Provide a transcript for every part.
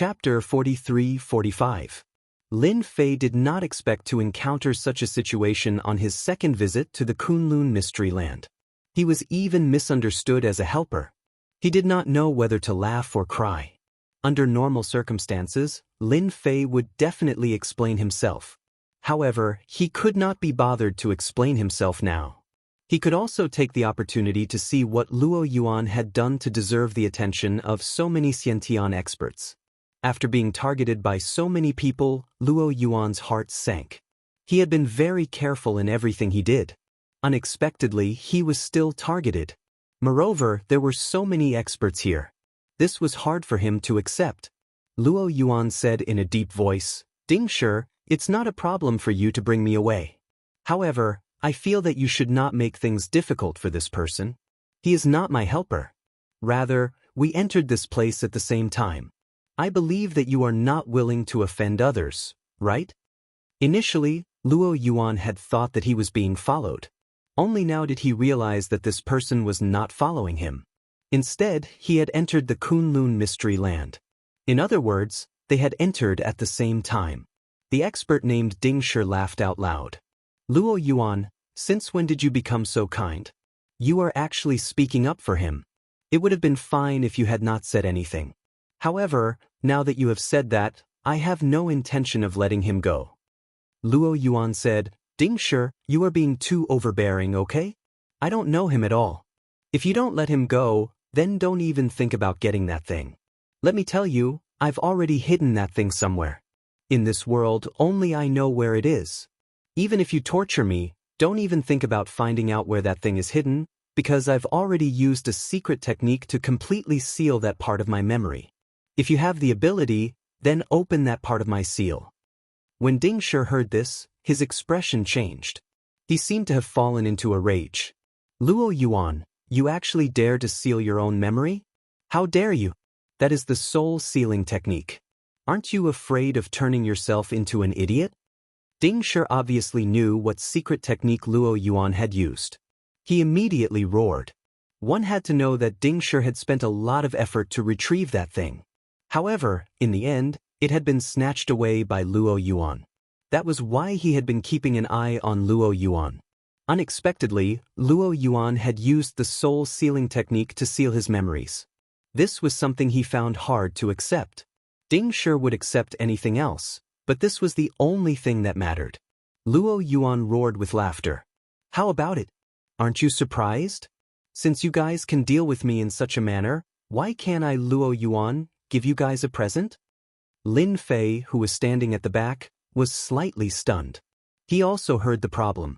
Chapter 43-45. Lin Fei did not expect to encounter such a situation on his second visit to the Kunlun Mystery Land. He was even misunderstood as a helper. He did not know whether to laugh or cry. Under normal circumstances, Lin Fei would definitely explain himself. However, he could not be bothered to explain himself now. He could also take the opportunity to see what Luo Yuan had done to deserve the attention of so many Xianxia experts. After being targeted by so many people, Luo Yuan's heart sank. He had been very careful in everything he did. Unexpectedly, he was still targeted. Moreover, there were so many experts here. This was hard for him to accept. Luo Yuan said in a deep voice, "Ding Shi, it's not a problem for you to bring me away. However, I feel that you should not make things difficult for this person. He is not my helper. Rather, we entered this place at the same time. I believe that you are not willing to offend others, right?" Initially, Luo Yuan had thought that he was being followed. Only now did he realize that this person was not following him. Instead, he had entered the Kunlun Mystery Land. In other words, they had entered at the same time. The expert named Ding Shi laughed out loud. "Luo Yuan, since when did you become so kind? You are actually speaking up for him. It would have been fine if you had not said anything. However, now that you have said that, I have no intention of letting him go." Luo Yuan said, "Ding Shi, you are being too overbearing, okay? I don't know him at all. If you don't let him go, then don't even think about getting that thing. Let me tell you, I've already hidden that thing somewhere. In this world, only I know where it is. Even if you torture me, don't even think about finding out where that thing is hidden, because I've already used a secret technique to completely seal that part of my memory. If you have the ability, then open that part of my seal." When Ding Shi heard this, his expression changed. He seemed to have fallen into a rage. "Luo Yuan, you actually dare to seal your own memory? How dare you? That is the soul sealing technique. Aren't you afraid of turning yourself into an idiot?" Ding Shi obviously knew what secret technique Luo Yuan had used. He immediately roared. One had to know that Ding Shi had spent a lot of effort to retrieve that thing. However, in the end, it had been snatched away by Luo Yuan. That was why he had been keeping an eye on Luo Yuan. Unexpectedly, Luo Yuan had used the soul sealing technique to seal his memories. This was something he found hard to accept. Ding Shi would accept anything else, but this was the only thing that mattered. Luo Yuan roared with laughter. "How about it? Aren't you surprised? Since you guys can deal with me in such a manner, why can't I, Luo Yuan, give you guys a present?" Lin Fei, who was standing at the back, was slightly stunned. He also heard the problem.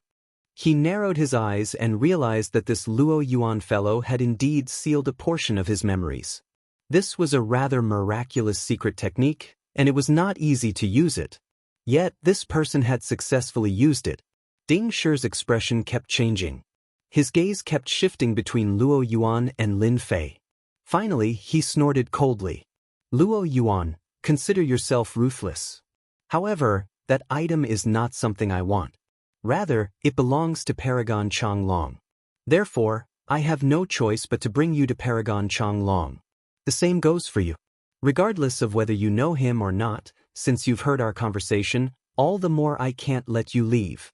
He narrowed his eyes and realized that this Luo Yuan fellow had indeed sealed a portion of his memories. This was a rather miraculous secret technique, and it was not easy to use it. Yet, this person had successfully used it. Ding Shi's expression kept changing. His gaze kept shifting between Luo Yuan and Lin Fei. Finally, he snorted coldly. "Luo Yuan, consider yourself ruthless. However, that item is not something I want. Rather, it belongs to Paragon Changlong. Therefore, I have no choice but to bring you to Paragon Changlong. The same goes for you. Regardless of whether you know him or not, since you've heard our conversation, all the more I can't let you leave.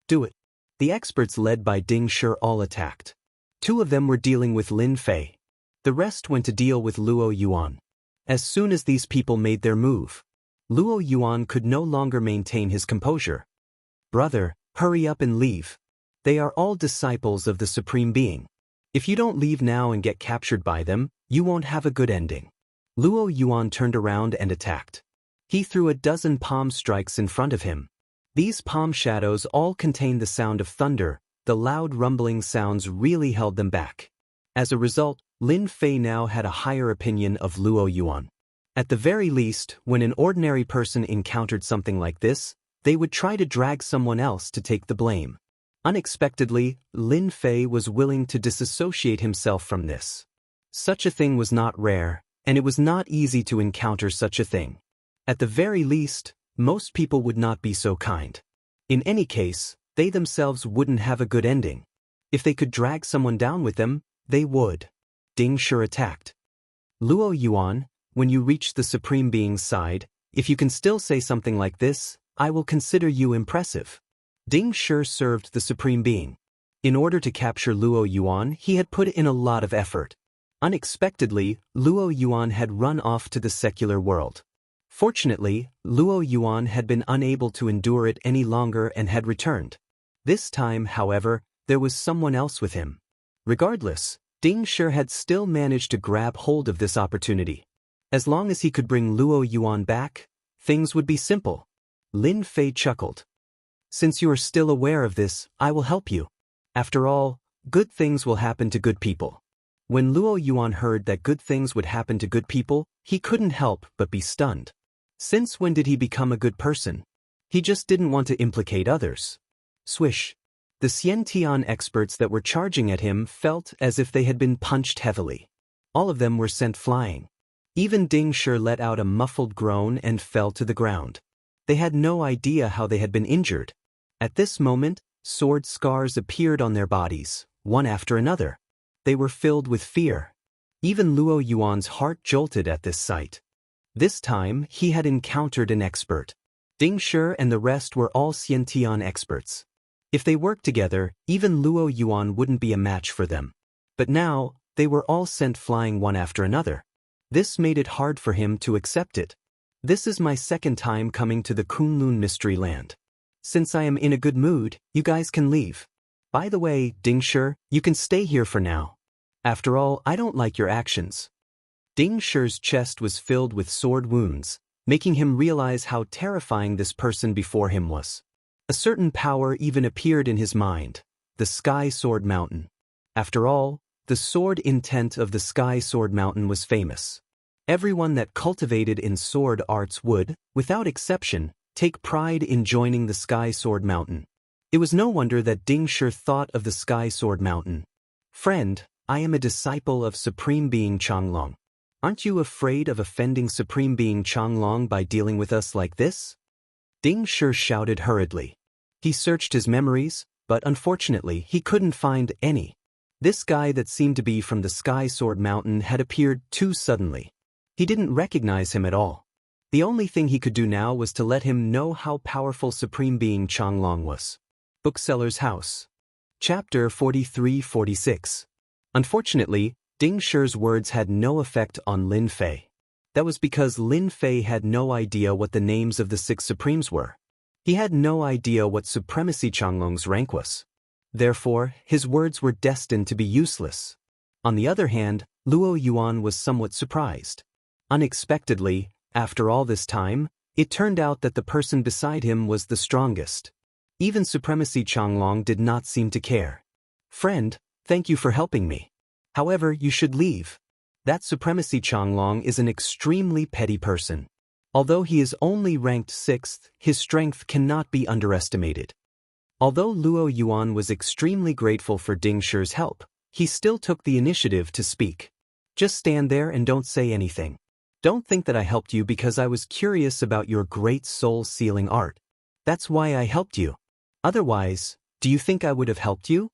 Do it." The experts led by Ding Shi all attacked. 2 of them were dealing with Lin Fei. The rest went to deal with Luo Yuan. As soon as these people made their move, Luo Yuan could no longer maintain his composure. "Brother, hurry up and leave. They are all disciples of the Supreme Being. If you don't leave now and get captured by them, you won't have a good ending." Luo Yuan turned around and attacked. He threw a dozen palm strikes in front of him. These palm shadows all contained the sound of thunder. The loud rumbling sounds really held them back. As a result, Lin Fei now had a higher opinion of Luo Yuan. At the very least, when an ordinary person encountered something like this, they would try to drag someone else to take the blame. Unexpectedly, Lin Fei was willing to disassociate himself from this. Such a thing was not rare, and it was not easy to encounter such a thing. At the very least, most people would not be so kind. In any case, they themselves wouldn't have a good ending. If they could drag someone down with them, they would. Ding Shi attacked. "Luo Yuan, When you reach the Supreme Being's side, if you can still say something like this, I will consider you impressive. Ding Shi served the Supreme Being. In order to capture Luo Yuan, he had put in a lot of effort. Unexpectedly, Luo Yuan had run off to the secular world. Fortunately, Luo Yuan had been unable to endure it any longer and had returned. This time, however, there was someone else with him. Regardless, Ding Shi had still managed to grab hold of this opportunity. As long as he could bring Luo Yuan back, things would be simple. Lin Fei chuckled. Since you are still aware of this, I will help you. After all, good things will happen to good people. When Luo Yuan heard that good things would happen to good people, he couldn't help but be stunned. Since when did he become a good person? He just didn't want to implicate others. Swish. The Xianxia experts that were charging at him felt as if they had been punched heavily. All of them were sent flying. Even Ding Shi let out a muffled groan and fell to the ground. They had no idea how they had been injured. At this moment, sword scars appeared on their bodies, one after another. They were filled with fear. Even Luo Yuan's heart jolted at this sight. This time, he had encountered an expert. Ding Shi and the rest were all Xianxia experts. If they worked together, even Luo Yuan wouldn't be a match for them. But now, they were all sent flying one after another. This made it hard for him to accept it. This is my second time coming to the Kunlun Mystery Land. Since I am in a good mood, you guys can leave. By the way, Ding Shi, you can stay here for now. After all, I don't like your actions. Ding Shi's chest was filled with sword wounds, making him realize how terrifying this person before him was. A certain power even appeared in his mind, the Sky Sword Mountain. After all, the sword intent of the Sky Sword Mountain was famous. Everyone that cultivated in sword arts would, without exception, take pride in joining the Sky Sword Mountain. It was no wonder that Ding Shi thought of the Sky Sword Mountain. Friend, I am a disciple of Supreme Being Changlong. Aren't you afraid of offending Supreme Being Changlong by dealing with us like this? Ding Shi shouted hurriedly. He searched his memories, but unfortunately he couldn't find any. This guy that seemed to be from the Sky Sword Mountain had appeared too suddenly. He didn't recognize him at all. The only thing he could do now was to let him know how powerful Supreme Being Changlong was. Bookseller's House. Chapter 43-46. Unfortunately, Ding Shi's words had no effect on Lin Fei. That was because Lin Fei had no idea what the names of the 6 Supremes were. He had no idea what Supremacy Changlong's rank was. Therefore, his words were destined to be useless. On the other hand, Luo Yuan was somewhat surprised. Unexpectedly, after all this time, it turned out that the person beside him was the strongest. Even Supremacy Changlong did not seem to care. Friend, thank you for helping me. However, you should leave. That Supremacy Changlong is an extremely petty person. Although he is only ranked 6th, his strength cannot be underestimated. Although Luo Yuan was extremely grateful for Ding Shi's help, he still took the initiative to speak. Just stand there and don't say anything. Don't think that I helped you because I was curious about your great soul-sealing art. That's why I helped you. Otherwise, do you think I would have helped you?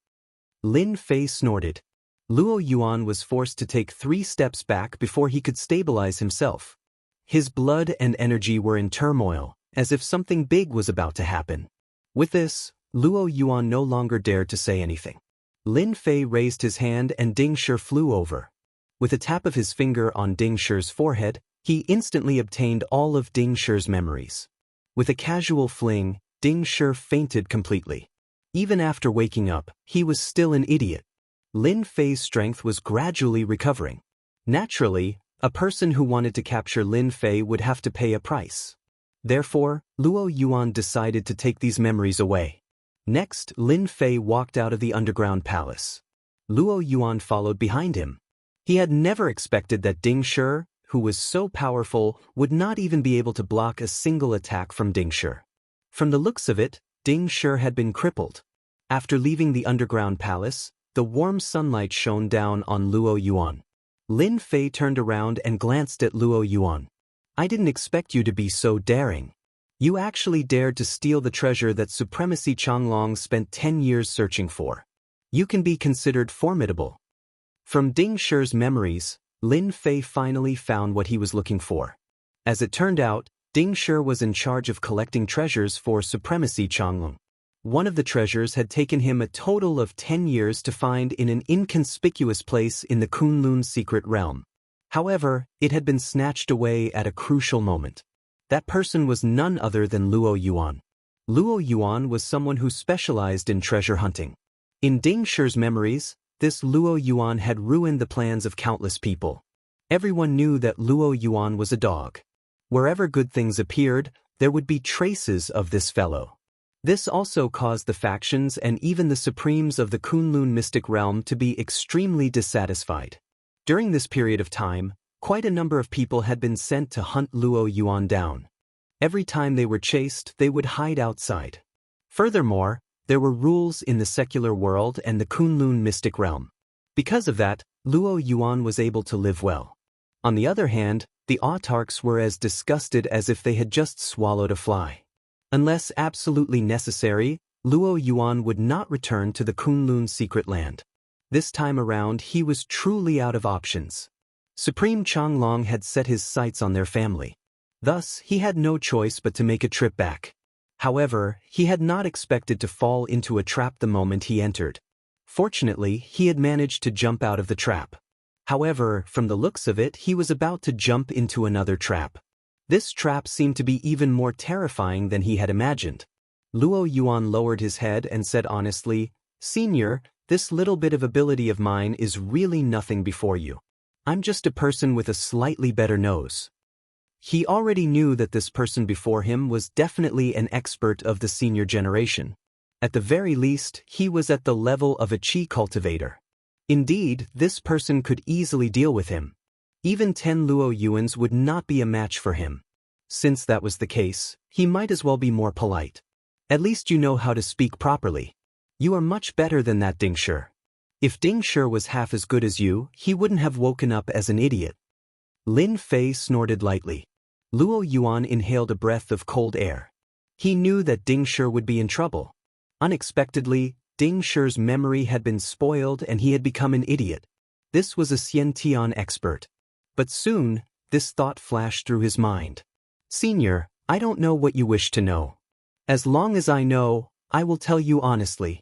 Lin Fei snorted. Luo Yuan was forced to take 3 steps back before he could stabilize himself. His blood and energy were in turmoil, as if something big was about to happen. With this, Luo Yuan no longer dared to say anything. Lin Fei raised his hand and Ding Shi flew over. With a tap of his finger on Ding Shi's forehead, he instantly obtained all of Ding Shi's memories. With a casual fling, Ding Shi fainted completely. Even after waking up, he was still an idiot. Lin Fei's strength was gradually recovering. Naturally, a person who wanted to capture Lin Fei would have to pay a price. Therefore, Luo Yuan decided to take these memories away. Next, Lin Fei walked out of the underground palace. Luo Yuan followed behind him. He had never expected that Ding Shi, who was so powerful, would not even be able to block a single attack from Ding Shi. From the looks of it, Ding Shi had been crippled. After leaving the underground palace, the warm sunlight shone down on Luo Yuan. Lin Fei turned around and glanced at Luo Yuan. I didn't expect you to be so daring. You actually dared to steal the treasure that Supremacy Changlong spent 10 years searching for. You can be considered formidable. From Ding Shi's memories, Lin Fei finally found what he was looking for. As it turned out, Ding Shi was in charge of collecting treasures for Supremacy Changlong. One of the treasures had taken him a total of 10 years to find in an inconspicuous place in the Kunlun secret realm. However, it had been snatched away at a crucial moment. That person was none other than Luo Yuan. Luo Yuan was someone who specialized in treasure hunting. In Ding Shi's memories, this Luo Yuan had ruined the plans of countless people. Everyone knew that Luo Yuan was a dog. Wherever good things appeared, there would be traces of this fellow. This also caused the factions and even the supremes of the Kunlun mystic realm to be extremely dissatisfied. During this period of time, quite a number of people had been sent to hunt Luo Yuan down. Every time they were chased, they would hide outside. Furthermore, there were rules in the secular world and the Kunlun mystic realm. Because of that, Luo Yuan was able to live well. On the other hand, the autarchs were as disgusted as if they had just swallowed a fly. Unless absolutely necessary, Luo Yuan would not return to the Kunlun secret land. This time around, he was truly out of options. Supreme Changlong had set his sights on their family. Thus, he had no choice but to make a trip back. However, he had not expected to fall into a trap the moment he entered. Fortunately, he had managed to jump out of the trap. However, from the looks of it, he was about to jump into another trap. This trap seemed to be even more terrifying than he had imagined. Luo Yuan lowered his head and said honestly, "Senior, this little bit of ability of mine is really nothing before you. I'm just a person with a slightly better nose." He already knew that this person before him was definitely an expert of the senior generation. At the very least, he was at the level of a chi cultivator. Indeed, this person could easily deal with him. Even 10 Luo Yuans would not be a match for him. Since that was the case, he might as well be more polite. At least you know how to speak properly. You are much better than that Ding Shi. If Ding Shi was half as good as you, he wouldn't have woken up as an idiot. Lin Fei snorted lightly. Luo Yuan inhaled a breath of cold air. He knew that Ding Shi would be in trouble. Unexpectedly, Ding Shi's memory had been spoiled and he had become an idiot. This was a Xianxia expert. But soon, this thought flashed through his mind. "Senior, I don't know what you wish to know. As long as I know, I will tell you honestly.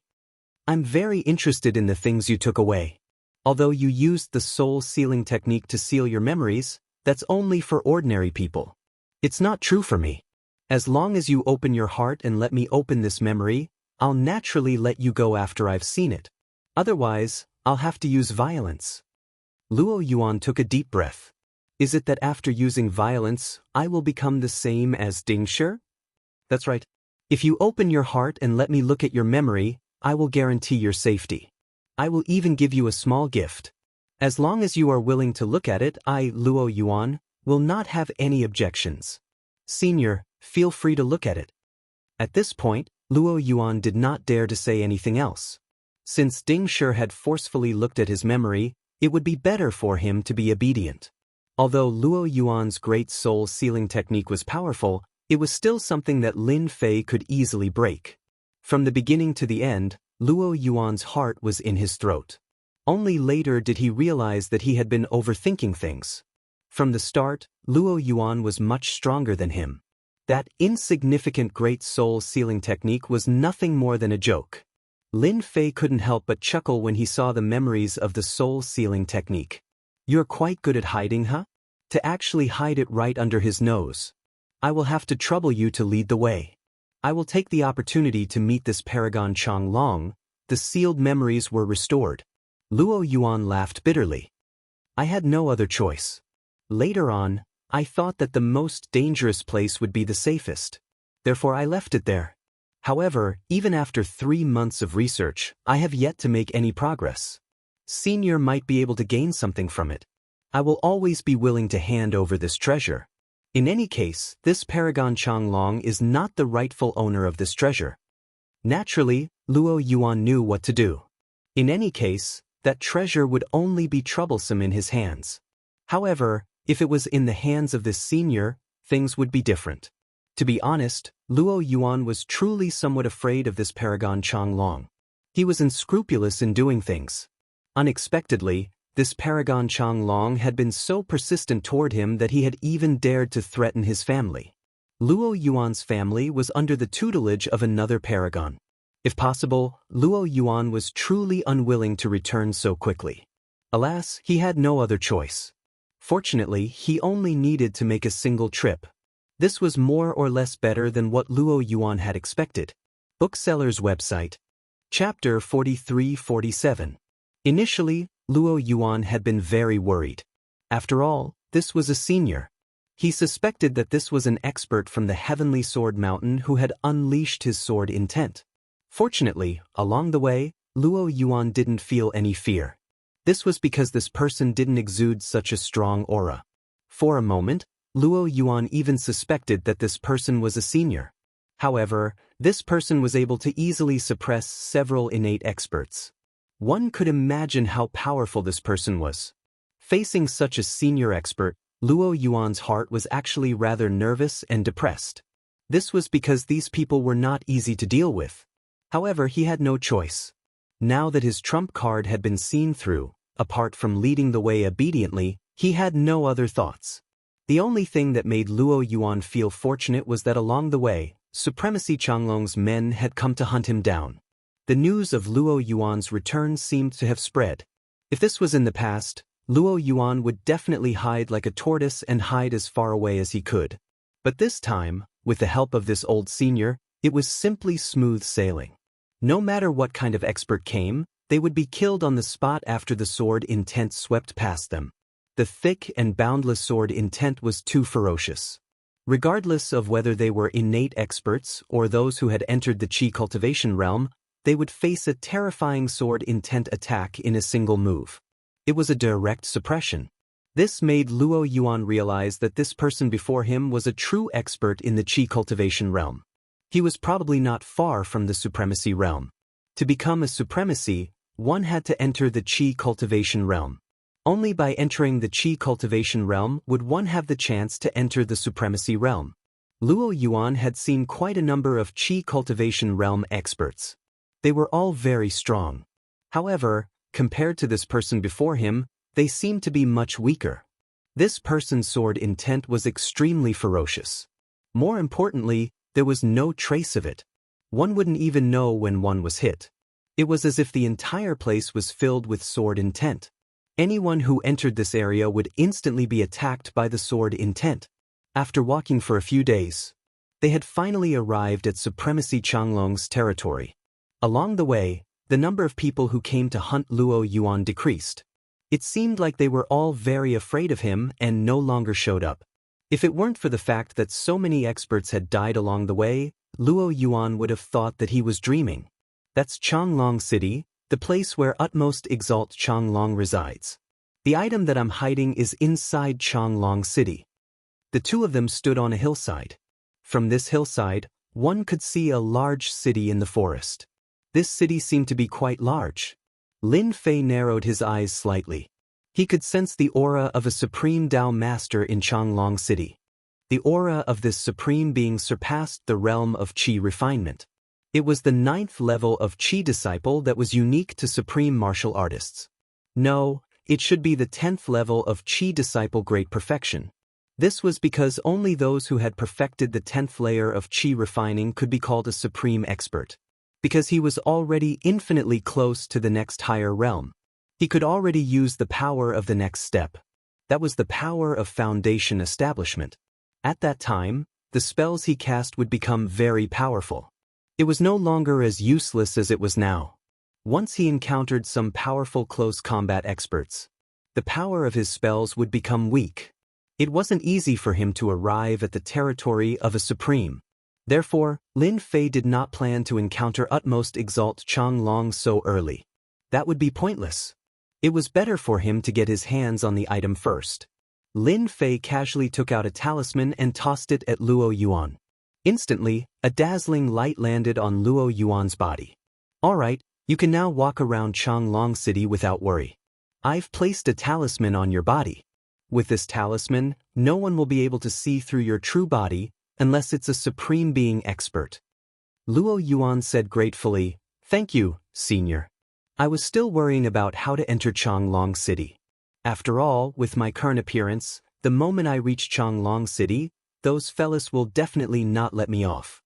I'm very interested in the things you took away. Although you used the soul sealing technique to seal your memories, that's only for ordinary people. It's not true for me. As long as you open your heart and let me open this memory, I'll naturally let you go after I've seen it. Otherwise, I'll have to use violence." Luo Yuan took a deep breath. "Is it that after using violence, I will become the same as Ding Shi?" "That's right. If you open your heart and let me look at your memory, I will guarantee your safety. I will even give you a small gift. As long as you are willing to look at it, I, Luo Yuan, will not have any objections. Senior, feel free to look at it." At this point, Luo Yuan did not dare to say anything else. Since Ding Shi had forcefully looked at his memory, it would be better for him to be obedient. Although Luo Yuan's great soul sealing technique was powerful, it was still something that Lin Fei could easily break. From the beginning to the end, Luo Yuan's heart was in his throat. Only later did he realize that he had been overthinking things. From the start, Luo Yuan was much stronger than him. That insignificant great soul sealing technique was nothing more than a joke. Lin Fei couldn't help but chuckle when he saw the memories of the soul sealing technique. "You're quite good at hiding, huh? To actually hide it right under his nose. I will have to trouble you to lead the way. I will take the opportunity to meet this paragon Changlong." The sealed memories were restored. Luo Yuan laughed bitterly. "I had no other choice. Later on, I thought that the most dangerous place would be the safest. Therefore I left it there. However, even after 3 months of research, I have yet to make any progress. Senior might be able to gain something from it. I will always be willing to hand over this treasure. In any case, this paragon Changlong is not the rightful owner of this treasure." Naturally, Luo Yuan knew what to do. In any case, that treasure would only be troublesome in his hands. However, if it was in the hands of this senior, things would be different. To be honest, Luo Yuan was truly somewhat afraid of this paragon Changlong. He was unscrupulous in doing things. Unexpectedly, This paragon Changlong had been so persistent toward him that he had even dared to threaten his family. Luo Yuan's family was under the tutelage of another paragon. If possible, Luo Yuan was truly unwilling to return so quickly. Alas, he had no other choice. Fortunately, he only needed to make a single trip. This was more or less better than what Luo Yuan had expected. Bookseller's website. Chapter 43-47. Initially, Luo Yuan had been very worried. After all, this was a senior. He suspected that this was an expert from the Heavenly Sword Mountain who had unleashed his sword intent. Fortunately, along the way, Luo Yuan didn't feel any fear. This was because this person didn't exude such a strong aura. For a moment, Luo Yuan even suspected that this person was a senior. However, this person was able to easily suppress several innate experts. One could imagine how powerful this person was. Facing such a senior expert, Luo Yuan's heart was actually rather nervous and depressed. This was because these people were not easy to deal with. However, he had no choice. Now that his trump card had been seen through, apart from leading the way obediently, he had no other thoughts. The only thing that made Luo Yuan feel fortunate was that along the way, Supremacy Changlong's men had come to hunt him down. The news of Luo Yuan's return seemed to have spread. If this was in the past, Luo Yuan would definitely hide like a tortoise and hide as far away as he could. But this time, with the help of this old senior, it was simply smooth sailing. No matter what kind of expert came, they would be killed on the spot after the sword intent swept past them. The thick and boundless sword intent was too ferocious. Regardless of whether they were innate experts or those who had entered the Qi cultivation realm, they would face a terrifying sword intent attack in a single move. It was a direct suppression. This made Luo Yuan realize that this person before him was a true expert in the Qi cultivation realm. He was probably not far from the supremacy realm. To become a supremacy, one had to enter the Qi cultivation realm. Only by entering the Qi cultivation realm would one have the chance to enter the supremacy realm. Luo Yuan had seen quite a number of Qi cultivation realm experts. They were all very strong. However, compared to this person before him, they seemed to be much weaker. This person's sword intent was extremely ferocious. More importantly, there was no trace of it. One wouldn't even know when one was hit. It was as if the entire place was filled with sword intent. Anyone who entered this area would instantly be attacked by the sword intent. After walking for a few days, they had finally arrived at Supremacy Changlong's territory. Along the way, the number of people who came to hunt Luo Yuan decreased. It seemed like they were all very afraid of him and no longer showed up. If it weren't for the fact that so many experts had died along the way, Luo Yuan would have thought that he was dreaming. That's Changlong City, the place where Utmost Exalt Changlong resides. The item that I'm hiding is inside Changlong City. The two of them stood on a hillside. From this hillside, one could see a large city in the forest. This city seemed to be quite large. Lin Fei narrowed his eyes slightly. He could sense the aura of a supreme Tao master in Changlong City. The aura of this supreme being surpassed the realm of Qi refinement. It was the 9th level of Qi disciple that was unique to supreme martial artists. No, it should be the 10th level of Qi disciple great perfection. This was because only those who had perfected the 10th layer of Qi refining could be called a supreme expert. Because he was already infinitely close to the next higher realm. He could already use the power of the next step. That was the power of foundation establishment. At that time, the spells he cast would become very powerful. It was no longer as useless as it was now. Once he encountered some powerful close combat experts, the power of his spells would become weak. It wasn't easy for him to arrive at the territory of a supreme. Therefore, Lin Fei did not plan to encounter Utmost Exalt Changlong so early. That would be pointless. It was better for him to get his hands on the item first. Lin Fei casually took out a talisman and tossed it at Luo Yuan. Instantly, a dazzling light landed on Luo Yuan's body. Alright, you can now walk around Changlong City without worry. I've placed a talisman on your body. With this talisman, no one will be able to see through your true body unless it's a supreme being expert. Luo Yuan said gratefully, "Thank you, senior. I was still worrying about how to enter Changlong City." After all, with my current appearance, the moment I reach Changlong City, those fellas will definitely not let me off.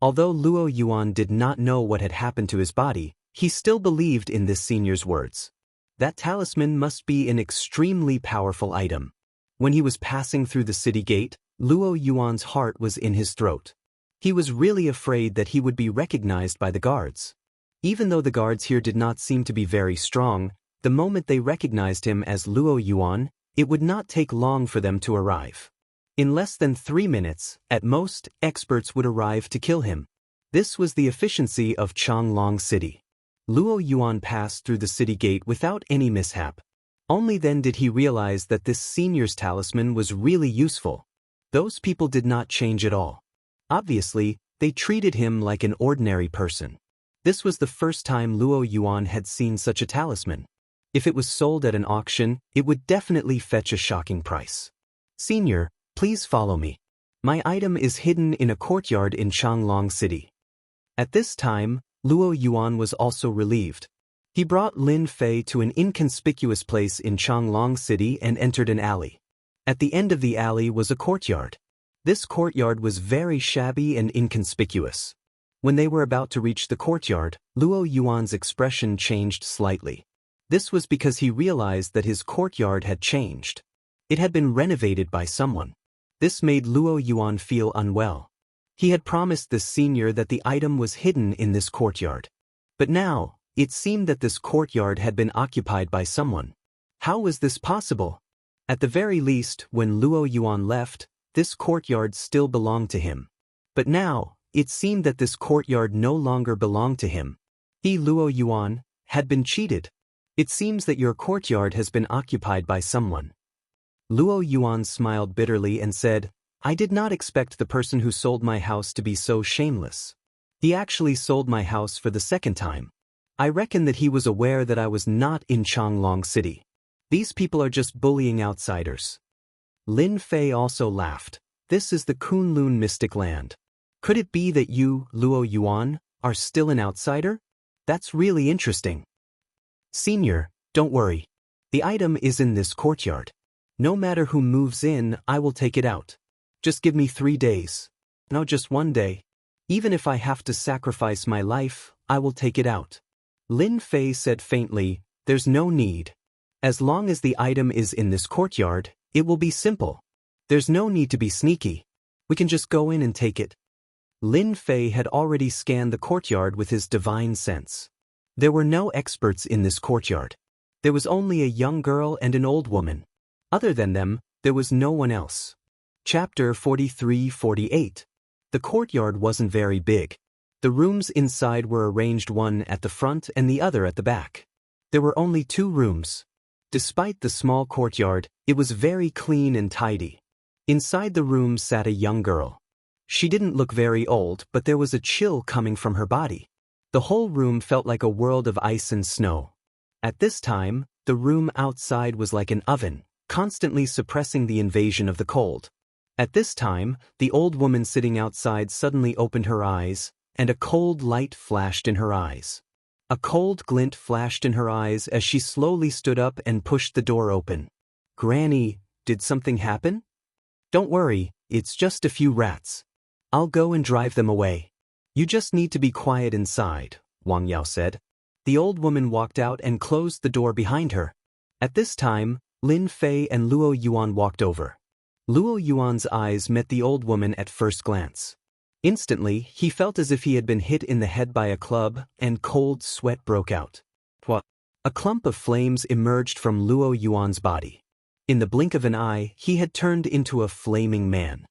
Although Luo Yuan did not know what had happened to his body, he still believed in this senior's words. That talisman must be an extremely powerful item. When he was passing through the city gate, Luo Yuan's heart was in his throat. He was really afraid that he would be recognized by the guards. Even though the guards here did not seem to be very strong, the moment they recognized him as Luo Yuan, it would not take long for them to arrive. In less than 3 minutes, at most, experts would arrive to kill him. This was the efficiency of Changlong City. Luo Yuan passed through the city gate without any mishap. Only then did he realize that this senior's talisman was really useful. Those people did not change at all. Obviously, they treated him like an ordinary person. This was the first time Luo Yuan had seen such a talisman. If it was sold at an auction, it would definitely fetch a shocking price. Senior, please follow me. My item is hidden in a courtyard in Changlong City. At this time, Luo Yuan was also relieved. He brought Lin Fei to an inconspicuous place in Changlong City and entered an alley. At the end of the alley was a courtyard. This courtyard was very shabby and inconspicuous. When they were about to reach the courtyard, Luo Yuan's expression changed slightly. This was because he realized that his courtyard had changed. It had been renovated by someone. This made Luo Yuan feel unwell. He had promised this senior that the item was hidden in this courtyard. But now, it seemed that this courtyard had been occupied by someone. How was this possible? At the very least, when Luo Yuan left, this courtyard still belonged to him. But now, it seemed that this courtyard no longer belonged to him. He, Luo Yuan, had been cheated. It seems that your courtyard has been occupied by someone. Luo Yuan smiled bitterly and said, I did not expect the person who sold my house to be so shameless. He actually sold my house for the second time. I reckon that he was aware that I was not in Changlong City. These people are just bullying outsiders. Lin Fei also laughed. This is the Kunlun mystic land. Could it be that you, Luo Yuan, are still an outsider? That's really interesting. Senior, don't worry. The item is in this courtyard. No matter who moves in, I will take it out. Just give me 3 days. No, just 1 day. Even if I have to sacrifice my life, I will take it out. Lin Fei said faintly, there's no need. As long as the item is in this courtyard, it will be simple. There's no need to be sneaky. We can just go in and take it. Lin Fei had already scanned the courtyard with his divine sense. There were no experts in this courtyard. There was only a young girl and an old woman. Other than them, there was no one else. Chapter 43-48. The courtyard wasn't very big. The rooms inside were arranged one at the front and the other at the back. There were only 2 rooms. Despite the small courtyard, it was very clean and tidy. Inside the room sat a young girl. She didn't look very old, but there was a chill coming from her body. The whole room felt like a world of ice and snow. At this time, the room outside was like an oven, constantly suppressing the invasion of the cold. At this time, the old woman sitting outside suddenly opened her eyes, and a cold light flashed in her eyes. A cold glint flashed in her eyes as she slowly stood up and pushed the door open. Granny, did something happen? Don't worry, it's just a few rats. I'll go and drive them away. You just need to be quiet inside, Wang Yao said. The old woman walked out and closed the door behind her. At this time, Lin Fei and Luo Yuan walked over. Luo Yuan's eyes met the old woman at first glance. Instantly, he felt as if he had been hit in the head by a club, and cold sweat broke out. What? A clump of flames emerged from Luo Yuan's body. In the blink of an eye, he had turned into a flaming man.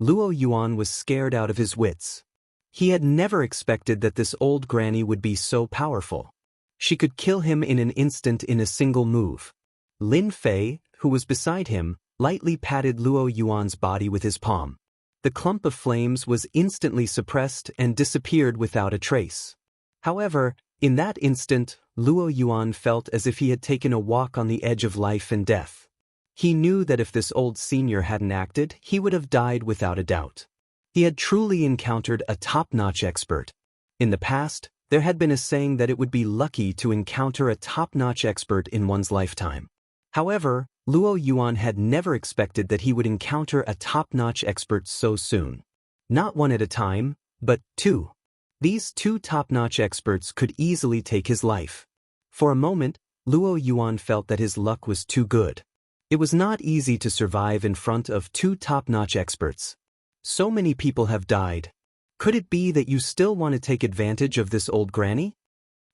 Luo Yuan was scared out of his wits. He had never expected that this old granny would be so powerful. She could kill him in an instant in a single move. Lin Fei, who was beside him, lightly patted Luo Yuan's body with his palm. The clump of flames was instantly suppressed and disappeared without a trace. However, in that instant, Luo Yuan felt as if he had taken a walk on the edge of life and death. He knew that if this old senior hadn't acted, he would have died without a doubt. He had truly encountered a top-notch expert. In the past, there had been a saying that it would be lucky to encounter a top-notch expert in one's lifetime. However, Luo Yuan had never expected that he would encounter a top-notch expert so soon. Not one at a time, but two. These two top-notch experts could easily take his life. For a moment, Luo Yuan felt that his luck was too good. It was not easy to survive in front of two top-notch experts. So many people have died. Could it be that you still want to take advantage of this old granny?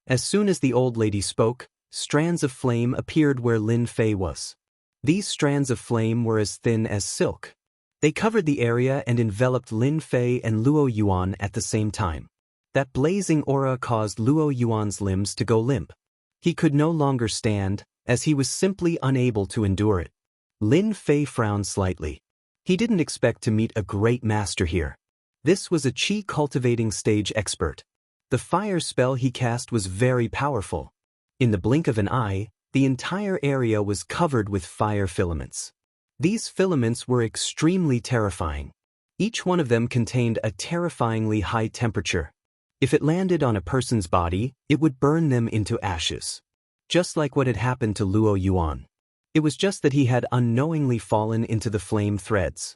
As soon as the old lady spoke, strands of flame appeared where Lin Fei was. These strands of flame were as thin as silk. They covered the area and enveloped Lin Fei and Luo Yuan at the same time. That blazing aura caused Luo Yuan's limbs to go limp. He could no longer stand, as he was simply unable to endure it. Lin Fei frowned slightly. He didn't expect to meet a great master here. This was a qi cultivating stage expert. The fire spell he cast was very powerful. In the blink of an eye, the entire area was covered with fire filaments. These filaments were extremely terrifying. Each one of them contained a terrifyingly high temperature. If it landed on a person's body, it would burn them into ashes. Just like what had happened to Luo Yuan. It was just that he had unknowingly fallen into the flame threads.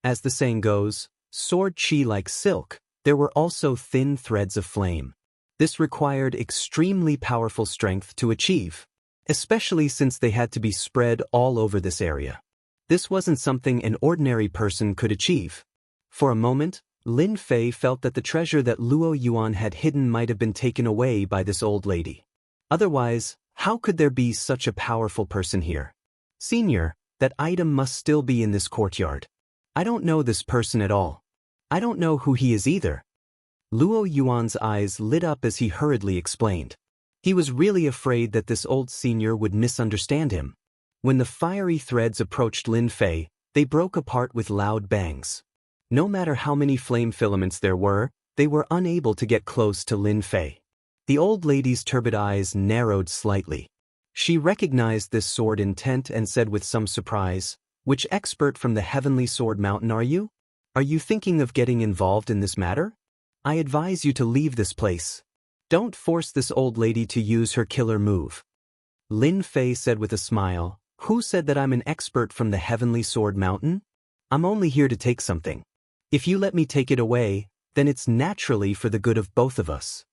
As the saying goes, sword qi like silk, there were also thin threads of flame. This required extremely powerful strength to achieve, especially since they had to be spread all over this area. This wasn't something an ordinary person could achieve. For a moment, Lin Fei felt that the treasure that Luo Yuan had hidden might have been taken away by this old lady. Otherwise, how could there be such a powerful person here? Senior, that item must still be in this courtyard. I don't know this person at all. I don't know who he is either. Luo Yuan's eyes lit up as he hurriedly explained. He was really afraid that this old senior would misunderstand him. When the fiery threads approached Lin Fei, they broke apart with loud bangs. No matter how many flame filaments there were, they were unable to get close to Lin Fei. The old lady's turbid eyes narrowed slightly. She recognized this sword intent and said with some surprise, "Which expert from the Heavenly Sword Mountain are you? Are you thinking of getting involved in this matter? I advise you to leave this place. Don't force this old lady to use her killer move." Lin Fei said with a smile, "Who said that I'm an expert from the Heavenly Sword Mountain? I'm only here to take something. If you let me take it away, then it's naturally for the good of both of us."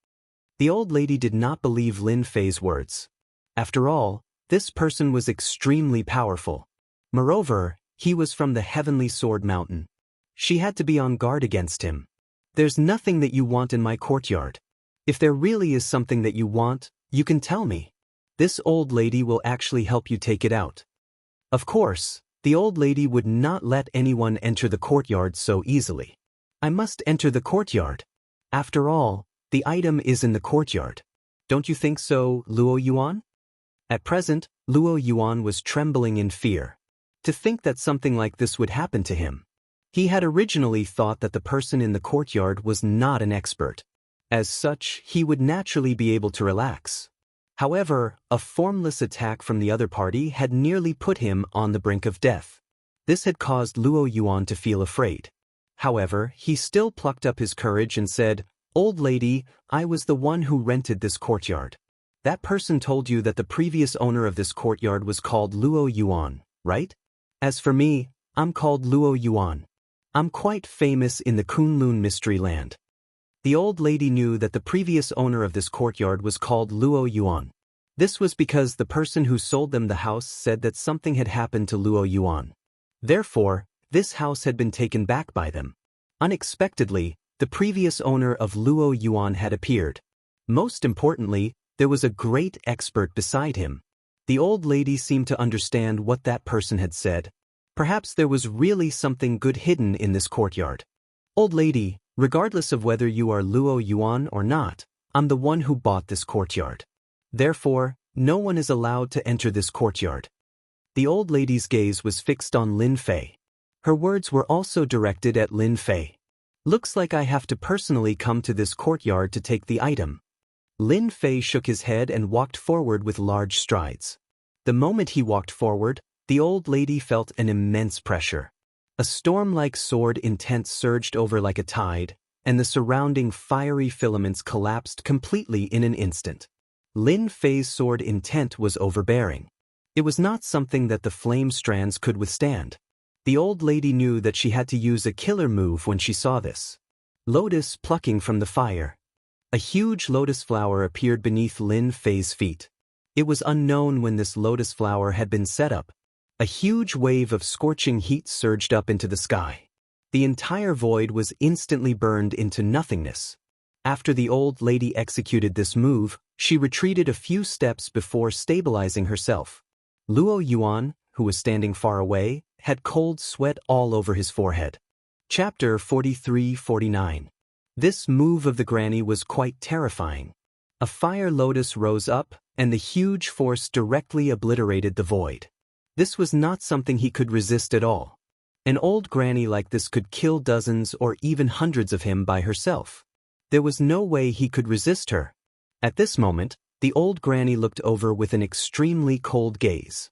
The old lady did not believe Lin Fei's words. After all, this person was extremely powerful. Moreover, he was from the Heavenly Sword Mountain. She had to be on guard against him. "There's nothing that you want in my courtyard. If there really is something that you want, you can tell me. This old lady will actually help you take it out." Of course, the old lady would not let anyone enter the courtyard so easily. "I must enter the courtyard. After all, the item is in the courtyard. Don't you think so, Luo Yuan?" At present, Luo Yuan was trembling in fear. To think that something like this would happen to him. He had originally thought that the person in the courtyard was not an expert. As such, he would naturally be able to relax. However, a formless attack from the other party had nearly put him on the brink of death. This had caused Luo Yuan to feel afraid. However, he still plucked up his courage and said, "Old lady, I was the one who rented this courtyard. That person told you that the previous owner of this courtyard was called Luo Yuan, right? As for me, I'm called Luo Yuan. I'm quite famous in the Kunlun Mystery Land." The old lady knew that the previous owner of this courtyard was called Luo Yuan. This was because the person who sold them the house said that something had happened to Luo Yuan. Therefore, this house had been taken back by them. Unexpectedly, the previous owner of Luo Yuan had appeared. Most importantly, there was a great expert beside him. The old lady seemed to understand what that person had said. Perhaps there was really something good hidden in this courtyard. "Old lady, regardless of whether you are Luo Yuan or not, I'm the one who bought this courtyard. Therefore, no one is allowed to enter this courtyard." The old lady's gaze was fixed on Lin Fei. Her words were also directed at Lin Fei. "Looks like I have to personally come to this courtyard to take the item." Lin Fei shook his head and walked forward with large strides. The moment he walked forward, the old lady felt an immense pressure. A storm-like sword intent surged over like a tide, and the surrounding fiery filaments collapsed completely in an instant. Lin Fei's sword intent was overbearing. It was not something that the flame strands could withstand. The old lady knew that she had to use a killer move when she saw this. Lotus plucking from the fire. A huge lotus flower appeared beneath Lin Fei's feet. It was unknown when this lotus flower had been set up. A huge wave of scorching heat surged up into the sky. The entire void was instantly burned into nothingness. After the old lady executed this move, she retreated a few steps before stabilizing herself. Luo Yuan, who was standing far away, had cold sweat all over his forehead. Chapter 43-49. This move of the granny was quite terrifying. A fire lotus rose up, and the huge force directly obliterated the void. This was not something he could resist at all. An old granny like this could kill dozens or even hundreds of him by herself. There was no way he could resist her. At this moment, the old granny looked over with an extremely cold gaze.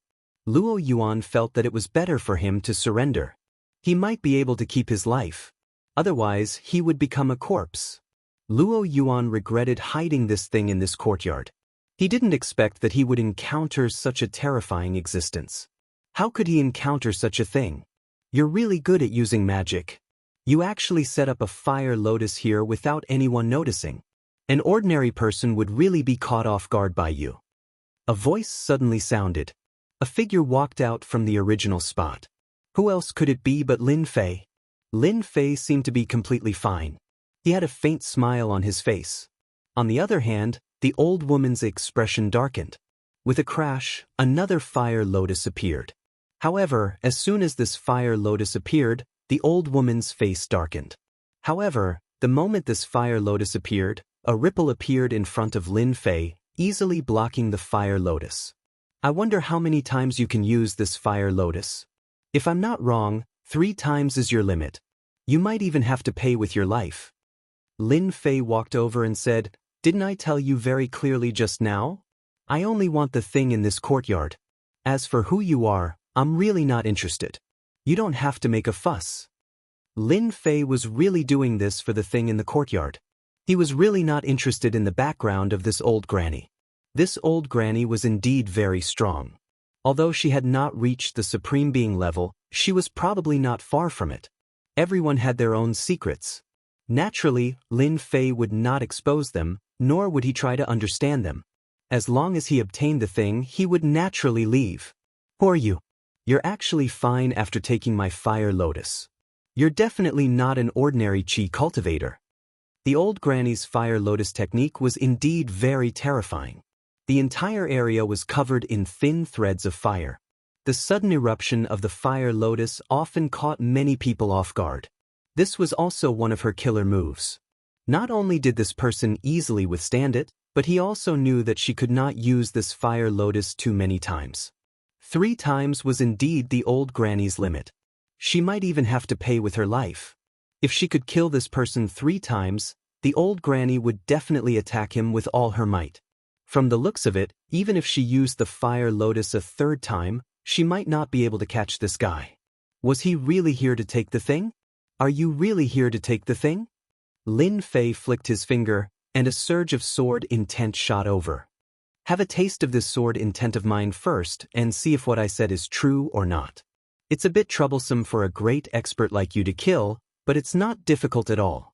Luo Yuan felt that it was better for him to surrender. He might be able to keep his life. Otherwise, he would become a corpse. Luo Yuan regretted hiding this thing in this courtyard. He didn't expect that he would encounter such a terrifying existence. How could he encounter such a thing? You're really good at using magic. You actually set up a fire lotus here without anyone noticing. An ordinary person would really be caught off guard by you. A voice suddenly sounded. A figure walked out from the original spot. Who else could it be but Lin Fei? Lin Fei seemed to be completely fine. He had a faint smile on his face. On the other hand, the old woman's expression darkened. With a crash, another fire lotus appeared. However, as soon as this fire lotus appeared, the old woman's face darkened. However, the moment this fire lotus appeared, a ripple appeared in front of Lin Fei, easily blocking the fire lotus. I wonder how many times you can use this fire lotus. If I'm not wrong, 3 times is your limit. You might even have to pay with your life. Lin Fei walked over and said, "Didn't I tell you very clearly just now? I only want the thing in this courtyard. As for who you are, I'm really not interested. You don't have to make a fuss." Lin Fei was really doing this for the thing in the courtyard. He was really not interested in the background of this old granny. This old granny was indeed very strong. Although she had not reached the Supreme Being level, she was probably not far from it. Everyone had their own secrets. Naturally, Lin Fei would not expose them, nor would he try to understand them. As long as he obtained the thing, he would naturally leave. "Who are you? You're actually fine after taking my fire lotus. You're definitely not an ordinary chi cultivator." The old granny's fire lotus technique was indeed very terrifying. The entire area was covered in thin threads of fire. The sudden eruption of the fire lotus often caught many people off guard. This was also one of her killer moves. Not only did this person easily withstand it, but he also knew that she could not use this fire lotus too many times. 3 times was indeed the old granny's limit. She might even have to pay with her life. If she could kill this person 3 times, the old granny would definitely attack him with all her might. From the looks of it, even if she used the fire lotus a 3rd time, she might not be able to catch this guy. Was he really here to take the thing? Are you really here to take the thing? Lin Fei flicked his finger, and a surge of sword intent shot over. Have a taste of this sword intent of mine first and see if what I said is true or not. It's a bit troublesome for a great expert like you to kill, but it's not difficult at all.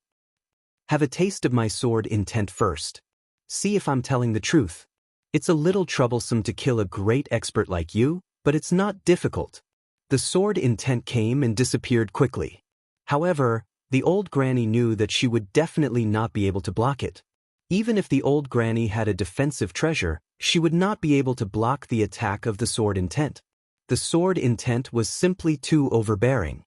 Have a taste of my sword intent first. See if I'm telling the truth. It's a little troublesome to kill a great expert like you, but it's not difficult. The sword intent came and disappeared quickly. However, the old granny knew that she would definitely not be able to block it. Even if the old granny had a defensive treasure, she would not be able to block the attack of the sword intent. The sword intent was simply too overbearing.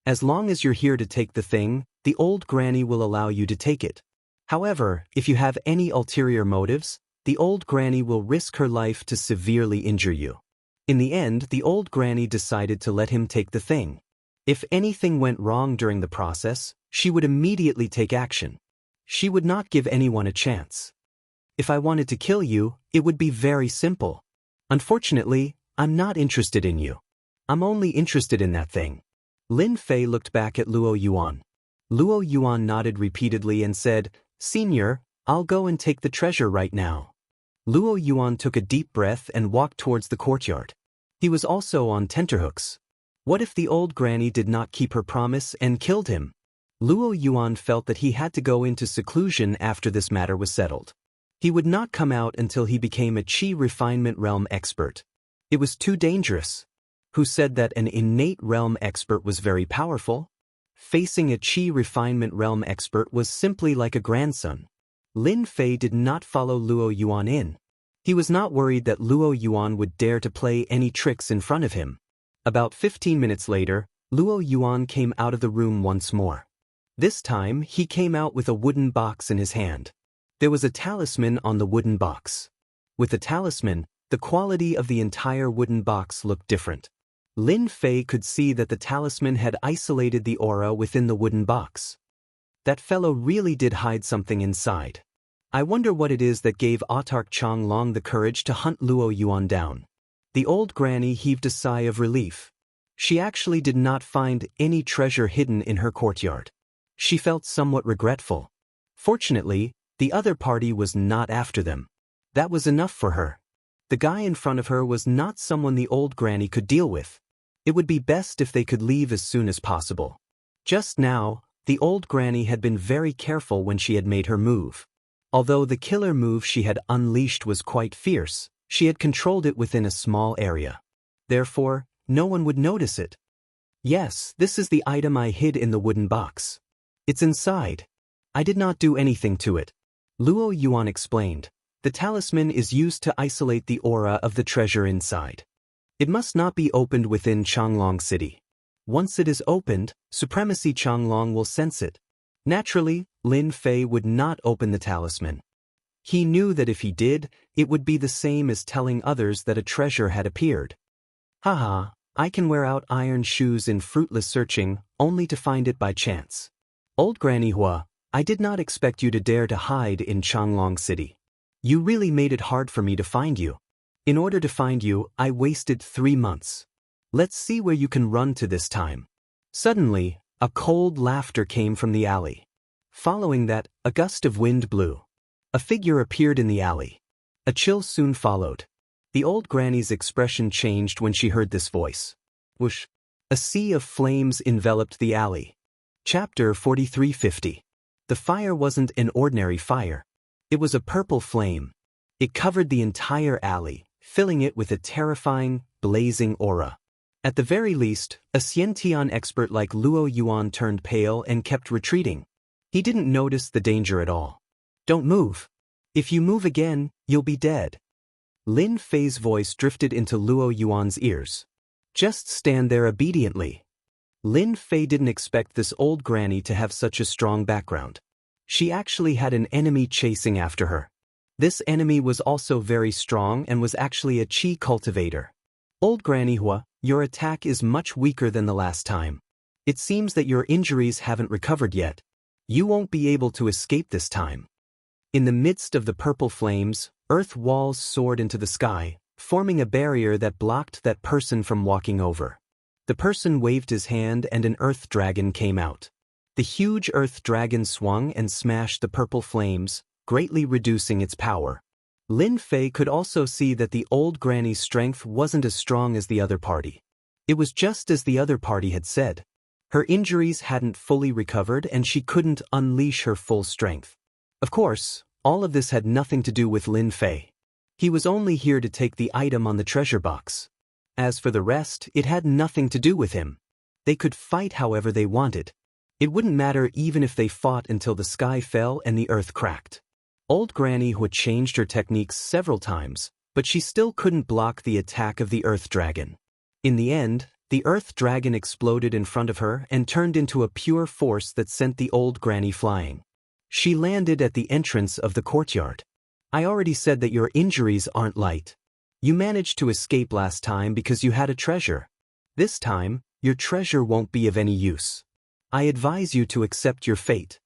As long as you're here to take the thing, the old granny will allow you to take it. However, if you have any ulterior motives, the old granny will risk her life to severely injure you. In the end, the old granny decided to let him take the thing. If anything went wrong during the process, she would immediately take action. She would not give anyone a chance. If I wanted to kill you, it would be very simple. Unfortunately, I'm not interested in you. I'm only interested in that thing. Lin Fei looked back at Luo Yuan. Luo Yuan nodded repeatedly and said, "Senior, I'll go and take the treasure right now." Luo Yuan took a deep breath and walked towards the courtyard. He was also on tenterhooks. What if the old granny did not keep her promise and killed him? Luo Yuan felt that he had to go into seclusion after this matter was settled. He would not come out until he became a Qi refinement realm expert. It was too dangerous. Who said that an innate realm expert was very powerful? Facing a Qi refinement realm expert was simply like a grandson. Lin Fei did not follow Luo Yuan in. He was not worried that Luo Yuan would dare to play any tricks in front of him. About 15 minutes later, Luo Yuan came out of the room once more. This time, he came out with a wooden box in his hand. There was a talisman on the wooden box. With the talisman, the quality of the entire wooden box looked different. Lin Fei could see that the talisman had isolated the aura within the wooden box. That fellow really did hide something inside. I wonder what it is that gave Autarch Changlong the courage to hunt Luo Yuan down. The old granny heaved a sigh of relief. She actually did not find any treasure hidden in her courtyard. She felt somewhat regretful. Fortunately, the other party was not after them. That was enough for her. The guy in front of her was not someone the old granny could deal with. It would be best if they could leave as soon as possible. Just now, the old granny had been very careful when she had made her move. Although the killer move she had unleashed was quite fierce, she had controlled it within a small area. Therefore, no one would notice it. Yes, this is the item I hid in the wooden box. It's inside. I did not do anything to it. Luo Yuan explained. The talisman is used to isolate the aura of the treasure inside. It must not be opened within Changlong City. Once it is opened, Supremacy Changlong will sense it. Naturally, Lin Fei would not open the talisman. He knew that if he did, it would be the same as telling others that a treasure had appeared. Haha, I can wear out iron shoes in fruitless searching, only to find it by chance. Old Granny Hua, I did not expect you to dare to hide in Changlong City. You really made it hard for me to find you. In order to find you, I wasted 3 months. Let's see where you can run to this time. Suddenly, a cold laughter came from the alley. Following that, a gust of wind blew. A figure appeared in the alley. A chill soon followed. The old granny's expression changed when she heard this voice. Whoosh! A sea of flames enveloped the alley. Chapter 4350. The fire wasn't an ordinary fire. It was a purple flame. It covered the entire alley, filling it with a terrifying, blazing aura. At the very least, a Xianxia expert like Luo Yuan turned pale and kept retreating. He didn't notice the danger at all. Don't move. If you move again, you'll be dead. Lin Fei's voice drifted into Luo Yuan's ears. Just stand there obediently. Lin Fei didn't expect this old granny to have such a strong background. She actually had an enemy chasing after her. This enemy was also very strong and was actually a Qi cultivator. Old Granny Hua, your attack is much weaker than the last time. It seems that your injuries haven't recovered yet. You won't be able to escape this time. In the midst of the purple flames, earth walls soared into the sky, forming a barrier that blocked that person from walking over. The person waved his hand and an earth dragon came out. The huge earth dragon swung and smashed the purple flames, greatly reducing its power. Lin Fei could also see that the old granny's strength wasn't as strong as the other party. It was just as the other party had said. Her injuries hadn't fully recovered and she couldn't unleash her full strength. Of course, all of this had nothing to do with Lin Fei. He was only here to take the item on the treasure box. As for the rest, it had nothing to do with him. They could fight however they wanted. It wouldn't matter even if they fought until the sky fell and the earth cracked. Old Granny Hua changed her techniques several times, but she still couldn't block the attack of the earth dragon. In the end, the earth dragon exploded in front of her and turned into a pure force that sent the old granny flying. She landed at the entrance of the courtyard. I already said that your injuries aren't light. You managed to escape last time because you had a treasure. This time, your treasure won't be of any use. I advise you to accept your fate.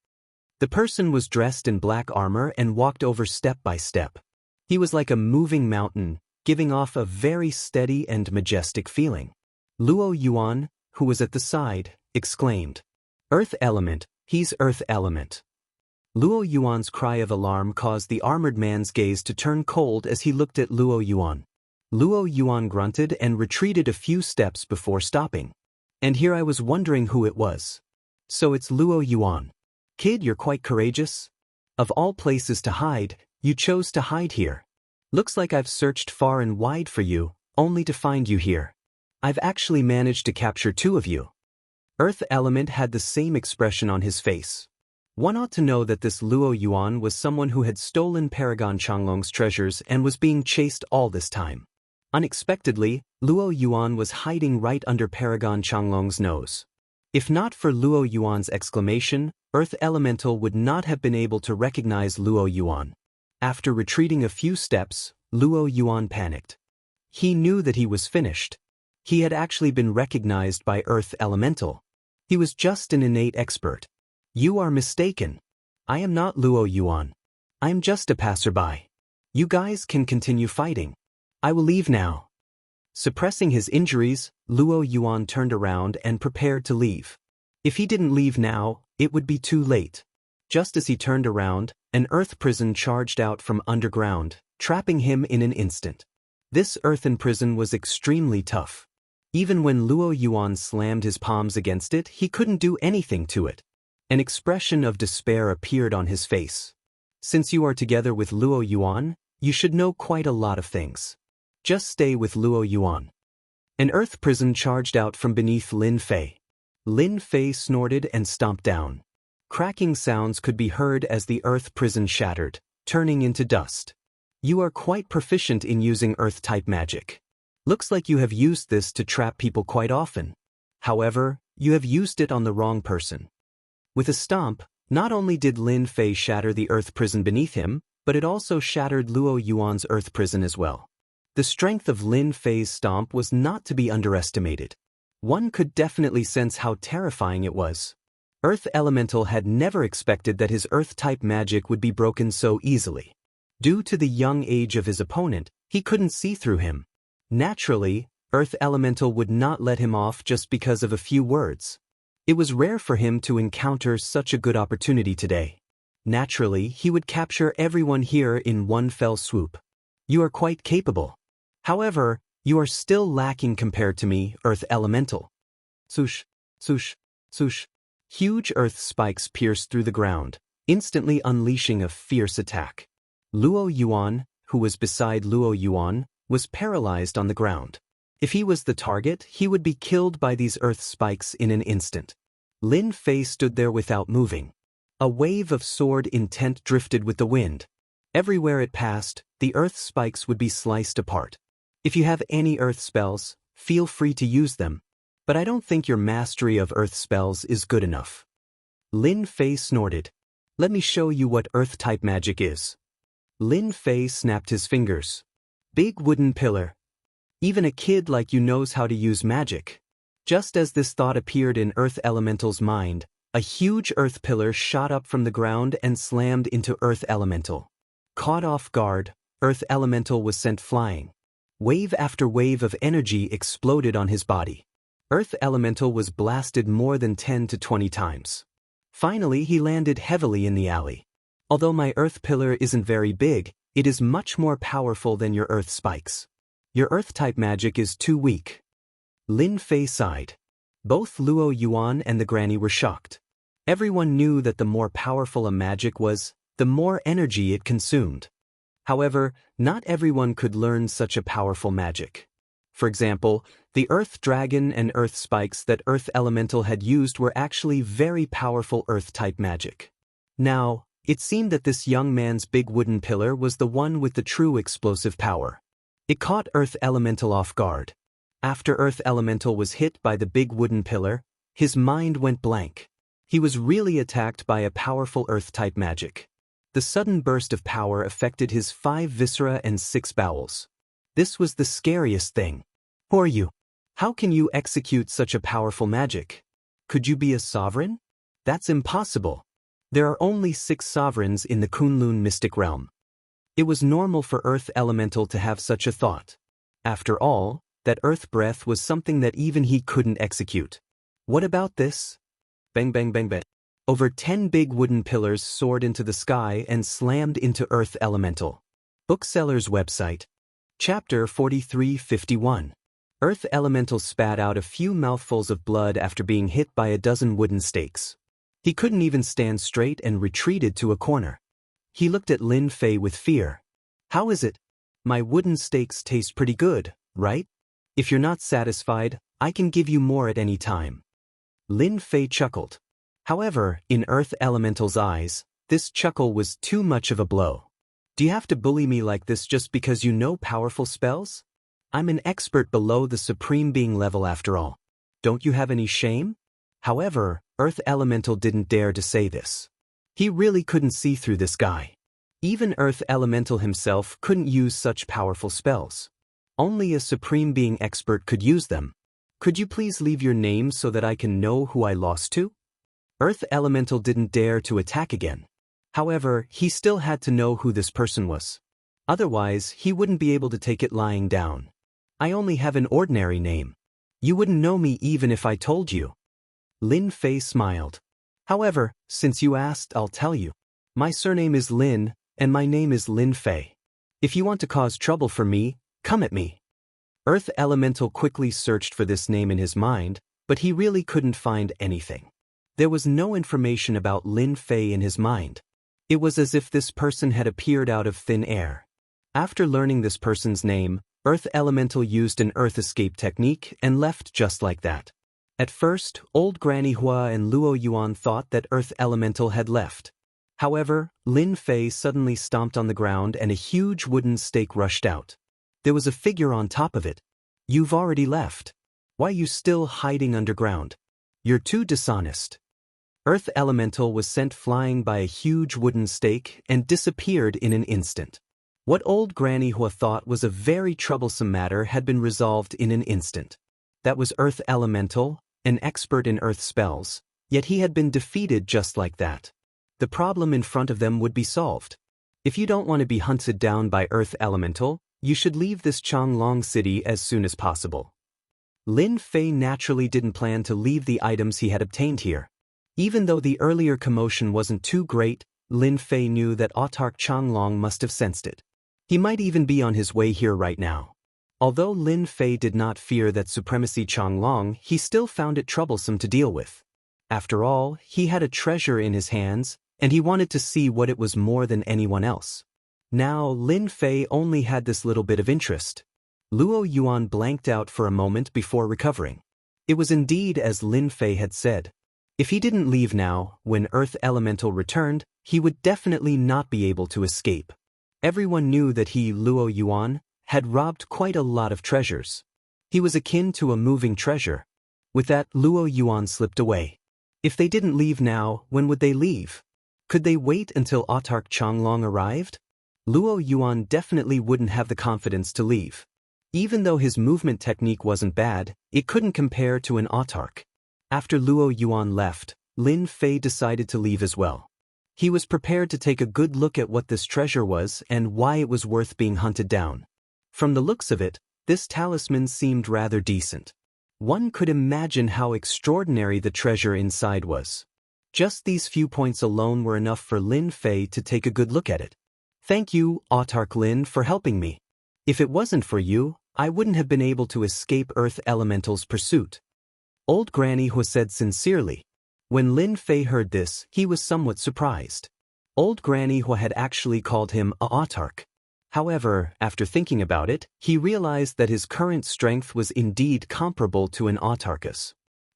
The person was dressed in black armor and walked over step by step. He was like a moving mountain, giving off a very steady and majestic feeling. Luo Yuan, who was at the side, exclaimed, "Earth element, he's earth element." Luo Yuan's cry of alarm caused the armored man's gaze to turn cold as he looked at Luo Yuan. Luo Yuan grunted and retreated a few steps before stopping. And here I was wondering who it was. So it's Luo Yuan. Kid, you're quite courageous. Of all places to hide, you chose to hide here. Looks like I've searched far and wide for you, only to find you here. I've actually managed to capture 2 of you. Earth Element had the same expression on his face. One ought to know that this Luo Yuan was someone who had stolen Paragon Changlong's treasures and was being chased all this time. Unexpectedly, Luo Yuan was hiding right under Paragon Changlong's nose. If not for Luo Yuan's exclamation, Earth Elemental would not have been able to recognize Luo Yuan. After retreating a few steps, Luo Yuan panicked. He knew that he was finished. He had actually been recognized by Earth Elemental. He was just an innate expert. You are mistaken. I am not Luo Yuan. I am just a passerby. You guys can continue fighting. I will leave now. Suppressing his injuries, Luo Yuan turned around and prepared to leave. If he didn't leave now, it would be too late. Just as he turned around, an earth prison charged out from underground, trapping him in an instant. This earthen prison was extremely tough. Even when Luo Yuan slammed his palms against it, he couldn't do anything to it. An expression of despair appeared on his face. Since you are together with Luo Yuan, you should know quite a lot of things. Just stay with Luo Yuan. An earth prison charged out from beneath Lin Fei. Lin Fei snorted and stomped down. Cracking sounds could be heard as the earth prison shattered, turning into dust. You are quite proficient in using earth-type magic. Looks like you have used this to trap people quite often. However, you have used it on the wrong person. With a stomp, not only did Lin Fei shatter the earth prison beneath him, but it also shattered Luo Yuan's earth prison as well. The strength of Lin Fei's stomp was not to be underestimated. One could definitely sense how terrifying it was. Earth Elemental had never expected that his earth-type magic would be broken so easily. Due to the young age of his opponent, he couldn't see through him. Naturally, Earth Elemental would not let him off just because of a few words. It was rare for him to encounter such a good opportunity today. Naturally, he would capture everyone here in one fell swoop. You are quite capable. However, you are still lacking compared to me, Earth Elemental. Swoosh, swoosh, swoosh. Huge earth spikes pierced through the ground, instantly unleashing a fierce attack. Luo Yuan, who was beside Luo Yuan, was paralyzed on the ground. If he was the target, he would be killed by these earth spikes in an instant. Lin Fei stood there without moving. A wave of sword intent drifted with the wind. Everywhere it passed, the earth spikes would be sliced apart. If you have any earth spells, feel free to use them, but I don't think your mastery of earth spells is good enough. Lin Fei snorted. Let me show you what earth-type magic is. Lin Fei snapped his fingers. Big wooden pillar. Even a kid like you knows how to use magic. Just as this thought appeared in Earth Elemental's mind, a huge earth pillar shot up from the ground and slammed into Earth Elemental. Caught off guard, Earth Elemental was sent flying. Wave after wave of energy exploded on his body. Earth Elemental was blasted more than 10 to 20 times. Finally, he landed heavily in the alley. Although my earth pillar isn't very big, it is much more powerful than your earth spikes. Your earth-type magic is too weak. Lin Fei sighed. Both Luo Yuan and the granny were shocked. Everyone knew that the more powerful a magic was, the more energy it consumed. However, not everyone could learn such a powerful magic. For example, the Earth Dragon and Earth Spikes that Earth Elemental had used were actually very powerful Earth-type magic. Now, it seemed that this young man's big wooden pillar was the one with the true explosive power. It caught Earth Elemental off guard. After Earth Elemental was hit by the big wooden pillar, his mind went blank. He was really attacked by a powerful Earth-type magic. The sudden burst of power affected his 5 viscera and 6 bowels. This was the scariest thing. Who are you? How can you execute such a powerful magic? Could you be a sovereign? That's impossible. There are only 6 sovereigns in the Kunlun mystic realm. It was normal for Earth Elemental to have such a thought. After all, that Earth breath was something that even he couldn't execute. What about this? Bang bang bang bang. Over 10 big wooden pillars soared into the sky and slammed into Earth Elemental. Bookseller's website. Chapter 4351. Earth Elemental spat out a few mouthfuls of blood after being hit by a dozen wooden stakes. He couldn't even stand straight and retreated to a corner. He looked at Lin Fei with fear. "How is it? My wooden stakes taste pretty good, right? If you're not satisfied, I can give you more at any time." Lin Fei chuckled. However, in Earth Elemental's eyes, this chuckle was too much of a blow. "Do you have to bully me like this just because you know powerful spells? I'm an expert below the Supreme Being level after all. Don't you have any shame?" However, Earth Elemental didn't dare to say this. He really couldn't see through this guy. Even Earth Elemental himself couldn't use such powerful spells. Only a Supreme Being expert could use them. "Could you please leave your name so that I can know who I lost to?" Earth Elemental didn't dare to attack again. However, he still had to know who this person was. Otherwise, he wouldn't be able to take it lying down. "I only have an ordinary name. You wouldn't know me even if I told you." Lin Fei smiled. "However, since you asked, I'll tell you. My surname is Lin, and my name is Lin Fei. If you want to cause trouble for me, come at me." Earth Elemental quickly searched for this name in his mind, but he really couldn't find anything. There was no information about Lin Fei in his mind. It was as if this person had appeared out of thin air. After learning this person's name, Earth Elemental used an Earth Escape technique and left just like that. At first, Old Granny Hua and Luo Yuan thought that Earth Elemental had left. However, Lin Fei suddenly stomped on the ground and a huge wooden stake rushed out. There was a figure on top of it. "You've already left. Why are you still hiding underground? You're too dishonest." Earth Elemental was sent flying by a huge wooden stake and disappeared in an instant. What Old Granny Hua thought was a very troublesome matter had been resolved in an instant. That was Earth Elemental, an expert in earth spells, yet he had been defeated just like that. The problem in front of them would be solved. If you don't want to be hunted down by Earth Elemental, you should leave this Changlong city as soon as possible. Lin Fei naturally didn't plan to leave the items he had obtained here. Even though the earlier commotion wasn't too great, Lin Fei knew that Autarch Changlong must have sensed it. He might even be on his way here right now. Although Lin Fei did not fear that Supremacy Changlong, he still found it troublesome to deal with. After all, he had a treasure in his hands, and he wanted to see what it was more than anyone else. Now, Lin Fei only had this little bit of interest. Luo Yuan blanked out for a moment before recovering. It was indeed as Lin Fei had said. If he didn't leave now, when Earth Elemental returned, he would definitely not be able to escape. Everyone knew that he, Luo Yuan, had robbed quite a lot of treasures. He was akin to a moving treasure. With that, Luo Yuan slipped away. If they didn't leave now, when would they leave? Could they wait until Autarch Changlong arrived? Luo Yuan definitely wouldn't have the confidence to leave. Even though his movement technique wasn't bad, it couldn't compare to an Autarch. After Luo Yuan left, Lin Fei decided to leave as well. He was prepared to take a good look at what this treasure was and why it was worth being hunted down. From the looks of it, this talisman seemed rather decent. One could imagine how extraordinary the treasure inside was. Just these few points alone were enough for Lin Fei to take a good look at it. "Thank you, Autarch Lin, for helping me. If it wasn't for you, I wouldn't have been able to escape Earth Elemental's pursuit." Old Granny Hua said sincerely. When Lin Fei heard this, he was somewhat surprised. Old Granny Hua had actually called him a Autarch. However, after thinking about it, he realized that his current strength was indeed comparable to an Autarchus.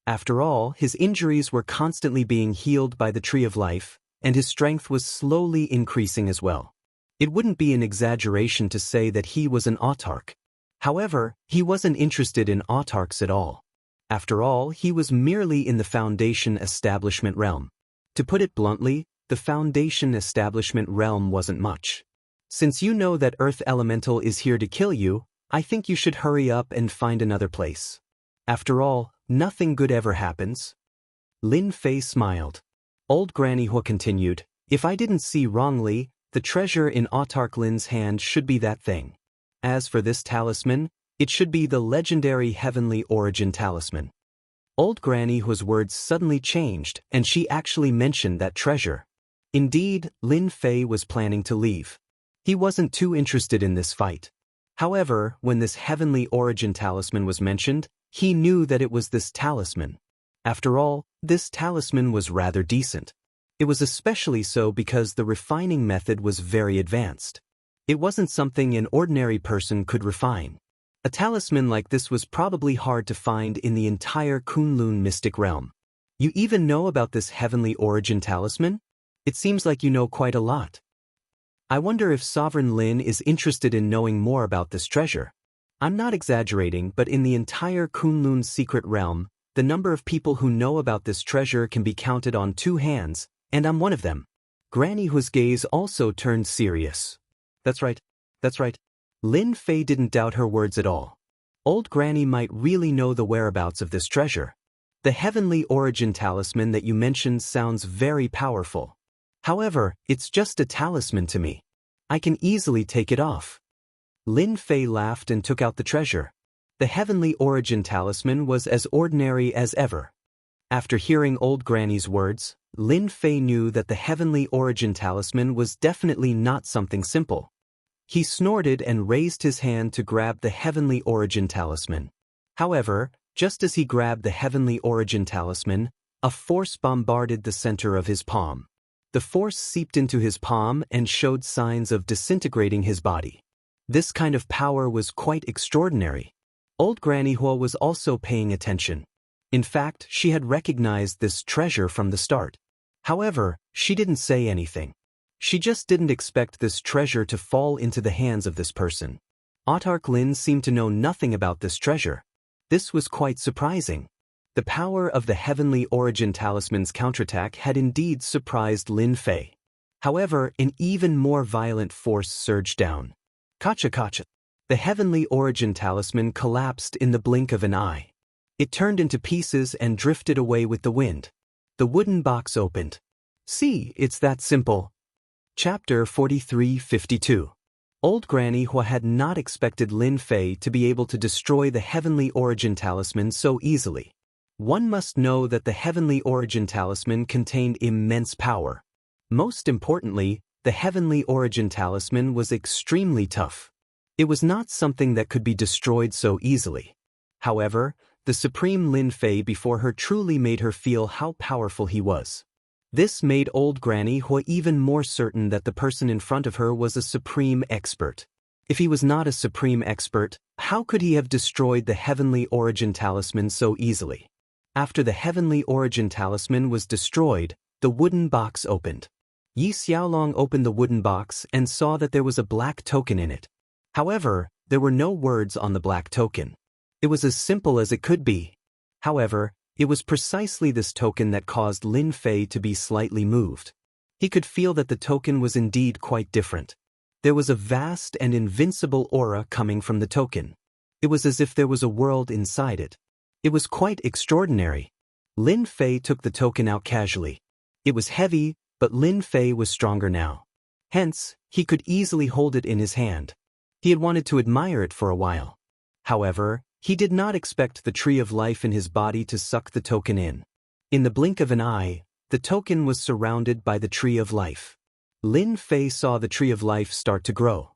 After all, his injuries were constantly being healed by the Tree of Life, and his strength was slowly increasing as well. It wouldn't be an exaggeration to say that he was an Autarch. However, he wasn't interested in Autarchs at all. After all, he was merely in the Foundation Establishment realm. To put it bluntly, the Foundation Establishment realm wasn't much. Since you know that Earth Elemental is here to kill you, I think you should hurry up and find another place. After all, nothing good ever happens. Lin Fei smiled. Old Granny Hua continued, "If I didn't see wrongly, the treasure in Autarch Lin's hand should be that thing. As for this talisman, it should be the legendary Heavenly Origin Talisman." Old Granny Hua's words suddenly changed, and she actually mentioned that treasure. Indeed, Lin Fei was planning to leave. He wasn't too interested in this fight. However, when this heavenly origin talisman was mentioned, he knew that it was this talisman. After all, this talisman was rather decent. It was especially so because the refining method was very advanced. It wasn't something an ordinary person could refine. A talisman like this was probably hard to find in the entire Kunlun mystic realm. You even know about this heavenly origin talisman? It seems like you know quite a lot. I wonder if Sovereign Lin is interested in knowing more about this treasure. I'm not exaggerating, but in the entire Kunlun secret realm, the number of people who know about this treasure can be counted on 2 hands, and I'm one of them. Granny Hua's gaze also turned serious. That's right. Lin Fei didn't doubt her words at all. Old Granny might really know the whereabouts of this treasure. The heavenly origin talisman that you mentioned sounds very powerful. However, it's just a talisman to me. I can easily take it off. Lin Fei laughed and took out the treasure. The heavenly origin talisman was as ordinary as ever. After hearing Old Granny's words, Lin Fei knew that the heavenly origin talisman was definitely not something simple. He snorted and raised his hand to grab the heavenly origin talisman. However, just as he grabbed the heavenly origin talisman, a force bombarded the center of his palm. The force seeped into his palm and showed signs of disintegrating his body. This kind of power was quite extraordinary. Old Granny Hua was also paying attention. In fact, she had recognized this treasure from the start. However, she didn't say anything. She just didn't expect this treasure to fall into the hands of this person. Autarch Lin seemed to know nothing about this treasure. This was quite surprising. The power of the heavenly origin talisman's counterattack had indeed surprised Lin Fei. However, an even more violent force surged down. Kacha. The heavenly origin talisman collapsed in the blink of an eye. It turned into pieces and drifted away with the wind. The wooden box opened. See, it's that simple. Chapter 43-52. Old Granny Hua had not expected Lin Fei to be able to destroy the heavenly origin talisman so easily. One must know that the heavenly origin talisman contained immense power. Most importantly, the heavenly origin talisman was extremely tough. It was not something that could be destroyed so easily. However, the supreme Lin Fei before her truly made her feel how powerful he was. This made Old Granny Hua even more certain that the person in front of her was a supreme expert. If he was not a supreme expert, how could he have destroyed the heavenly origin talisman so easily? After the heavenly origin talisman was destroyed, the wooden box opened. Yi Xiaolong opened the wooden box and saw that there was a black token in it. However, there were no words on the black token. It was as simple as it could be. However, it was precisely this token that caused Lin Fei to be slightly moved. He could feel that the token was indeed quite different. There was a vast and invincible aura coming from the token. It was as if there was a world inside it. It was quite extraordinary. Lin Fei took the token out casually. It was heavy, but Lin Fei was stronger now. Hence, he could easily hold it in his hand. He had wanted to admire it for a while. However, he did not expect the tree of life in his body to suck the token in. In the blink of an eye, the token was surrounded by the tree of life. Lin Fei saw the tree of life start to grow.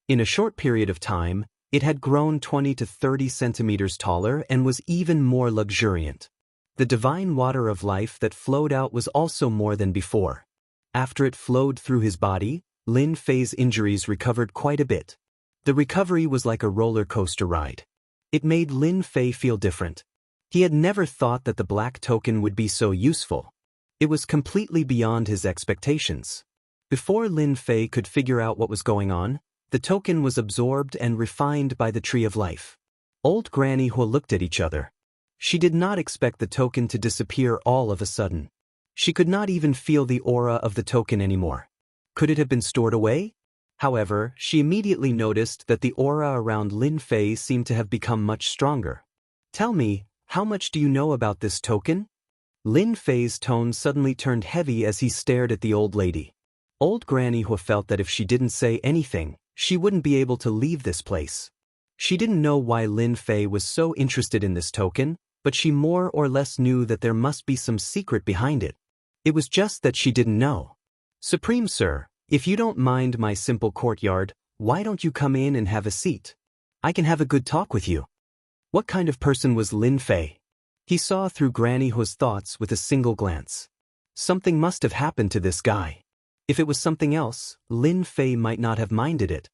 In a short period of time, it had grown 20 to 30 centimeters taller and was even more luxuriant. The divine water of life that flowed out was also more than before. After it flowed through his body, Lin Fei's injuries recovered quite a bit. The recovery was like a roller coaster ride. It made Lin Fei feel different. He had never thought that the black token would be so useful. It was completely beyond his expectations. Before Lin Fei could figure out what was going on, the token was absorbed and refined by the tree of life. Old Granny Hua looked at each other. She did not expect the token to disappear all of a sudden. She could not even feel the aura of the token anymore. Could it have been stored away? However, she immediately noticed that the aura around Lin Fei seemed to have become much stronger. Tell me, how much do you know about this token? Lin Fei's tone suddenly turned heavy as he stared at the old lady. Old Granny Hua felt that if she didn't say anything, she wouldn't be able to leave this place. She didn't know why Lin Fei was so interested in this token, but she more or less knew that there must be some secret behind it. It was just that she didn't know. "Supreme Sir, if you don't mind my simple courtyard, why don't you come in and have a seat? I can have a good talk with you." What kind of person was Lin Fei? He saw through Granny Hu's thoughts with a single glance. Something must have happened to this guy. If it was something else, Lin Fei might not have minded it.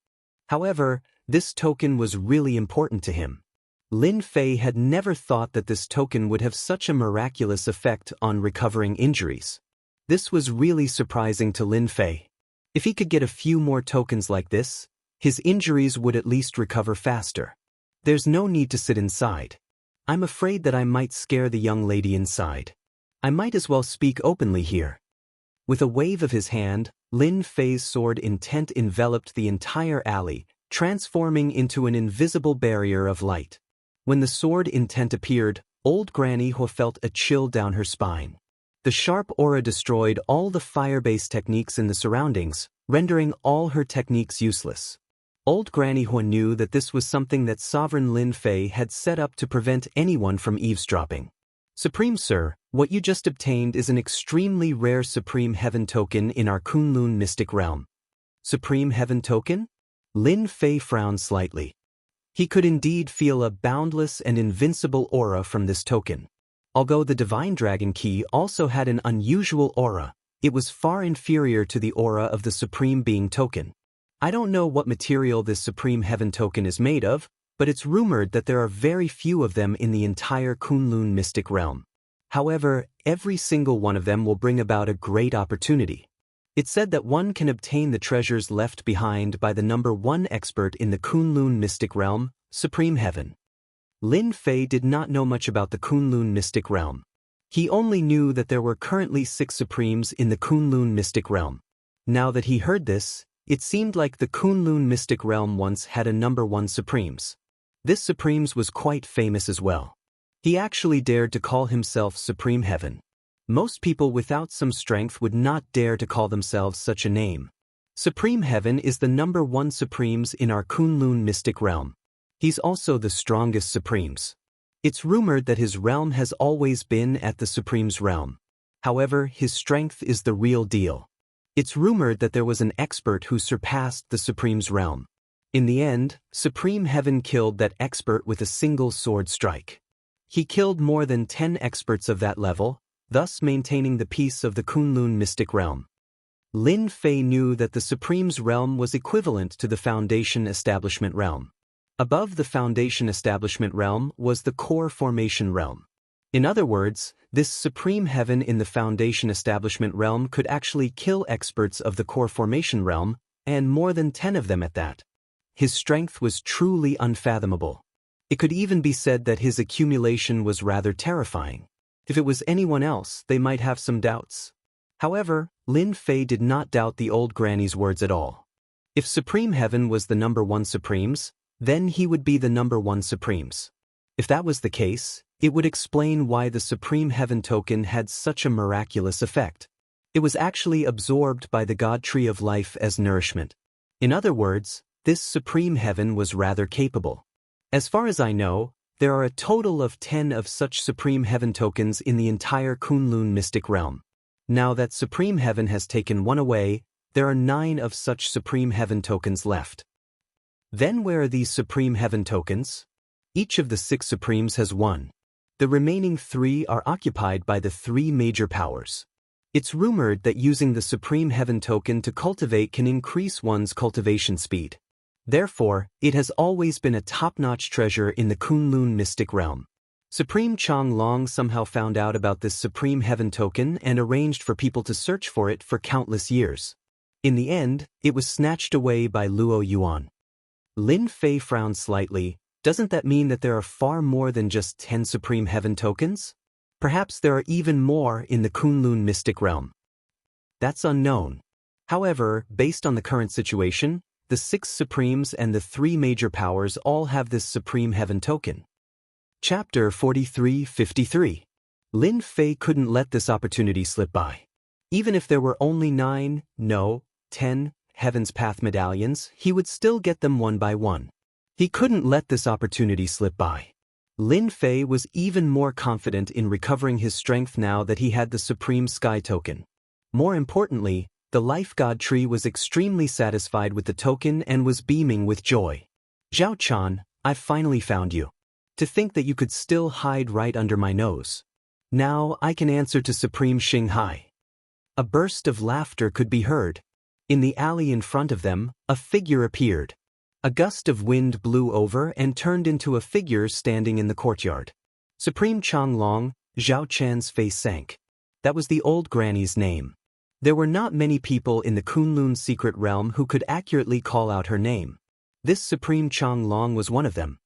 However, this token was really important to him. Lin Fei had never thought that this token would have such a miraculous effect on recovering injuries. This was really surprising to Lin Fei. If he could get a few more tokens like this, his injuries would at least recover faster. There's no need to sit inside. I'm afraid that I might scare the young lady inside. I might as well speak openly here. With a wave of his hand, Lin Fei's sword intent enveloped the entire alley, transforming into an invisible barrier of light. When the sword intent appeared, old Granny Hu felt a chill down her spine. The sharp aura destroyed all the fire-based techniques in the surroundings, rendering all her techniques useless. Old Granny Hu knew that this was something that Sovereign Lin Fei had set up to prevent anyone from eavesdropping. "Supreme Sir, what you just obtained is an extremely rare Supreme Heaven token in our Kunlun mystic realm." "Supreme Heaven token?" Lin Fei frowned slightly. He could indeed feel a boundless and invincible aura from this token. Although the Divine Dragon Key also had an unusual aura, it was far inferior to the aura of the Supreme Being token. I don't know what material this Supreme Heaven token is made of, but it's rumored that there are very few of them in the entire Kunlun mystic realm. However, every single one of them will bring about a great opportunity. It's said that one can obtain the treasures left behind by the #1 expert in the Kunlun mystic realm, Supreme Heaven. Lin Fei did not know much about the Kunlun mystic realm. He only knew that there were currently 6 Supremes in the Kunlun mystic realm. Now that he heard this, it seemed like the Kunlun mystic realm once had a #1 Supremes. This Supremes was quite famous as well. He actually dared to call himself Supreme Heaven. Most people without some strength would not dare to call themselves such a name. Supreme Heaven is the #1 Supremes in our Kunlun mystic realm. He's also the strongest Supremes. It's rumored that his realm has always been at the Supreme's realm. However, his strength is the real deal. It's rumored that there was an expert who surpassed the Supreme's realm. In the end, Supreme Heaven killed that expert with a single sword strike. He killed more than 10 experts of that level, thus maintaining the peace of the Kunlun mystic realm. Lin Fei knew that the Supreme's realm was equivalent to the Foundation Establishment realm. Above the Foundation Establishment realm was the Core Formation realm. In other words, this Supreme Heaven in the Foundation Establishment realm could actually kill experts of the Core Formation realm, and more than 10 of them at that. His strength was truly unfathomable. It could even be said that his accumulation was rather terrifying. If it was anyone else, they might have some doubts. However, Lin Fei did not doubt the old granny's words at all. If Supreme Heaven was the #1 Supremes, then he would be the #1 Supremes. If that was the case, it would explain why the Supreme Heaven token had such a miraculous effect. It was actually absorbed by the God Tree of Life as nourishment. In other words, this Supreme Heaven was rather capable. As far as I know, there are a total of 10 of such Supreme Heaven tokens in the entire Kunlun mystic realm. Now that Supreme Heaven has taken one away, there are 9 of such Supreme Heaven tokens left. Then where are these Supreme Heaven tokens? Each of the 6 Supremes has 1. The remaining 3 are occupied by the 3 major powers. It's rumored that using the Supreme Heaven token to cultivate can increase one's cultivation speed. Therefore, it has always been a top-notch treasure in the Kunlun mystic realm. Supreme Chang Long somehow found out about this Supreme Heaven token and arranged for people to search for it for countless years. In the end, it was snatched away by Luo Yuan. Lin Fei frowned slightly. Doesn't that mean that there are far more than just 10 Supreme Heaven tokens? Perhaps there are even more in the Kunlun mystic realm. That's unknown. However, based on the current situation, the 6 Supremes and the 3 major powers all have this Supreme Heaven token. Chapter 43-53. Lin Fei couldn't let this opportunity slip by. Even if there were only 9, no, 10, Heaven's Path medallions, he would still get them one by one. He couldn't let this opportunity slip by. Lin Fei was even more confident in recovering his strength now that he had the Supreme Sky Token. More importantly, the Life God Tree was extremely satisfied with the token and was beaming with joy. Zhao Chan, I've finally found you. To think that you could still hide right under my nose. Now I can answer to Supreme Xinghai. A burst of laughter could be heard. In the alley in front of them, a figure appeared. A gust of wind blew over and turned into a figure standing in the courtyard. Supreme Changlong, Zhao Chan's face sank. That was the old granny's name. There were not many people in the Kunlun secret realm who could accurately call out her name. This Supreme Changlong was one of them.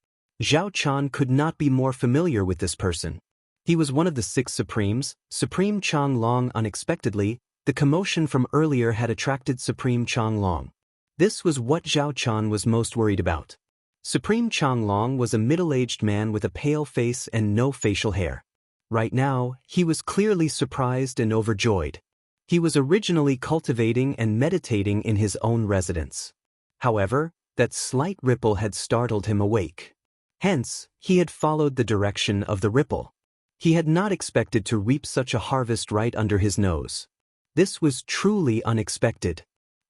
Zhao Chan could not be more familiar with this person. He was one of the 6 Supremes. Supreme Changlong. Unexpectedly, the commotion from earlier had attracted Supreme Changlong. This was what Zhao Chan was most worried about. Supreme Changlong was a middle-aged man with a pale face and no facial hair. Right now, he was clearly surprised and overjoyed. He was originally cultivating and meditating in his own residence. However, that slight ripple had startled him awake. Hence, he had followed the direction of the ripple. He had not expected to reap such a harvest right under his nose. This was truly unexpected.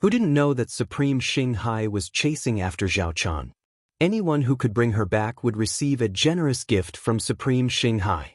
Who didn't know that Supreme Xinghai was chasing after Zhao Chan? Anyone who could bring her back would receive a generous gift from Supreme Xinghai.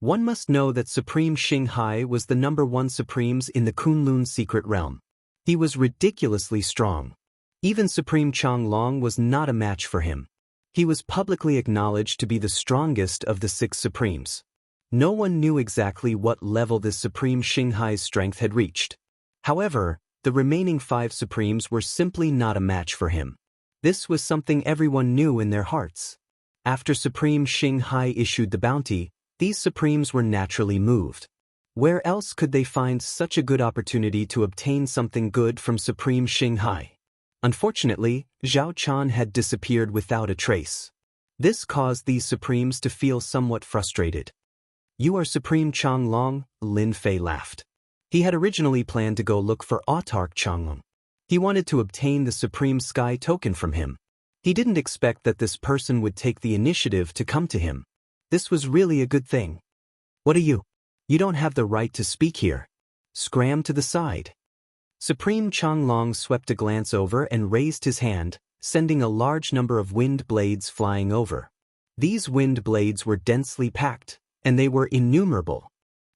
One must know that Supreme Xinghai was the #1 Supremes in the Kunlun secret realm. He was ridiculously strong. Even Supreme Changlong was not a match for him. He was publicly acknowledged to be the strongest of the 6 Supremes. No one knew exactly what level this Supreme Xinghai's strength had reached. However, the remaining 5 Supremes were simply not a match for him. This was something everyone knew in their hearts. After Supreme Xinghai issued the bounty, these Supremes were naturally moved. Where else could they find such a good opportunity to obtain something good from Supreme Xinghai? Unfortunately, Zhao Chan had disappeared without a trace. This caused these Supremes to feel somewhat frustrated. You are Supreme Changlong, Lin Fei laughed. He had originally planned to go look for Autarch Changlong. He wanted to obtain the Supreme Sky Token from him. He didn't expect that this person would take the initiative to come to him. This was really a good thing. What are you? You don't have the right to speak here. Scram to the side. Supreme Changlong swept a glance over and raised his hand, sending a large number of wind blades flying over. These wind blades were densely packed, and they were innumerable.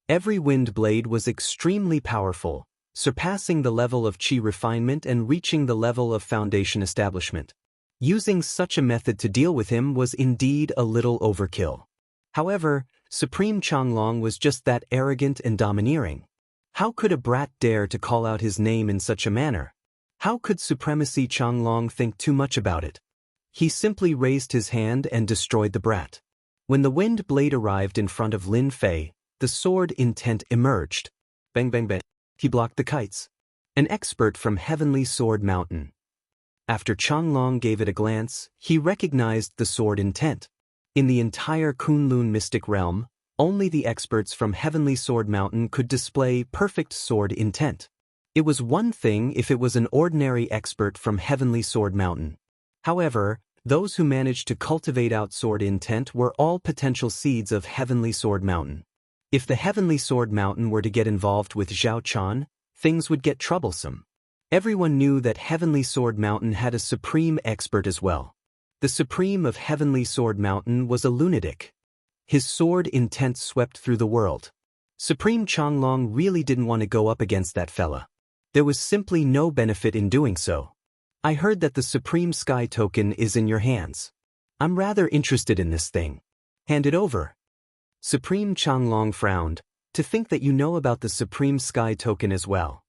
Every wind blade was extremely powerful, surpassing the level of chi refinement and reaching the level of foundation establishment. Using such a method to deal with him was indeed a little overkill. However, Supreme Changlong was just that arrogant and domineering. How could a brat dare to call out his name in such a manner? How could Supremacy Changlong think too much about it? He simply raised his hand and destroyed the brat. When the wind blade arrived in front of Lin Fei, the sword intent emerged. Bang bang bang. He blocked the kites. An expert from Heavenly Sword Mountain. After Changlong gave it a glance, he recognized the sword intent. In the entire Kunlun mystic realm, only the experts from Heavenly Sword Mountain could display perfect sword intent. It was one thing if it was an ordinary expert from Heavenly Sword Mountain. However, those who managed to cultivate out sword intent were all potential seeds of Heavenly Sword Mountain. If the Heavenly Sword Mountain were to get involved with Zhao Chan, things would get troublesome. Everyone knew that Heavenly Sword Mountain had a supreme expert as well. The Supreme of Heavenly Sword Mountain was a lunatic. His sword intent swept through the world. Supreme Changlong really didn't want to go up against that fella. There was simply no benefit in doing so. I heard that the Supreme Sky Token is in your hands. I'm rather interested in this thing. Hand it over. Supreme Changlong frowned, to think that you know about the Supreme Sky Token as well.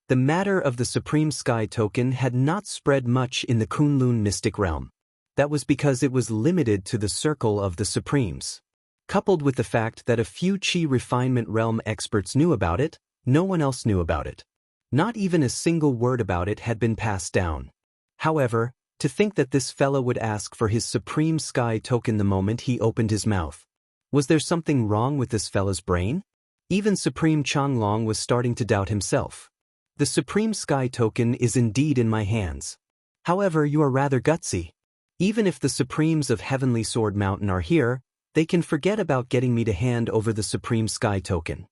The matter of the Supreme Sky Token had not spread much in the Kunlun mystic realm. That was because it was limited to the circle of the Supremes. Coupled with the fact that a few Chi refinement realm experts knew about it, no one else knew about it. Not even a single word about it had been passed down. However, to think that this fellow would ask for his Supreme Sky Token the moment he opened his mouth. Was there something wrong with this fella's brain? Even Supreme Changlong was starting to doubt himself. The Supreme Sky Token is indeed in my hands. However, you are rather gutsy. Even if the Supremes of Heavenly Sword Mountain are here, they can forget about getting me to hand over the Supreme Sky Token.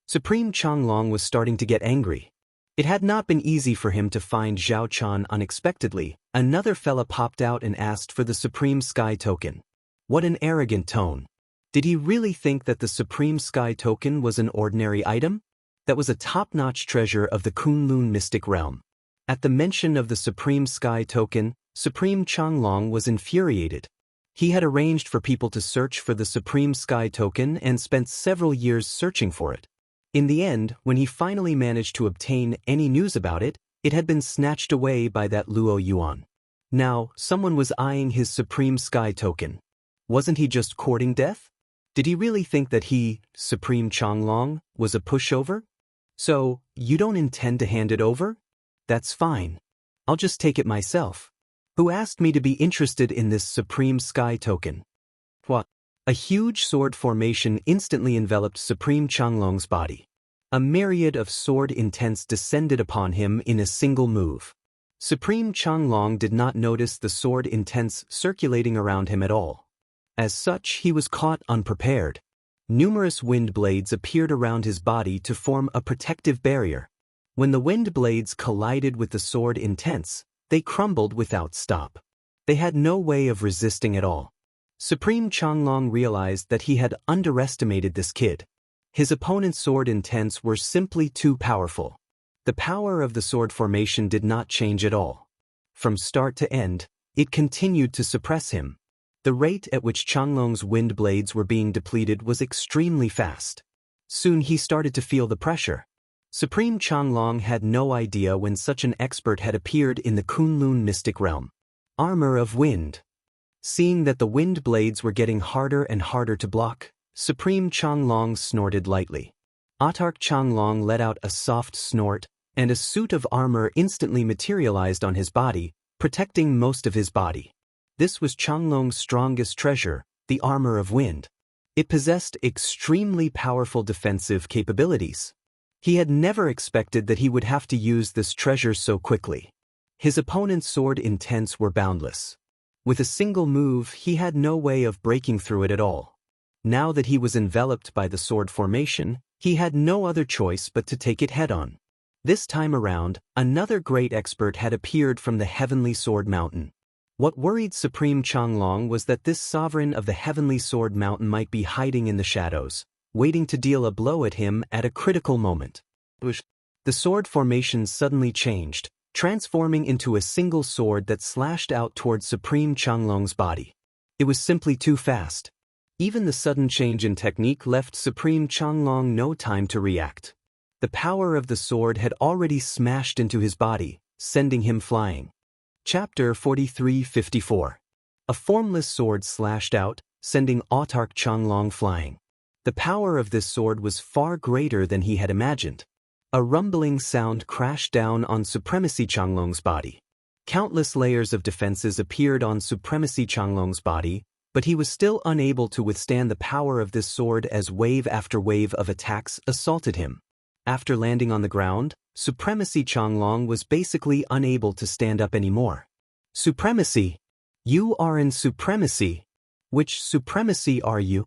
Supreme Changlong was starting to get angry. It had not been easy for him to find Zhao Chan unexpectedly. Another fella popped out and asked for the Supreme Sky Token. What an arrogant tone. Did he really think that the Supreme Sky Token was an ordinary item? That was a top-notch treasure of the Kunlun mystic realm. At the mention of the Supreme Sky Token, Supreme Changlong was infuriated. He had arranged for people to search for the Supreme Sky Token and spent several years searching for it. In the end, when he finally managed to obtain any news about it, it had been snatched away by that Luo Yuan. Now, someone was eyeing his Supreme Sky Token. Wasn't he just courting death? Did he really think that he, Supreme Changlong, was a pushover? So, you don't intend to hand it over? That's fine. I'll just take it myself. Who asked me to be interested in this Supreme Sky Token? What? A huge sword formation instantly enveloped Supreme Changlong's body. A myriad of sword intents descended upon him in a single move. Supreme Changlong did not notice the sword intents circulating around him at all. As such, he was caught unprepared. Numerous wind blades appeared around his body to form a protective barrier. When the wind blades collided with the sword intents, they crumbled without stop. They had no way of resisting at all. Supreme Changlong realized that he had underestimated this kid. His opponent's sword intents were simply too powerful. The power of the sword formation did not change at all. From start to end, it continued to suppress him. The rate at which Changlong's wind blades were being depleted was extremely fast. Soon he started to feel the pressure. Supreme Changlong had no idea when such an expert had appeared in the Kunlun mystic realm. Armor of Wind. Seeing that the wind blades were getting harder and harder to block, Supreme Changlong snorted lightly. Autark Changlong let out a soft snort, and a suit of armor instantly materialized on his body, protecting most of his body. This was Changlong's strongest treasure, the Armor of Wind. It possessed extremely powerful defensive capabilities. He had never expected that he would have to use this treasure so quickly. His opponent's sword intents were boundless. With a single move, he had no way of breaking through it at all. Now that he was enveloped by the sword formation, he had no other choice but to take it head-on. This time around, another great expert had appeared from the Heavenly Sword Mountain. What worried Supreme Changlong was that this sovereign of the Heavenly Sword Mountain might be hiding in the shadows, waiting to deal a blow at him at a critical moment. The sword formation suddenly changed, transforming into a single sword that slashed out towards Supreme Changlong's body. It was simply too fast. Even the sudden change in technique left Supreme Changlong no time to react. The power of the sword had already smashed into his body, sending him flying. Chapter 43-54. A formless sword slashed out, sending Autark Changlong flying. The power of this sword was far greater than he had imagined. A rumbling sound crashed down on Supremacy Changlong's body. Countless layers of defenses appeared on Supremacy Changlong's body, but he was still unable to withstand the power of this sword as wave after wave of attacks assaulted him. After landing on the ground, Supremacy Changlong was basically unable to stand up anymore. Supremacy! You are in Supremacy! Which Supremacy are you?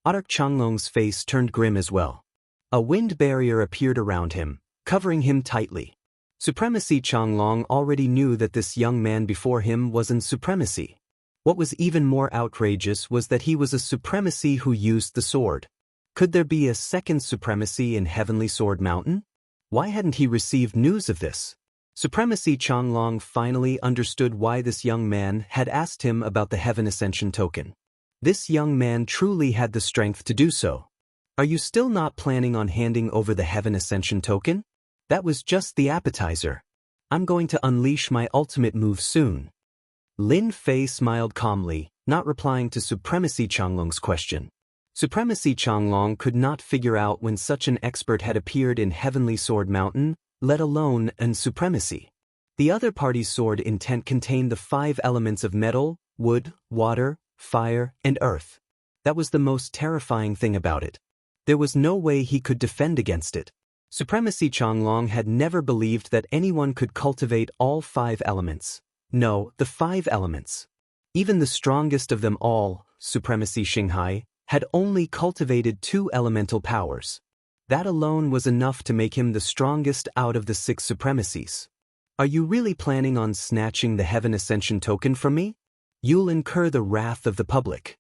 Autark Changlong's face turned grim as well. A wind barrier appeared around him, covering him tightly. Supremacy Changlong already knew that this young man before him was in Supremacy. What was even more outrageous was that he was a Supremacy who used the sword. Could there be a second Supremacy in Heavenly Sword Mountain? Why hadn't he received news of this? Supremacy Changlong finally understood why this young man had asked him about the Heaven Ascension token. This young man truly had the strength to do so. Are you still not planning on handing over the Heaven Ascension token? That was just the appetizer. I'm going to unleash my ultimate move soon. Lin Fei smiled calmly, not replying to Supremacy Changlong's question. Supremacy Changlong could not figure out when such an expert had appeared in Heavenly Sword Mountain, let alone in Supremacy. The other party's sword intent contained the 5 elements of metal, wood, water, fire, and earth. That was the most terrifying thing about it. There was no way he could defend against it. Supremacy Changlong had never believed that anyone could cultivate all 5 elements. No, the 5 elements. Even the strongest of them all, Supremacy Xinghai, had only cultivated 2 elemental powers. That alone was enough to make him the strongest out of the 6 supremacies. Are you really planning on snatching the Heaven Ascension token from me? You'll incur the wrath of the public.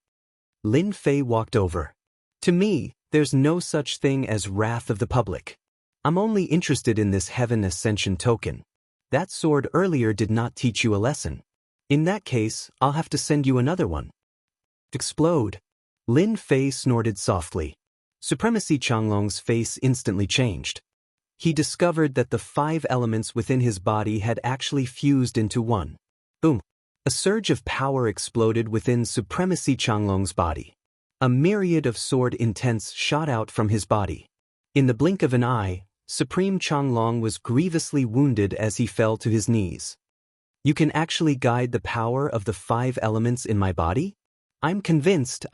Lin Fei walked over. To me, there's no such thing as wrath of the public. I'm only interested in this Heaven Ascension token. That sword earlier did not teach you a lesson. In that case, I'll have to send you another one. Explode. Lin Fei snorted softly. Supremacy Changlong's face instantly changed. He discovered that the 5 elements within his body had actually fused into one. Boom. A surge of power exploded within Supremacy Changlong's body. A myriad of sword intents shot out from his body. In the blink of an eye, Supreme Changlong was grievously wounded as he fell to his knees. You can actually guide the power of the 5 elements in my body? I'm convinced.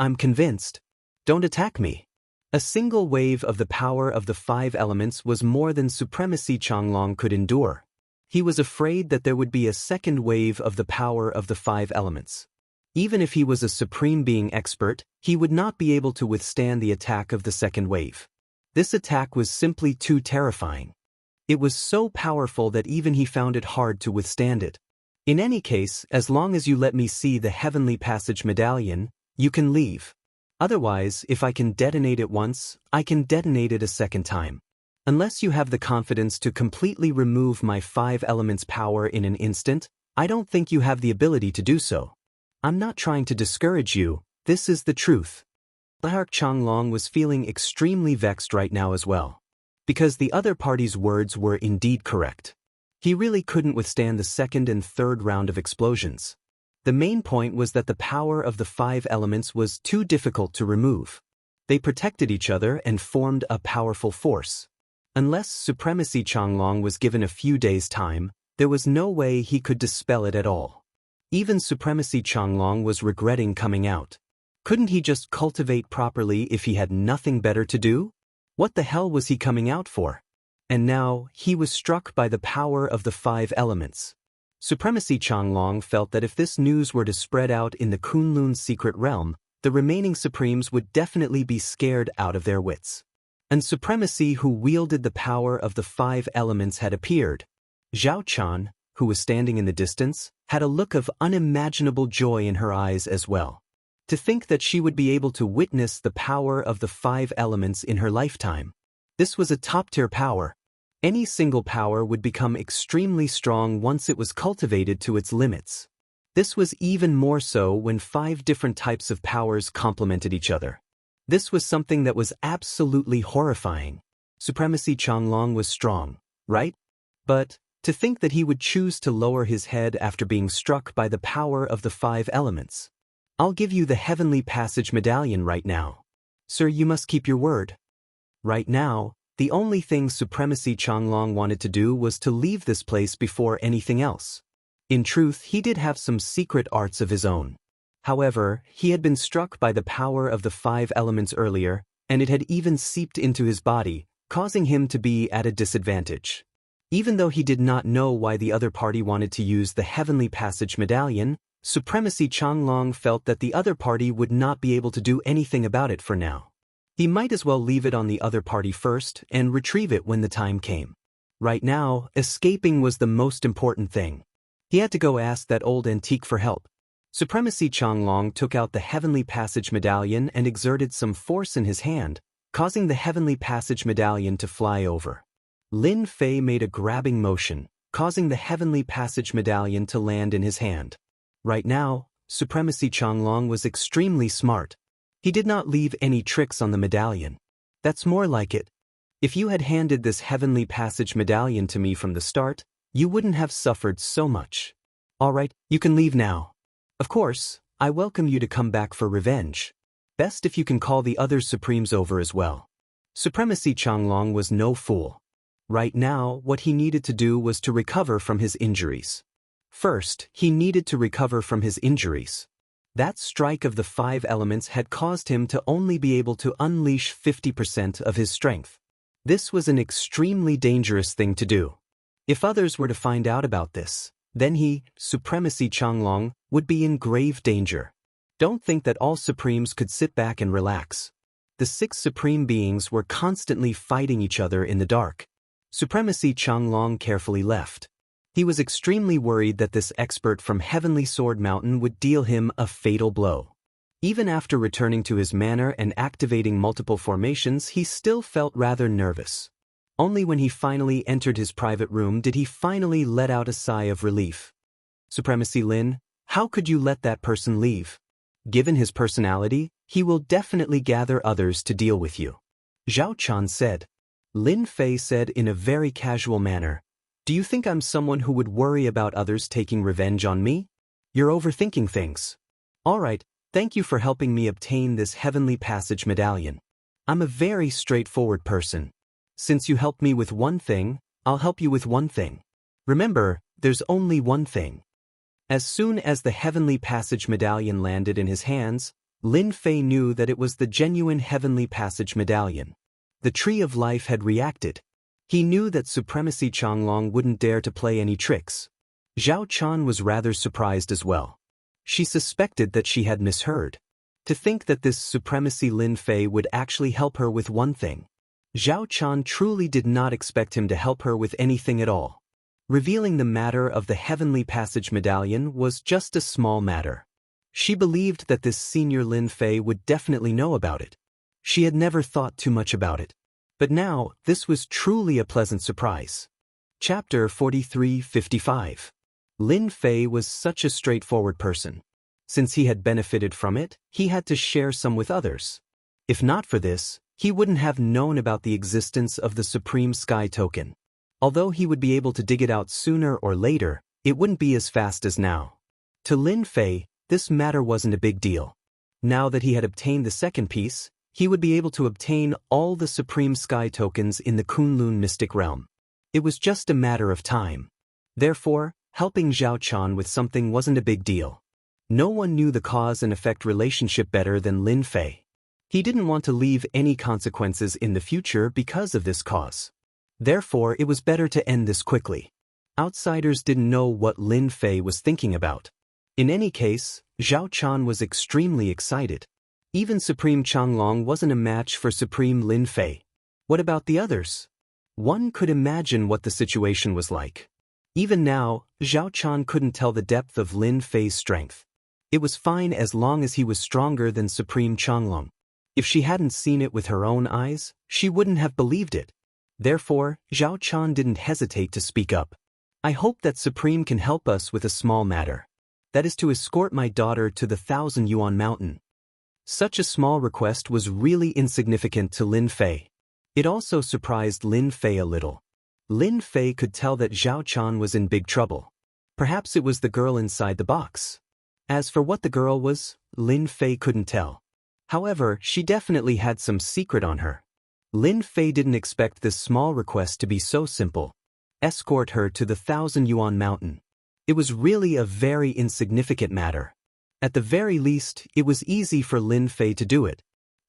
Don't attack me. A single wave of the power of the 5 elements was more than Supremacy Changlong could endure. He was afraid that there would be a second wave of the power of the 5 elements. Even if he was a supreme being expert, he would not be able to withstand the attack of the second wave. This attack was simply too terrifying. It was so powerful that even he found it hard to withstand it. In any case, as long as you let me see the Heavenly Passage Medallion, you can leave. Otherwise, if I can detonate it once, I can detonate it a second time. Unless you have the confidence to completely remove my 5 elements power in an instant, I don't think you have the ability to do so. I'm not trying to discourage you, this is the truth. Lahar Changlong was feeling extremely vexed right now as well. Because the other party's words were indeed correct. He really couldn't withstand the second and third round of explosions. The main point was that the power of the 5 elements was too difficult to remove. They protected each other and formed a powerful force. Unless Supremacy Changlong was given a few days' time, there was no way he could dispel it at all. Even Supremacy Changlong was regretting coming out. Couldn't he just cultivate properly if he had nothing better to do? What the hell was he coming out for? And now, he was struck by the power of the 5 elements. Supremacy Changlong felt that if this news were to spread out in the Kunlun's secret realm, the remaining Supremes would definitely be scared out of their wits. And Supremacy who wielded the power of the 5 elements had appeared. Zhao Chan, who was standing in the distance, had a look of unimaginable joy in her eyes as well. To think that she would be able to witness the power of the 5 elements in her lifetime. This was a top-tier power. Any single power would become extremely strong once it was cultivated to its limits. This was even more so when 5 different types of powers complemented each other. This was something that was absolutely horrifying. Supremacy Changlong was strong, right? But to think that he would choose to lower his head after being struck by the power of the 5 elements. I'll give you the Heavenly Passage Medallion right now. Sir, you must keep your word. Right now, the only thing Supremacy Changlong wanted to do was to leave this place before anything else. In truth, he did have some secret arts of his own. However, he had been struck by the power of the 5 elements earlier, and it had even seeped into his body, causing him to be at a disadvantage. Even though he did not know why the other party wanted to use the Heavenly Passage Medallion, Supremacy Changlong felt that the other party would not be able to do anything about it for now. He might as well leave it on the other party first and retrieve it when the time came. Right now, escaping was the most important thing. He had to go ask that old antique for help. Supremacy Changlong took out the Heavenly Passage Medallion and exerted some force in his hand, causing the Heavenly Passage Medallion to fly over. Lin Fei made a grabbing motion, causing the Heavenly Passage Medallion to land in his hand. Right now, Supremacy Changlong was extremely smart. He did not leave any tricks on the medallion. That's more like it. If you had handed this Heavenly Passage Medallion to me from the start, you wouldn't have suffered so much. Alright, you can leave now. Of course, I welcome you to come back for revenge. Best if you can call the other Supremes over as well. Supremacy Changlong was no fool. Right now, what he needed to do was to recover from his injuries. First, he needed to recover from his injuries. That strike of the 5 elements had caused him to only be able to unleash 50% of his strength. This was an extremely dangerous thing to do. If others were to find out about this, then he, Supremacy Changlong, would be in grave danger. Don't think that all supremes could sit back and relax. The 6 supreme beings were constantly fighting each other in the dark. Supremacy Changlong carefully left. He was extremely worried that this expert from Heavenly Sword Mountain would deal him a fatal blow. Even after returning to his manor and activating multiple formations, he still felt rather nervous. Only when he finally entered his private room did he finally let out a sigh of relief. Supremacy Lin, how could you let that person leave? Given his personality, he will definitely gather others to deal with you. Zhao Chan said. Lin Fei said in a very casual manner, do you think I'm someone who would worry about others taking revenge on me? You're overthinking things. Alright, thank you for helping me obtain this Heavenly Passage medallion. I'm a very straightforward person. Since you helped me with one thing, I'll help you with one thing. Remember, there's only one thing. As soon as the Heavenly Passage medallion landed in his hands, Lin Fei knew that it was the genuine Heavenly Passage medallion. The Tree of Life had reacted. He knew that Supremacy Changlong wouldn't dare to play any tricks. Zhao Chan was rather surprised as well. She suspected that she had misheard. To think that this Supremacy Lin Fei would actually help her with one thing. Zhao Chan truly did not expect him to help her with anything at all. Revealing the matter of the Heavenly Passage medallion was just a small matter. She believed that this senior Lin Fei would definitely know about it. She had never thought too much about it. But now, this was truly a pleasant surprise. Chapter 43-55. Lin Fei was such a straightforward person. Since he had benefited from it, he had to share some with others. If not for this, he wouldn't have known about the existence of the Supreme Sky Token. Although he would be able to dig it out sooner or later, it wouldn't be as fast as now. To Lin Fei, this matter wasn't a big deal. Now that he had obtained the second piece, he would be able to obtain all the Supreme Sky Tokens in the Kunlun Mystic Realm. It was just a matter of time. Therefore, helping Zhao Chan with something wasn't a big deal. No one knew the cause and effect relationship better than Lin Fei. He didn't want to leave any consequences in the future because of this cause. Therefore, it was better to end this quickly. Outsiders didn't know what Lin Fei was thinking about. In any case, Zhao Chan was extremely excited. Even Supreme Changlong wasn't a match for Supreme Lin Fei. What about the others? One could imagine what the situation was like. Even now, Zhao Chan couldn't tell the depth of Lin Fei's strength. It was fine as long as he was stronger than Supreme Changlong. If she hadn't seen it with her own eyes, she wouldn't have believed it. Therefore, Zhao Chan didn't hesitate to speak up. I hope that Supreme can help us with a small matter. That is to escort my daughter to the 1,000 Yuan Mountain. Such a small request was really insignificant to Lin Fei. It also surprised Lin Fei a little. Lin Fei could tell that Zhao Chan was in big trouble. Perhaps it was the girl inside the box. As for what the girl was, Lin Fei couldn't tell. However, she definitely had some secret on her. Lin Fei didn't expect this small request to be so simple. Escort her to the 1,000 Yuan Mountain. It was really a very insignificant matter. At the very least, it was easy for Lin Fei to do it.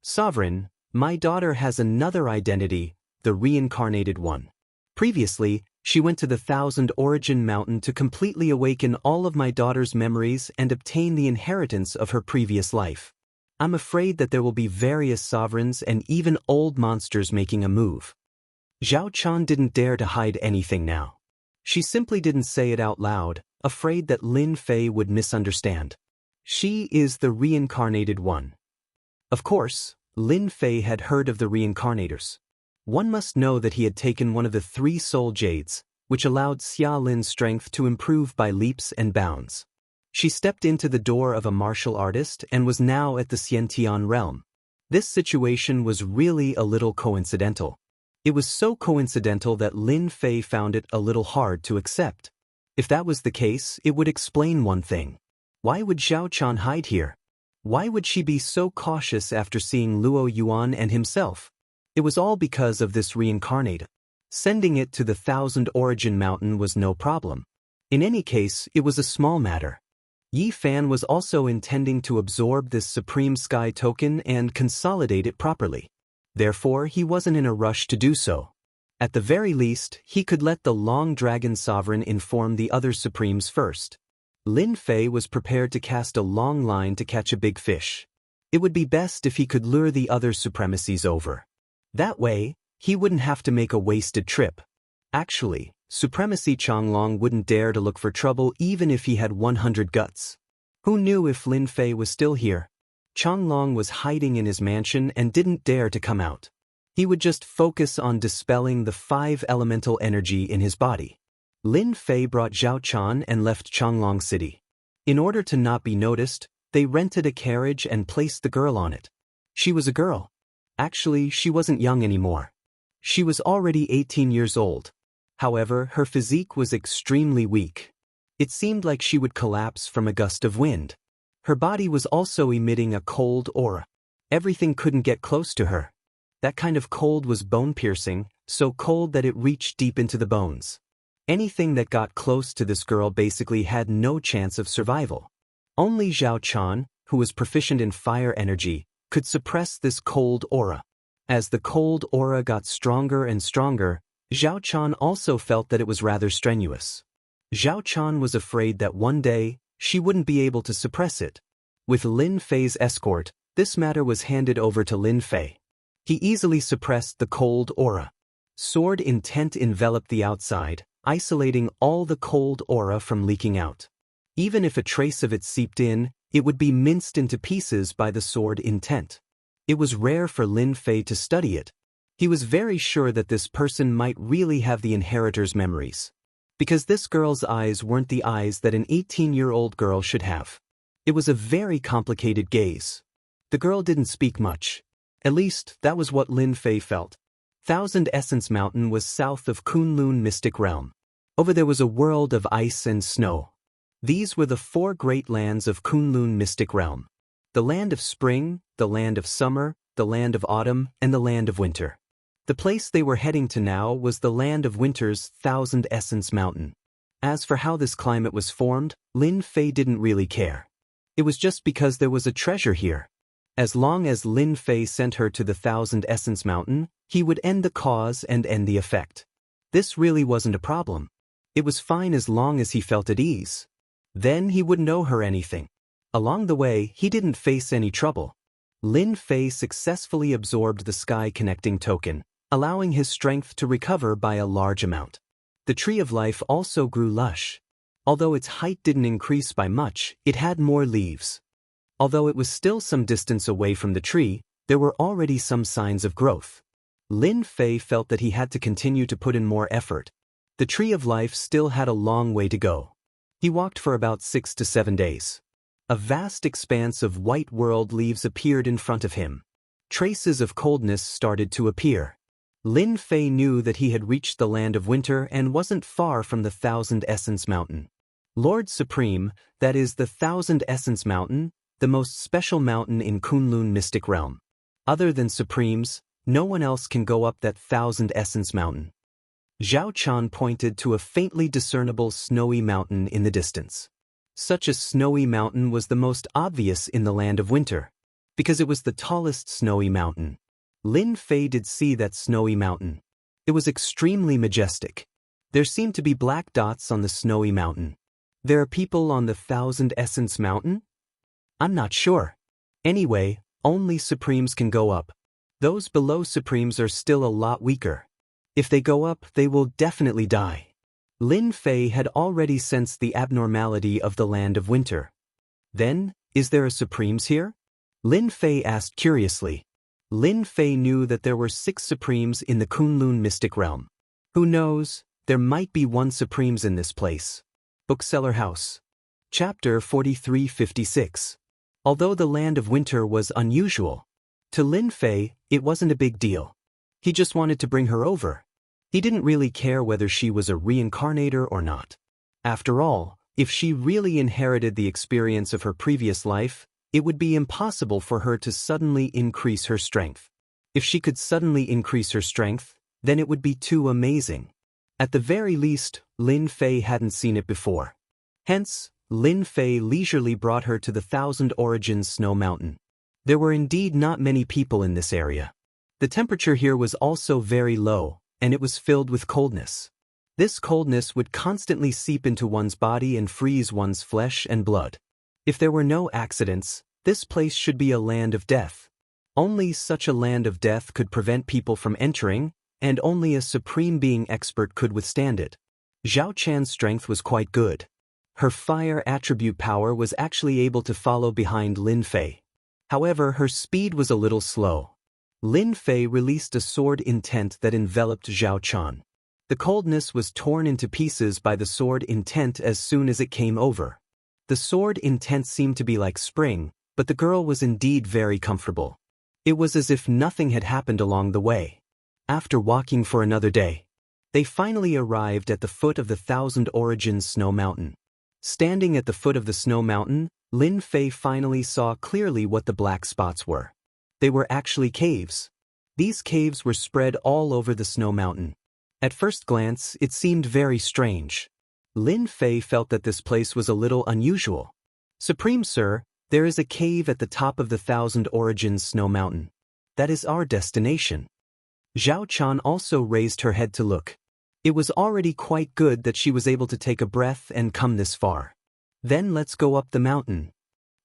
Sovereign, my daughter has another identity, the reincarnated one. Previously, she went to the 1,000 Origin Mountain to completely awaken all of my daughter's memories and obtain the inheritance of her previous life. I'm afraid that there will be various sovereigns and even old monsters making a move. Zhao Chan didn't dare to hide anything now. She simply didn't say it out loud, afraid that Lin Fei would misunderstand. She is the reincarnated one. Of course, Lin Fei had heard of the reincarnators. One must know that he had taken one of the 3 soul jades, which allowed Xia Lin's strength to improve by leaps and bounds. She stepped into the door of a martial artist and was now at the Xianxia realm. This situation was really a little coincidental. It was so coincidental that Lin Fei found it a little hard to accept. If that was the case, it would explain one thing. Why would Zhao Chan hide here? Why would she be so cautious after seeing Luo Yuan and himself? It was all because of this reincarnate. Sending it to the 1,000 Origin Mountain was no problem. In any case, it was a small matter. Yi Fan was also intending to absorb this Supreme Sky Token and consolidate it properly. Therefore, he wasn't in a rush to do so. At the very least, he could let the Long Dragon Sovereign inform the other Supremes first. Lin Fei was prepared to cast a long line to catch a big fish. It would be best if he could lure the other supremacies over. That way, he wouldn't have to make a wasted trip. Actually, Supremacy Changlong wouldn't dare to look for trouble even if he had 100 guts. Who knew if Lin Fei was still here? Changlong was hiding in his mansion and didn't dare to come out. He would just focus on dispelling the 5 elemental energy in his body. Lin Fei brought Zhao Chan and left Changlong City. In order to not be noticed, they rented a carriage and placed the girl on it. She was a girl. Actually, she wasn't young anymore. She was already 18 years old. However, her physique was extremely weak. It seemed like she would collapse from a gust of wind. Her body was also emitting a cold aura. Everything couldn't get close to her. That kind of cold was bone-piercing, so cold that it reached deep into the bones. Anything that got close to this girl basically had no chance of survival. Only Zhao Chan, who was proficient in fire energy, could suppress this cold aura. As the cold aura got stronger and stronger, Zhao Chan also felt that it was rather strenuous. Zhao Chan was afraid that one day, she wouldn't be able to suppress it. With Lin Fei's escort, this matter was handed over to Lin Fei. He easily suppressed the cold aura. Sword intent enveloped the outside, isolating all the cold aura from leaking out. Even if a trace of it seeped in, it would be minced into pieces by the sword intent. It was rare for Lin Fei to study it. He was very sure that this person might really have the inheritor's memories. Because this girl's eyes weren't the eyes that an 18-year-old girl should have. It was a very complicated gaze. The girl didn't speak much. At least, that was what Lin Fei felt. Thousand Essence Mountain was south of Kunlun Mystic Realm. Over there was a world of ice and snow. These were the 4 great lands of Kunlun Mystic Realm. The land of spring, the land of summer, the land of autumn, and the land of winter. The place they were heading to now was the land of winter's Thousand Essence Mountain. As for how this climate was formed, Lin Fei didn't really care. It was just because there was a treasure here. As long as Lin Fei sent her to the Thousand Essence Mountain, he would end the cause and end the effect. This really wasn't a problem. It was fine as long as he felt at ease. Then he wouldn't owe her anything. Along the way, he didn't face any trouble. Lin Fei successfully absorbed the sky connecting token, allowing his strength to recover by a large amount. The Tree of Life also grew lush. Although its height didn't increase by much, it had more leaves. Although it was still some distance away from the tree, there were already some signs of growth. Lin Fei felt that he had to continue to put in more effort. The Tree of Life still had a long way to go. He walked for about 6 to 7 days. A vast expanse of white world leaves appeared in front of him. Traces of coldness started to appear. Lin Fei knew that he had reached the land of winter and wasn't far from the Thousand Essence Mountain. Lord Supreme, that is the Thousand Essence Mountain, the most special mountain in Kunlun Mystic Realm. Other than Supremes, no one else can go up that Thousand Essence Mountain. Zhao Chan pointed to a faintly discernible snowy mountain in the distance. Such a snowy mountain was the most obvious in the land of winter, because it was the tallest snowy mountain. Lin Fei did see that snowy mountain. It was extremely majestic. There seemed to be black dots on the snowy mountain. There are people on the Thousand Essence Mountain? I'm not sure. Anyway, only Supremes can go up. Those below Supremes are still a lot weaker. If they go up, they will definitely die. Lin Fei had already sensed the abnormality of the land of winter. Then, is there a Supremes here? Lin Fei asked curiously. Lin Fei knew that there were 6 Supremes in the Kunlun Mystic Realm. Who knows, there might be 1 Supremes in this place. Bookseller House. Chapter 4356. Although the land of winter was unusual, to Lin Fei, it wasn't a big deal. He just wanted to bring her over. He didn't really care whether she was a reincarnator or not. After all, if she really inherited the experience of her previous life, it would be impossible for her to suddenly increase her strength. If she could suddenly increase her strength, then it would be too amazing. At the very least, Lin Fei hadn't seen it before. Hence, Lin Fei leisurely brought her to the Thousand Origins Snow Mountain. There were indeed not many people in this area. The temperature here was also very low, and it was filled with coldness. This coldness would constantly seep into one's body and freeze one's flesh and blood. If there were no accidents, this place should be a land of death. Only such a land of death could prevent people from entering, and only a supreme being expert could withstand it. Zhao Chan's strength was quite good. Her fire attribute power was actually able to follow behind Lin Fei. However, her speed was a little slow. Lin Fei released a sword intent that enveloped Zhao Chan. The coldness was torn into pieces by the sword intent as soon as it came over. The sword intent seemed to be like spring, but the girl was indeed very comfortable. It was as if nothing had happened along the way. After walking for another day, they finally arrived at the foot of the Thousand Origins Snow Mountain. Standing at the foot of the snow mountain, Lin Fei finally saw clearly what the black spots were. They were actually caves. These caves were spread all over the snow mountain. At first glance, it seemed very strange. Lin Fei felt that this place was a little unusual. Supreme Sir, there is a cave at the top of the Thousand Origins Snow Mountain. That is our destination. Zhao Chan also raised her head to look. It was already quite good that she was able to take a breath and come this far. Then let's go up the mountain.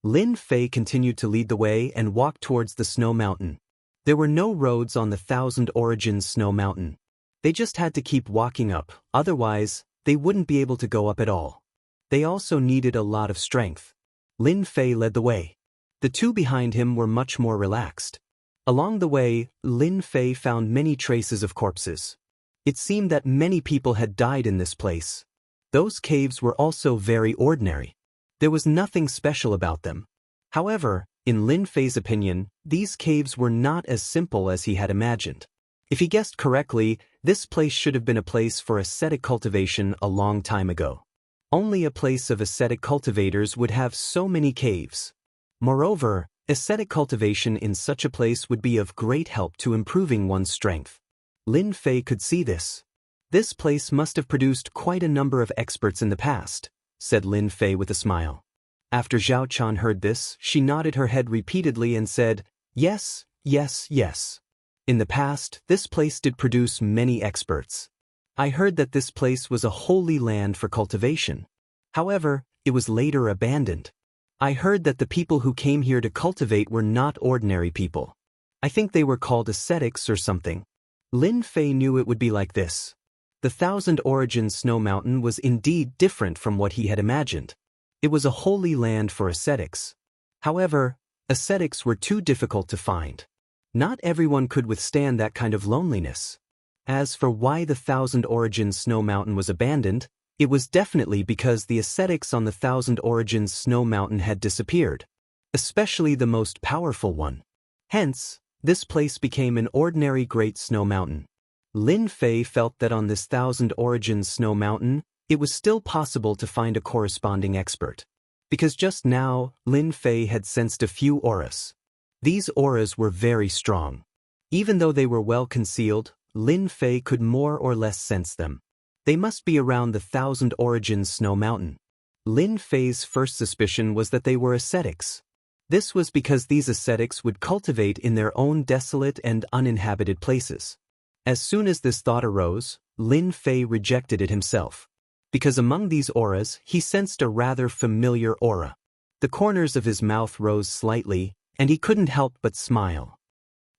Lin Fei continued to lead the way and walk towards the snow mountain. There were no roads on the Thousand Origins Snow Mountain. They just had to keep walking up, otherwise, they wouldn't be able to go up at all. They also needed a lot of strength. Lin Fei led the way. The two behind him were much more relaxed. Along the way, Lin Fei found many traces of corpses. It seemed that many people had died in this place. Those caves were also very ordinary. There was nothing special about them. However, in Lin Fei's opinion, these caves were not as simple as he had imagined. If he guessed correctly, this place should have been a place for ascetic cultivation a long time ago. Only a place of ascetic cultivators would have so many caves. Moreover, ascetic cultivation in such a place would be of great help to improving one's strength. Lin Fei could see this. This place must have produced quite a number of experts in the past, said Lin Fei with a smile. After Zhao Chan heard this, she nodded her head repeatedly and said, "Yes, yes, yes. In the past, this place did produce many experts. I heard that this place was a holy land for cultivation. However, it was later abandoned. I heard that the people who came here to cultivate were not ordinary people. I think they were called ascetics or something." Lin Fei knew it would be like this. The Thousand Origins Snow Mountain was indeed different from what he had imagined. It was a holy land for ascetics. However, ascetics were too difficult to find. Not everyone could withstand that kind of loneliness. As for why the Thousand Origins Snow Mountain was abandoned, it was definitely because the ascetics on the Thousand Origins Snow Mountain had disappeared, especially the most powerful one. Hence, this place became an ordinary Great Snow Mountain. Lin Fei felt that on this Thousand Origins Snow Mountain, it was still possible to find a corresponding expert. Because just now, Lin Fei had sensed a few auras. These auras were very strong. Even though they were well concealed, Lin Fei could more or less sense them. They must be around the Thousand Origins Snow Mountain. Lin Fei's first suspicion was that they were ascetics. This was because these ascetics would cultivate in their own desolate and uninhabited places. As soon as this thought arose, Lin Fei rejected it himself. Because among these auras, he sensed a rather familiar aura. The corners of his mouth rose slightly, and he couldn't help but smile.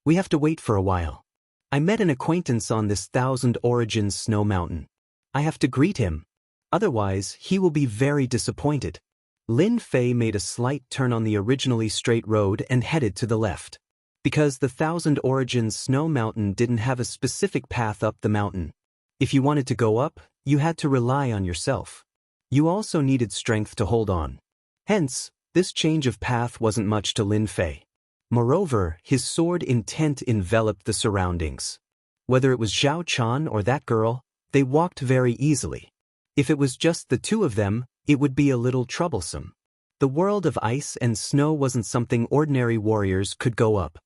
"We have to wait for a while. I met an acquaintance on this Thousand Origins Snow Mountain. I have to greet him. Otherwise, he will be very disappointed." Lin Fei made a slight turn on the originally straight road and headed to the left. Because the Thousand Origins Snow Mountain didn't have a specific path up the mountain. If you wanted to go up, you had to rely on yourself. You also needed strength to hold on. Hence, this change of path wasn't much to Lin Fei. Moreover, his sword intent enveloped the surroundings. Whether it was Zhao Chan or that girl, they walked very easily. If it was just the two of them, it would be a little troublesome. The world of ice and snow wasn't something ordinary warriors could go up.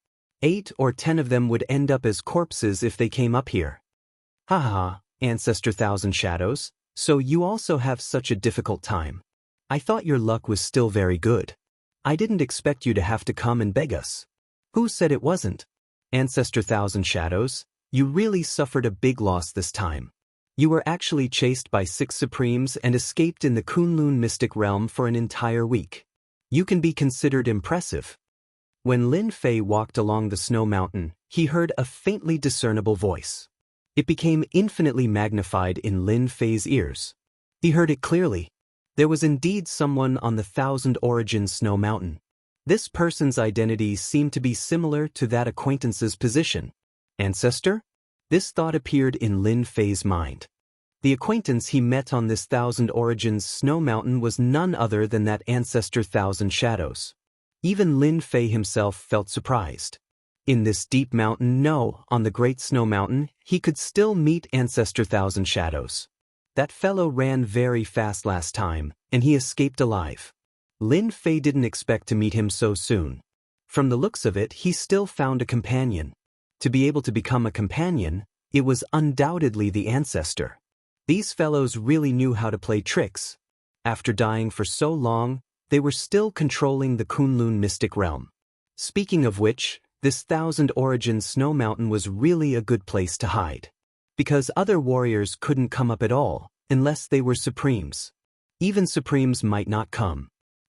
8 or 10 of them would end up as corpses if they came up here. "Ha ha, Ancestor Thousand Shadows, so you also have such a difficult time. I thought your luck was still very good. I didn't expect you to have to come and beg us." "Who said it wasn't? Ancestor Thousand Shadows, you really suffered a big loss this time. You were actually chased by 6 Supremes and escaped in the Kunlun mystic realm for an entire week. You can be considered impressive. When Lin Fei walked along the snow mountain, he heard a faintly discernible voice. It became infinitely magnified in Lin Fei's ears. He heard it clearly. There was indeed someone on the Thousand Origins Snow Mountain. This person's identity seemed to be similar to that acquaintance's position. Ancestor? This thought appeared in Lin Fei's mind. The acquaintance he met on this Thousand Origins Snow Mountain was none other than that ancestor Thousand Shadows. Even Lin Fei himself felt surprised. In this deep mountain, no, on the Great Snow Mountain, he could still meet ancestor Thousand Shadows. That fellow ran very fast last time, and he escaped alive. Lin Fei didn't expect to meet him so soon. From the looks of it, he still found a companion. To be able to become a companion, it was undoubtedly the ancestor. These fellows really knew how to play tricks. After dying for so long, they were still controlling the Kunlun mystic realm. Speaking of which, this Thousand Origins Snow Mountain was really a good place to hide. Because other warriors couldn't come up at all, unless they were Supremes. Even Supremes might not come.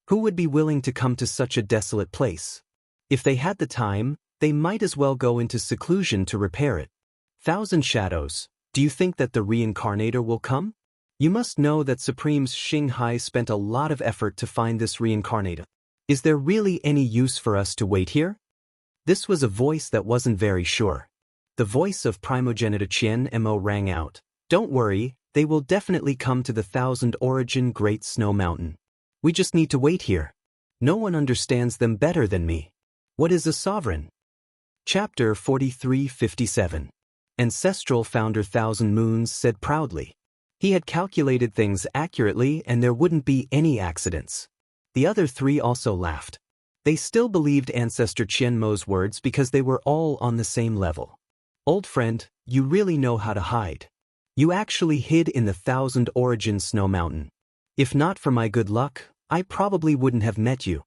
Who would be willing to come to such a desolate place? If they had the time, they might as well go into seclusion to repair it. Thousand Shadows, do you think that the reincarnator will come? You must know that Supremes Xinghai spent a lot of effort to find this reincarnator. Is there really any use for us to wait here? This was a voice that wasn't very sure. The voice of primogenitor Qian Mo rang out. Don't worry, they will definitely come to the Thousand Origin Great Snow Mountain. We just need to wait here. No one understands them better than me. What is a sovereign? Chapter 4357. Ancestral founder Thousand Moons said proudly. He had calculated things accurately and there wouldn't be any accidents. The other 3 also laughed. They still believed Ancestor Qian Mo's words because they were all on the same level. Old friend, you really know how to hide. You actually hid in the Thousand Origins Snow Mountain. If not for my good luck, I probably wouldn't have met you.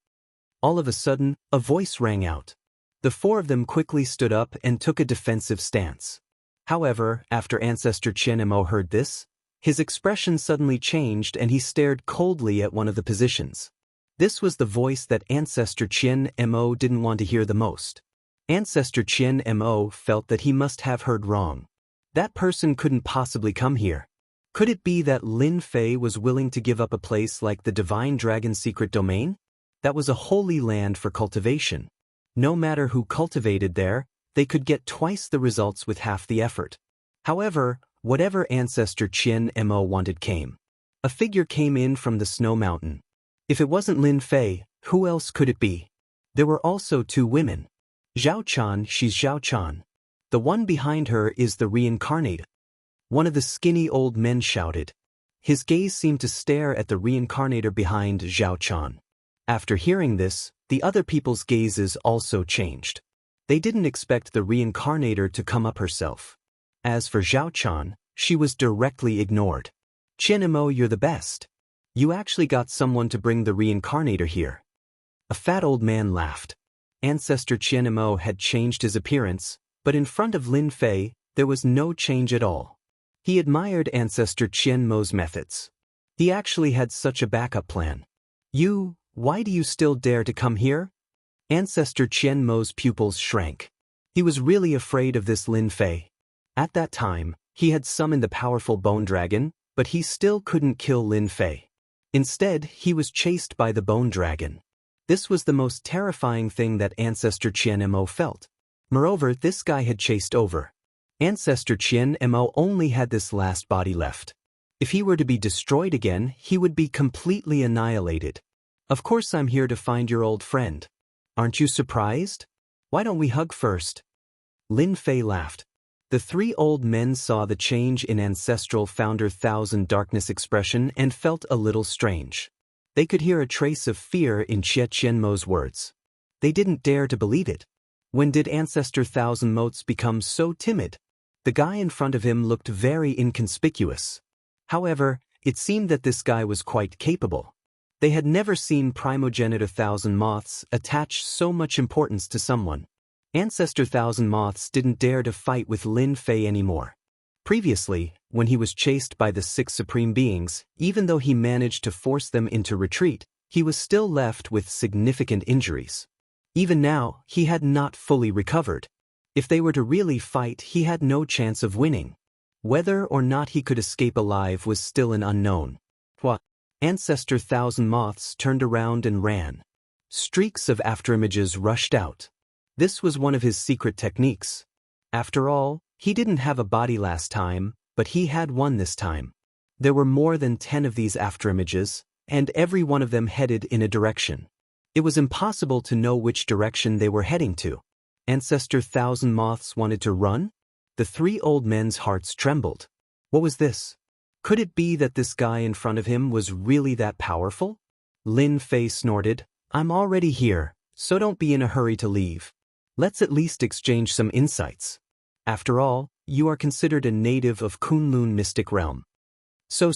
All of a sudden, a voice rang out. The 4 of them quickly stood up and took a defensive stance. However, after Ancestor Qian Mo heard this, his expression suddenly changed and he stared coldly at one of the positions. This was the voice that Ancestor Qian Mo didn't want to hear the most. Ancestor Qian Mo felt that he must have heard wrong. That person couldn't possibly come here. Could it be that Lin Fei was willing to give up a place like the Divine Dragon's secret domain? That was a holy land for cultivation. No matter who cultivated there, they could get twice the results with half the effort. However, whatever Ancestor Qian Mo wanted came. A figure came in from the snow mountain. If it wasn't Lin Fei, who else could it be? There were also 2 women. Zhao Chan, she's Zhao Chan. The one behind her is the reincarnator. One of the skinny old men shouted. His gaze seemed to stare at the reincarnator behind Zhao Chan. After hearing this, the other people's gazes also changed. They didn't expect the reincarnator to come up herself. As for Zhao Chan, she was directly ignored. Qian Mo, you're the best. You actually got someone to bring the reincarnator here. A fat old man laughed. Ancestor Qian Mo had changed his appearance, but in front of Lin Fei, there was no change at all. He admired Ancestor Qian Mo's methods. He actually had such a backup plan. Why do you still dare to come here? Ancestor Qian Mo's pupils shrank. He was really afraid of this Lin Fei. At that time, he had summoned the powerful bone dragon, but he still couldn't kill Lin Fei. Instead, he was chased by the bone dragon. This was the most terrifying thing that Ancestor Qian Mo felt. Moreover, this guy had chased over. Ancestor Qian Mo only had this last body left. If he were to be destroyed again, he would be completely annihilated. Of course I'm here to find your old friend. Aren't you surprised? Why don't we hug first? Lin Fei laughed. The 3 old men saw the change in ancestral founder Thousand Darkness expression and felt a little strange. They could hear a trace of fear in Qian Mo's words. They didn't dare to believe it. When did Ancestor Thousand Motes become so timid? The guy in front of him looked very inconspicuous. However, it seemed that this guy was quite capable. They had never seen primogenitor Thousand Moths attach so much importance to someone. Ancestor Thousand Moths didn't dare to fight with Lin Fei anymore. Previously, When he was chased by the 6 supreme beings, even though he managed to force them into retreat, he was still left with significant injuries. Even now, he had not fully recovered. If they were to really fight, he had no chance of winning. Whether or not he could escape alive was still an unknown. What? Ancestor Thousand Moths turned around and ran. Streaks of afterimages rushed out. This was one of his secret techniques. After all, he didn't have a body last time, but he had one this time. There were more than 10 of these afterimages, and every one of them headed in a direction. It was impossible to know which direction they were heading to. Ancestor Thousand Moths wanted to run? The 3 old men's hearts trembled. What was this? Could it be that this guy in front of him was really that powerful? Lin Fei snorted, "I'm already here, so don't be in a hurry to leave. Let's at least exchange some insights. After all, you are considered a native of Kunlun Mystic Realm." So.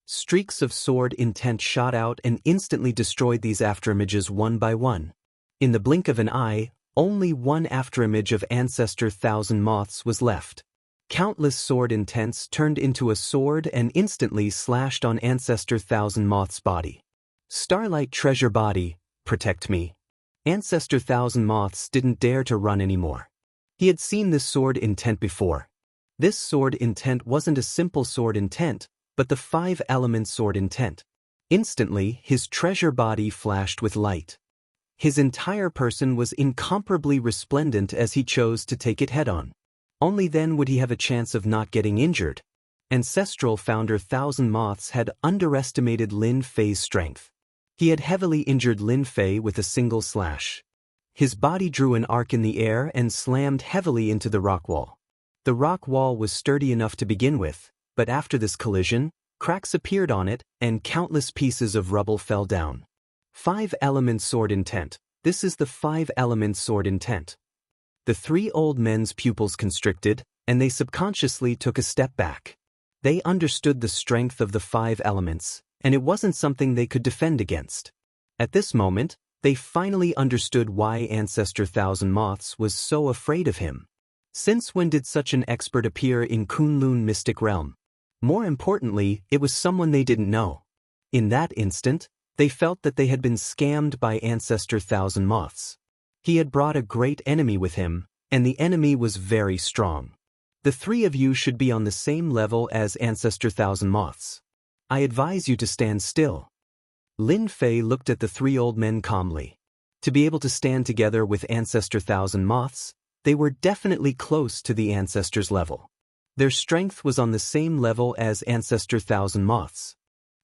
Streaks of sword intent shot out and instantly destroyed these afterimages one by one. In the blink of an eye, only one afterimage of Ancestor Thousand Moths was left. Countless sword intents turned into a sword and instantly slashed on Ancestor Thousand Moth's body. Starlight Treasure Body, protect me. Ancestor Thousand Moths didn't dare to run anymore. He had seen this sword intent before. This sword intent wasn't a simple sword intent, but the 5-element sword intent. Instantly, his treasure body flashed with light. His entire person was incomparably resplendent as he chose to take it head-on. Only then would he have a chance of not getting injured. Ancestral founder Thousand Moths had underestimated Lin Fei's strength. He had heavily injured Lin Fei with a single slash. His body drew an arc in the air and slammed heavily into the rock wall. The rock wall was sturdy enough to begin with, but after this collision, cracks appeared on it and countless pieces of rubble fell down. 5-element sword intent. This is the 5-element sword intent. The 3 old men's pupils constricted, and they subconsciously took a step back. They understood the strength of the 5 elements, and it wasn't something they could defend against. At this moment, they finally understood why Ancestor Thousand Moths was so afraid of him. Since when did such an expert appear in Kunlun Mystic Realm? More importantly, it was someone they didn't know. In that instant, they felt that they had been scammed by Ancestor Thousand Moths. He had brought a great enemy with him, and the enemy was very strong. The 3 of you should be on the same level as Ancestor Thousand Moths. I advise you to stand still. Lin Fei looked at the 3 old men calmly. To be able to stand together with Ancestor Thousand Moths, they were definitely close to the Ancestor's level. Their strength was on the same level as Ancestor Thousand Moths.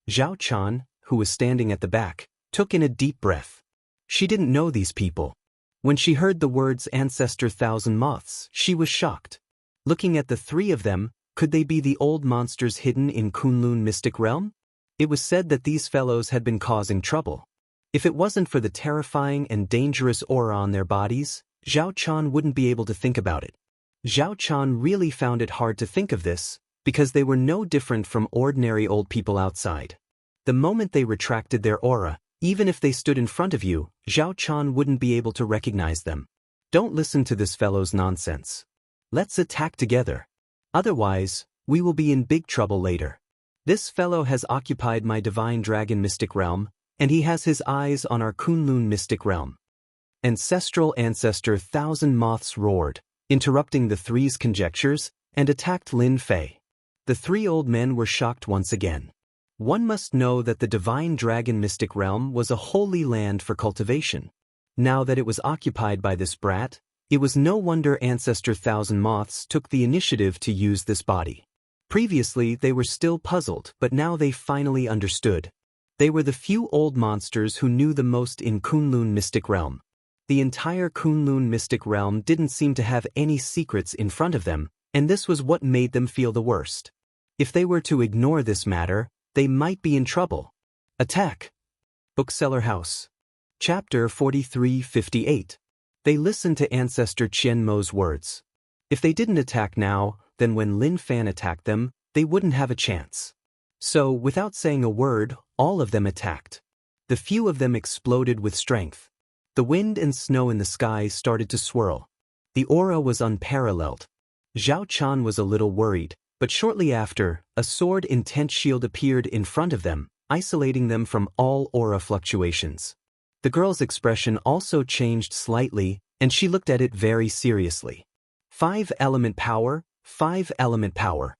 Zhao Chan, who was standing at the back, took in a deep breath. She didn't know these people. When she heard the words Ancestor Thousand Moths, she was shocked. Looking at the 3 of them, could they be the old monsters hidden in Kunlun Mystic Realm? It was said that these fellows had been causing trouble. If it wasn't for the terrifying and dangerous aura on their bodies, Zhao Chan wouldn't be able to think about it. Zhao Chan really found it hard to think of this, because they were no different from ordinary old people outside. The moment they retracted their aura, even if they stood in front of you, Zhao Chan wouldn't be able to recognize them. Don't listen to this fellow's nonsense. Let's attack together. Otherwise, we will be in big trouble later. This fellow has occupied my Divine Dragon Mystic Realm, and he has his eyes on our Kunlun Mystic Realm. Ancestral Ancestor Thousand Moths roared, interrupting the 3's conjectures, and attacked Lin Fei. The 3 old men were shocked once again. One must know that the Divine Dragon Mystic Realm was a holy land for cultivation. Now that it was occupied by this brat, it was no wonder Ancestor Thousand Moths took the initiative to use this body. Previously, they were still puzzled, but now they finally understood. They were the few old monsters who knew the most in Kunlun Mystic Realm. The entire Kunlun Mystic Realm didn't seem to have any secrets in front of them, and this was what made them feel the worst. If they were to ignore this matter, they might be in trouble. Attack! Bookseller House. Chapter 4358. They listened to Ancestor Qian Mo's words. If they didn't attack now, then when Lin Fan attacked them, they wouldn't have a chance. So, without saying a word, all of them attacked. The few of them exploded with strength. The wind and snow in the sky started to swirl. The aura was unparalleled. Zhao Chan was a little worried, But shortly after, a sword intent shield appeared in front of them, isolating them from all aura fluctuations. The girl's expression also changed slightly, and she looked at it very seriously. 5-element power, 5-element power.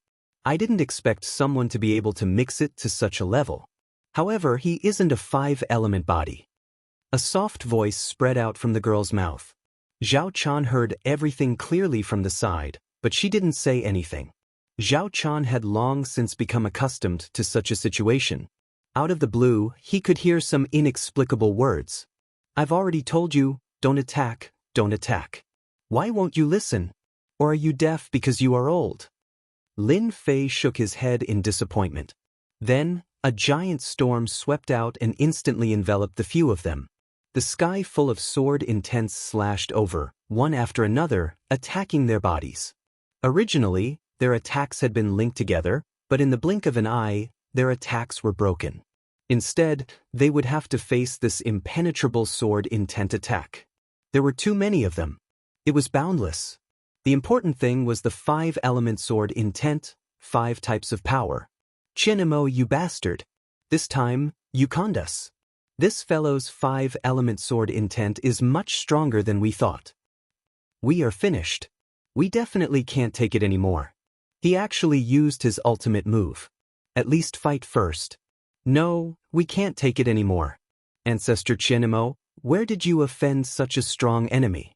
I didn't expect someone to be able to mix it to such a level. However, he isn't a 5-element body. A soft voice spread out from the girl's mouth. Zhao Chan heard everything clearly from the side, but she didn't say anything. Zhao Chan had long since become accustomed to such a situation. Out of the blue, he could hear some inexplicable words. I've already told you, don't attack, don't attack. Why won't you listen? Or are you deaf because you are old? Lin Fei shook his head in disappointment. Then, a giant storm swept out and instantly enveloped the few of them. The sky full of sword intents slashed over, one after another, attacking their bodies. Originally, their attacks had been linked together, but in the blink of an eye, their attacks were broken. Instead, they would have to face this impenetrable sword intent attack. There were too many of them. It was boundless. The important thing was the 5-element sword intent, 5 types of power. Qianmo, you bastard. This time, you conned us. This fellow's 5-element sword intent is much stronger than we thought. We are finished. We definitely can't take it anymore. He actually used his ultimate move. At least fight first. No, we can't take it anymore. Ancestor Qianmo, where did you offend such a strong enemy?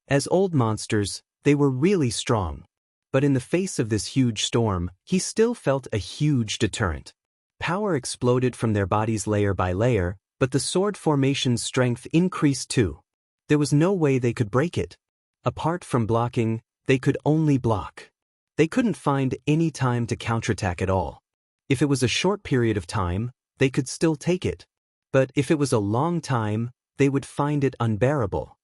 As old monsters, they were really strong. But in the face of this huge storm, he still felt a huge deterrent. Power exploded from their bodies layer by layer, but the sword formation's strength increased too. There was no way they could break it. Apart from blocking, they could only block. They couldn't find any time to counterattack at all. If it was a short period of time, they could still take it. But if it was a long time, they would find it unbearable.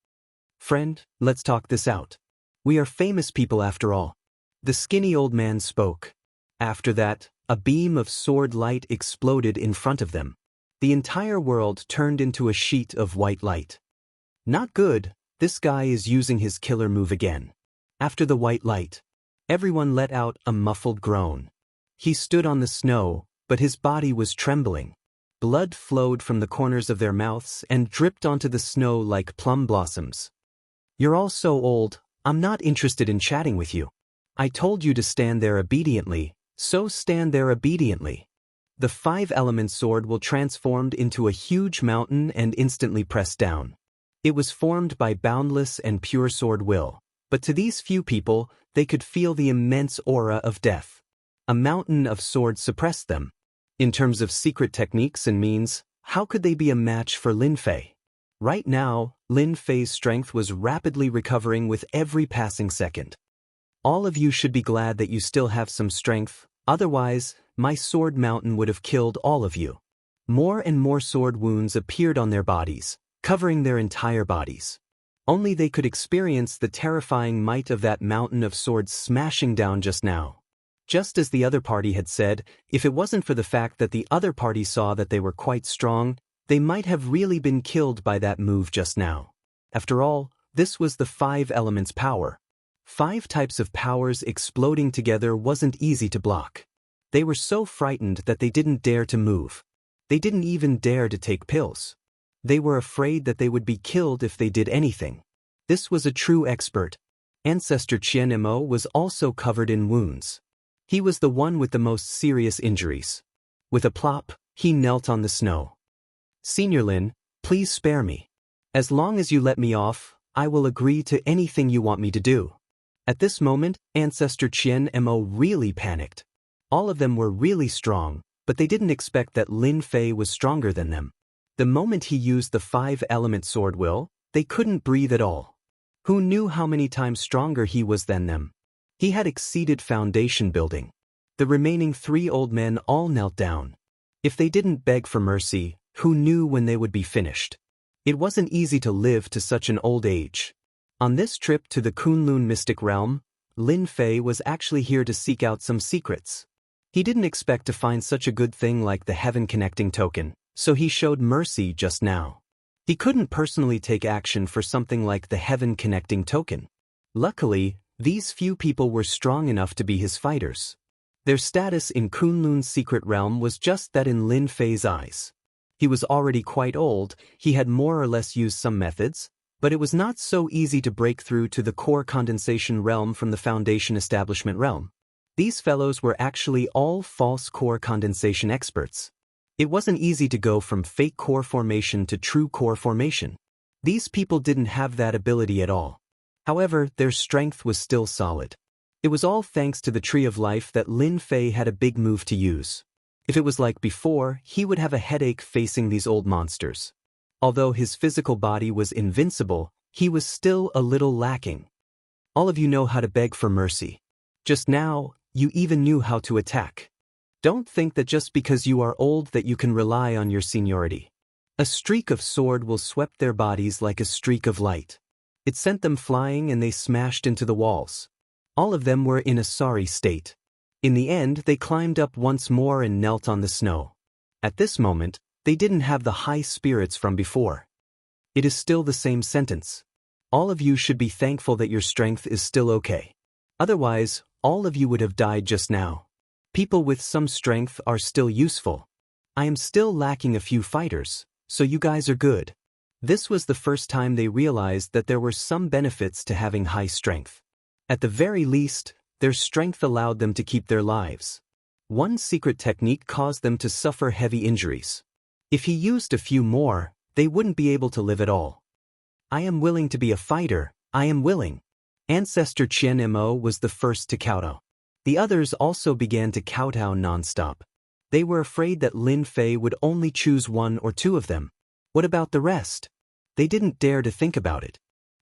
Friend, let's talk this out. We are famous people after all. The skinny old man spoke. After that, a beam of sword light exploded in front of them. The entire world turned into a sheet of white light. Not good, this guy is using his killer move again. After the white light, everyone let out a muffled groan. He stood on the snow, but his body was trembling. Blood flowed from the corners of their mouths and dripped onto the snow like plum blossoms. You're all so old, I'm not interested in chatting with you. I told you to stand there obediently, so stand there obediently. The 5-element sword will transform into a huge mountain and instantly press down. It was formed by boundless and pure sword will, but to these few people, they could feel the immense aura of death. A mountain of swords suppressed them. In terms of secret techniques and means, how could they be a match for Lin Fei? Right now, Lin Fei's strength was rapidly recovering with every passing second. All of you should be glad that you still have some strength, otherwise, my sword mountain would have killed all of you. More and more sword wounds appeared on their bodies, covering their entire bodies. Only they could experience the terrifying might of that mountain of swords smashing down just now. Just as the other party had said, if it wasn't for the fact that the other party saw that they were quite strong, they might have really been killed by that move just now. After all, this was the 5 elements power. 5 types of powers exploding together wasn't easy to block. They were so frightened that they didn't dare to move. They didn't even dare to take pills. They were afraid that they would be killed if they did anything. This was a true expert. Ancestor Qianmo was also covered in wounds. He was the one with the most serious injuries. With a plop, he knelt on the snow. Senior Lin, please spare me. As long as you let me off, I will agree to anything you want me to do. At this moment, Ancestor Qianmo really panicked. All of them were really strong, but they didn't expect that Lin Fei was stronger than them. The moment he used the 5-element sword will, they couldn't breathe at all. Who knew how many times stronger he was than them? He had exceeded foundation building. The remaining 3 old men all knelt down. If they didn't beg for mercy, who knew when they would be finished? It wasn't easy to live to such an old age. On this trip to the Kunlun mystic realm, Lin Fei was actually here to seek out some secrets. He didn't expect to find such a good thing like the heaven connecting token, so he showed mercy just now. He couldn't personally take action for something like the heaven connecting token. Luckily, these few people were strong enough to be his fighters. Their status in Kunlun's secret realm was just that in Lin Fei's eyes. He was already quite old, he had more or less used some methods, but it was not so easy to break through to the core condensation realm from the foundation establishment realm. These fellows were actually all false core condensation experts. It wasn't easy to go from fake core formation to true core formation. These people didn't have that ability at all. However, their strength was still solid. It was all thanks to the Tree of Life that Lin Fei had a big move to use. If it was like before, he would have a headache facing these old monsters. Although his physical body was invincible, he was still a little lacking. All of you know how to beg for mercy. Just now, you even knew how to attack. Don't think that just because you are old that you can rely on your seniority. A streak of sword will sweep their bodies like a streak of light. It sent them flying and they smashed into the walls. All of them were in a sorry state. In the end, they climbed up once more and knelt on the snow. At this moment, they didn't have the high spirits from before. It is still the same sentence. All of you should be thankful that your strength is still okay. Otherwise, all of you would have died just now. People with some strength are still useful. I am still lacking a few fighters, so you guys are good. This was the first time they realized that there were some benefits to having high strength. At the very least, their strength allowed them to keep their lives. One secret technique caused them to suffer heavy injuries. If he used a few more, they wouldn't be able to live at all. I am willing to be a fighter, I am willing. Ancestor Qian Mo was the first to kowtow. The others also began to kowtow non-stop. They were afraid that Lin Fei would only choose one or two of them. What about the rest? They didn't dare to think about it.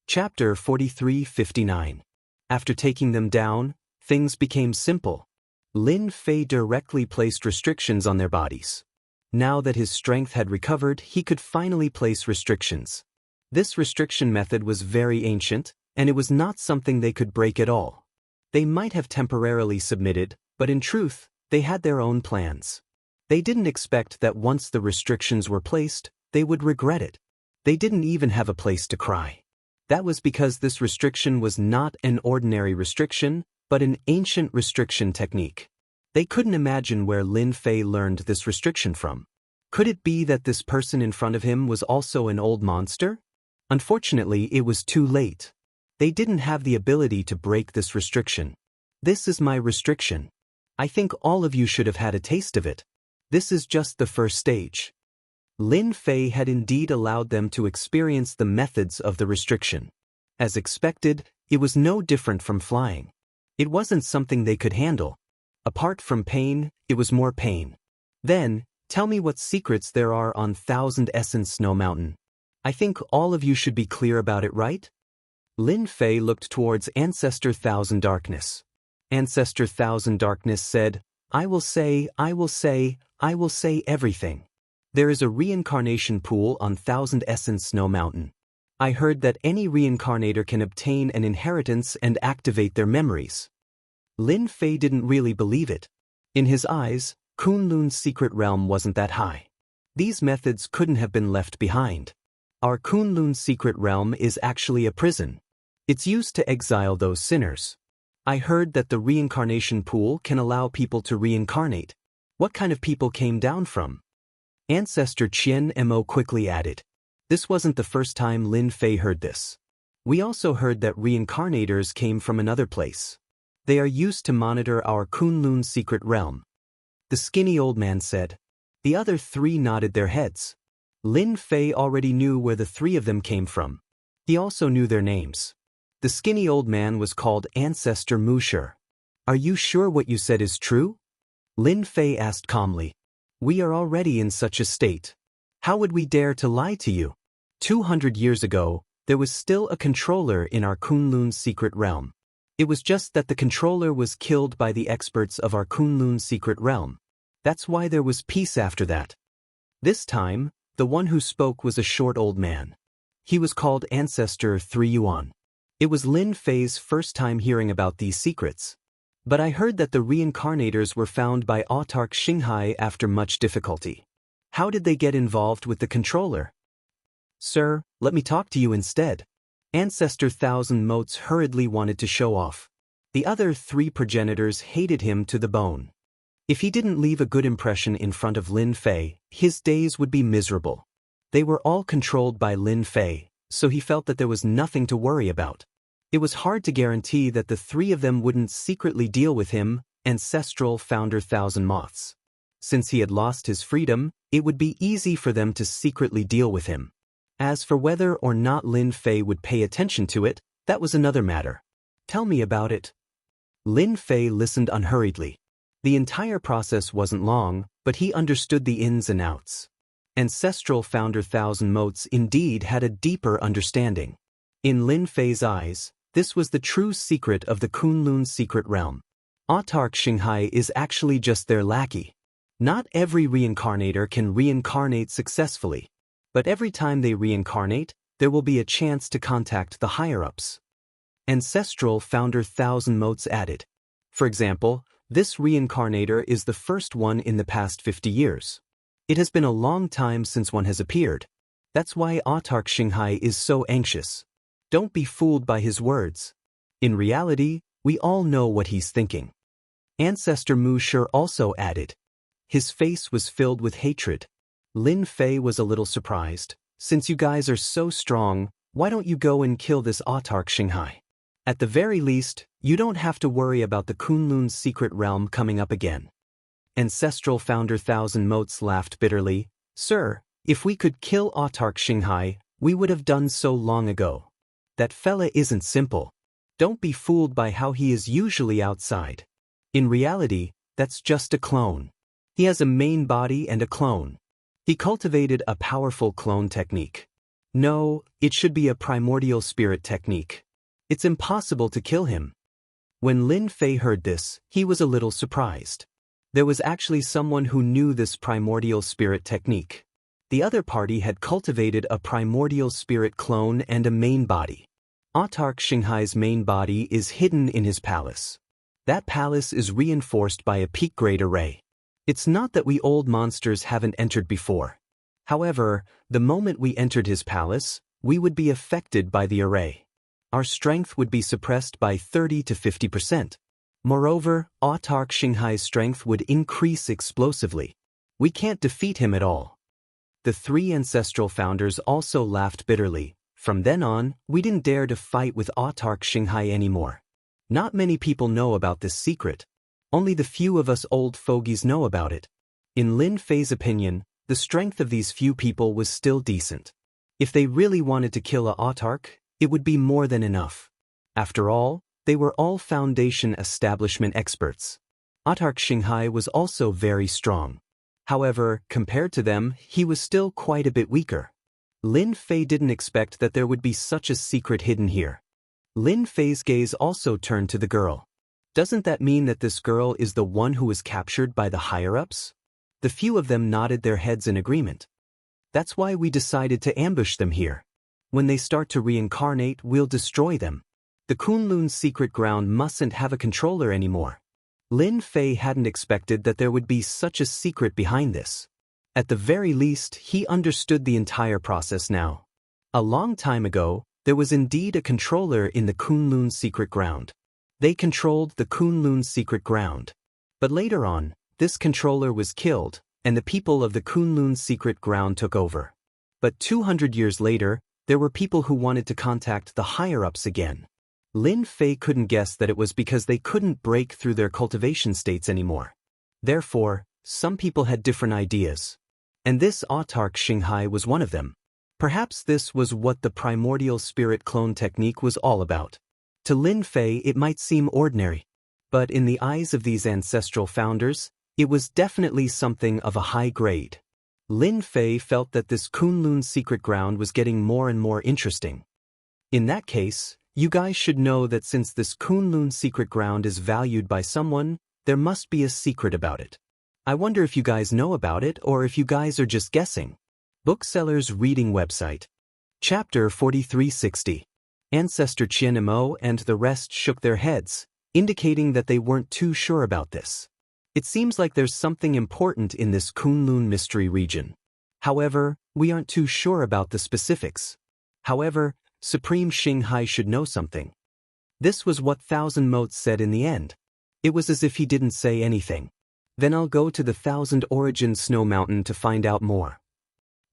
Chapter 43:59. After taking them down, things became simple. Lin Fei directly placed restrictions on their bodies. Now that his strength had recovered, he could finally place restrictions. This restriction method was very ancient, and it was not something they could break at all. They might have temporarily submitted, but in truth, they had their own plans. They didn't expect that once the restrictions were placed, they would regret it. They didn't even have a place to cry. That was because this restriction was not an ordinary restriction, but an ancient restriction technique. They couldn't imagine where Lin Fei learned this restriction from. Could it be that this person in front of him was also an old monster? Unfortunately, it was too late. They didn't have the ability to break this restriction. This is my restriction. I think all of you should have had a taste of it. This is just the first stage. Lin Fei had indeed allowed them to experience the methods of the restriction. As expected, it was no different from flying. It wasn't something they could handle. Apart from pain, it was more pain. Then, tell me what secrets there are on Thousand Essence Snow Mountain. I think all of you should be clear about it, right? Lin Fei looked towards Ancestor Thousand Darkness. Ancestor Thousand Darkness said, I will say everything. There is a reincarnation pool on Thousand Essence Snow Mountain. I heard that any reincarnator can obtain an inheritance and activate their memories. Lin Fei didn't really believe it. In his eyes, Kunlun's secret realm wasn't that high. These methods couldn't have been left behind. Our Kunlun's secret realm is actually a prison. It's used to exile those sinners. I heard that the reincarnation pool can allow people to reincarnate. What kind of people came down from? Ancestor Qian Mo quickly added. This wasn't the first time Lin Fei heard this. We also heard that reincarnators came from another place. They are used to monitor our Kunlun's secret realm. The skinny old man said. The other three nodded their heads. Lin Fei already knew where the three of them came from. He also knew their names. The skinny old man was called Ancestor Musher. Are you sure what you said is true? Lin Fei asked calmly. We are already in such a state. How would we dare to lie to you? 200 years ago, there was still a controller in our Kunlun's secret realm. It was just that the controller was killed by the experts of our Kunlun's secret realm. That's why there was peace after that. This time, the one who spoke was a short old man. He was called Ancestor 3 Yuan. It was Lin Fei's first time hearing about these secrets. But I heard that the reincarnators were found by autarch Xinghai after much difficulty. How did they get involved with the controller? Sir, let me talk to you instead. Ancestor Thousand Motes hurriedly wanted to show off. The other 3 progenitors hated him to the bone. If he didn't leave a good impression in front of Lin Fei, his days would be miserable. They were all controlled by Lin Fei, so he felt that there was nothing to worry about. It was hard to guarantee that the 3 of them wouldn't secretly deal with him, ancestral founder Thousand Moths. Since he had lost his freedom, it would be easy for them to secretly deal with him. As for whether or not Lin Fei would pay attention to it, that was another matter. Tell me about it. Lin Fei listened unhurriedly. The entire process wasn't long, but he understood the ins and outs. Ancestral founder Thousand Moths indeed had a deeper understanding. In Lin Fei's eyes, this was the true secret of the Kunlun secret realm. Autark Xianxia is actually just their lackey. Not every reincarnator can reincarnate successfully, but every time they reincarnate, there will be a chance to contact the higher-ups. Ancestral founder Thousand Moths added. For example, this reincarnator is the first one in the past 50 years. It has been a long time since one has appeared. That's why Autark Xianxia is so anxious. Don't be fooled by his words. In reality, we all know what he's thinking. Ancestor Mu Shi also added. His face was filled with hatred. Lin Fei was a little surprised. Since you guys are so strong, why don't you go and kill this Autark Xianxia? At the very least, you don't have to worry about the Kunlun's secret realm coming up again. Ancestral founder Thousand Moths laughed bitterly. Sir, if we could kill Autark Xianxia, we would have done so long ago. That fella isn't simple. Don't be fooled by how he is usually outside. In reality, that's just a clone. He has a main body and a clone. He cultivated a powerful clone technique. No, it should be a primordial spirit technique. It's impossible to kill him. When Lin Fei heard this, he was a little surprised. There was actually someone who knew this primordial spirit technique. The other party had cultivated a primordial spirit clone and a main body. Autark Xianxia's main body is hidden in his palace. That palace is reinforced by a peak-grade array. It's not that we old monsters haven't entered before. However, the moment we entered his palace, we would be affected by the array. Our strength would be suppressed by 30 to 50%. Moreover, Autark Xianxia's strength would increase explosively. We can't defeat him at all. The 3 ancestral founders also laughed bitterly. From then on, we didn't dare to fight with Autark Xianxia anymore. Not many people know about this secret. Only the few of us old fogies know about it. In Lin Fei's opinion, the strength of these few people was still decent. If they really wanted to kill a Autark, it would be more than enough. After all, they were all Foundation establishment experts. Autark Xianxia was also very strong. However, compared to them, he was still quite a bit weaker. Lin Fei didn't expect that there would be such a secret hidden here. Lin Fei's gaze also turned to the girl. Doesn't that mean that this girl is the one who was captured by the higher-ups? The few of them nodded their heads in agreement. That's why we decided to ambush them here. When they start to reincarnate, we'll destroy them. The Kunlun's secret ground mustn't have a controller anymore. Lin Fei hadn't expected that there would be such a secret behind this. At the very least, he understood the entire process now. A long time ago, there was indeed a controller in the Kunlun's secret ground. They controlled the Kunlun's secret ground. But later on, this controller was killed, and the people of the Kunlun's secret ground took over. But 200 years later, there were people who wanted to contact the higher-ups again. Lin Fei couldn't guess that it was because they couldn't break through their cultivation states anymore. Therefore, some people had different ideas. And this Autark Xianxia was one of them. Perhaps this was what the primordial spirit clone technique was all about. To Lin Fei, it might seem ordinary. But in the eyes of these ancestral founders, it was definitely something of a high grade. Lin Fei felt that this Kunlun's secret ground was getting more and more interesting. In that case, you guys should know that since this Kunlun's secret ground is valued by someone, there must be a secret about it. I wonder if you guys know about it or if you guys are just guessing. Bookseller's Reading Website. Chapter 4360. Ancestor Qianmo and the rest shook their heads, indicating that they weren't too sure about this. It seems like there's something important in this Kunlun mystery region. However, we aren't too sure about the specifics. However, Supreme Xianxia should know something. This was what Thousand Motes said in the end. It was as if he didn't say anything. Then I'll go to the Thousand Origin Snow Mountain to find out more.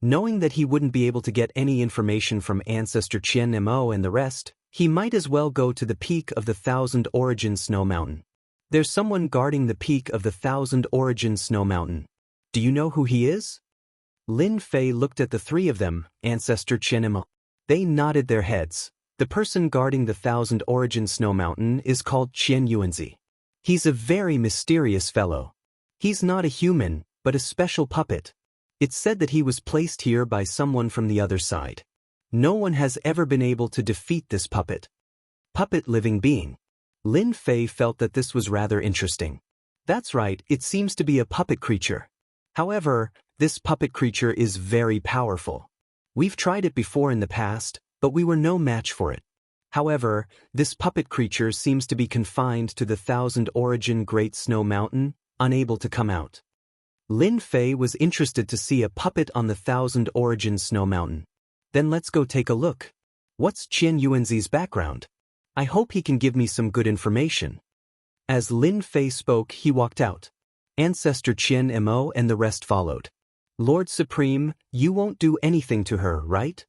Knowing that he wouldn't be able to get any information from Ancestor Qian Mo and the rest, he might as well go to the peak of the Thousand Origin Snow Mountain. There's someone guarding the peak of the Thousand Origin Snow Mountain. Do you know who he is? Lin Fei looked at the three of them, Ancestor Qian Mo. They nodded their heads. The person guarding the Thousand Origin Snow Mountain is called Qian Yuanzi. He's a very mysterious fellow. He's not a human, but a special puppet. It's said that he was placed here by someone from the other side. No one has ever been able to defeat this puppet. Puppet living being. Lin Fei felt that this was rather interesting. That's right, it seems to be a puppet creature. However, this puppet creature is very powerful. We've tried it before in the past, but we were no match for it. However, this puppet creature seems to be confined to the Thousand Origin Great Snow Mountain, unable to come out. Lin Fei was interested to see a puppet on the Thousand Origin Snow Mountain. Then let's go take a look. What's Qian Yuanzi's background? I hope he can give me some good information. As Lin Fei spoke, he walked out. Ancestor Qian Mo and the rest followed. Lord Supreme, you won't do anything to her, right?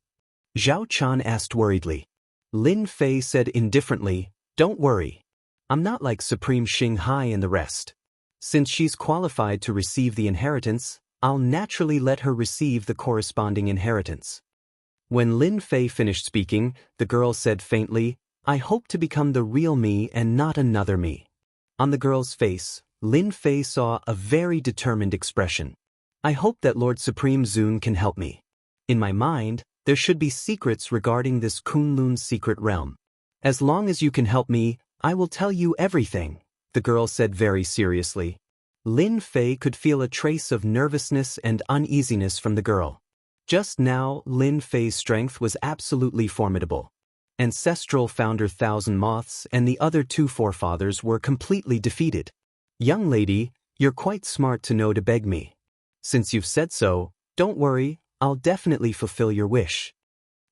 Zhao Chan asked worriedly. Lin Fei said indifferently, don't worry. I'm not like Supreme Xinghai and the rest. Since she's qualified to receive the inheritance, I'll naturally let her receive the corresponding inheritance. When Lin Fei finished speaking, the girl said faintly, I hope to become the real me and not another me. On the girl's face, Lin Fei saw a very determined expression. I hope that Lord Supreme Zun can help me. In my mind, there should be secrets regarding this Kunlun's secret realm. As long as you can help me, I will tell you everything, the girl said very seriously. Lin Fei could feel a trace of nervousness and uneasiness from the girl. Just now, Lin Fei's strength was absolutely formidable. Ancestral founder Thousand Moths and the other two forefathers were completely defeated. Young lady, you're quite smart to know to beg me. Since you've said so, don't worry, I'll definitely fulfill your wish.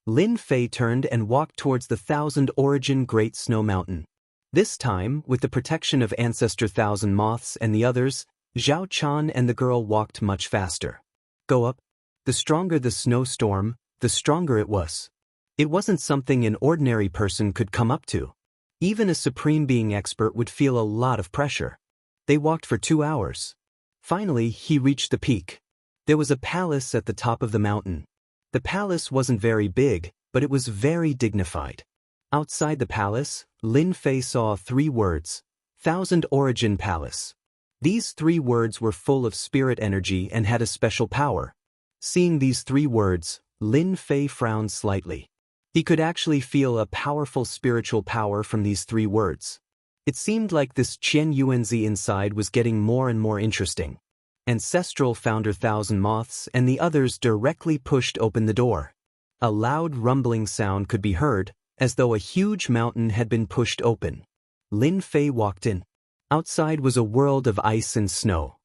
Lin Fei turned and walked towards the Thousand Origin Great Snow Mountain. This time, with the protection of Ancestor Thousand Moths and the others, Zhao Chan and the girl walked much faster. Go up. The stronger the snowstorm, the stronger it was. It wasn't something an ordinary person could come up to. Even a supreme being expert would feel a lot of pressure. They walked for 2 hours. Finally, he reached the peak. There was a palace at the top of the mountain. The palace wasn't very big, but it was very dignified. Outside the palace, Lin Fei saw 3 words, Thousand Origin Palace. These 3 words were full of spirit energy and had a special power. Seeing these 3 words, Lin Fei frowned slightly. He could actually feel a powerful spiritual power from these 3 words. It seemed like this Qian Yuanzi inside was getting more and more interesting. Ancestral founder Thousand Moths and the others directly pushed open the door. A loud rumbling sound could be heard, as though a huge mountain had been pushed open. Lin Fei walked in. Outside was a world of ice and snow.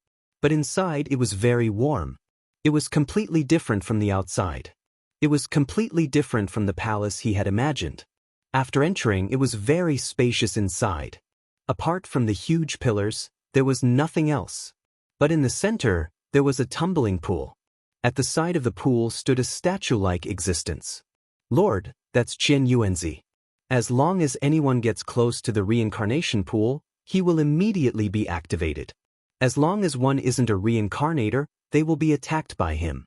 But inside it was very warm. It was completely different from the outside. It was completely different from the palace he had imagined. After entering, it was very spacious inside. Apart from the huge pillars, there was nothing else. But in the center, there was a tumbling pool. At the side of the pool stood a statue-like existence. Lord, that's Qian Yuanzi. As long as anyone gets close to the reincarnation pool, he will immediately be activated. As long as one isn't a reincarnator, they will be attacked by him.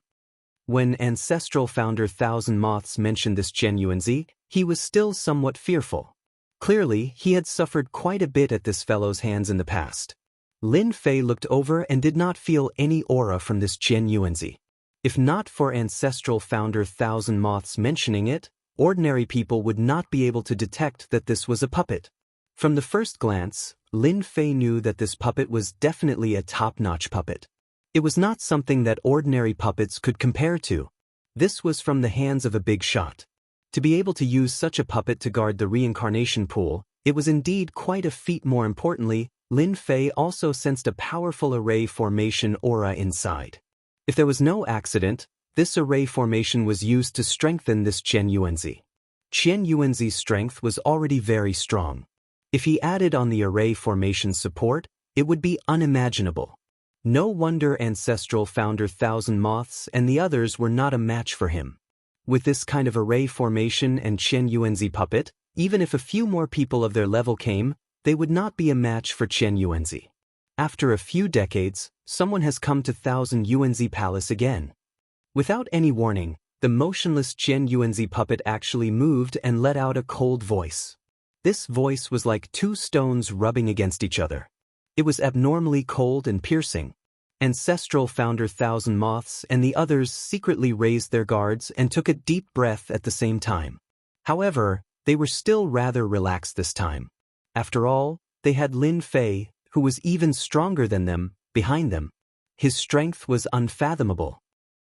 When ancestral founder Thousand Moths mentioned this Qian Yuanzi, he was still somewhat fearful. Clearly, he had suffered quite a bit at this fellow's hands in the past. Lin Fei looked over and did not feel any aura from this Qian Yuanzi. If not for ancestral founder Thousand Moths mentioning it, ordinary people would not be able to detect that this was a puppet. From the first glance, Lin Fei knew that this puppet was definitely a top-notch puppet. It was not something that ordinary puppets could compare to. This was from the hands of a big shot. To be able to use such a puppet to guard the reincarnation pool, it was indeed quite a feat. More importantly, Lin Fei also sensed a powerful array formation aura inside. If there was no accident, this array formation was used to strengthen this Qian Yuanzi. Qian Yuanzi's strength was already very strong. If he added on the array formation support, it would be unimaginable. No wonder Ancestral Founder Thousand Moths and the others were not a match for him. With this kind of array formation and Qian Yuanzi puppet, even if a few more people of their level came, they would not be a match for Qian Yuanzi. After a few decades, someone has come to Thousand Yuanzi Palace again. Without any warning, the motionless Qian Yuanzi puppet actually moved and let out a cold voice. This voice was like two stones rubbing against each other. It was abnormally cold and piercing. Ancestral Founder Thousand Moths and the others secretly raised their guards and took a deep breath at the same time. However, they were still rather relaxed this time. After all, they had Lin Fei, who was even stronger than them, behind them. His strength was unfathomable.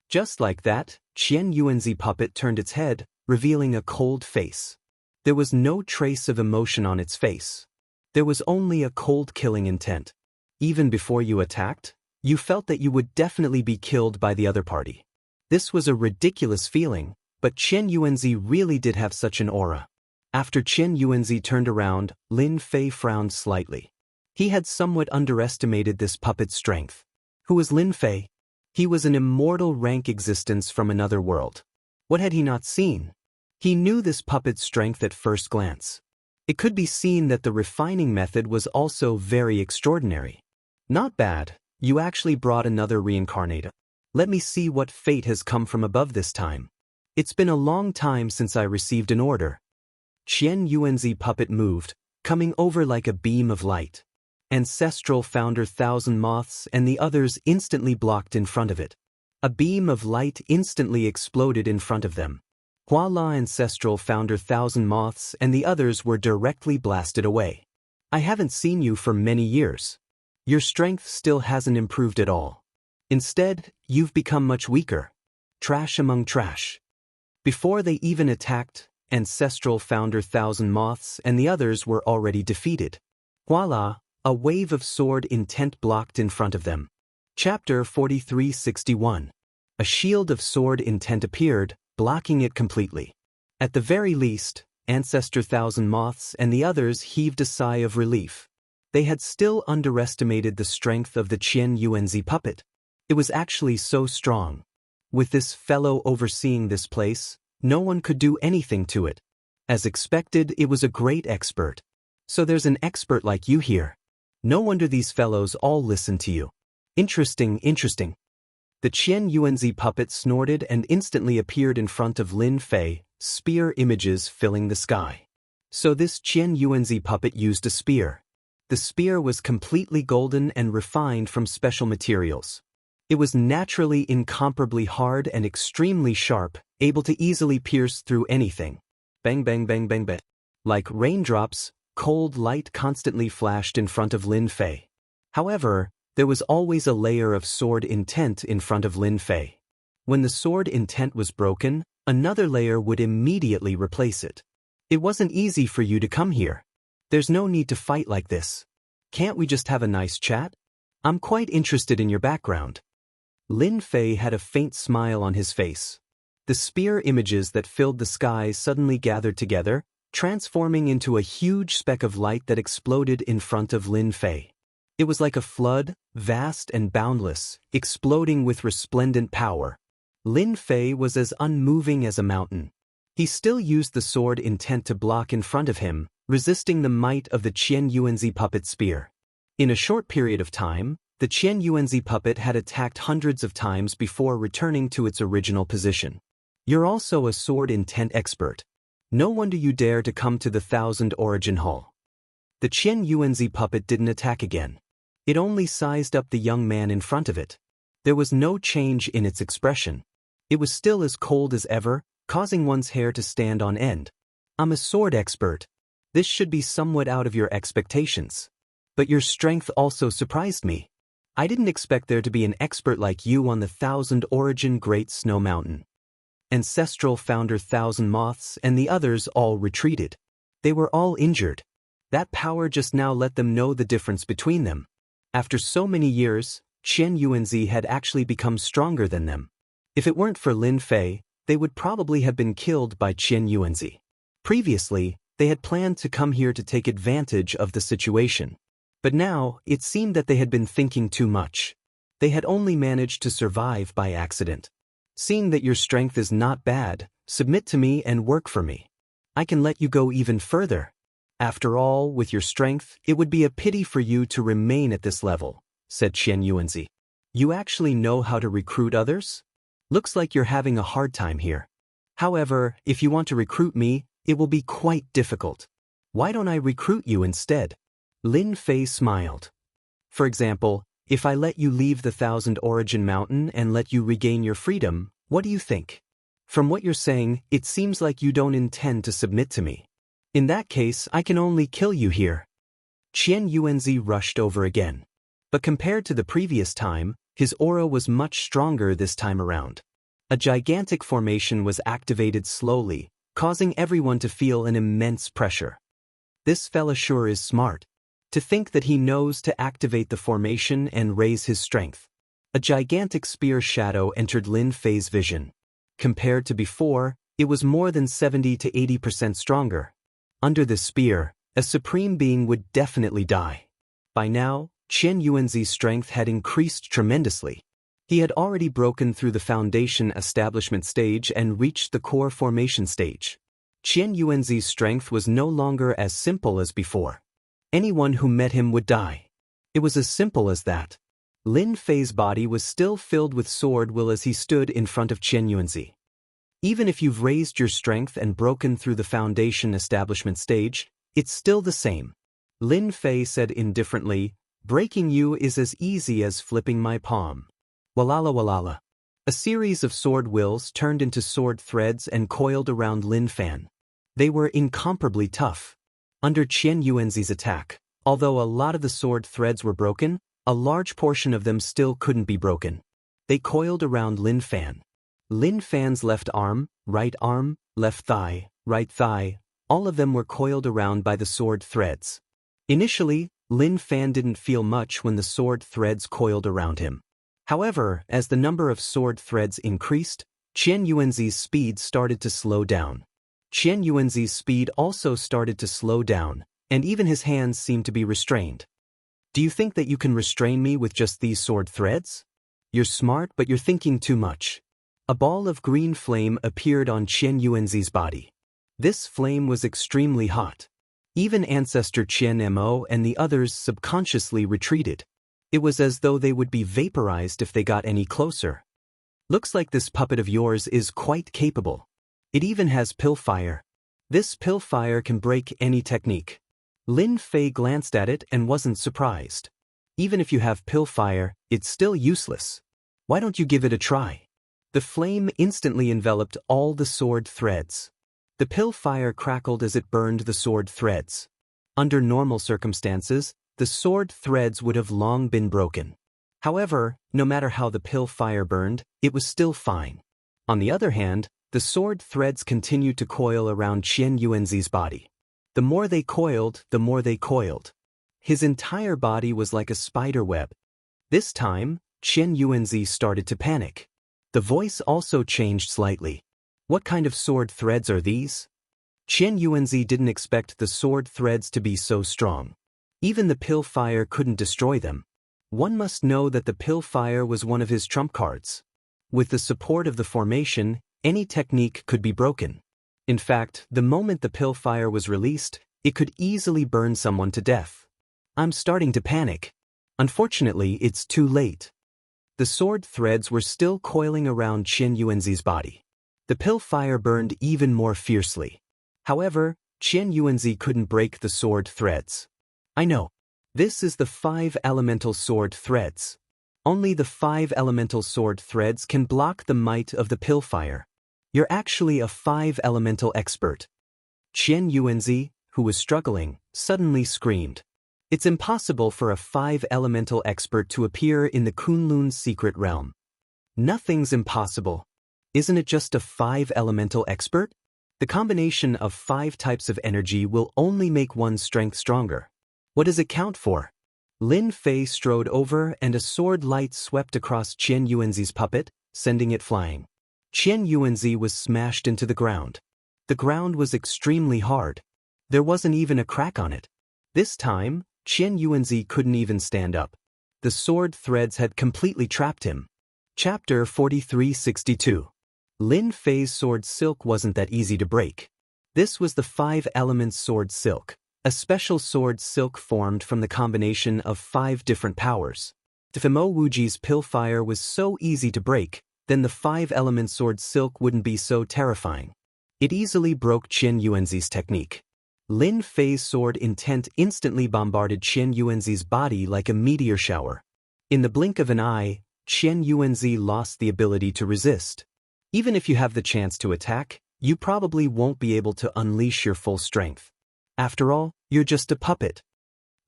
Just like that, Qian Yuanzi puppet turned its head, revealing a cold face. There was no trace of emotion on its face. There was only a cold killing intent. Even before you attacked, you felt that you would definitely be killed by the other party. This was a ridiculous feeling, but Qian Yuanzi really did have such an aura. After Qian Yuanzi turned around, Lin Fei frowned slightly. He had somewhat underestimated this puppet's strength. Who was Lin Fei? He was an immortal rank existence from another world. What had he not seen? He knew this puppet's strength at first glance. It could be seen that the refining method was also very extraordinary. Not bad. You actually brought another reincarnator. Let me see what fate has come from above this time. It's been a long time since I received an order. Qian Yuanzi puppet moved, coming over like a beam of light. Ancestral Founder Thousand Moths and the others instantly blocked in front of it. A beam of light instantly exploded in front of them. Voila! Ancestral Founder Thousand Moths and the others were directly blasted away. I haven't seen you for many years. Your strength still hasn't improved at all. Instead, you've become much weaker. Trash among trash. Before they even attacked, Ancestral Founder Thousand Moths and the others were already defeated. Voila! A wave of sword intent blocked in front of them. Chapter 4361. A shield of sword intent appeared, blocking it completely. At the very least, Ancestor Thousand Moths and the others heaved a sigh of relief. They had still underestimated the strength of the Qian Yuanzi puppet. It was actually so strong. With this fellow overseeing this place, no one could do anything to it. As expected, it was a great expert. So there's an expert like you here. No wonder these fellows all listen to you. Interesting, interesting. The Qian Yuanzi puppet snorted and instantly appeared in front of Lin Fei, spear images filling the sky. So this Qian Yuanzi puppet used a spear. The spear was completely golden and refined from special materials. It was naturally incomparably hard and extremely sharp, able to easily pierce through anything. Bang bang bang bang bang. Like raindrops, cold light constantly flashed in front of Lin Fei. However, there was always a layer of sword intent in front of Lin Fei. When the sword intent was broken, another layer would immediately replace it. It wasn't easy for you to come here. There's no need to fight like this. Can't we just have a nice chat? I'm quite interested in your background. Lin Fei had a faint smile on his face. The spear images that filled the sky suddenly gathered together, transforming into a huge speck of light that exploded in front of Lin Fei. It was like a flood, vast and boundless, exploding with resplendent power. Lin Fei was as unmoving as a mountain. He still used the sword intent to block in front of him, resisting the might of the Qian Yuanzi puppet spear. In a short period of time, the Qian Yuanzi puppet had attacked hundreds of times before returning to its original position. You're also a sword intent expert. No wonder you dare to come to the Thousand Origin Hall. The Qian Yuanzi puppet didn't attack again. It only sized up the young man in front of it. There was no change in its expression. It was still as cold as ever, causing one's hair to stand on end. I'm a sword expert. This should be somewhat out of your expectations. But your strength also surprised me. I didn't expect there to be an expert like you on the Thousand Origin Great Snow Mountain. Ancestral Founder Thousand Moths and the others all retreated. They were all injured. That power just now let them know the difference between them. After so many years, Qian Yuanzi had actually become stronger than them. If it weren't for Lin Fei, they would probably have been killed by Qian Yuanzi. Previously, they had planned to come here to take advantage of the situation. But now, it seemed that they had been thinking too much. They had only managed to survive by accident. Seeing that your strength is not bad, submit to me and work for me. I can let you go even further. After all, with your strength, it would be a pity for you to remain at this level, said Xianxia. You actually know how to recruit others? Looks like you're having a hard time here. However, if you want to recruit me, it will be quite difficult. Why don't I recruit you instead? Lin Fei smiled. For example, if I let you leave the Thousand Origin Mountain and let you regain your freedom, what do you think? From what you're saying, it seems like you don't intend to submit to me. In that case, I can only kill you here. Xianxia rushed over again. But compared to the previous time, his aura was much stronger this time around. A gigantic formation was activated slowly, causing everyone to feel an immense pressure. This fella sure is smart. To think that he knows to activate the formation and raise his strength. A gigantic spear shadow entered Lin Fei's vision. Compared to before, it was more than 70 to 80% stronger. Under this spear, a supreme being would definitely die. By now, Xianxuan's strength had increased tremendously. He had already broken through the foundation establishment stage and reached the core formation stage. Xianxuan's strength was no longer as simple as before. Anyone who met him would die. It was as simple as that. Lin Fei's body was still filled with sword will as he stood in front of Xianxuan. Even if you've raised your strength and broken through the foundation establishment stage, it's still the same. Lin Fei said indifferently, breaking you is as easy as flipping my palm. Walala walala. A series of sword wills turned into sword threads and coiled around Lin Fan. They were incomparably tough. Under Xianxuan's attack, although a lot of the sword threads were broken, a large portion of them still couldn't be broken. They coiled around Lin Fan. Lin Fan's left arm, left thigh, right thigh, all of them were coiled around by the sword threads. Initially, Lin Fan didn't feel much when the sword threads coiled around him. However, as the number of sword threads increased, Xianxuan's speed started to slow down. Xianxuan's speed also started to slow down, and even his hands seemed to be restrained. Do you think that you can restrain me with just these sword threads? You're smart, but you're thinking too much. A ball of green flame appeared on Xianxuan's body. This flame was extremely hot. Even Ancestor Qian Mo and the others subconsciously retreated. It was as though they would be vaporized if they got any closer. Looks like this puppet of yours is quite capable. It even has pill fire. This pill fire can break any technique. Lin Fei glanced at it and wasn't surprised. Even if you have pill fire, it's still useless. Why don't you give it a try? The flame instantly enveloped all the sword threads. The pill fire crackled as it burned the sword threads. Under normal circumstances, the sword threads would have long been broken. However, no matter how the pill fire burned, it was still fine. On the other hand, the sword threads continued to coil around Xianxuan's body. The more they coiled, the more they coiled. His entire body was like a spider web. This time, Xianxuan started to panic. The voice also changed slightly. What kind of sword threads are these? Xianxuan didn't expect the sword threads to be so strong. Even the pill fire couldn't destroy them. One must know that the pill fire was one of his trump cards. With the support of the formation, any technique could be broken. In fact, the moment the pill fire was released, it could easily burn someone to death. I'm starting to panic. Unfortunately, it's too late. The sword threads were still coiling around Xianxuan's body. The pill fire burned even more fiercely. However, Xianxuan couldn't break the sword threads. I know. This is the 5 elemental sword threads. Only the 5 elemental sword threads can block the might of the pill fire. You're actually a 5 elemental expert. Xianxuan, who was struggling, suddenly screamed. It's impossible for a 5 elemental expert to appear in the Kunlun's secret realm. Nothing's impossible. Isn't it just a 5 elemental expert? The combination of 5 types of energy will only make one's strength stronger. What does it count for? Lin Fei strode over and a sword light swept across Xianxuan's puppet, sending it flying. Xianxuan was smashed into the ground. The ground was extremely hard. There wasn't even a crack on it. This time, Qian Yuanzi couldn't even stand up. The sword threads had completely trapped him. Chapter 4362. Lin Fei's sword silk wasn't that easy to break. This was the 5 elements sword silk, a special sword silk formed from the combination of 5 different powers. If Mo Wuji's Pillfire was so easy to break, then the 5 elements sword silk wouldn't be so terrifying. It easily broke Qian Yuanzi's technique. Lin Fei's sword intent instantly bombarded Qian Yuanzi's body like a meteor shower. In the blink of an eye, Qian Yuanzi lost the ability to resist. Even if you have the chance to attack, you probably won't be able to unleash your full strength. After all, you're just a puppet.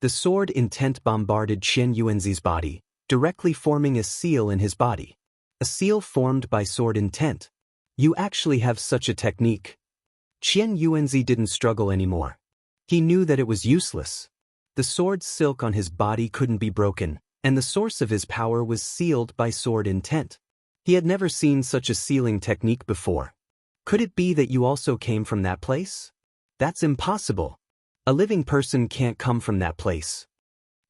The sword intent bombarded Qian Yuanzi's body, directly forming a seal in his body. A seal formed by sword intent. You actually have such a technique. Qian Yuanzi didn't struggle anymore. He knew that it was useless. The sword silk on his body couldn't be broken, and the source of his power was sealed by sword intent. He had never seen such a sealing technique before. Could it be that you also came from that place? That's impossible. A living person can't come from that place.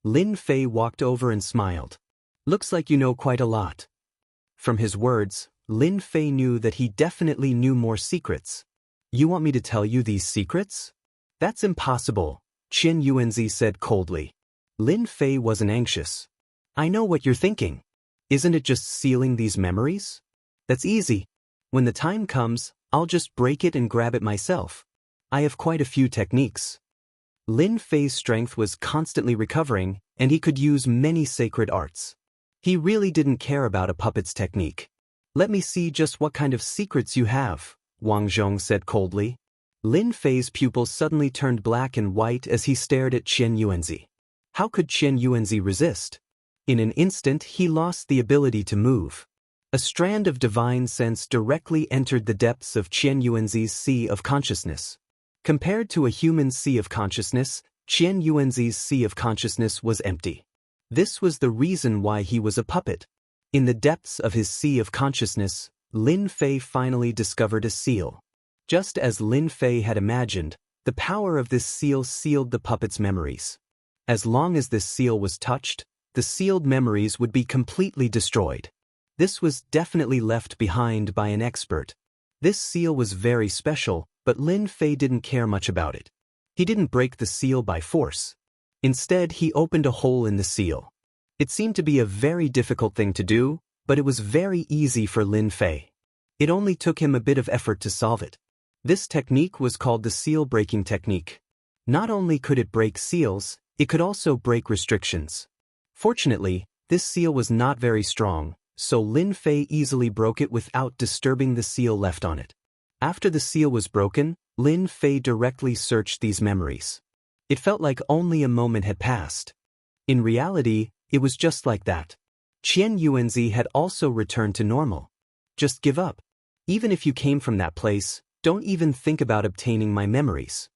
Lin Fei walked over and smiled. Looks like you know quite a lot. From his words, Lin Fei knew that he definitely knew more secrets. You want me to tell you these secrets? That's impossible, Qian Yuanzi said coldly. Lin Fei wasn't anxious. I know what you're thinking. Isn't it just sealing these memories? That's easy. When the time comes, I'll just break it and grab it myself. I have quite a few techniques. Lin Fei's strength was constantly recovering, and he could use many sacred arts. He really didn't care about a puppet's technique. Let me see just what kind of secrets you have, Wang Zhong said coldly. Lin Fei's pupils suddenly turned black and white as he stared at Qian Yuanzi. How could Qian Yuanzi resist? In an instant he lost the ability to move. A strand of divine sense directly entered the depths of Qian Yuanzi's sea of consciousness. Compared to a human sea of consciousness, Qian Yuanzi's sea of consciousness was empty. This was the reason why he was a puppet. In the depths of his sea of consciousness, Lin Fei finally discovered a seal. Just as Lin Fei had imagined, the power of this seal sealed the puppet's memories. As long as this seal was touched, the sealed memories would be completely destroyed. This was definitely left behind by an expert. This seal was very special, but Lin Fei didn't care much about it. He didn't break the seal by force. Instead, he opened a hole in the seal. It seemed to be a very difficult thing to do, but it was very easy for Lin Fei. It only took him a bit of effort to solve it. This technique was called the seal-breaking technique. Not only could it break seals, it could also break restrictions. Fortunately, this seal was not very strong, so Lin Fei easily broke it without disturbing the seal left on it. After the seal was broken, Lin Fei directly searched these memories. It felt like only a moment had passed. In reality, it was just like that. Qian Yuanzi had also returned to normal. Just give up. Even if you came from that place, don't even think about obtaining my memories.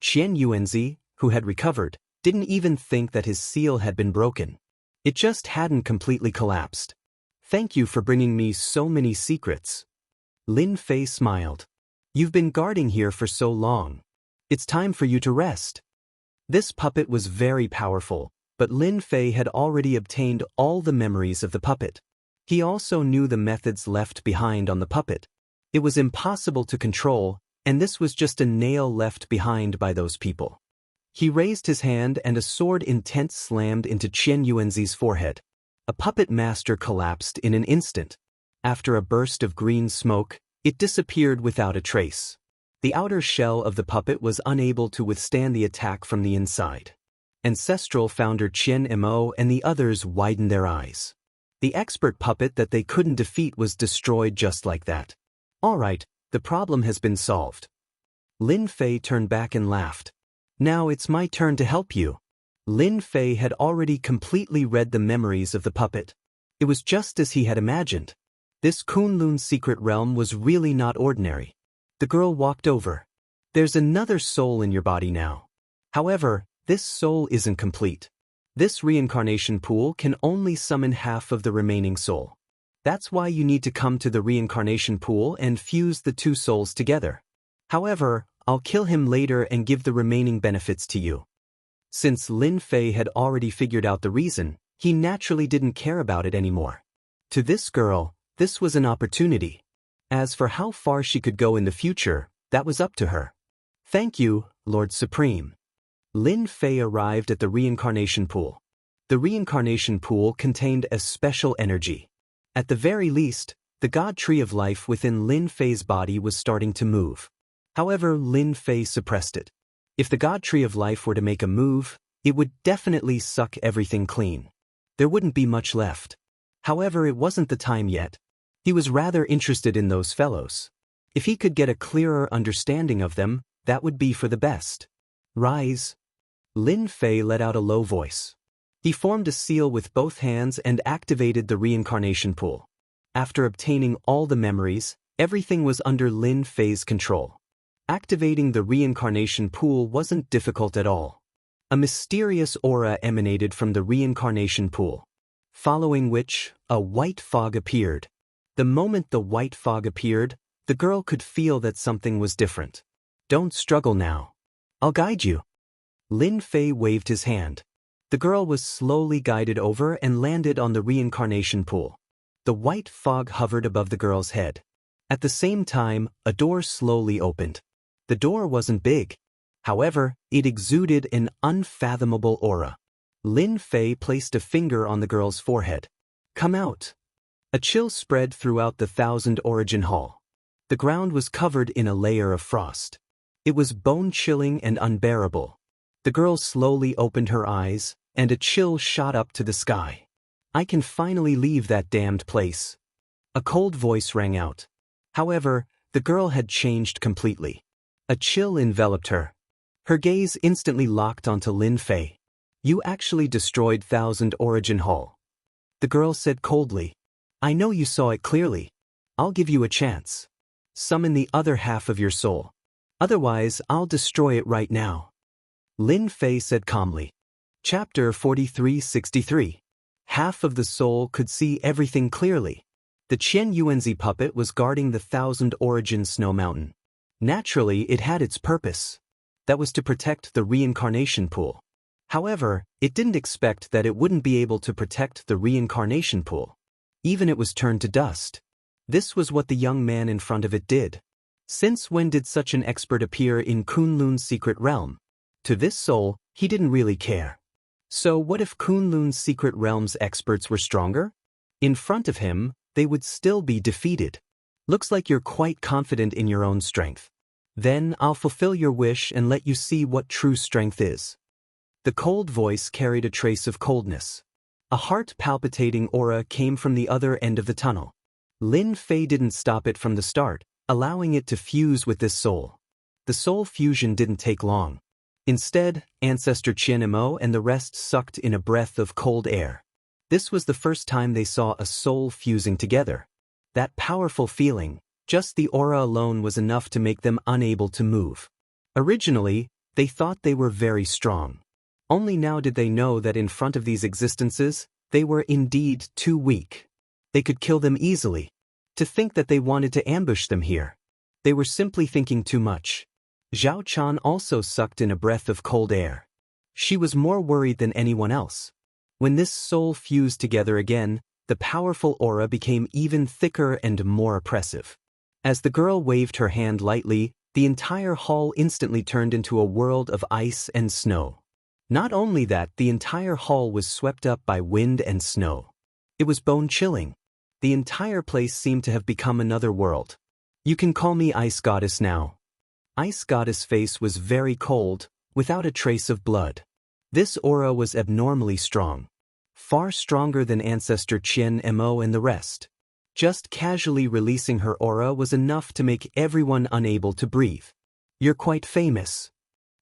Qian Yuanzi, who had recovered, didn't even think that his seal had been broken. It just hadn't completely collapsed. Thank you for bringing me so many secrets. Lin Fei smiled. You've been guarding here for so long. It's time for you to rest. This puppet was very powerful, but Lin Fei had already obtained all the memories of the puppet. He also knew the methods left behind on the puppet. It was impossible to control, and this was just a nail left behind by those people. He raised his hand and a sword intent slammed into Qian Yuanzi's forehead. A puppet master collapsed in an instant. After a burst of green smoke, it disappeared without a trace. The outer shell of the puppet was unable to withstand the attack from the inside. Ancestral founder Qian Mo and the others widened their eyes. The expert puppet that they couldn't defeat was destroyed just like that. All right, the problem has been solved. Lin Fei turned back and laughed. Now it's my turn to help you. Lin Fei had already completely read the memories of the puppet. It was just as he had imagined. This Kunlun secret realm was really not ordinary. The girl walked over. There's another soul in your body now. However, this soul isn't complete. This reincarnation pool can only summon half of the remaining soul. That's why you need to come to the reincarnation pool and fuse the 2 souls together. However, I'll kill him later and give the remaining benefits to you. Since Lin Fei had already figured out the reason, he naturally didn't care about it anymore. To this girl, this was an opportunity. As for how far she could go in the future, that was up to her. Thank you, Lord Supreme. Lin Fei arrived at the reincarnation pool. The reincarnation pool contained a special energy. At the very least, the God Tree of Life within Lin Fei's body was starting to move. However, Lin Fei suppressed it. If the God Tree of Life were to make a move, it would definitely suck everything clean. There wouldn't be much left. However, it wasn't the time yet. He was rather interested in those fellows. If he could get a clearer understanding of them, that would be for the best. Rise. Lin Fei let out a low voice. He formed a seal with both hands and activated the reincarnation pool. After obtaining all the memories, everything was under Lin Fei's control. Activating the reincarnation pool wasn't difficult at all. A mysterious aura emanated from the reincarnation pool, following which, a white fog appeared. The moment the white fog appeared, the girl could feel that something was different. Don't struggle now. I'll guide you. Lin Fei waved his hand. The girl was slowly guided over and landed on the reincarnation pool. The white fog hovered above the girl's head. At the same time, a door slowly opened. The door wasn't big. However, it exuded an unfathomable aura. Lin Fei placed a finger on the girl's forehead. Come out. A chill spread throughout the Thousand Origin Hall. The ground was covered in a layer of frost. It was bone-chilling and unbearable. The girl slowly opened her eyes, and a chill shot up to the sky. I can finally leave that damned place. A cold voice rang out. However, the girl had changed completely. A chill enveloped her. Her gaze instantly locked onto Lin Fei. You actually destroyed Thousand Origin Hall. The girl said coldly. I know you saw it clearly. I'll give you a chance. Summon the other half of your soul. Otherwise, I'll destroy it right now. Lin Fei said calmly. Chapter 4363. Half of the soul could see everything clearly. The Qian Yuanzi puppet was guarding the Thousand Origin Snow Mountain. Naturally, it had its purpose. That was to protect the reincarnation pool. However, it didn't expect that it wouldn't be able to protect the reincarnation pool. Even it was turned to dust. This was what the young man in front of it did. Since when did such an expert appear in Kunlun's secret realm? To this soul, he didn't really care. So what if Kunlun's secret realm's experts were stronger? In front of him, they would still be defeated. Looks like you're quite confident in your own strength. Then I'll fulfill your wish and let you see what true strength is. The cold voice carried a trace of coldness. A heart-palpitating aura came from the other end of the tunnel. Lin Fei didn't stop it from the start, allowing it to fuse with this soul. The soul fusion didn't take long. Instead, Ancestor Qian Mo and the rest sucked in a breath of cold air. This was the first time they saw a soul fusing together. That powerful feeling, just the aura alone was enough to make them unable to move. Originally, they thought they were very strong. Only now did they know that in front of these existences, they were indeed too weak. They could kill them easily. To think that they wanted to ambush them here. They were simply thinking too much. Zhao Chan also sucked in a breath of cold air. She was more worried than anyone else. When this soul fused together again, the powerful aura became even thicker and more oppressive. As the girl waved her hand lightly, the entire hall instantly turned into a world of ice and snow. Not only that, the entire hall was swept up by wind and snow. It was bone-chilling. The entire place seemed to have become another world. You can call me Ice Goddess now. Ice Goddess' face was very cold, without a trace of blood. This aura was abnormally strong. Far stronger than Ancestor Qian Mo and the rest. Just casually releasing her aura was enough to make everyone unable to breathe. You're quite famous.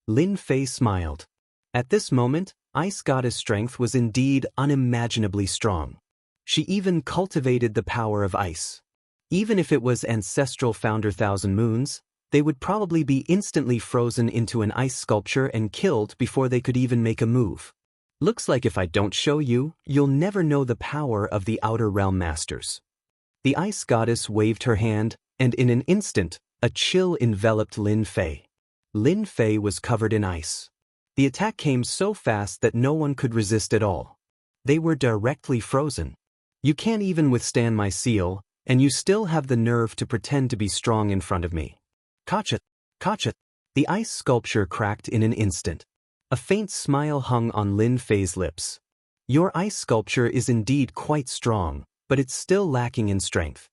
Lin Fei smiled. At this moment, Ice Goddess' strength was indeed unimaginably strong. She even cultivated the power of ice. Even if it was ancestral founder Thousand Moons, they would probably be instantly frozen into an ice sculpture and killed before they could even make a move. Looks like if I don't show you, you'll never know the power of the Outer Realm Masters. The Ice Goddess waved her hand, and in an instant, A chill enveloped Lin Fei. Lin Fei was covered in ice. The attack came so fast that no one could resist at all. They were directly frozen. You can't even withstand my seal, and you still have the nerve to pretend to be strong in front of me. Gotcha! Gotcha! The ice sculpture cracked in an instant. A faint smile hung on Lin Fei's lips. Your ice sculpture is indeed quite strong, but it's still lacking in strength.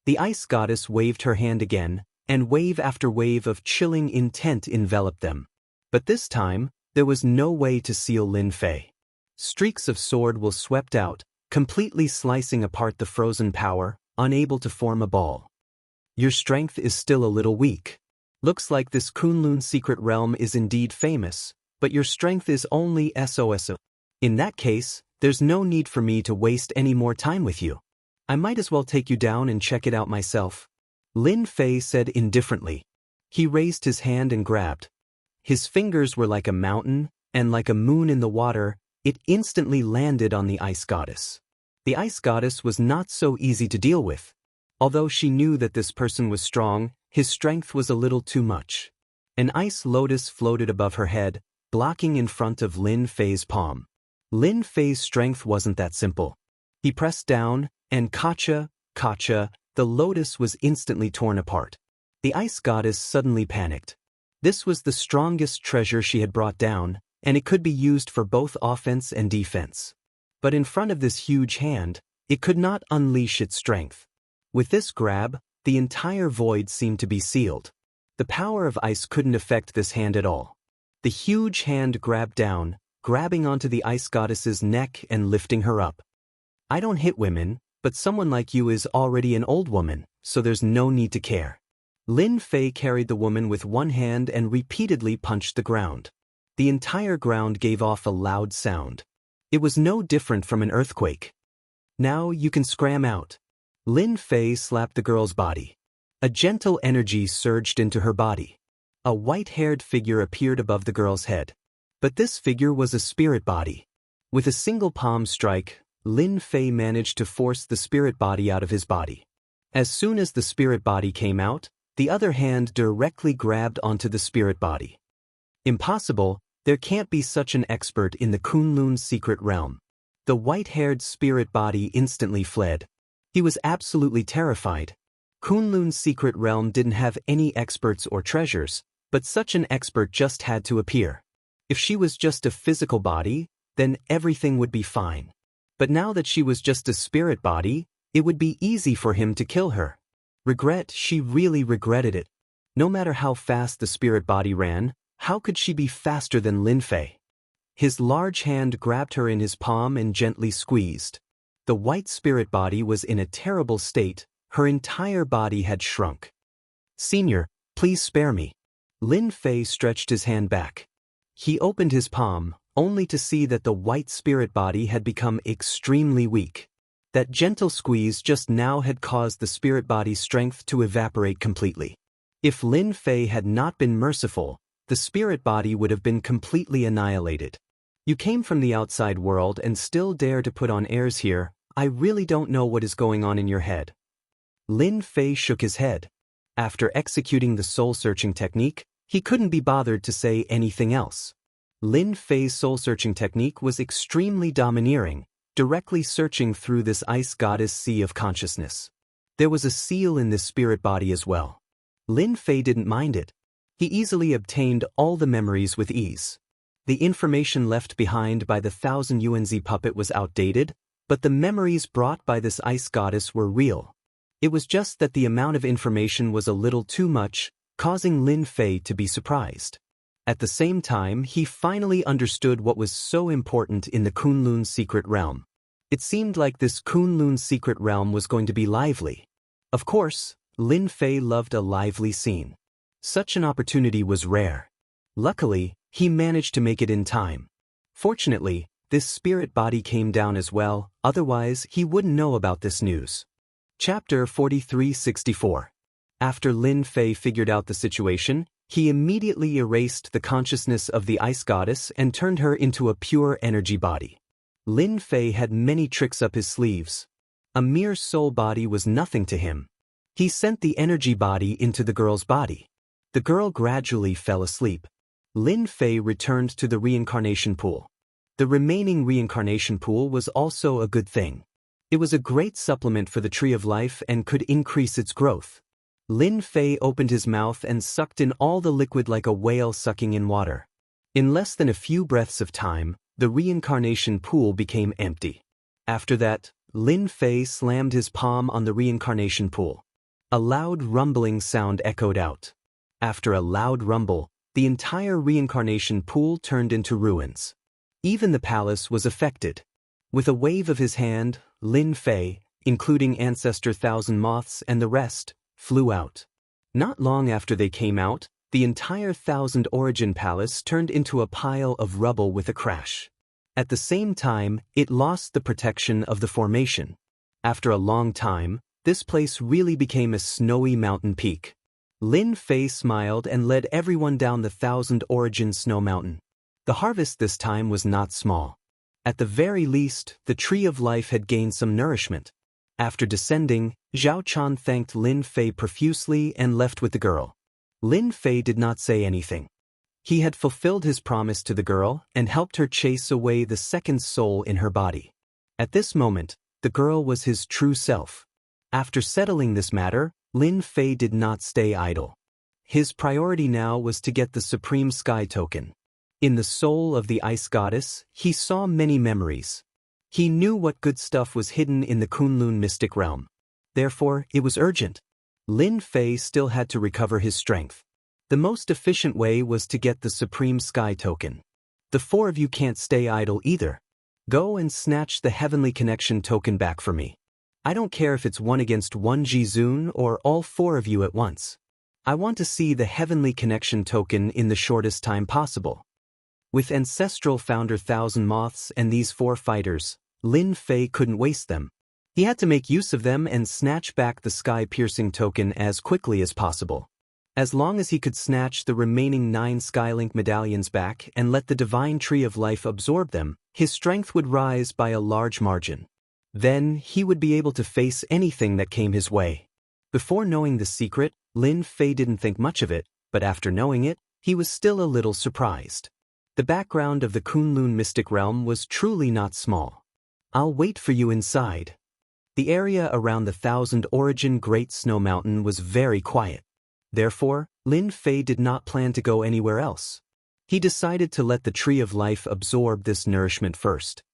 The ice goddess waved her hand again, and wave after wave of chilling intent enveloped them. But this time, there was no way to seal Lin Fei. Streaks of sword will swept out, completely slicing apart the frozen power, unable to form a ball. Your strength is still a little weak. Looks like this Kunlun secret realm is indeed famous, but your strength is only SOS. In that case, there's no need for me to waste any more time with you. I might as well take you down and check it out myself. Lin Fei said indifferently. He raised his hand and grabbed. His fingers were like a mountain, and like a moon in the water, it instantly landed on the ice goddess. The ice goddess was not so easy to deal with. Although she knew that this person was strong, his strength was a little too much. An ice lotus floated above her head, blocking in front of Lin Fei's palm. Lin Fei's strength wasn't that simple. He pressed down, and kacha, the lotus was instantly torn apart. The ice goddess suddenly panicked. This was the strongest treasure she had brought down, and it could be used for both offense and defense. But in front of this huge hand, it could not unleash its strength. With this grab, the entire void seemed to be sealed. The power of ice couldn't affect this hand at all. The huge hand grabbed down, grabbing onto the ice goddess's neck and lifting her up. I don't hit women, but someone like you is already an old woman, so there's no need to care. Lin Fei carried the woman with one hand and repeatedly punched the ground. The entire ground gave off a loud sound. It was no different from an earthquake. Now you can scram out. Lin Fei slapped the girl's body. A gentle energy surged into her body. A white-haired figure appeared above the girl's head. But this figure was a spirit body. With a single palm strike, Lin Fei managed to force the spirit body out of his body. As soon as the spirit body came out, the other hand directly grabbed onto the spirit body. Impossible, there can't be such an expert in the Kunlun secret realm. The white-haired spirit body instantly fled. He was absolutely terrified. Kunlun's secret realm didn't have any experts or treasures, but such an expert just had to appear. If she was just a physical body, then everything would be fine. But now that she was just a spirit body, it would be easy for him to kill her. She really regretted it. No matter how fast the spirit body ran, how could she be faster than Lin Fei? His large hand grabbed her in his palm and gently squeezed. The white spirit body was in a terrible state, her entire body had shrunk. Senior, please spare me. Lin Fei stretched his hand back. He opened his palm, only to see that the white spirit body had become extremely weak. That gentle squeeze just now had caused the spirit body's strength to evaporate completely. If Lin Fei had not been merciful, the spirit body would have been completely annihilated. You came from the outside world and still dare to put on airs here. I really don't know what is going on in your head. Lin Fei shook his head. After executing the soul-searching technique, he couldn't be bothered to say anything else. Lin Fei's soul-searching technique was extremely domineering, directly searching through this ice goddess sea of consciousness. There was a seal in this spirit body as well. Lin Fei didn't mind it. He easily obtained all the memories with ease. The information left behind by the 1000 UNZ puppet was outdated, but the memories brought by this ice goddess were real. It was just that the amount of information was a little too much, causing Lin Fei to be surprised. At the same time, he finally understood what was so important in the Kunlun secret realm. It seemed like this Kunlun secret realm was going to be lively. Of course, Lin Fei loved a lively scene. Such an opportunity was rare. Luckily, he managed to make it in time. Fortunately, this spirit body came down as well, otherwise he wouldn't know about this news. Chapter 4364. After Lin Fei figured out the situation, he immediately erased the consciousness of the ice goddess and turned her into a pure energy body. Lin Fei had many tricks up his sleeves. A mere soul body was nothing to him. He sent the energy body into the girl's body. The girl gradually fell asleep. Lin Fei returned to the reincarnation pool. The remaining reincarnation pool was also a good thing. It was a great supplement for the Tree of Life and could increase its growth. Lin Fei opened his mouth and sucked in all the liquid like a whale sucking in water. In less than a few breaths of time, the reincarnation pool became empty. After that, Lin Fei slammed his palm on the reincarnation pool. A loud rumbling sound echoed out. After a loud rumble, the entire reincarnation pool turned into ruins. Even the palace was affected. With a wave of his hand, Lin Fei, including Ancestor Thousand Moths and the rest, flew out. Not long after they came out, the entire Thousand Origin Palace turned into a pile of rubble with a crash. At the same time, it lost the protection of the formation. After a long time, this place really became a snowy mountain peak. Lin Fei smiled and led everyone down the Thousand Origin Snow Mountain. The harvest this time was not small. At the very least, the Tree of Life had gained some nourishment. After descending, Zhao Chan thanked Lin Fei profusely and left with the girl. Lin Fei did not say anything. He had fulfilled his promise to the girl and helped her chase away the second soul in her body. At this moment, the girl was his true self. After settling this matter, Lin Fei did not stay idle. His priority now was to get the Supreme Sky Token. In the soul of the Ice Goddess, he saw many memories. He knew what good stuff was hidden in the Kunlun mystic realm. Therefore, it was urgent. Lin Fei still had to recover his strength. The most efficient way was to get the Supreme Sky Token. The four of you can't stay idle either. Go and snatch the Heavenly Connection Token back for me. I don't care if it's 1-against-1 Jizun or all four of you at once. I want to see the Heavenly Connection Token in the shortest time possible. With Ancestral Founder Thousand Moths and these four fighters, Lin Fei couldn't waste them. He had to make use of them and snatch back the Sky-Piercing Token as quickly as possible. As long as he could snatch the remaining 9 Skylink medallions back and let the Divine Tree of Life absorb them, his strength would rise by a large margin. Then, he would be able to face anything that came his way. Before knowing the secret, Lin Fei didn't think much of it, but after knowing it, he was still a little surprised. The background of the Kunlun mystic realm was truly not small. I'll wait for you inside. The area around the Thousand Origin Great Snow Mountain was very quiet. Therefore, Lin Fei did not plan to go anywhere else. He decided to let the Tree of Life absorb this nourishment first.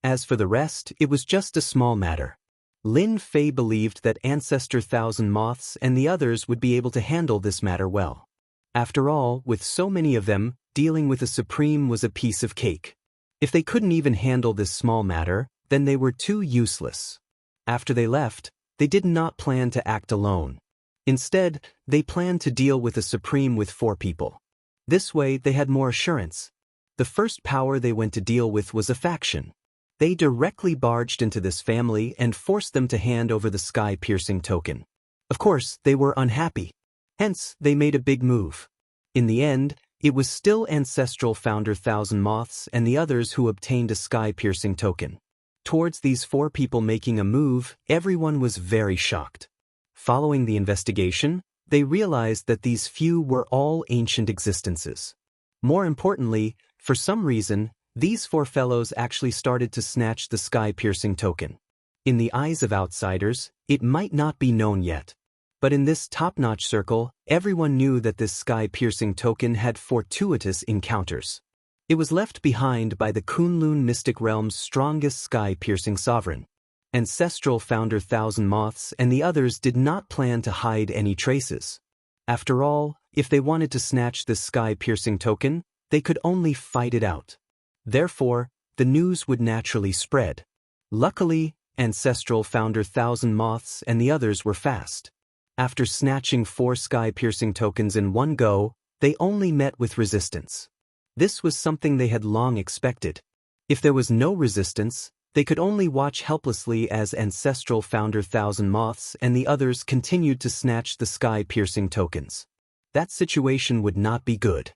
As for the rest, it was just a small matter. Lin Fei believed that Ancestor Thousand Moths and the others would be able to handle this matter well. After all, with so many of them, dealing with a Supreme was a piece of cake. If they couldn't even handle this small matter, then they were too useless. After they left, they did not plan to act alone. Instead, they planned to deal with a Supreme with 4 people. This way, they had more assurance. The first power they went to deal with was a faction. They directly barged into this family and forced them to hand over the Sky-Piercing Token. Of course, they were unhappy. Hence, they made a big move. In the end, it was still Ancestral Founder Thousand Moths and the others who obtained a Sky-Piercing Token. Towards these 4 people making a move, everyone was very shocked. Following the investigation, they realized that these few were all ancient existences. More importantly, for some reason, these 4 fellows actually started to snatch the Sky-Piercing Token. In the eyes of outsiders, it might not be known yet. But in this top-notch circle, everyone knew that this Sky-Piercing Token had fortuitous encounters. It was left behind by the Kunlun Mystic Realm's strongest Sky-Piercing Sovereign. Ancestral Founder Thousand Moths and the others did not plan to hide any traces. After all, if they wanted to snatch this Sky-Piercing Token, they could only fight it out. Therefore, the news would naturally spread. Luckily, Ancestral Founder Thousand Moths and the others were fast. After snatching 4 Sky-Piercing Tokens in one go, they only met with resistance. This was something they had long expected. If there was no resistance, they could only watch helplessly as Ancestral Founder Thousand Moths and the others continued to snatch the Sky-Piercing Tokens. That situation would not be good.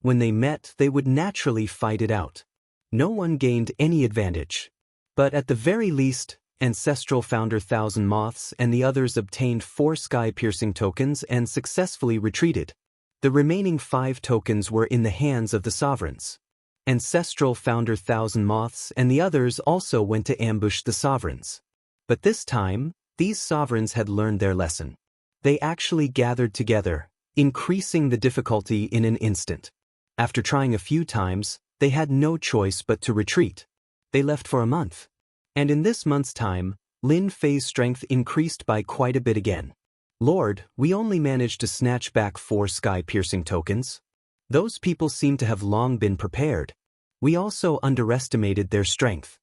When they met, they would naturally fight it out. No one gained any advantage. But at the very least, Ancestral Founder Thousand Moths and the others obtained 4 sky-piercing tokens and successfully retreated. The remaining 5 tokens were in the hands of the sovereigns. Ancestral Founder Thousand Moths and the others also went to ambush the sovereigns. But this time, these sovereigns had learned their lesson. They actually gathered together, increasing the difficulty in an instant. After trying a few times, they had no choice but to retreat. They left for a month. And in this month's time, Lin Fei's strength increased by quite a bit again. Lord, we only managed to snatch back 4 sky-piercing tokens. Those people seem to have long been prepared. We also underestimated their strength.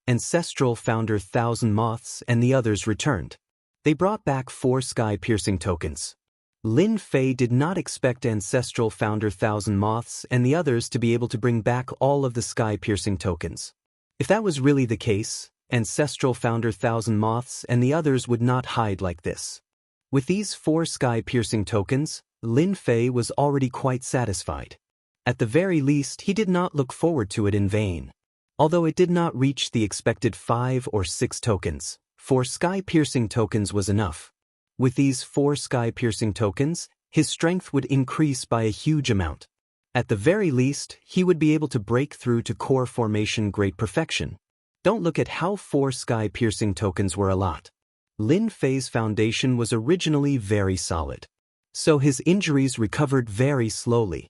Ancestral Founder Thousand Moths and the others returned. They brought back 4 sky-piercing tokens. Lin Fei did not expect Ancestral Founder Thousand Moths and the others to be able to bring back all of the sky-piercing tokens. If that was really the case, Ancestral Founder Thousand Moths and the others would not hide like this. With these 4 sky-piercing tokens, Lin Fei was already quite satisfied. At the very least, he did not look forward to it in vain. Although it did not reach the expected 5 or 6 tokens, 4 sky-piercing tokens was enough. With these 4 sky-piercing tokens, his strength would increase by a huge amount. At the very least, he would be able to break through to core formation great perfection. Don't look at how 4 sky-piercing tokens were a lot. Lin Fei's foundation was originally very solid. So his injuries recovered very slowly.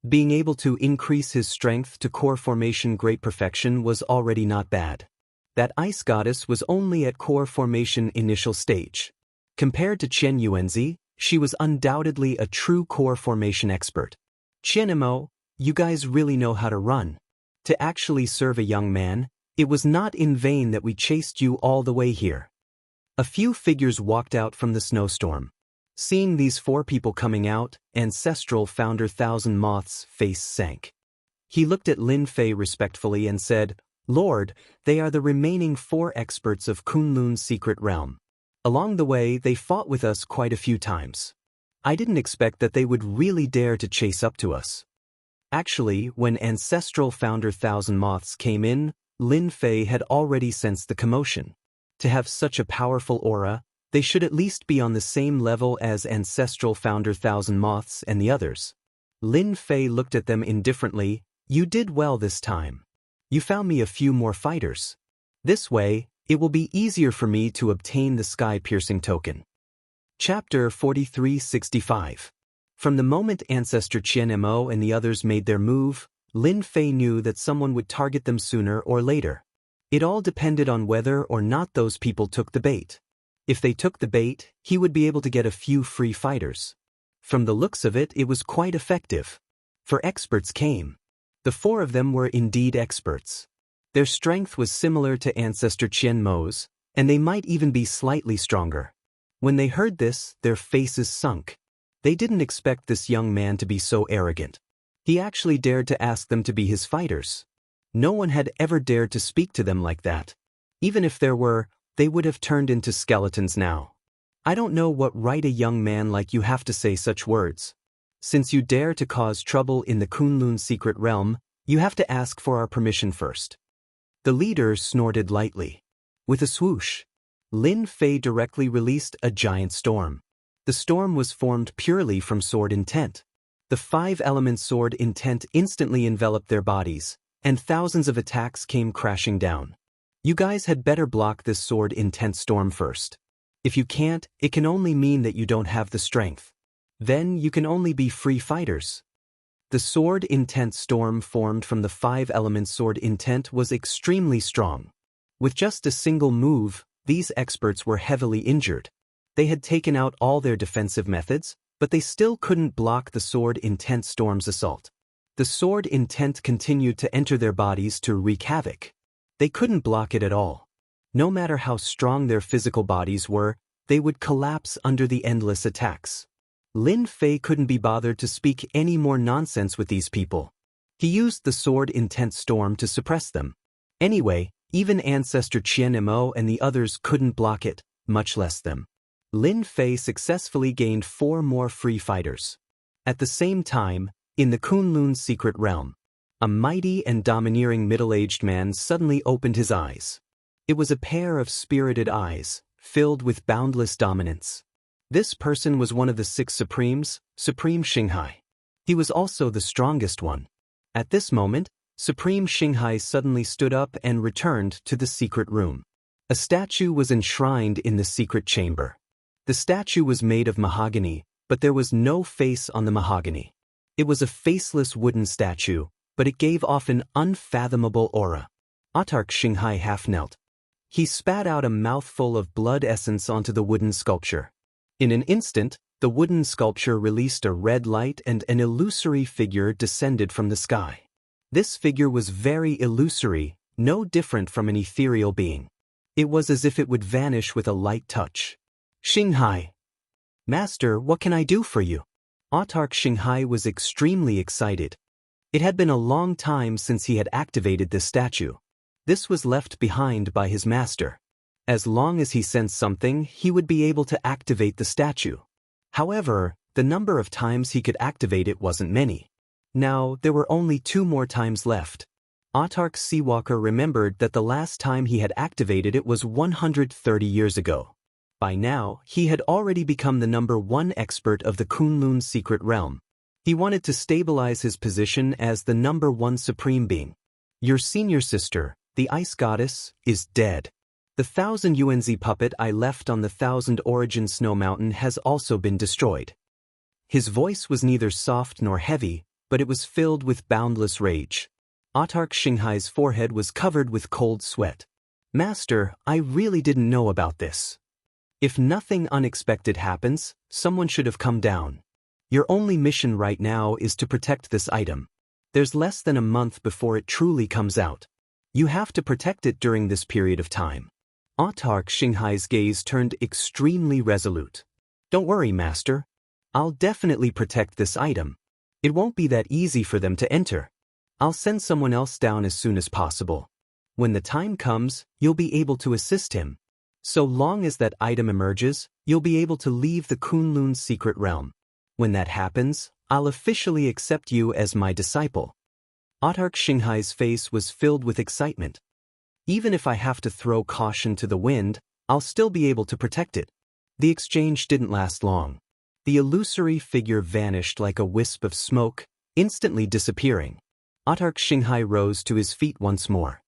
Being able to increase his strength to core formation great perfection was already not bad. That ice goddess was only at core formation initial stage. Compared to Chen Yuanzi, she was undoubtedly a true core formation expert. Qianmo, you guys really know how to run. To actually serve a young man, it was not in vain that we chased you all the way here. A few figures walked out from the snowstorm. Seeing these 4 people coming out, Ancestral Founder Thousand Moths' face sank. He looked at Lin Fei respectfully and said, Lord, they are the remaining 4 experts of Kunlun's secret realm. Along the way, they fought with us quite a few times. I didn't expect that they would really dare to chase up to us. Actually, when Ancestral Founder Thousand Moths came in, Lin Fei had already sensed the commotion. To have such a powerful aura, they should at least be on the same level as Ancestral Founder Thousand Moths and the others. Lin Fei looked at them indifferently. You did well this time. You found me a few more fighters. This way, it will be easier for me to obtain the sky-piercing token. Chapter 4365. From the moment Ancestor Qianmo and the others made their move, Lin Fei knew that someone would target them sooner or later. It all depended on whether or not those people took the bait. If they took the bait, he would be able to get a few free fighters. From the looks of it, it was quite effective. For experts came. The 4 of them were indeed experts. Their strength was similar to Ancestor Qianmo's, and they might even be slightly stronger. When they heard this, their faces sunk. They didn't expect this young man to be so arrogant. He actually dared to ask them to be his fighters. No one had ever dared to speak to them like that. Even if there were, they would have turned into skeletons now. I don't know what right a young man like you have to say such words. Since you dare to cause trouble in the Kunlun secret realm, you have to ask for our permission first. The leader snorted lightly. With a swoosh, Lin Fei directly released a giant storm. The storm was formed purely from sword intent. The 5-element sword intent instantly enveloped their bodies, and thousands of attacks came crashing down. You guys had better block this sword intent storm first. If you can't, it can only mean that you don't have the strength. Then you can only be free fighters. The sword intent storm formed from the 5-element sword intent was extremely strong. With just a single move, these experts were heavily injured. They had taken out all their defensive methods, but they still couldn't block the sword intent storm's assault. The sword intent continued to enter their bodies to wreak havoc. They couldn't block it at all. No matter how strong their physical bodies were, they would collapse under the endless attacks. Lin Fei couldn't be bothered to speak any more nonsense with these people. He used the sword intent storm to suppress them. Anyway, even Ancestor Qianmo and the others couldn't block it, much less them. Lin Fei successfully gained 4 more free fighters. At the same time, in the Kunlun secret realm, a mighty and domineering middle-aged man suddenly opened his eyes. It was a pair of spirited eyes, filled with boundless dominance. This person was one of the 6 Supremes, Supreme Xianxia. He was also the strongest one. At this moment, Supreme Xianxia suddenly stood up and returned to the secret room. A statue was enshrined in the secret chamber. The statue was made of mahogany, but there was no face on the mahogany. It was a faceless wooden statue, but it gave off an unfathomable aura. Autarch Xianxia half knelt. He spat out a mouthful of blood essence onto the wooden sculpture. In an instant, the wooden sculpture released a red light and an illusory figure descended from the sky. This figure was very illusory, no different from an ethereal being. It was as if it would vanish with a light touch. Xianxia. Master, what can I do for you? Autarch Xianxia was extremely excited. It had been a long time since he had activated this statue. This was left behind by his master. As long as he sensed something, he would be able to activate the statue. However, the number of times he could activate it wasn't many. Now, there were only 2 more times left. Autarch Seawalker remembered that the last time he had activated it was 130 years ago. By now, he had already become the number 1 expert of the Kunlun secret realm. He wanted to stabilize his position as the number 1 supreme being. Your senior sister, the ice goddess, is dead. The 1000 UNZ puppet I left on the 1000 Origin Snow Mountain has also been destroyed. His voice was neither soft nor heavy, but it was filled with boundless rage. Autarch Xianxia's forehead was covered with cold sweat. Master, I really didn't know about this. If nothing unexpected happens, someone should have come down. Your only mission right now is to protect this item. There's less than a month before it truly comes out. You have to protect it during this period of time. Autarch Xianxia's gaze turned extremely resolute. Don't worry, Master. I'll definitely protect this item. It won't be that easy for them to enter. I'll send someone else down as soon as possible. When the time comes, you'll be able to assist him. So long as that item emerges, you'll be able to leave the Kunlun secret realm. When that happens, I'll officially accept you as my disciple. Autarch Xianxia's face was filled with excitement. Even if I have to throw caution to the wind, I'll still be able to protect it. The exchange didn't last long. The illusory figure vanished like a wisp of smoke, instantly disappearing. Autarch Xianxia rose to his feet once more.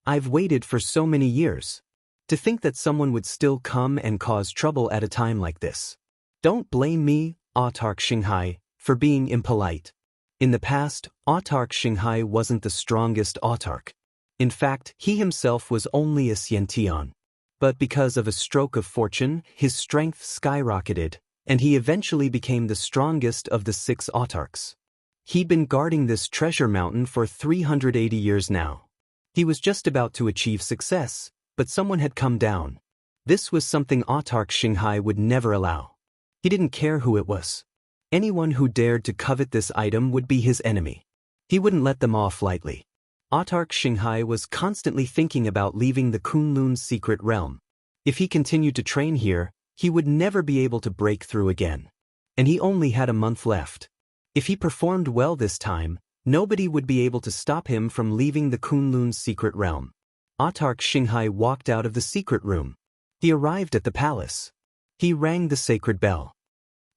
I've waited for so many years. To think that someone would still come and cause trouble at a time like this. Don't blame me, Autarch Xianxia, for being impolite. In the past, Autarch Xianxia wasn't the strongest autarch. In fact, he himself was only a Xiantian. But because of a stroke of fortune, his strength skyrocketed, and he eventually became the strongest of the 6 autarchs. He'd been guarding this treasure mountain for 380 years now. He was just about to achieve success, but someone had come down. This was something Autarch Xianxia would never allow. He didn't care who it was. Anyone who dared to covet this item would be his enemy. He wouldn't let them off lightly. Autarch Xianxia was constantly thinking about leaving the Kunlun secret realm. If he continued to train here, he would never be able to break through again. And he only had a month left. If he performed well this time, nobody would be able to stop him from leaving the Kunlun secret realm. Autarch Xianxia walked out of the secret room. He arrived at the palace. He rang the sacred bell.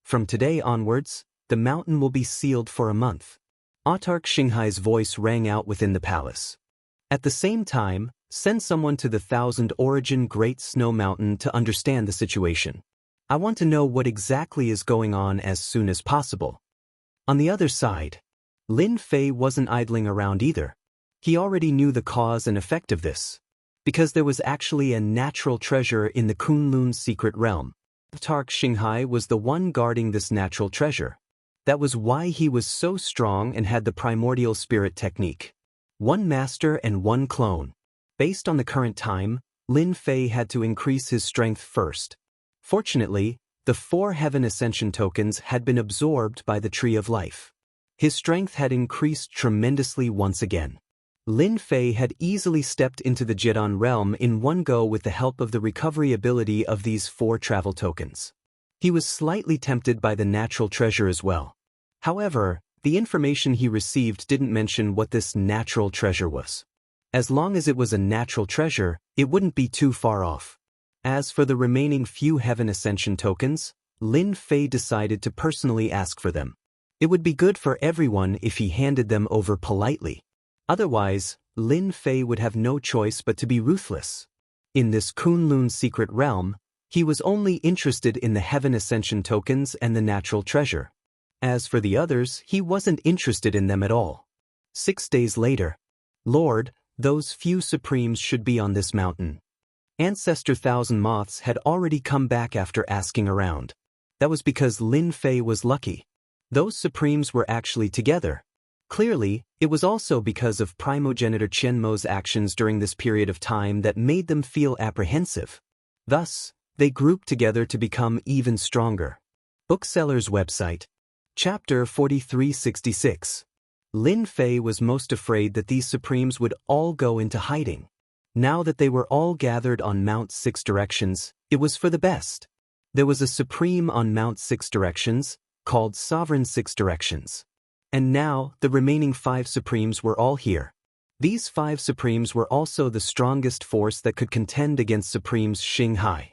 From today onwards, the mountain will be sealed for a month. Autarch Xianxia's voice rang out within the palace. At the same time, send someone to the 1000 Origin Great Snow Mountain to understand the situation. I want to know what exactly is going on as soon as possible. On the other side, Lin Fei wasn't idling around either. He already knew the cause and effect of this. Because there was actually a natural treasure in the Kunlun secret realm. Autarch Xianxia was the one guarding this natural treasure. That was why he was so strong and had the primordial spirit technique. 1 master and 1 clone. Based on the current time, Lin Fei had to increase his strength first. Fortunately, the 4 heaven ascension tokens had been absorbed by the Tree of Life. His strength had increased tremendously once again. Lin Fei had easily stepped into the Jidan realm in one go with the help of the recovery ability of these 4 travel tokens. He was slightly tempted by the natural treasure as well. However, the information he received didn't mention what this natural treasure was. As long as it was a natural treasure, it wouldn't be too far off. As for the remaining few Heaven Ascension tokens, Lin Fei decided to personally ask for them. It would be good for everyone if he handed them over politely. Otherwise, Lin Fei would have no choice but to be ruthless. In this Kunlun secret realm, he was only interested in the Heaven Ascension tokens and the natural treasure. As for the others, he wasn't interested in them at all. 6 days later. Lord, those few supremes should be on this mountain. Ancestor Thousand Moths had already come back after asking around. That was because Lin Fei was lucky. Those supremes were actually together. Clearly, it was also because of primogenitor Qianmo's actions during this period of time that made them feel apprehensive. Thus, they grouped together to become even stronger. Bookseller's website. Chapter 4366. Lin Fei was most afraid that these supremes would all go into hiding. Now that they were all gathered on Mount Six Directions, it was for the best. There was a supreme on Mount Six Directions, called Sovereign Six Directions. And now, the remaining 5 supremes were all here. These 5 supremes were also the strongest force that could contend against Supremes Xinghai.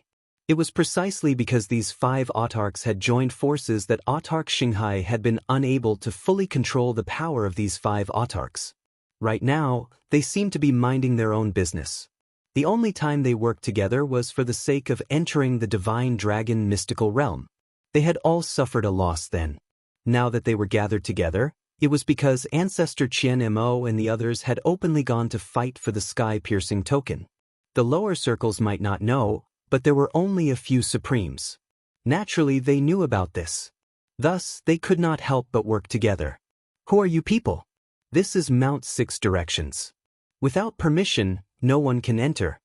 It was precisely because these 5 autarchs had joined forces that Autarch Xinghai had been unable to fully control the power of these 5 autarchs. Right now, they seemed to be minding their own business. The only time they worked together was for the sake of entering the Divine Dragon mystical realm. They had all suffered a loss then. Now that they were gathered together, it was because Ancestor Qian Mo and the others had openly gone to fight for the sky-piercing token. The lower circles might not know, but there were only a few supremes. Naturally, they knew about this. Thus, they could not help but work together. Who are you people? This is Mount Six Directions. Without permission, no one can enter.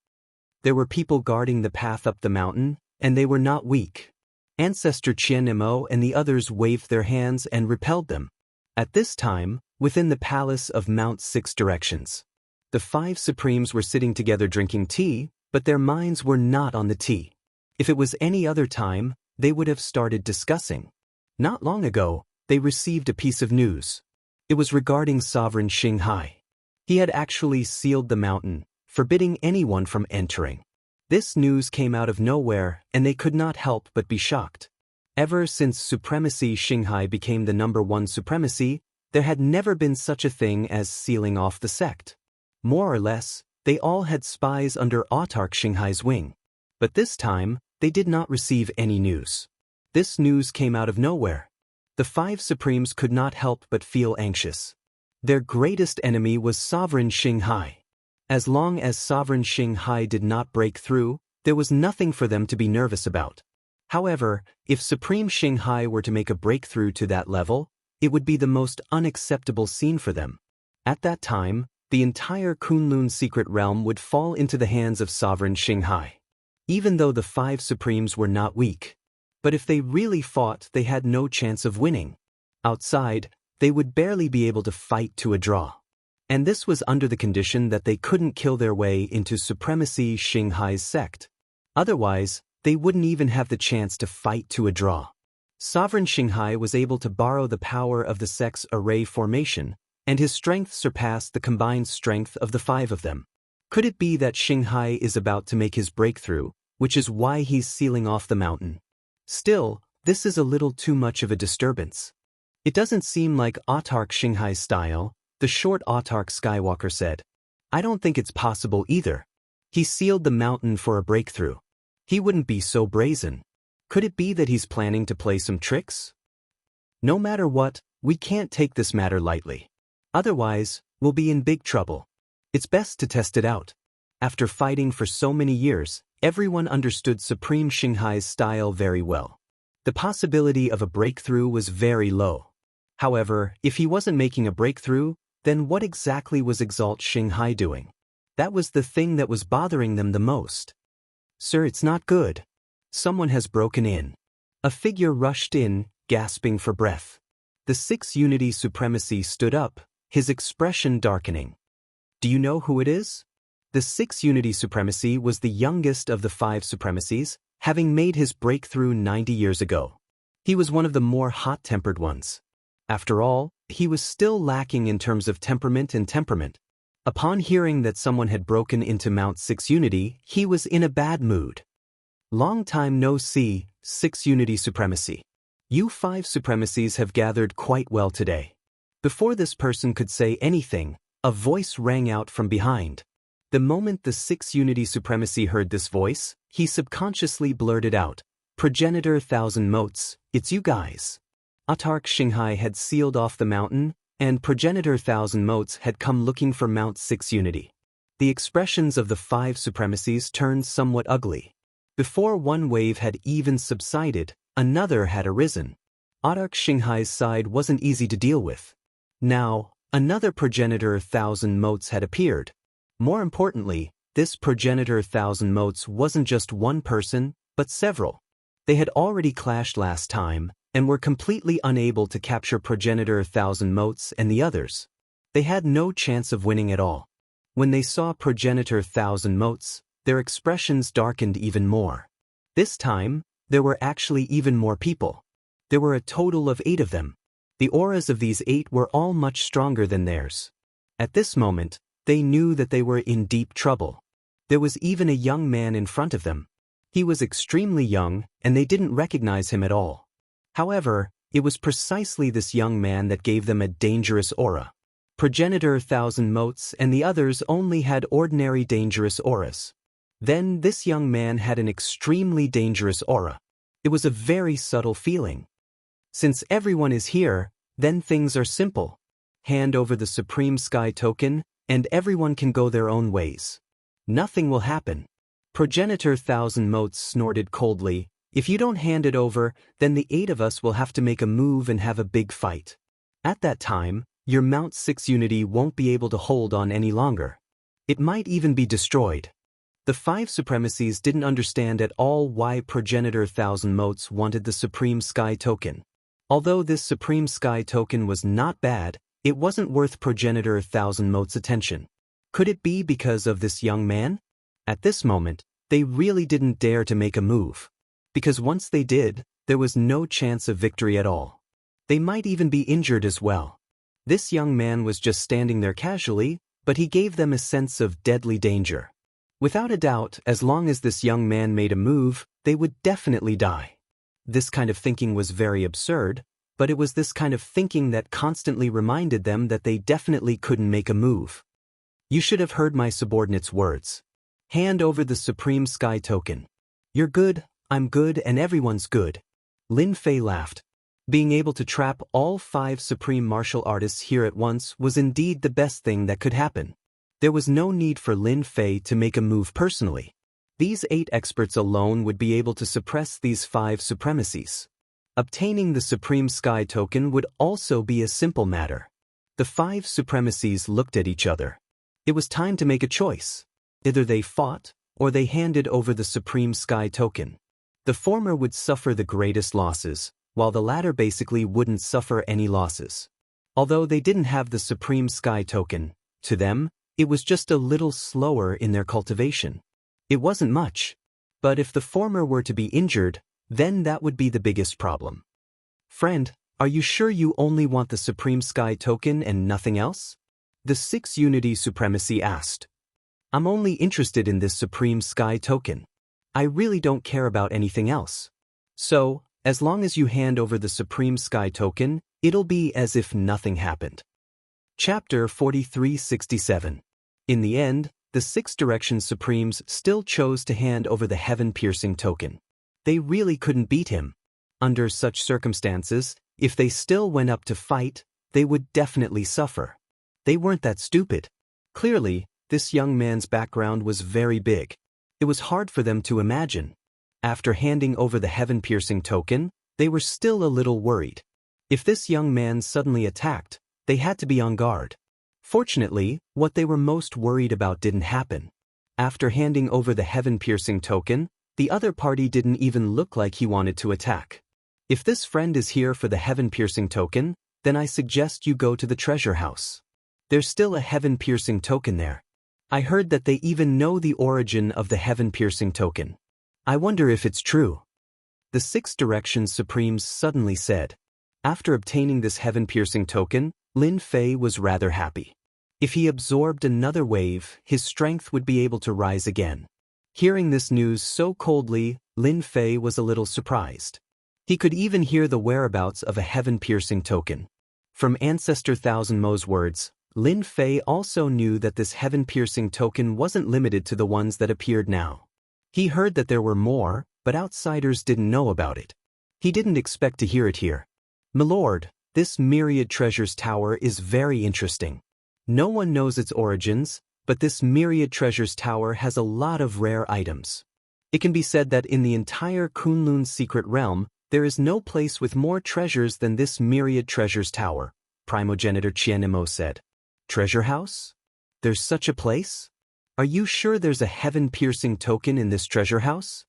There were people guarding the path up the mountain, and they were not weak. Ancestor Qian Mo and the others waved their hands and repelled them. At this time, within the palace of Mount Six Directions, the 5 supremes were sitting together drinking tea, but their minds were not on the tea. If it was any other time, they would have started discussing. Not long ago, they received a piece of news. It was regarding Sovereign Xinghai. He had actually sealed the mountain, forbidding anyone from entering. This news came out of nowhere, and they could not help but be shocked. Ever since Supremacy Xinghai became the #1 supremacy, there had never been such a thing as sealing off the sect. More or less, they all had spies under Autarch Xinghai's wing. But this time, they did not receive any news. This news came out of nowhere. The 5 supremes could not help but feel anxious. Their greatest enemy was Sovereign Xinghai. As long as Sovereign Xinghai did not break through, there was nothing for them to be nervous about. However, if Supreme Xinghai were to make a breakthrough to that level, it would be the most unacceptable scene for them. At that time, the entire Kunlun secret realm would fall into the hands of Sovereign Xinghai. Even though the 5 supremes were not weak. But if they really fought, they had no chance of winning. Outside, they would barely be able to fight to a draw. And this was under the condition that they couldn't kill their way into Supremacy Xinghai's sect. Otherwise, they wouldn't even have the chance to fight to a draw. Sovereign Xinghai was able to borrow the power of the sect's array formation, and his strength surpassed the combined strength of the 5 of them. Could it be that Xinghai is about to make his breakthrough, which is why he's sealing off the mountain? Still, this is a little too much of a disturbance. It doesn't seem like Autarch Xinghai's style, the short Autarch Skywalker said. I don't think it's possible either. He sealed the mountain for a breakthrough. He wouldn't be so brazen. Could it be that he's planning to play some tricks? No matter what, we can't take this matter lightly. Otherwise, we'll be in big trouble. It's best to test it out. After fighting for so many years, everyone understood Supreme Xinghai's style very well. The possibility of a breakthrough was very low. However, if he wasn't making a breakthrough, then what exactly was Exalt Xinghai doing? That was the thing that was bothering them the most. Sir, it's not good. Someone has broken in. A figure rushed in, gasping for breath. The 6 Unity Supremacy stood up, his expression darkening. Do you know who it is? The 6 Unity Supremacy was the youngest of the 5 Supremacies, having made his breakthrough 90 years ago. He was one of the more hot-tempered ones. After all, he was still lacking in terms of temperament. Upon hearing that someone had broken into Mount 6 Unity, he was in a bad mood. Long time no see, 6 Unity Supremacy. You 5 Supremacies have gathered quite well today. Before this person could say anything, a voice rang out from behind. The moment the 6 Unity Supremacy heard this voice, he subconsciously blurted out, "Progenitor 1000 Motes, it's you guys." Autarch Xianxia had sealed off the mountain, and Progenitor 1000 Motes had come looking for Mount 6 Unity. The expressions of the 5 Supremacies turned somewhat ugly. Before one wave had even subsided, another had arisen. Autarch Xianxia's side wasn't easy to deal with. Now, another Progenitor 1000 Motes had appeared. More importantly, this Progenitor 1000 Motes wasn't just one person, but several. They had already clashed last time, and were completely unable to capture Progenitor 1000 Motes and the others. They had no chance of winning at all. When they saw Progenitor 1000 Motes, their expressions darkened even more. This time, there were actually even more people. There were a total of 8 of them. The auras of these 8 were all much stronger than theirs. At this moment, they knew that they were in deep trouble. There was even a young man in front of them. He was extremely young, and they didn't recognize him at all. However, it was precisely this young man that gave them a dangerous aura. Progenitor 1000 Motes and the others only had ordinary dangerous auras. Then this young man had an extremely dangerous aura. It was a very subtle feeling. Since everyone is here, then things are simple. Hand over the Supreme Sky Token, and everyone can go their own ways. Nothing will happen. Progenitor 1000 Motes snorted coldly. If you don't hand it over, then the 8 of us will have to make a move and have a big fight. At that time, your Mount 6 Unity won't be able to hold on any longer. It might even be destroyed. The 5 Supremacies didn't understand at all why Progenitor 1000 Motes wanted the Supreme Sky Token. Although this Supreme Sky Token was not bad, it wasn't worth Progenitor 1000 Motes' attention. Could it be because of this young man? At this moment, they really didn't dare to make a move. Because once they did, there was no chance of victory at all. They might even be injured as well. This young man was just standing there casually, but he gave them a sense of deadly danger. Without a doubt, as long as this young man made a move, they would definitely die. This kind of thinking was very absurd, but it was this kind of thinking that constantly reminded them that they definitely couldn't make a move. You should have heard my subordinate's words. Hand over the Supreme Sky Token. You're good, I'm good, and everyone's good. Lin Fei laughed. Being able to trap all 5 supreme martial artists here at once was indeed the best thing that could happen. There was no need for Lin Fei to make a move personally. These 8 experts alone would be able to suppress these 5 Supremacies. Obtaining the Supreme Sky Token would also be a simple matter. The 5 Supremacies looked at each other. It was time to make a choice. Either they fought, or they handed over the Supreme Sky Token. The former would suffer the greatest losses, while the latter basically wouldn't suffer any losses. Although they didn't have the Supreme Sky Token, to them, it was just a little slower in their cultivation. It wasn't much. But if the former were to be injured, then that would be the biggest problem. Friend, are you sure you only want the Supreme Sky Token and nothing else? The 6 Unity Supremacy asked. I'm only interested in this Supreme Sky Token. I really don't care about anything else. So, as long as you hand over the Supreme Sky Token, it'll be as if nothing happened. Chapter 4367. In the end, the 6 Direction Supremes still chose to hand over the Heaven-Piercing Token. They really couldn't beat him. Under such circumstances, if they still went up to fight, they would definitely suffer. They weren't that stupid. Clearly, this young man's background was very big. It was hard for them to imagine. After handing over the Heaven-Piercing Token, they were still a little worried. If this young man suddenly attacked, they had to be on guard. Fortunately, what they were most worried about didn't happen. After handing over the Heaven-Piercing Token, the other party didn't even look like he wanted to attack. If this friend is here for the Heaven-Piercing Token, then I suggest you go to the treasure house. There's still a Heaven-Piercing Token there. I heard that they even know the origin of the Heaven-Piercing Token. I wonder if it's true. The 6 Direction Supremes suddenly said. After obtaining this Heaven-Piercing Token, Lin Fei was rather happy. If he absorbed another wave, his strength would be able to rise again. Hearing this news so coldly, Lin Fei was a little surprised. He could even hear the whereabouts of a heaven-piercing token. From Ancestor Thousand Mo's words, Lin Fei also knew that this heaven-piercing token wasn't limited to the ones that appeared now. He heard that there were more, but outsiders didn't know about it. He didn't expect to hear it here. "Milord, this Myriad Treasures Tower is very interesting. No one knows its origins, but this Myriad Treasures Tower has a lot of rare items. It can be said that in the entire Kunlun secret realm, there is no place with more treasures than this Myriad Treasures Tower," Primogenitor Qianmo said. "Treasure house? There's such a place? Are you sure there's a heaven-piercing token in this treasure house?"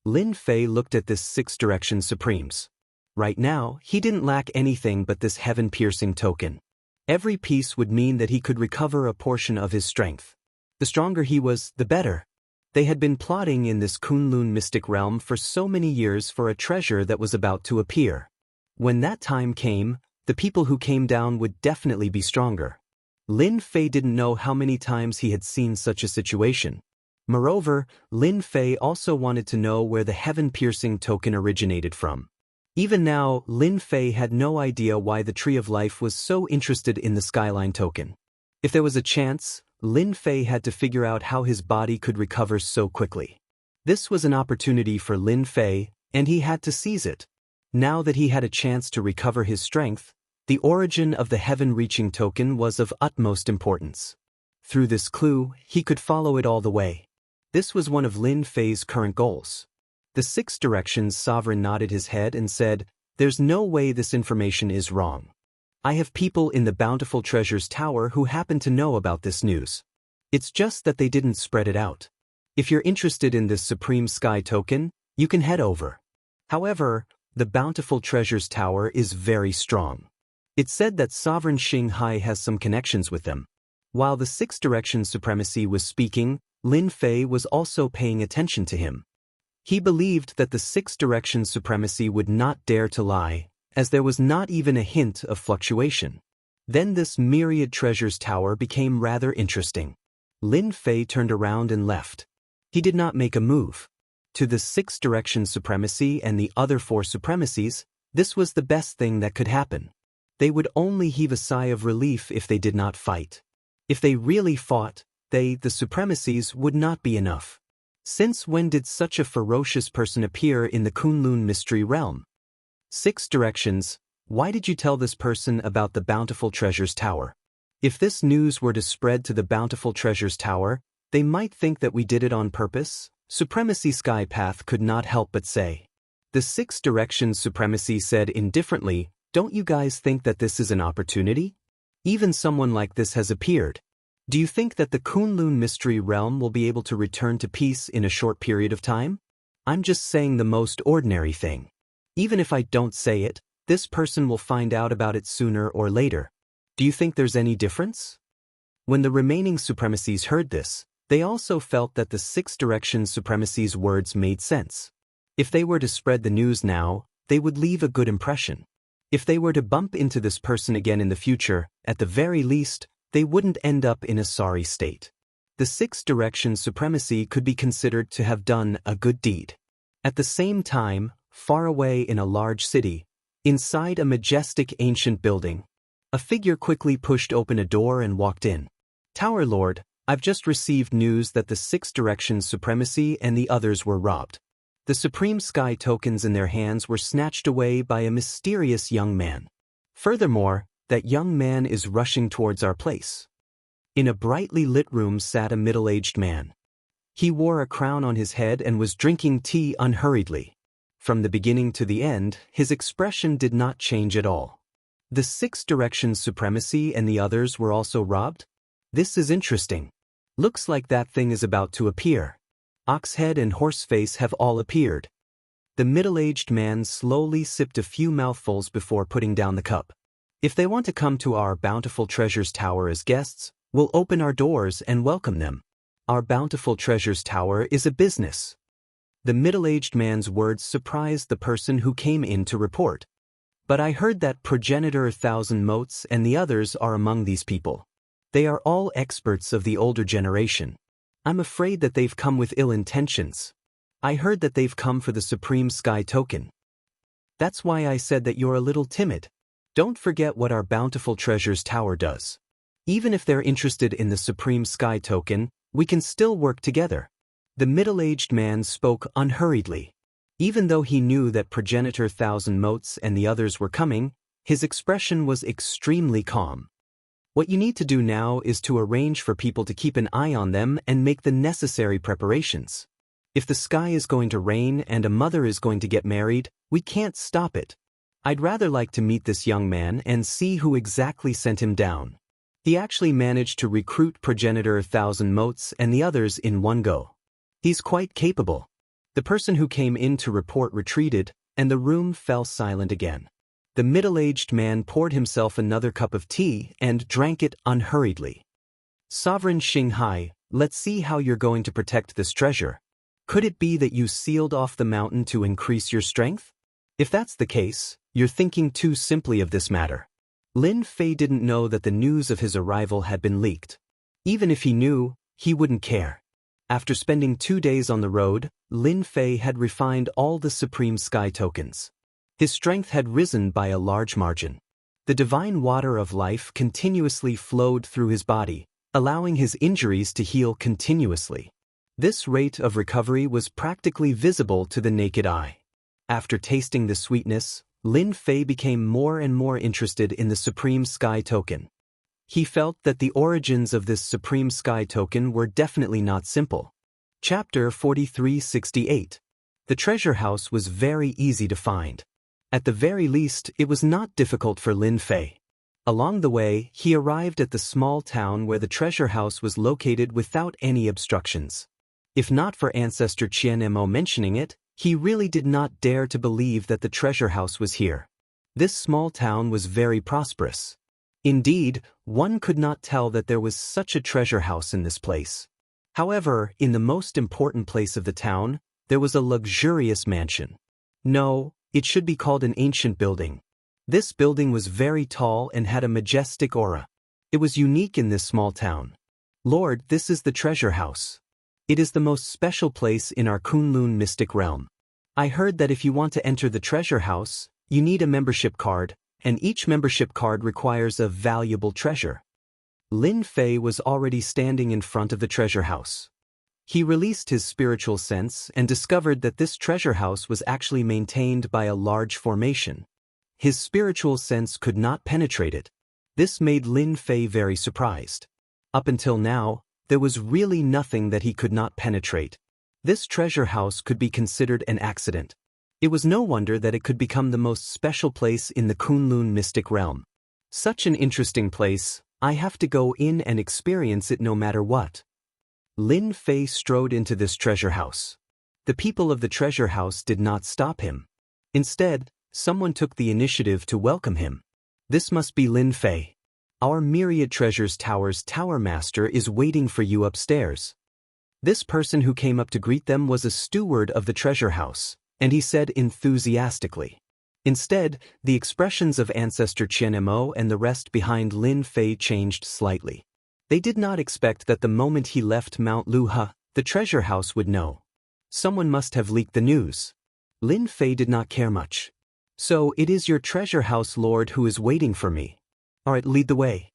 Lin Fei looked at this Six Directions Supremes. Right now, he didn't lack anything but this heaven-piercing token. Every piece would mean that he could recover a portion of his strength. The stronger he was, the better. They had been plotting in this Kunlun mystic realm for so many years for a treasure that was about to appear. When that time came, the people who came down would definitely be stronger. Lin Fei didn't know how many times he had seen such a situation. Moreover, Lin Fei also wanted to know where the heaven-piercing token originated from. Even now, Lin Fei had no idea why the Tree of Life was so interested in the Skyline token. If there was a chance, Lin Fei had to figure out how his body could recover so quickly. This was an opportunity for Lin Fei, and he had to seize it. Now that he had a chance to recover his strength, the origin of the heaven-reaching token was of utmost importance. Through this clue, he could follow it all the way. This was one of Lin Fei's current goals. The Six Directions Sovereign nodded his head and said, "There's no way this information is wrong. I have people in the Bountiful Treasures Tower who happen to know about this news. It's just that they didn't spread it out. If you're interested in this Supreme Sky token, you can head over. However, the Bountiful Treasures Tower is very strong. It's said that Sovereign Xinghai has some connections with them." While the Six Directions Supremacy was speaking, Lin Fei was also paying attention to him. He believed that the Six Directions Supremacy would not dare to lie, as there was not even a hint of fluctuation. Then this Myriad Treasures Tower became rather interesting. Lin Fei turned around and left. He did not make a move. To the Six Directions Supremacy and the other four Supremacies, this was the best thing that could happen. They would only heave a sigh of relief if they did not fight. If they really fought, the Supremacies, would not be enough. Since when did such a ferocious person appear in the Kunlun mystery realm? Six Directions, why did you tell this person about the Bountiful Treasures Tower? If this news were to spread to the Bountiful Treasures Tower, they might think that we did it on purpose, Supremacy Skypath could not help but say. The Six Directions Supremacy said indifferently, "Don't you guys think that this is an opportunity? Even someone like this has appeared. Do you think that the Kunlun mystery realm will be able to return to peace in a short period of time? I'm just saying the most ordinary thing. Even if I don't say it, this person will find out about it sooner or later. Do you think there's any difference?" When the remaining Supremacies heard this, they also felt that the Six Directions Supremacy's words made sense. If they were to spread the news now, they would leave a good impression. If they were to bump into this person again in the future, at the very least, they wouldn't end up in a sorry state. The Six Directions Supremacy could be considered to have done a good deed. At the same time, far away in a large city, inside a majestic ancient building, a figure quickly pushed open a door and walked in. "Tower Lord, I've just received news that the Six Directions Supremacy and the others were robbed. The Supreme Sky tokens in their hands were snatched away by a mysterious young man. Furthermore, that young man is rushing towards our place." In a brightly lit room sat a middle-aged man. He wore a crown on his head and was drinking tea unhurriedly. From the beginning to the end, his expression did not change at all. The Six Directions Supremacy and the others were also robbed? This is interesting. Looks like that thing is about to appear. Oxhead and Horseface have all appeared. The middle-aged man slowly sipped a few mouthfuls before putting down the cup. "If they want to come to our Bountiful Treasures Tower as guests, we'll open our doors and welcome them. Our Bountiful Treasures Tower is a business." The middle-aged man's words surprised the person who came in to report. "But I heard that Progenitor 1000 Motes and the others are among these people. They are all experts of the older generation. I'm afraid that they've come with ill intentions. I heard that they've come for the Supreme Sky Token. That's why I said that you're a little timid. Don't forget what our Bountiful Treasures Tower does. Even if they're interested in the Supreme Sky Token, we can still work together. The middle-aged man spoke unhurriedly. Even though he knew that Progenitor Thousand Motes and the others were coming, his expression was extremely calm. What you need to do now is to arrange for people to keep an eye on them and make the necessary preparations. If the sky is going to rain and a mother is going to get married, we can't stop it. I'd rather like to meet this young man and see who exactly sent him down. He actually managed to recruit Progenitor Thousand Motes and the others in one go. He's quite capable. The person who came in to report retreated, and the room fell silent again. The middle-aged man poured himself another cup of tea and drank it unhurriedly. Sovereign Xinghai, let's see how you're going to protect this treasure. Could it be that you sealed off the mountain to increase your strength? If that's the case, you're thinking too simply of this matter. Lin Fei didn't know that the news of his arrival had been leaked. Even if he knew, he wouldn't care. After spending 2 days on the road, Lin Fei had refined all the Supreme Sky Tokens. His strength had risen by a large margin. The divine water of life continuously flowed through his body, allowing his injuries to heal continuously. This rate of recovery was practically visible to the naked eye. After tasting the sweetness, Lin Fei became more and more interested in the Supreme Sky Token. He felt that the origins of this Supreme Sky Token were definitely not simple. Chapter 4368. The treasure house was very easy to find. At the very least, it was not difficult for Lin Fei. Along the way, he arrived at the small town where the treasure house was located without any obstructions. If not for Ancestor Qianmo mentioning it, he really did not dare to believe that the treasure house was here. This small town was very prosperous. Indeed, one could not tell that there was such a treasure house in this place. However, in the most important place of the town, there was a luxurious mansion. No, it should be called an ancient building. This building was very tall and had a majestic aura. It was unique in this small town. Lord, this is the treasure house. It is the most special place in our Kunlun mystic realm. I heard that if you want to enter the treasure house, you need a membership card, and each membership card requires a valuable treasure. Lin Fei was already standing in front of the treasure house. He released his spiritual sense and discovered that this treasure house was actually maintained by a large formation. His spiritual sense could not penetrate it. This made Lin Fei very surprised. Up until now, there was really nothing that he could not penetrate. This treasure house could be considered an accident. It was no wonder that it could become the most special place in the Kunlun mystic realm. Such an interesting place, I have to go in and experience it no matter what. Lin Fei strode into this treasure house. The people of the treasure house did not stop him. Instead, someone took the initiative to welcome him. This must be Lin Fei. Our Myriad Treasures Tower's Tower Master is waiting for you upstairs. This person who came up to greet them was a steward of the treasure house, and he said enthusiastically. Instead, the expressions of Ancestor Qianmo and the rest behind Lin Fei changed slightly. They did not expect that the moment he left Mount Luha, the treasure house would know. Someone must have leaked the news. Lin Fei did not care much. So it is your treasure house lord who is waiting for me. Alright, lead the way.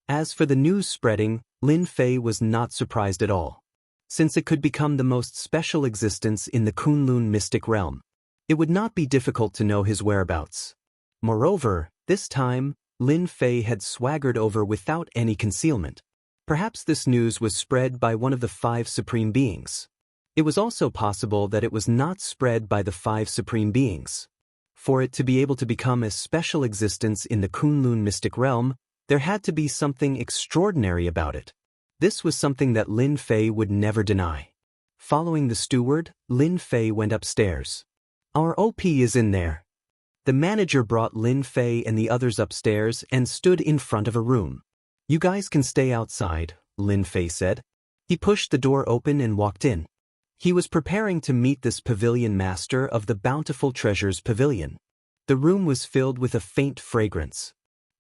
As for the news spreading, Lin Fei was not surprised at all. Since it could become the most special existence in the Kunlun mystic realm, it would not be difficult to know his whereabouts. Moreover, this time, Lin Fei had swaggered over without any concealment. Perhaps this news was spread by one of the 5 supreme beings. It was also possible that it was not spread by the 5 supreme beings. For it to be able to become a special existence in the Kunlun mystic realm, there had to be something extraordinary about it. This was something that Lin Fei would never deny. Following the steward, Lin Fei went upstairs. Our OP is in there. The manager brought Lin Fei and the others upstairs and stood in front of a room. You guys can stay outside, Lin Fei said. He pushed the door open and walked in. He was preparing to meet this pavilion master of the Bountiful Treasures Pavilion. The room was filled with a faint fragrance.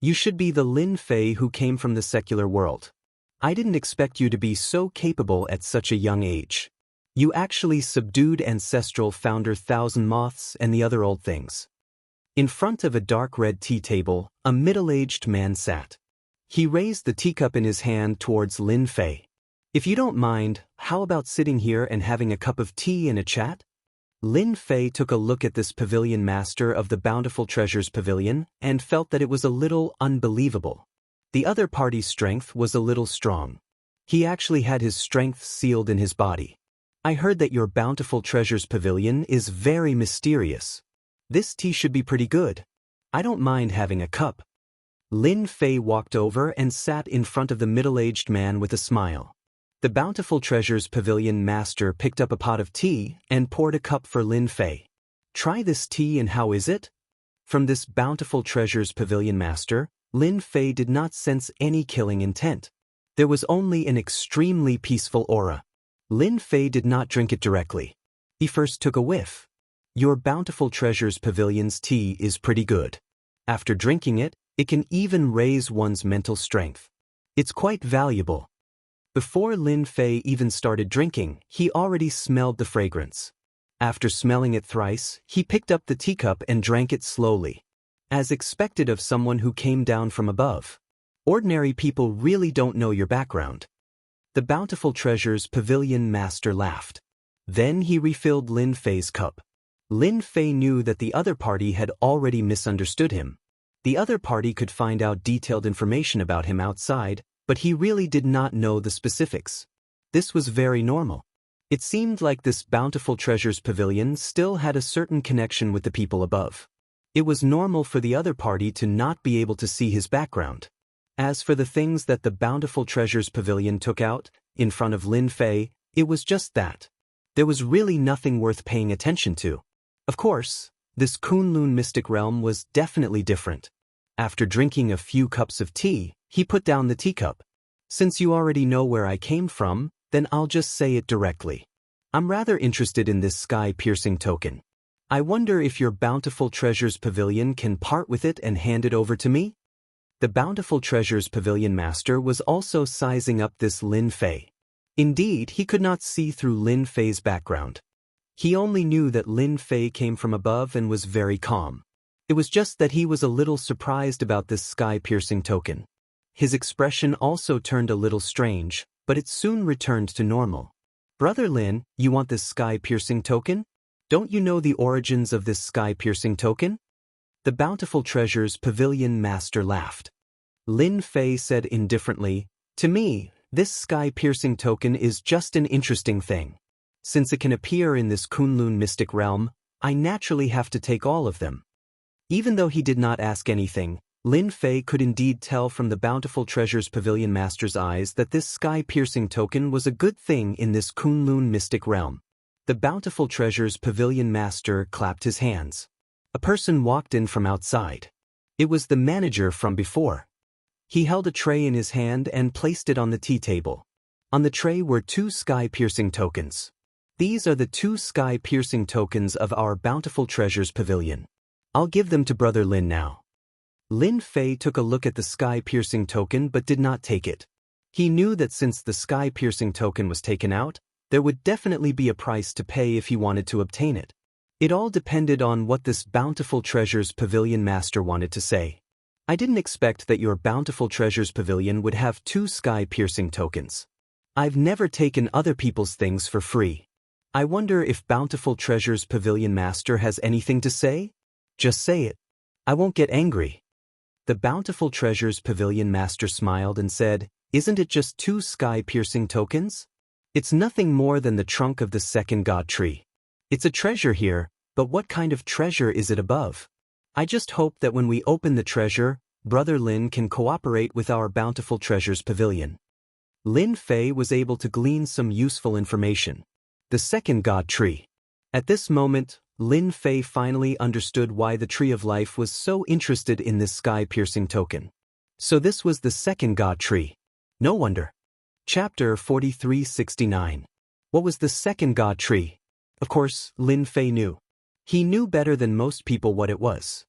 You should be the Lin Fei who came from the secular world. I didn't expect you to be so capable at such a young age. You actually subdued ancestral founder Thousand Moths and the other old things. In front of a dark red tea table, a middle-aged man sat. He raised the teacup in his hand towards Lin Fei. If you don't mind, how about sitting here and having a cup of tea and a chat? Lin Fei took a look at this pavilion master of the Bountiful Treasures Pavilion and felt that it was a little unbelievable. The other party's strength was a little strong. He actually had his strength sealed in his body. I heard that your Bountiful Treasures Pavilion is very mysterious. This tea should be pretty good. I don't mind having a cup. Lin Fei walked over and sat in front of the middle-aged man with a smile. The Bountiful Treasures Pavilion master picked up a pot of tea and poured a cup for Lin Fei. Try this tea and how is it? From this Bountiful Treasures Pavilion master, Lin Fei did not sense any killing intent. There was only an extremely peaceful aura. Lin Fei did not drink it directly. He first took a whiff. Your Bountiful Treasures Pavilion's tea is pretty good. After drinking it, it can even raise one's mental strength. It's quite valuable. Before Lin Fei even started drinking, he already smelled the fragrance. After smelling it thrice, he picked up the teacup and drank it slowly. As expected of someone who came down from above. Ordinary people really don't know your background. The Bountiful Treasures Pavilion master laughed. Then he refilled Lin Fei's cup. Lin Fei knew that the other party had already misunderstood him. The other party could find out detailed information about him outside, but he really did not know the specifics. This was very normal. It seemed like this Bountiful Treasures Pavilion still had a certain connection with the people above. It was normal for the other party to not be able to see his background. As for the things that the Bountiful Treasures Pavilion took out, in front of Lin Fei, it was just that. There was really nothing worth paying attention to. Of course, this Kunlun mystic realm was definitely different. After drinking a few cups of tea, he put down the teacup. Since you already know where I came from, then I'll just say it directly. I'm rather interested in this sky-piercing token. I wonder if your Bountiful Treasures Pavilion can part with it and hand it over to me? The Bountiful Treasures Pavilion master was also sizing up this Lin Fei. Indeed, he could not see through Lin Fei's background. He only knew that Lin Fei came from above and was very calm. It was just that he was a little surprised about this sky-piercing token. His expression also turned a little strange, but it soon returned to normal. Brother Lin, you want this sky-piercing token? Don't you know the origins of this sky-piercing token? The Bountiful Treasures Pavilion master laughed. Lin Fei said indifferently, to me, this sky-piercing token is just an interesting thing. Since it can appear in this Kunlun mystic realm, I naturally have to take all of them. Even though he did not ask anything, Lin Fei could indeed tell from the Bountiful Treasures Pavilion master's eyes that this sky-piercing token was a good thing in this Kunlun mystic realm. The Bountiful Treasures Pavilion master clapped his hands. A person walked in from outside. It was the manager from before. He held a tray in his hand and placed it on the tea table. On the tray were 2 sky-piercing tokens. These are the 2 sky-piercing tokens of our Bountiful Treasures Pavilion. I'll give them to Brother Lin now. Lin Fei took a look at the sky-piercing token but did not take it. He knew that since the sky-piercing token was taken out, there would definitely be a price to pay if he wanted to obtain it. It all depended on what this Bountiful Treasures Pavilion master wanted to say. I didn't expect that your Bountiful Treasures Pavilion would have 2 sky-piercing tokens. I've never taken other people's things for free. I wonder if Bountiful Treasures Pavilion master has anything to say? Just say it. I won't get angry. The Bountiful Treasures Pavilion master smiled and said, isn't it just 2 sky-piercing tokens? It's nothing more than the trunk of the second god tree. It's a treasure here, but what kind of treasure is it above? I just hope that when we open the treasure, Brother Lin can cooperate with our Bountiful Treasures Pavilion. Lin Fei was able to glean some useful information. The second god tree. At this moment, Lin Fei finally understood why the Tree of Life was so interested in this sky-piercing token. So this was the second god tree. No wonder. Chapter 4369. What was the second god tree? Of course, Lin Fei knew. He knew better than most people what it was.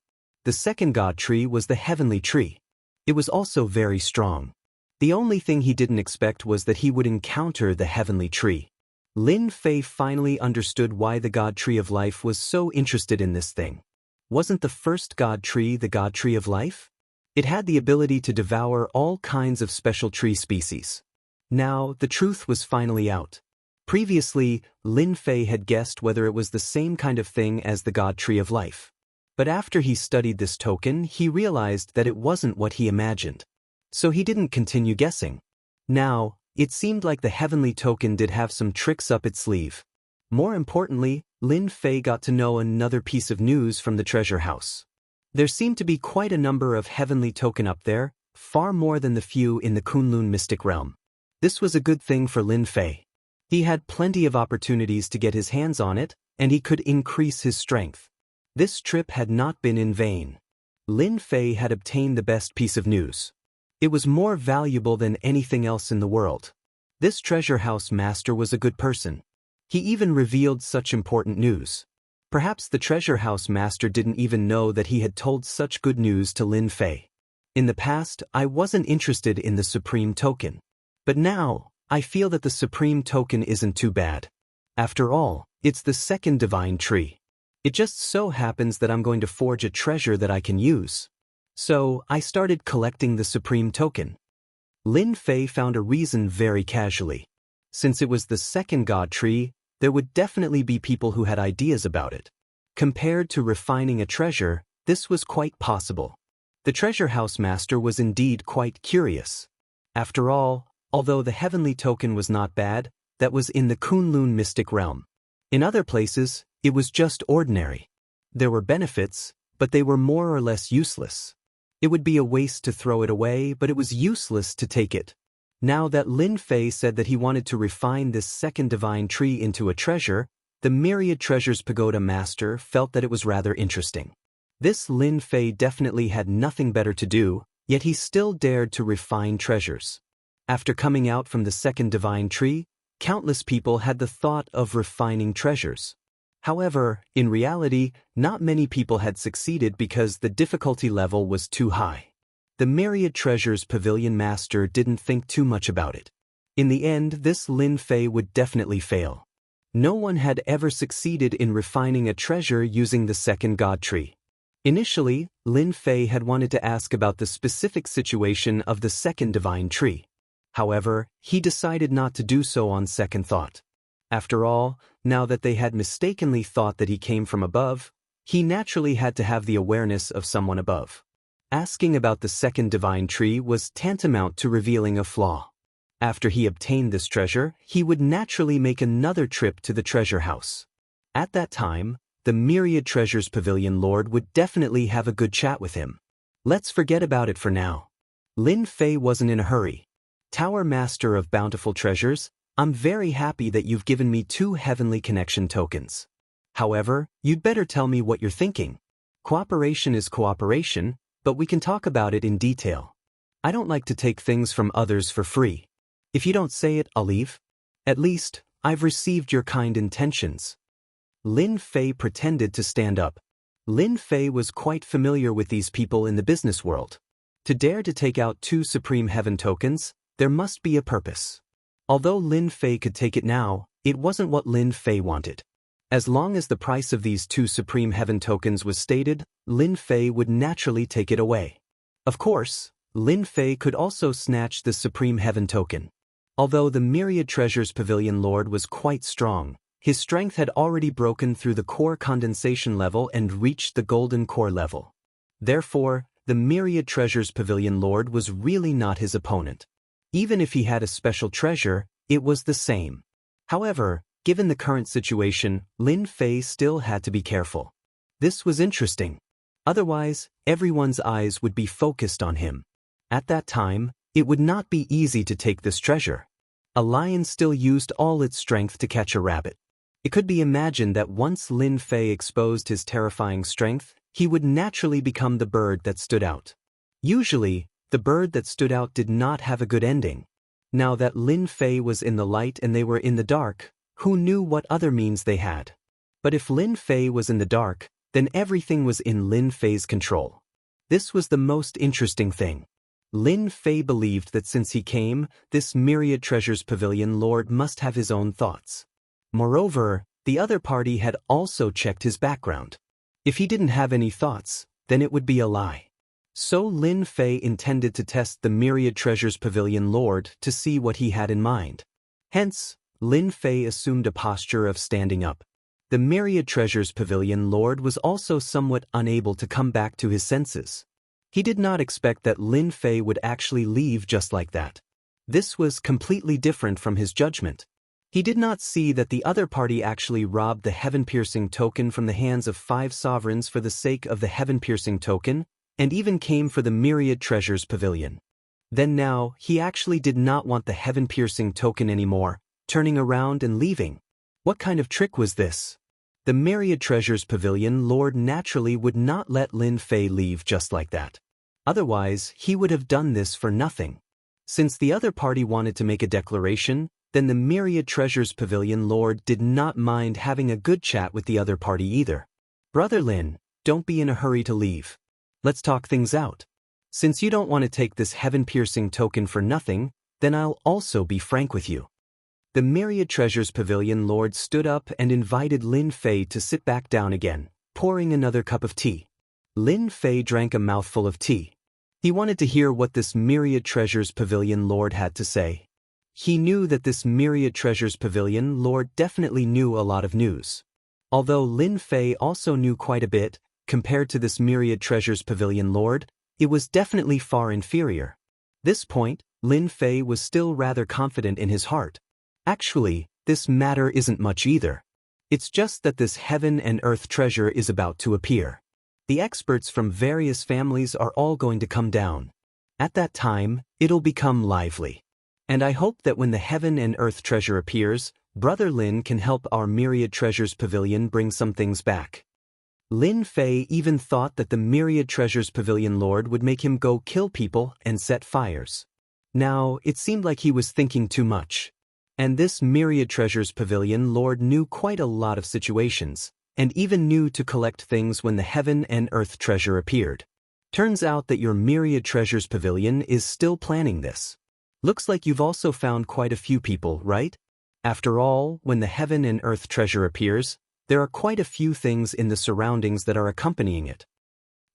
The second god tree was the heavenly tree. It was also very strong. The only thing he didn't expect was that he would encounter the heavenly tree. Lin Fei finally understood why the God Tree of Life was so interested in this thing. Wasn't the first God Tree the God Tree of Life? It had the ability to devour all kinds of special tree species. Now, the truth was finally out. Previously, Lin Fei had guessed whether it was the same kind of thing as the God Tree of Life. But after he studied this token, he realized that it wasn't what he imagined. So he didn't continue guessing. Now, it seemed like the heavenly token did have some tricks up its sleeve. More importantly, Lin Fei got to know another piece of news from the treasure house. There seemed to be quite a number of heavenly token up there, far more than the few in the Kunlun mystic realm. This was a good thing for Lin Fei. He had plenty of opportunities to get his hands on it, and he could increase his strength. This trip had not been in vain. Lin Fei had obtained the best piece of news. It was more valuable than anything else in the world. This treasure house master was a good person. He even revealed such important news. Perhaps the treasure house master didn't even know that he had told such good news to Lin Fei. In the past, I wasn't interested in the supreme token. But now, I feel that the supreme token isn't too bad. After all, it's the second divine tree. It just so happens that I'm going to forge a treasure that I can use. So, I started collecting the supreme token. Lin Fei found a reason very casually. Since it was the second god tree, there would definitely be people who had ideas about it. Compared to refining a treasure, this was quite possible. The treasure house master was indeed quite curious. After all, although the heavenly token was not bad, that was in the Kunlun mystic realm. In other places, it was just ordinary. There were benefits, but they were more or less useless. It would be a waste to throw it away, but it was useless to take it. Now that Lin Fei said that he wanted to refine this second divine tree into a treasure, the Myriad Treasures Pagoda Master felt that it was rather interesting. This Lin Fei definitely had nothing better to do, yet he still dared to refine treasures. After coming out from the second divine tree, countless people had the thought of refining treasures. However, in reality, not many people had succeeded because the difficulty level was too high. The Myriad Treasures Pavilion Master didn't think too much about it. In the end, this Lin Fei would definitely fail. No one had ever succeeded in refining a treasure using the second god tree. Initially, Lin Fei had wanted to ask about the specific situation of the second divine tree. However, he decided not to do so on second thought. After all, now that they had mistakenly thought that he came from above, he naturally had to have the awareness of someone above. Asking about the second divine tree was tantamount to revealing a flaw. After he obtained this treasure, he would naturally make another trip to the treasure house. At that time, the Myriad Treasures Pavilion Lord would definitely have a good chat with him. Let's forget about it for now. Lin Fei wasn't in a hurry. Tower Master of Bountiful Treasures, I'm very happy that you've given me 2 heavenly connection tokens. However, you'd better tell me what you're thinking. Cooperation is cooperation, but we can talk about it in detail. I don't like to take things from others for free. If you don't say it, I'll leave. At least, I've received your kind intentions. Lin Fei pretended to stand up. Lin Fei was quite familiar with these people in the business world. To dare to take out 2 Supreme Heaven tokens, there must be a purpose. Although Lin Fei could take it now, it wasn't what Lin Fei wanted. As long as the price of these 2 Supreme Heaven tokens was stated, Lin Fei would naturally take it away. Of course, Lin Fei could also snatch the Supreme Heaven token. Although the Myriad Treasures Pavilion Lord was quite strong, his strength had already broken through the core condensation level and reached the golden core level. Therefore, the Myriad Treasures Pavilion Lord was really not his opponent. Even if he had a special treasure, it was the same. However, given the current situation, Lin Fei still had to be careful. This was interesting. Otherwise, everyone's eyes would be focused on him. At that time, it would not be easy to take this treasure. A lion still used all its strength to catch a rabbit. It could be imagined that once Lin Fei exposed his terrifying strength, he would naturally become the bird that stood out. Usually, the bird that stood out did not have a good ending. Now that Lin Fei was in the light and they were in the dark, who knew what other means they had? But if Lin Fei was in the dark, then everything was in Lin Fei's control. This was the most interesting thing. Lin Fei believed that since he came, this Myriad Treasures Pavilion Lord must have his own thoughts. Moreover, the other party had also checked his background. If he didn't have any thoughts, then it would be a lie. So Lin Fei intended to test the Myriad Treasures Pavilion Lord to see what he had in mind. Hence, Lin Fei assumed a posture of standing up. The Myriad Treasures Pavilion Lord was also somewhat unable to come back to his senses. He did not expect that Lin Fei would actually leave just like that. This was completely different from his judgment. He did not see that the other party actually robbed the heaven-piercing token from the hands of 5 sovereigns for the sake of the heaven-piercing token, and even came for the Myriad Treasures Pavilion. Then now, he actually did not want the heaven-piercing token anymore, turning around and leaving. What kind of trick was this? The Myriad Treasures Pavilion Lord naturally would not let Lin Fei leave just like that. Otherwise, he would have done this for nothing. Since the other party wanted to make a declaration, then the Myriad Treasures Pavilion Lord did not mind having a good chat with the other party either. Brother Lin, don't be in a hurry to leave. Let's talk things out. Since you don't want to take this heaven-piercing token for nothing, then I'll also be frank with you. The Myriad Treasures Pavilion Lord stood up and invited Lin Fei to sit back down again, pouring another cup of tea. Lin Fei drank a mouthful of tea. He wanted to hear what this Myriad Treasures Pavilion Lord had to say. He knew that this Myriad Treasures Pavilion Lord definitely knew a lot of news. Although Lin Fei also knew quite a bit, compared to this Myriad Treasures Pavilion Lord, it was definitely far inferior. This point, Lin Fei was still rather confident in his heart. Actually, this matter isn't much either. It's just that this heaven and earth treasure is about to appear. The experts from various families are all going to come down. At that time, it'll become lively. And I hope that when the heaven and earth treasure appears, Brother Lin can help our Myriad Treasures Pavilion bring some things back. Lin Fei even thought that the Myriad Treasures Pavilion Lord would make him go kill people and set fires. Now, it seemed like he was thinking too much. And this Myriad Treasures Pavilion Lord knew quite a lot of situations, and even knew to collect things when the heaven and earth treasure appeared. Turns out that your Myriad Treasures Pavilion is still planning this. Looks like you've also found quite a few people, right? After all, when the heaven and earth treasure appears, there are quite a few things in the surroundings that are accompanying it.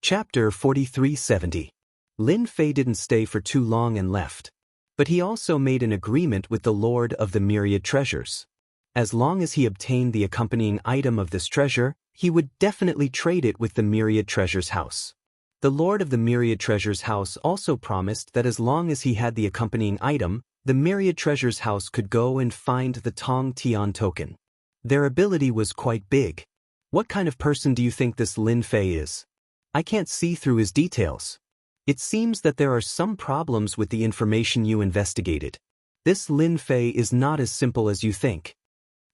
Chapter 4370. Lin Fei didn't stay for too long and left. But he also made an agreement with the Lord of the Myriad Treasures. As long as he obtained the accompanying item of this treasure, he would definitely trade it with the Myriad Treasures House. The Lord of the Myriad Treasures House also promised that as long as he had the accompanying item, the Myriad Treasures House could go and find the Tong Tian token. Their ability was quite big. What kind of person do you think this Lin Fei is? I can't see through his details. It seems that there are some problems with the information you investigated. This Lin Fei is not as simple as you think.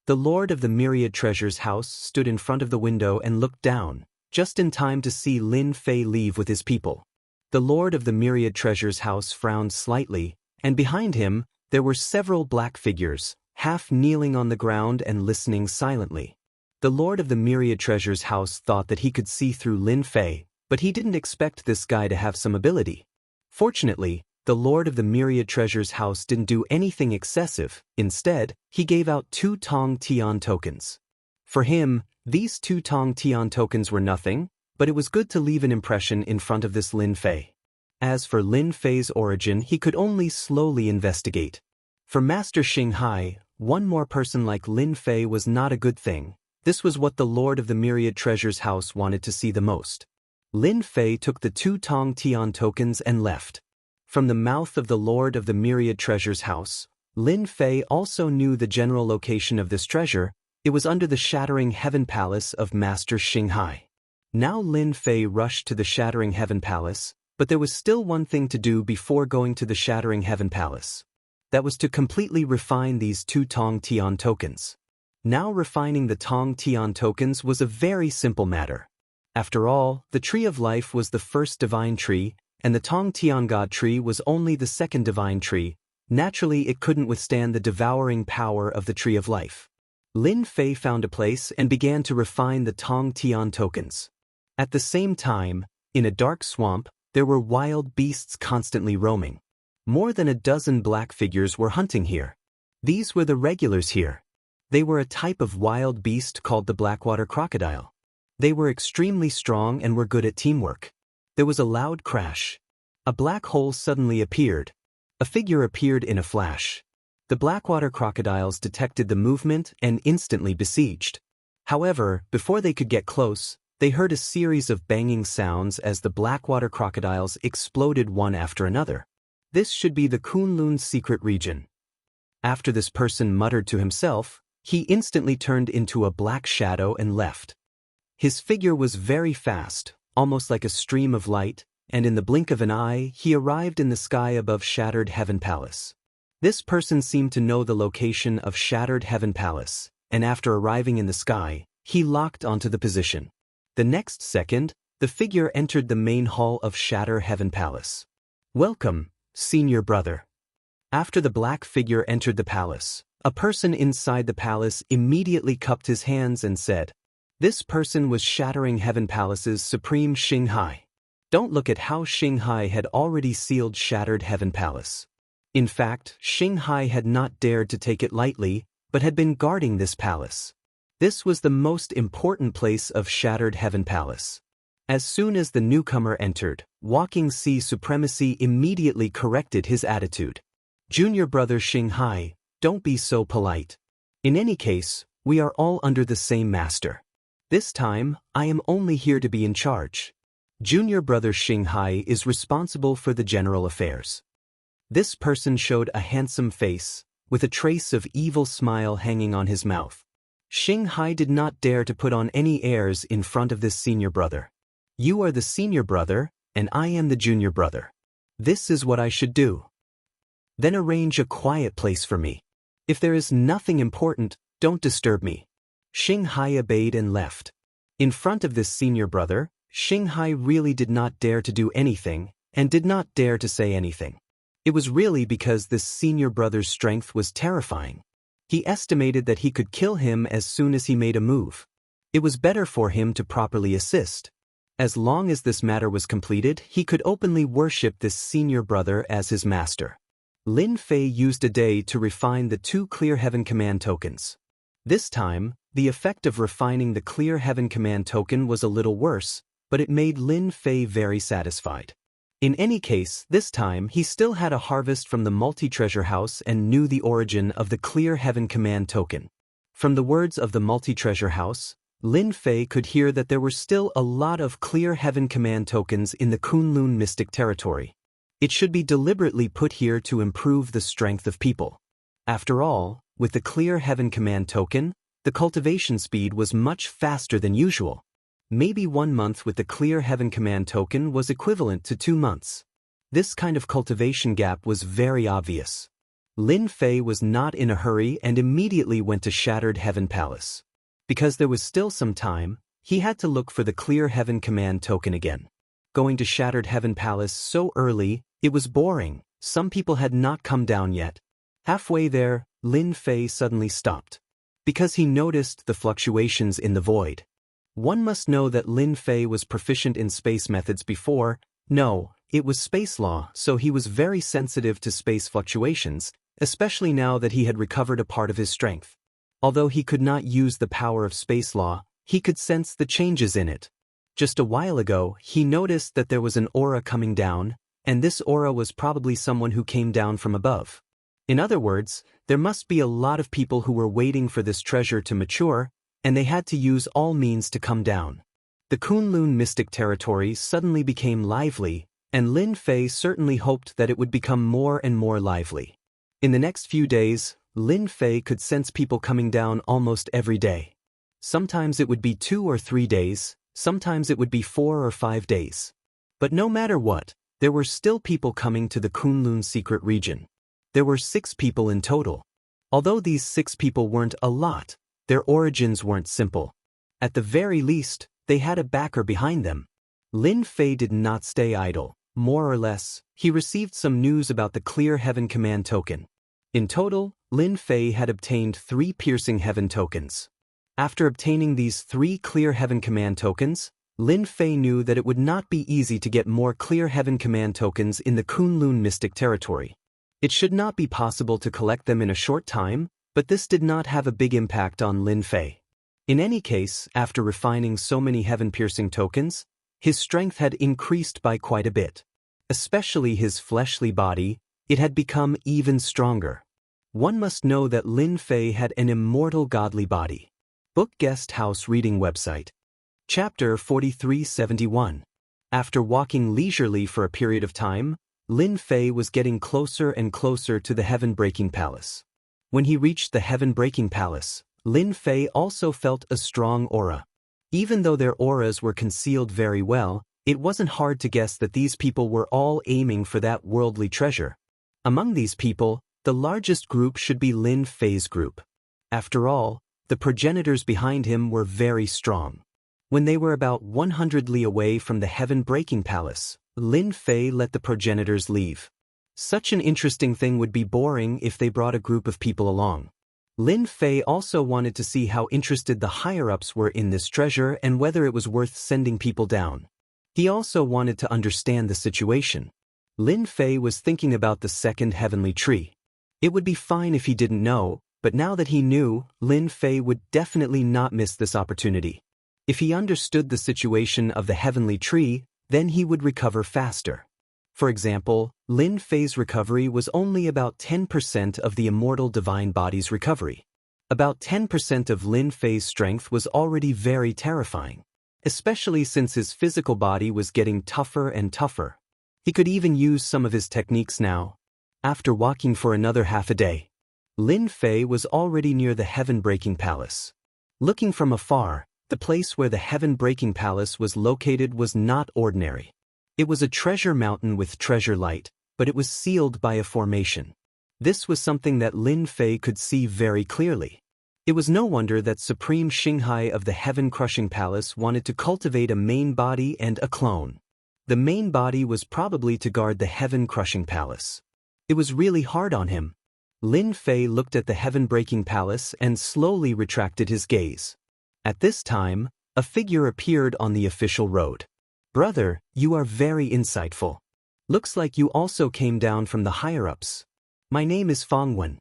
The Lord of the Myriad Treasures House stood in front of the window and looked down, just in time to see Lin Fei leave with his people. The Lord of the Myriad Treasures House frowned slightly, and behind him, there were several black figures, half kneeling on the ground and listening silently. The Lord of the Myriad Treasures House thought that he could see through Lin Fei, but he didn't expect this guy to have some ability. Fortunately, the Lord of the Myriad Treasures House didn't do anything excessive. Instead, he gave out 2 Tong Tian tokens. For him, these 2 Tong Tian tokens were nothing, but it was good to leave an impression in front of this Lin Fei. As for Lin Fei's origin, he could only slowly investigate. For Master Xianxia, one more person like Lin Fei was not a good thing. This was what the Lord of the Myriad Treasures House wanted to see the most. Lin Fei took the 2 Tong Tian tokens and left. From the mouth of the Lord of the Myriad Treasures House, Lin Fei also knew the general location of this treasure. It was under the Shattering Heaven Palace of Master Xianxia. Now Lin Fei rushed to the Shattering Heaven Palace, but there was still one thing to do before going to the Shattering Heaven Palace. That was to completely refine these 2 Tong Tian tokens. Now refining the Tong Tian tokens was a very simple matter. After all, the Tree of Life was the first divine tree, and the Tong Tian God tree was only the second divine tree. Naturally, it couldn't withstand the devouring power of the Tree of Life. Lin Fei found a place and began to refine the Tong Tian tokens. At the same time, in a dark swamp, There were wild beasts constantly roaming. More than a dozen black figures were hunting here. These were the regulars here. They were a type of wild beast called the blackwater crocodile. They were extremely strong and were good at teamwork. There was a loud crash. A black hole suddenly appeared. A figure appeared in a flash. The blackwater crocodiles detected the movement and instantly besieged. However, before they could get close, they heard a series of banging sounds as the blackwater crocodiles exploded one after another. This should be the Kunlun's secret region. After this person muttered to himself, he instantly turned into a black shadow and left. His figure was very fast, almost like a stream of light, and in the blink of an eye, he arrived in the sky above Shattered Heaven Palace. This person seemed to know the location of Shattered Heaven Palace, and after arriving in the sky, he locked onto the position. The next second, the figure entered the main hall of Shattered Heaven Palace. "Welcome, senior brother." After the black figure entered the palace, a person inside the palace immediately cupped his hands and said, "This person was Shattering Heaven Palace's supreme Xianxia." Don't look at how Xianxia had already sealed Shattered Heaven Palace. In fact, Xianxia had not dared to take it lightly, but had been guarding this palace. This was the most important place of Shattered Heaven Palace. As soon as the newcomer entered, Walking Sea Supremacy immediately corrected his attitude. "Junior brother Xianxia, don't be so polite. In any case, we are all under the same master. This time, I am only here to be in charge. Junior brother Xianxia is responsible for the general affairs." This person showed a handsome face, with a trace of evil smile hanging on his mouth. Xianxia did not dare to put on any airs in front of this senior brother. "You are the senior brother, and I am the junior brother. This is what I should do. Then arrange a quiet place for me. If there is nothing important, don't disturb me." Xianxia obeyed and left. In front of this senior brother, Xianxia really did not dare to do anything, and did not dare to say anything. It was really because this senior brother's strength was terrifying. He estimated that he could kill him as soon as he made a move. It was better for him to properly assist. As long as this matter was completed, he could openly worship this senior brother as his master. Lin Fei used a day to refine the 2 Clear Heaven Command tokens. This time, the effect of refining the Clear Heaven Command token was a little worse, but it made Lin Fei very satisfied. In any case, this time he still had a harvest from the multi-treasure house and knew the origin of the Clear Heaven Command token. From the words of the multi-treasure house, Lin Fei could hear that there were still a lot of Clear Heaven Command tokens in the Kunlun Mystic territory. It should be deliberately put here to improve the strength of people. After all, with the Clear Heaven Command token, the cultivation speed was much faster than usual. Maybe 1 month with the Clear Heaven Command token was equivalent to 2 months. This kind of cultivation gap was very obvious. Lin Fei was not in a hurry and immediately went to Shattered Heaven Palace. Because there was still some time, he had to look for the Clear Heaven Command token again. Going to Shattered Heaven Palace so early, it was boring. Some people had not come down yet. Halfway there, Lin Fei suddenly stopped. Because he noticed the fluctuations in the void. One must know that Lin Fei was proficient in space methods before. No, it was space law, so he was very sensitive to space fluctuations, especially now that he had recovered a part of his strength. Although he could not use the power of space law, he could sense the changes in it. Just a while ago, he noticed that there was an aura coming down, and this aura was probably someone who came down from above. In other words, there must be a lot of people who were waiting for this treasure to mature, and they had to use all means to come down. The Kunlun Mystic territory suddenly became lively, and Lin Fei certainly hoped that it would become more and more lively. In the next few days, Lin Fei could sense people coming down almost every day. Sometimes it would be 2 or 3 days, sometimes it would be 4 or 5 days. But no matter what, there were still people coming to the Kunlun secret region. There were 6 people in total. Although these 6 people weren't a lot, their origins weren't simple. At the very least, they had a backer behind them. Lin Fei did not stay idle. More or less, he received some news about the Clear Heaven Command token. In total, Lin Fei had obtained 3 Piercing Heaven tokens. After obtaining these 3 Clear Heaven Command tokens, Lin Fei knew that it would not be easy to get more clear Heaven Command tokens in the Kunlun Mystic territory. It should not be possible to collect them in a short time, but this did not have a big impact on Lin Fei. In any case, after refining so many heaven-piercing tokens, his strength had increased by quite a bit. Especially his fleshly body, it had become even stronger. One must know that Lin Fei had an immortal godly body. Book Guest House Reading Website. Chapter 4371. After walking leisurely for a period of time, Lin Fei was getting closer and closer to the Heaven-Breaking Palace. When he reached the Heaven-Breaking Palace, Lin Fei also felt a strong aura. Even though their auras were concealed very well, it wasn't hard to guess that these people were all aiming for that worldly treasure. Among these people, the largest group should be Lin Fei's group. After all, the progenitors behind him were very strong. When they were about 100 li away from the Heaven-Breaking Palace, Lin Fei let the progenitors leave. Such an interesting thing would be boring if they brought a group of people along. Lin Fei also wanted to see how interested the higher-ups were in this treasure and whether it was worth sending people down. He also wanted to understand the situation. Lin Fei was thinking about the second heavenly tree. It would be fine if he didn't know, but now that he knew, Lin Fei would definitely not miss this opportunity. If he understood the situation of the heavenly tree, then he would recover faster. For example, Lin Fei's recovery was only about 10% of the immortal divine body's recovery. About 10% of Lin Fei's strength was already very terrifying, especially since his physical body was getting tougher and tougher. He could even use some of his techniques now. After walking for another half a day, Lin Fei was already near the Heaven-Breaking Palace. Looking from afar, the place where the Heaven-Breaking Palace was located was not ordinary. It was a treasure mountain with treasure light, but it was sealed by a formation. This was something that Lin Fei could see very clearly. It was no wonder that Supreme Xianxia of the Heaven-Crushing Palace wanted to cultivate a main body and a clone. The main body was probably to guard the Heaven-Crushing Palace. It was really hard on him. Lin Fei looked at the Heaven-Breaking Palace and slowly retracted his gaze. At this time, a figure appeared on the official road. "Brother, you are very insightful. Looks like you also came down from the higher-ups. My name is Fangwen."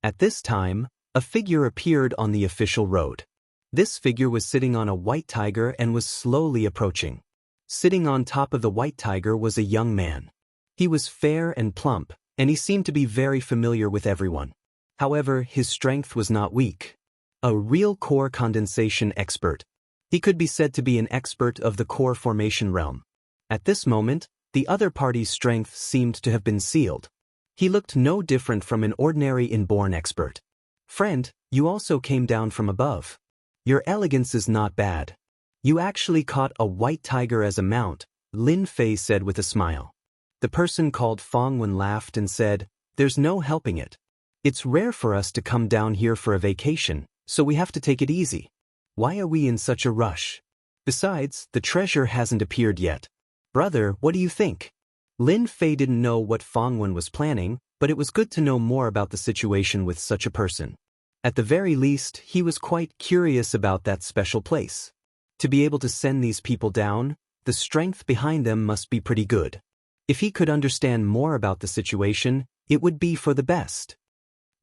At this time, a figure appeared on the official road. This figure was sitting on a white tiger and was slowly approaching. Sitting on top of the white tiger was a young man. He was fair and plump, and he seemed to be very familiar with everyone. However, his strength was not weak. A real core condensation expert. He could be said to be an expert of the core formation realm. At this moment, the other party's strength seemed to have been sealed. He looked no different from an ordinary inborn expert. "Friend, you also came down from above. Your elegance is not bad. You actually caught a white tiger as a mount," Lin Fei said with a smile. The person called Fangwen laughed and said, "There's no helping it. It's rare for us to come down here for a vacation, so we have to take it easy. Why are we in such a rush? Besides, the treasure hasn't appeared yet. Brother, what do you think?" Lin Fei didn't know what Fangwen was planning, but it was good to know more about the situation with such a person. At the very least, he was quite curious about that special place. To be able to send these people down, the strength behind them must be pretty good. If he could understand more about the situation, it would be for the best.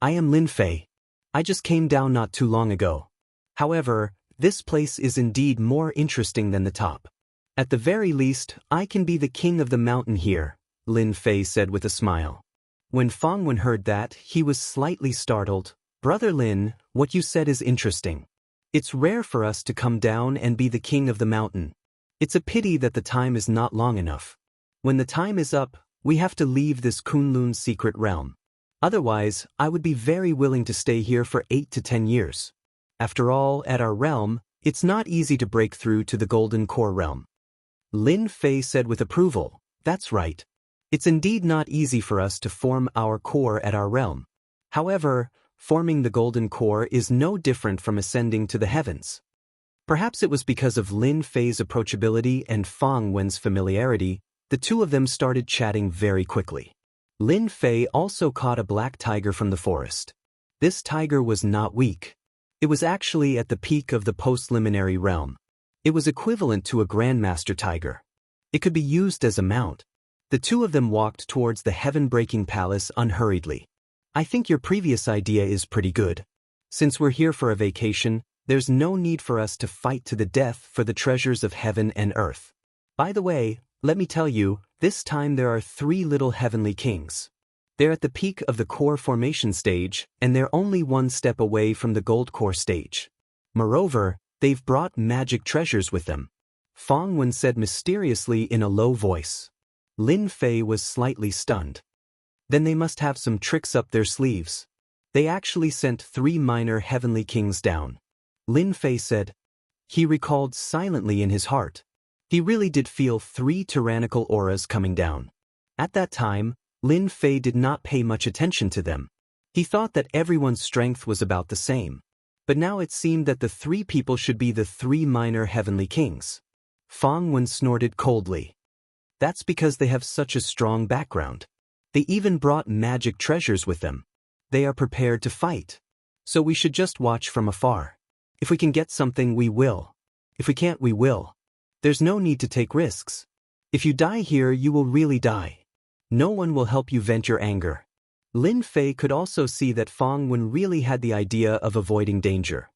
"I am Lin Fei. I just came down not too long ago. However, this place is indeed more interesting than the top. At the very least, I can be the king of the mountain here," Lin Fei said with a smile. When Fangwen heard that, he was slightly startled. "Brother Lin, what you said is interesting. It's rare for us to come down and be the king of the mountain. It's a pity that the time is not long enough. When the time is up, we have to leave this Kunlun secret realm. Otherwise, I would be very willing to stay here for 8 to 10 years. After all, at our realm, it's not easy to break through to the Golden Core realm." Lin Fei said with approval, "That's right. It's indeed not easy for us to form our core at our realm. However, forming the Golden Core is no different from ascending to the heavens." Perhaps it was because of Lin Fei's approachability and Fangwen's familiarity, the two of them started chatting very quickly. Lin Fei also caught a black tiger from the forest. This tiger was not weak. It was actually at the peak of the post-liminary realm. It was equivalent to a Grandmaster tiger. It could be used as a mount. The two of them walked towards the heaven-breaking palace unhurriedly. I think your previous idea is pretty good. Since we're here for a vacation, there's no need for us to fight to the death for the treasures of heaven and earth. By the way, let me tell you, this time there are 3 little heavenly kings. They're at the peak of the core formation stage, and they're only 1 step away from the gold core stage. Moreover, they've brought magic treasures with them. Fong Wen said mysteriously in a low voice. Lin Fei was slightly stunned. Then they must have some tricks up their sleeves. They actually sent 3 minor heavenly kings down. Lin Fei said. He recalled silently in his heart. He really did feel 3 tyrannical auras coming down. At that time, Lin Fei did not pay much attention to them. He thought that everyone's strength was about the same. But now it seemed that the 3 people should be the 3 minor heavenly kings. Fong Wen snorted coldly. That's because they have such a strong background. They even brought magic treasures with them. They are prepared to fight. So we should just watch from afar. If we can get something, we will. If we can't, we will. There's no need to take risks. If you die here, you will really die. No one will help you vent your anger. Lin Fei could also see that Fong Wen really had the idea of avoiding danger.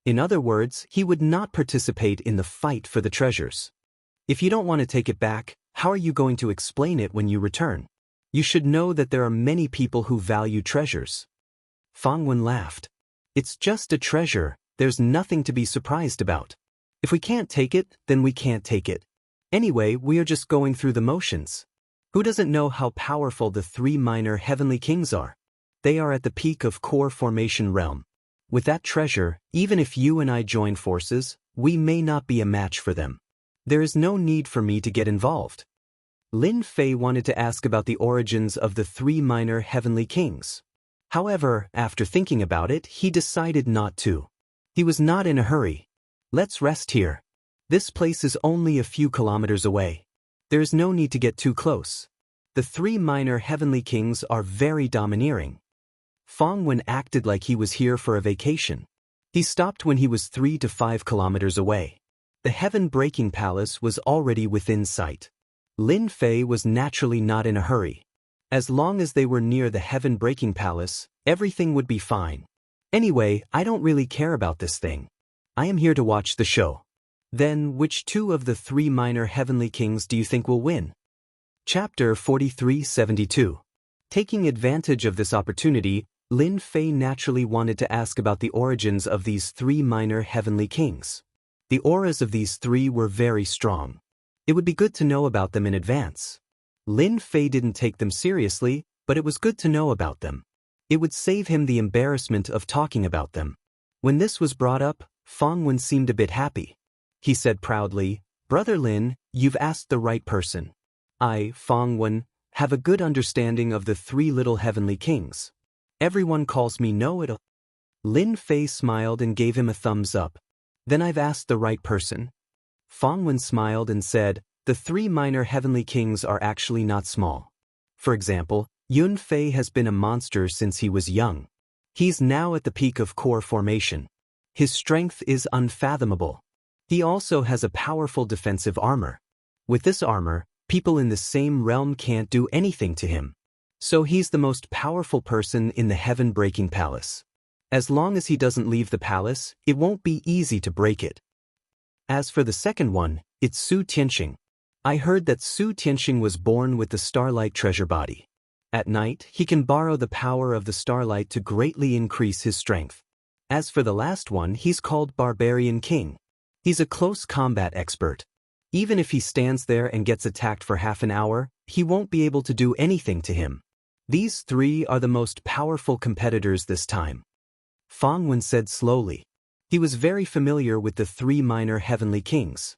In other words, he would not participate in the fight for the treasures. If you don't want to take it back, how are you going to explain it when you return? You should know that there are many people who value treasures. Fong Wen laughed. It's just a treasure, there's nothing to be surprised about. If we can't take it, then we can't take it. Anyway, we are just going through the motions. Who doesn't know how powerful the 3 minor heavenly kings are? They are at the peak of core formation realm. With that treasure, even if you and I join forces, we may not be a match for them. There is no need for me to get involved. Lin Fei wanted to ask about the origins of the 3 minor heavenly kings. However, after thinking about it, he decided not to. He was not in a hurry. Let's rest here. This place is only a few kilometers away. There is no need to get too close. The 3 minor heavenly kings are very domineering. Fong Wen acted like he was here for a vacation. He stopped when he was 3 to 5 kilometers away. The heaven-breaking palace was already within sight. Lin Fei was naturally not in a hurry. As long as they were near the heaven-breaking palace, everything would be fine. Anyway, I don't really care about this thing. I am here to watch the show. Then, which 2 of the 3 minor heavenly kings do you think will win? Chapter 4372. Taking advantage of this opportunity, Lin Fei naturally wanted to ask about the origins of these 3 minor heavenly kings. The auras of these 3 were very strong. It would be good to know about them in advance. Lin Fei didn't take them seriously, but it was good to know about them. It would save him the embarrassment of talking about them. When this was brought up, Fong Wen seemed a bit happy. He said proudly, "Brother Lin, you've asked the right person. I, Fong Wen, have a good understanding of the 3 little heavenly kings. Everyone calls me know-it-all." Lin Fei smiled and gave him a thumbs up. Then I've asked the right person. Fong Wen smiled and said, the 3 minor heavenly kings are actually not small. For example, Yun Fei has been a monster since he was young. He's now at the peak of core formation. His strength is unfathomable. He also has a powerful defensive armor. With this armor, people in the same realm can't do anything to him. So he's the most powerful person in the heaven-breaking palace. As long as he doesn't leave the palace, it won't be easy to break it. As for the second one, it's Su Tianxing. I heard that Su Tianxing was born with the Starlight treasure body. At night, he can borrow the power of the Starlight to greatly increase his strength. As for the last one, he's called Barbarian King. He's a close combat expert. Even if he stands there and gets attacked for half an hour, he won't be able to do anything to him. These 3 are the most powerful competitors this time. Fong Wen said slowly. He was very familiar with the 3 minor heavenly kings.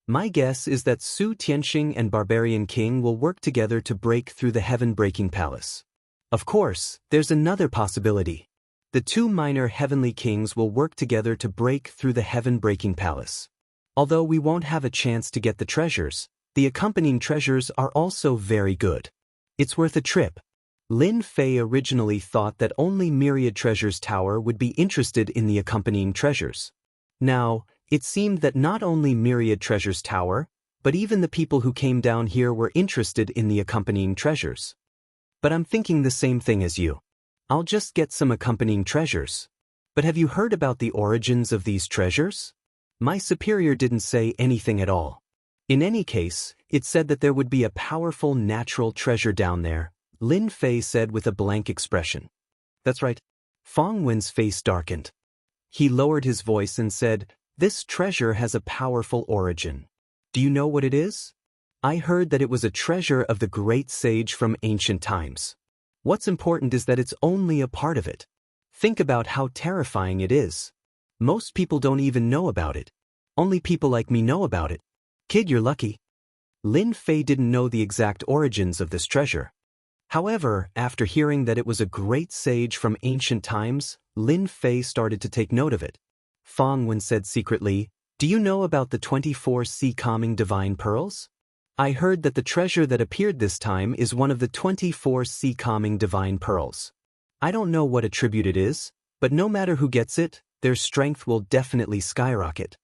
My guess is that Su Tianxing and Barbarian King will work together to break through the heaven-breaking palace. Of course, there's another possibility. The 2 minor heavenly kings will work together to break through the heaven-breaking palace. Although we won't have a chance to get the treasures, the accompanying treasures are also very good. It's worth a trip. Lin Fei originally thought that only Myriad Treasures Tower would be interested in the accompanying treasures. Now, It seemed that not only Myriad Treasures Tower, but even the people who came down here were interested in the accompanying treasures. But I'm thinking the same thing as you. I'll just get some accompanying treasures. But have you heard about the origins of these treasures? My superior didn't say anything at all. In any case, it said that there would be a powerful natural treasure down there, Lin Fei said with a blank expression. That's right. Fong Wen's face darkened. He lowered his voice and said, "This treasure has a powerful origin. Do you know what it is? I heard that it was a treasure of the great sage from ancient times. What's important is that it's only a part of it. Think about how terrifying it is. Most people don't even know about it. Only people like me know about it. Kid, you're lucky." Lin Fei didn't know the exact origins of this treasure. However, after hearing that it was a great sage from ancient times, Lin Fei started to take note of it. Fong Wen said secretly, "Do you know about the 24 sea calming divine pearls? I heard that the treasure that appeared this time is one of the 24 sea calming divine pearls. I don't know what attribute it is, but no matter who gets it, their strength will definitely skyrocket."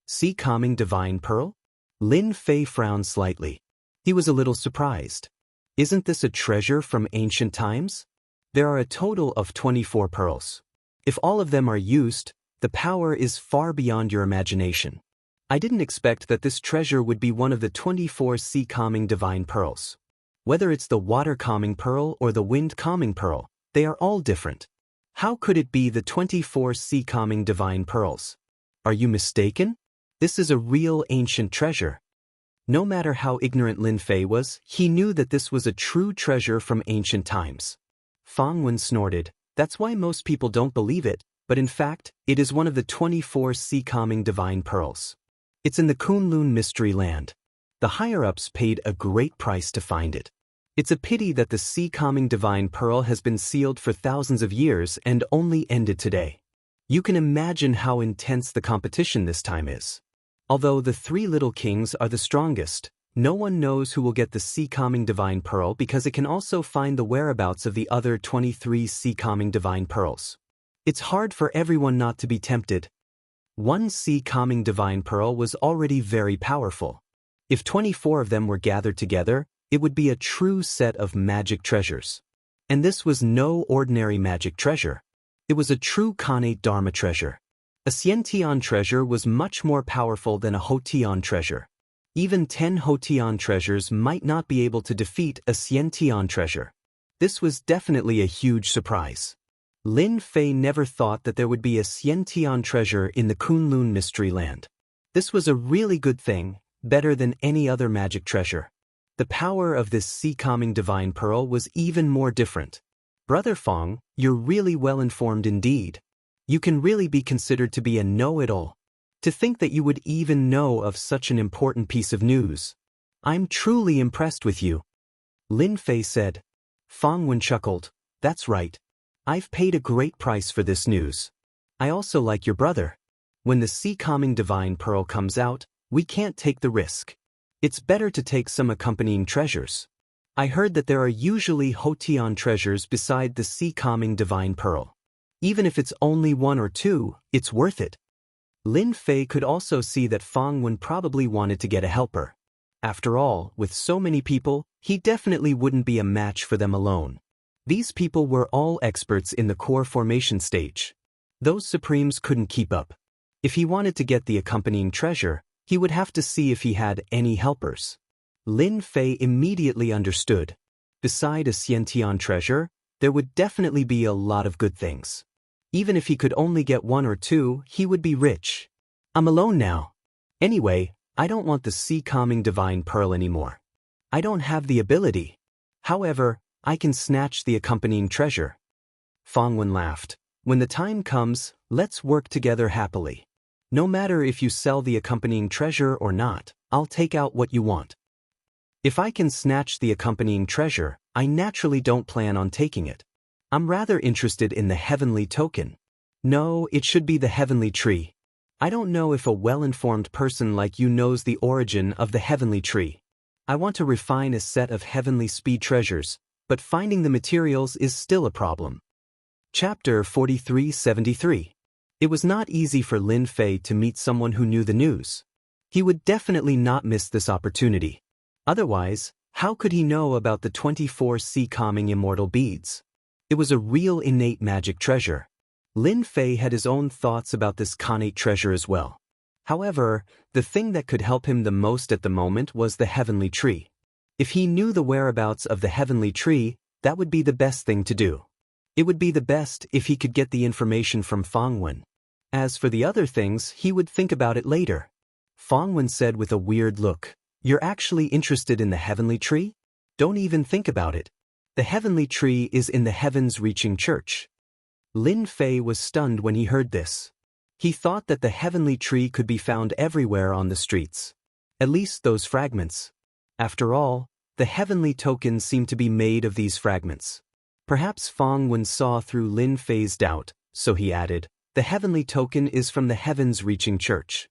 Sea calming divine pearl? Lin Fei frowned slightly. He was a little surprised. Isn't this a treasure from ancient times? There are a total of 24 pearls. If all of them are used, the power is far beyond your imagination. I didn't expect that this treasure would be one of the 24 sea calming divine pearls. Whether it's the water calming pearl or the wind calming pearl, they are all different. How could it be the 24 sea calming divine pearls? Are you mistaken? This is a real ancient treasure. No matter how ignorant Lin Fei was, he knew that this was a true treasure from ancient times. Fong Wen snorted. That's why most people don't believe it, but in fact, it is one of the 24 sea calming divine pearls. It's in the Kunlun Mystery Land. The higher-ups paid a great price to find it. It's a pity that the sea calming divine pearl has been sealed for thousands of years and only ended today. You can imagine how intense the competition this time is. Although the 3 little kings are the strongest, no one knows who will get the sea calming divine pearl because it can also find the whereabouts of the other 23 sea calming divine pearls. It's hard for everyone not to be tempted. One sea calming divine pearl was already very powerful. If 24 of them were gathered together, it would be a true set of magic treasures. And this was no ordinary magic treasure. It was a true Khanate Dharma treasure. A Xianxia treasure was much more powerful than a Hotian treasure. Even 10 Hotian treasures might not be able to defeat a Xianxia treasure. This was definitely a huge surprise. Lin Fei never thought that there would be a Xianxia treasure in the Kunlun Mystery Land. This was a really good thing, better than any other magic treasure. The power of this sea calming divine pearl was even more different. Brother Fong, you're really well informed indeed. You can really be considered to be a know-it-all. To think that you would even know of such an important piece of news. I'm truly impressed with you. Lin Fei said. Fong Wen chuckled. That's right. I've paid a great price for this news. I also like your brother. When the sea calming divine pearl comes out, we can't take the risk. It's better to take some accompanying treasures. I heard that there are usually Hotian treasures beside the sea calming divine pearl. Even if it's only 1 or 2, it's worth it. Lin Fei could also see that Fong Wen probably wanted to get a helper. After all, with so many people, he definitely wouldn't be a match for them alone. These people were all experts in the core formation stage. Those Supremes couldn't keep up. If he wanted to get the accompanying treasure, he would have to see if he had any helpers. Lin Fei immediately understood. Beside a Xiantian treasure, there would definitely be a lot of good things. Even if he could only get 1 or 2, he would be rich. I'm alone now. Anyway, I don't want the sea calming divine pearl anymore. I don't have the ability. However, I can snatch the accompanying treasure. Fong Wen laughed. When the time comes, let's work together happily. No matter if you sell the accompanying treasure or not, I'll take out what you want. If I can snatch the accompanying treasure, I naturally don't plan on taking it. I'm rather interested in the heavenly token. No, it should be the heavenly tree. I don't know if a well-informed person like you knows the origin of the heavenly tree. I want to refine a set of heavenly speed treasures, but finding the materials is still a problem. Chapter 4373. It was not easy for Lin Fei to meet someone who knew the news. He would definitely not miss this opportunity. Otherwise, how could he know about the 24 sea calming immortal beads? It was a real innate magic treasure. Lin Fei had his own thoughts about this connate treasure as well. However, the thing that could help him the most at the moment was the heavenly tree. If he knew the whereabouts of the heavenly tree, that would be the best thing to do. It would be the best if he could get the information from Fangwen. As for the other things, he would think about it later. Fangwen said with a weird look, "You're actually interested in the heavenly tree? Don't even think about it. The heavenly tree is in the heavens-reaching church." Lin Fei was stunned when he heard this. He thought that the heavenly tree could be found everywhere on the streets. At least those fragments. After all, the heavenly tokens seemed to be made of these fragments. Perhaps Fangwen saw through Lin Fei's doubt, so he added, "The heavenly token is from the heavens-reaching church.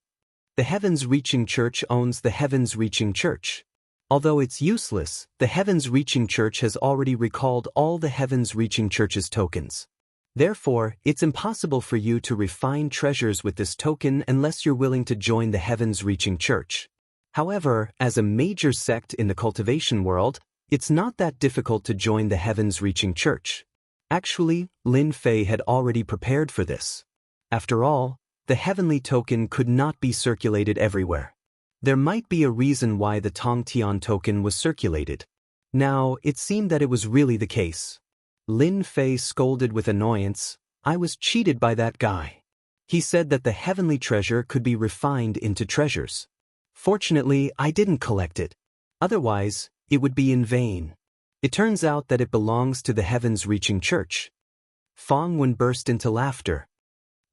The heavens-reaching church owns the heavens-reaching church. Although it's useless, the heavens-reaching church has already recalled all the heavens-reaching church's tokens. Therefore, it's impossible for you to refine treasures with this token unless you're willing to join the heavens-reaching church. However, as a major sect in the cultivation world, it's not that difficult to join the heavens-reaching church." Actually, Lin Fei had already prepared for this. After all, the heavenly token could not be circulated everywhere. There might be a reason why the Tongtian token was circulated. Now, it seemed that it was really the case. Lin Fei scolded with annoyance, "I was cheated by that guy. He said that the heavenly treasure could be refined into treasures. Fortunately, I didn't collect it. Otherwise, it would be in vain. It turns out that it belongs to the heavens-reaching church." Fangwen burst into laughter.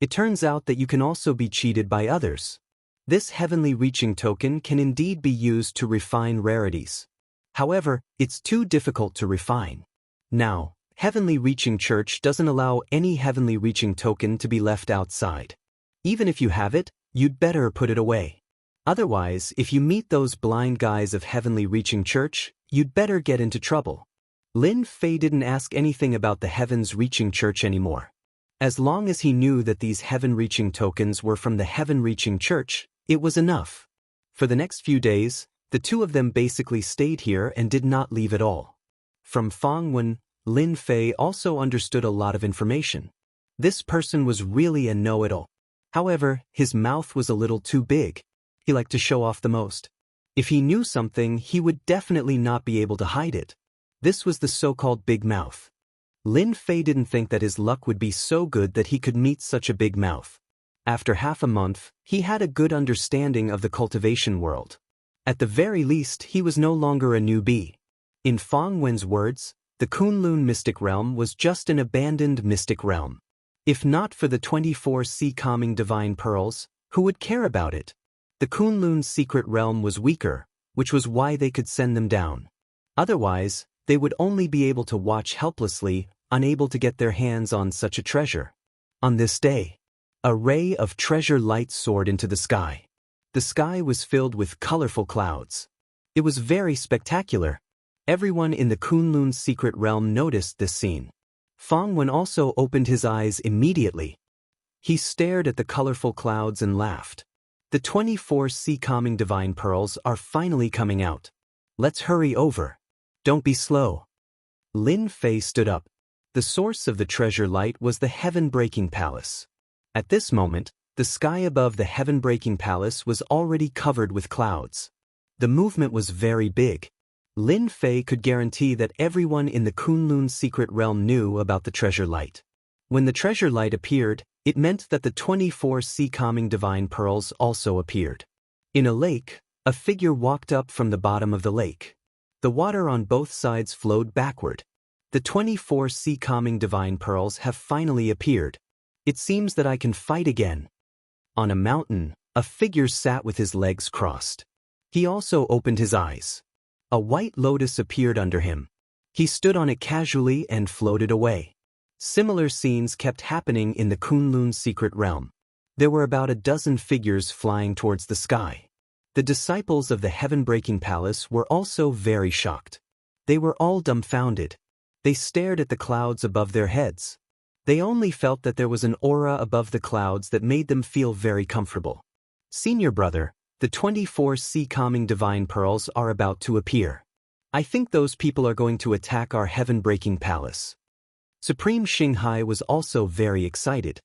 "It turns out that you can also be cheated by others. This heavenly reaching token can indeed be used to refine rarities. However, it's too difficult to refine. Now, heavenly reaching church doesn't allow any heavenly reaching token to be left outside. Even if you have it, you'd better put it away. Otherwise, if you meet those blind guys of heavenly reaching church, you'd better get into trouble." Lin Fei didn't ask anything about the heavens reaching church anymore. As long as he knew that these heaven-reaching tokens were from the heaven-reaching church, it was enough. For the next few days, the two of them basically stayed here and did not leave at all. From Fangwen, Lin Fei also understood a lot of information. This person was really a know-it-all. However, his mouth was a little too big. He liked to show off the most. If he knew something, he would definitely not be able to hide it. This was the so-called big mouth. Lin Fei didn't think that his luck would be so good that he could meet such a big mouth. After half a month, he had a good understanding of the cultivation world. At the very least, he was no longer a newbie. In Fangwen's words, the Kunlun mystic realm was just an abandoned mystic realm. If not for the 24 sea-calming divine pearls, who would care about it? The Kunlun's secret realm was weaker, which was why they could send them down. Otherwise, they would only be able to watch helplessly, unable to get their hands on such a treasure. On this day, a ray of treasure light soared into the sky. The sky was filled with colorful clouds. It was very spectacular. Everyone in the Kunlun's secret realm noticed this scene. Fangwen also opened his eyes immediately. He stared at the colorful clouds and laughed. The 24 sea-calming divine pearls are finally coming out. Let's hurry over. Don't be slow. Lin Fei stood up. The source of the treasure light was the heaven-breaking palace. At this moment, the sky above the heaven-breaking palace was already covered with clouds. The movement was very big. Lin Fei could guarantee that everyone in the Kunlun secret realm knew about the treasure light. When the treasure light appeared, it meant that the 24 sea-calming divine pearls also appeared. In a lake, a figure walked up from the bottom of the lake. The water on both sides flowed backward. The 24 sea-calming divine pearls have finally appeared. It seems that I can fight again. On a mountain, a figure sat with his legs crossed. He also opened his eyes. A white lotus appeared under him. He stood on it casually and floated away. Similar scenes kept happening in the Kunlun secret realm. There were about a dozen figures flying towards the sky. The disciples of the heaven-breaking palace were also very shocked. They were all dumbfounded. They stared at the clouds above their heads. They only felt that there was an aura above the clouds that made them feel very comfortable. Senior brother, the 24 sea calming divine pearls are about to appear. I think those people are going to attack our heaven-breaking palace. Supreme Xianxia was also very excited.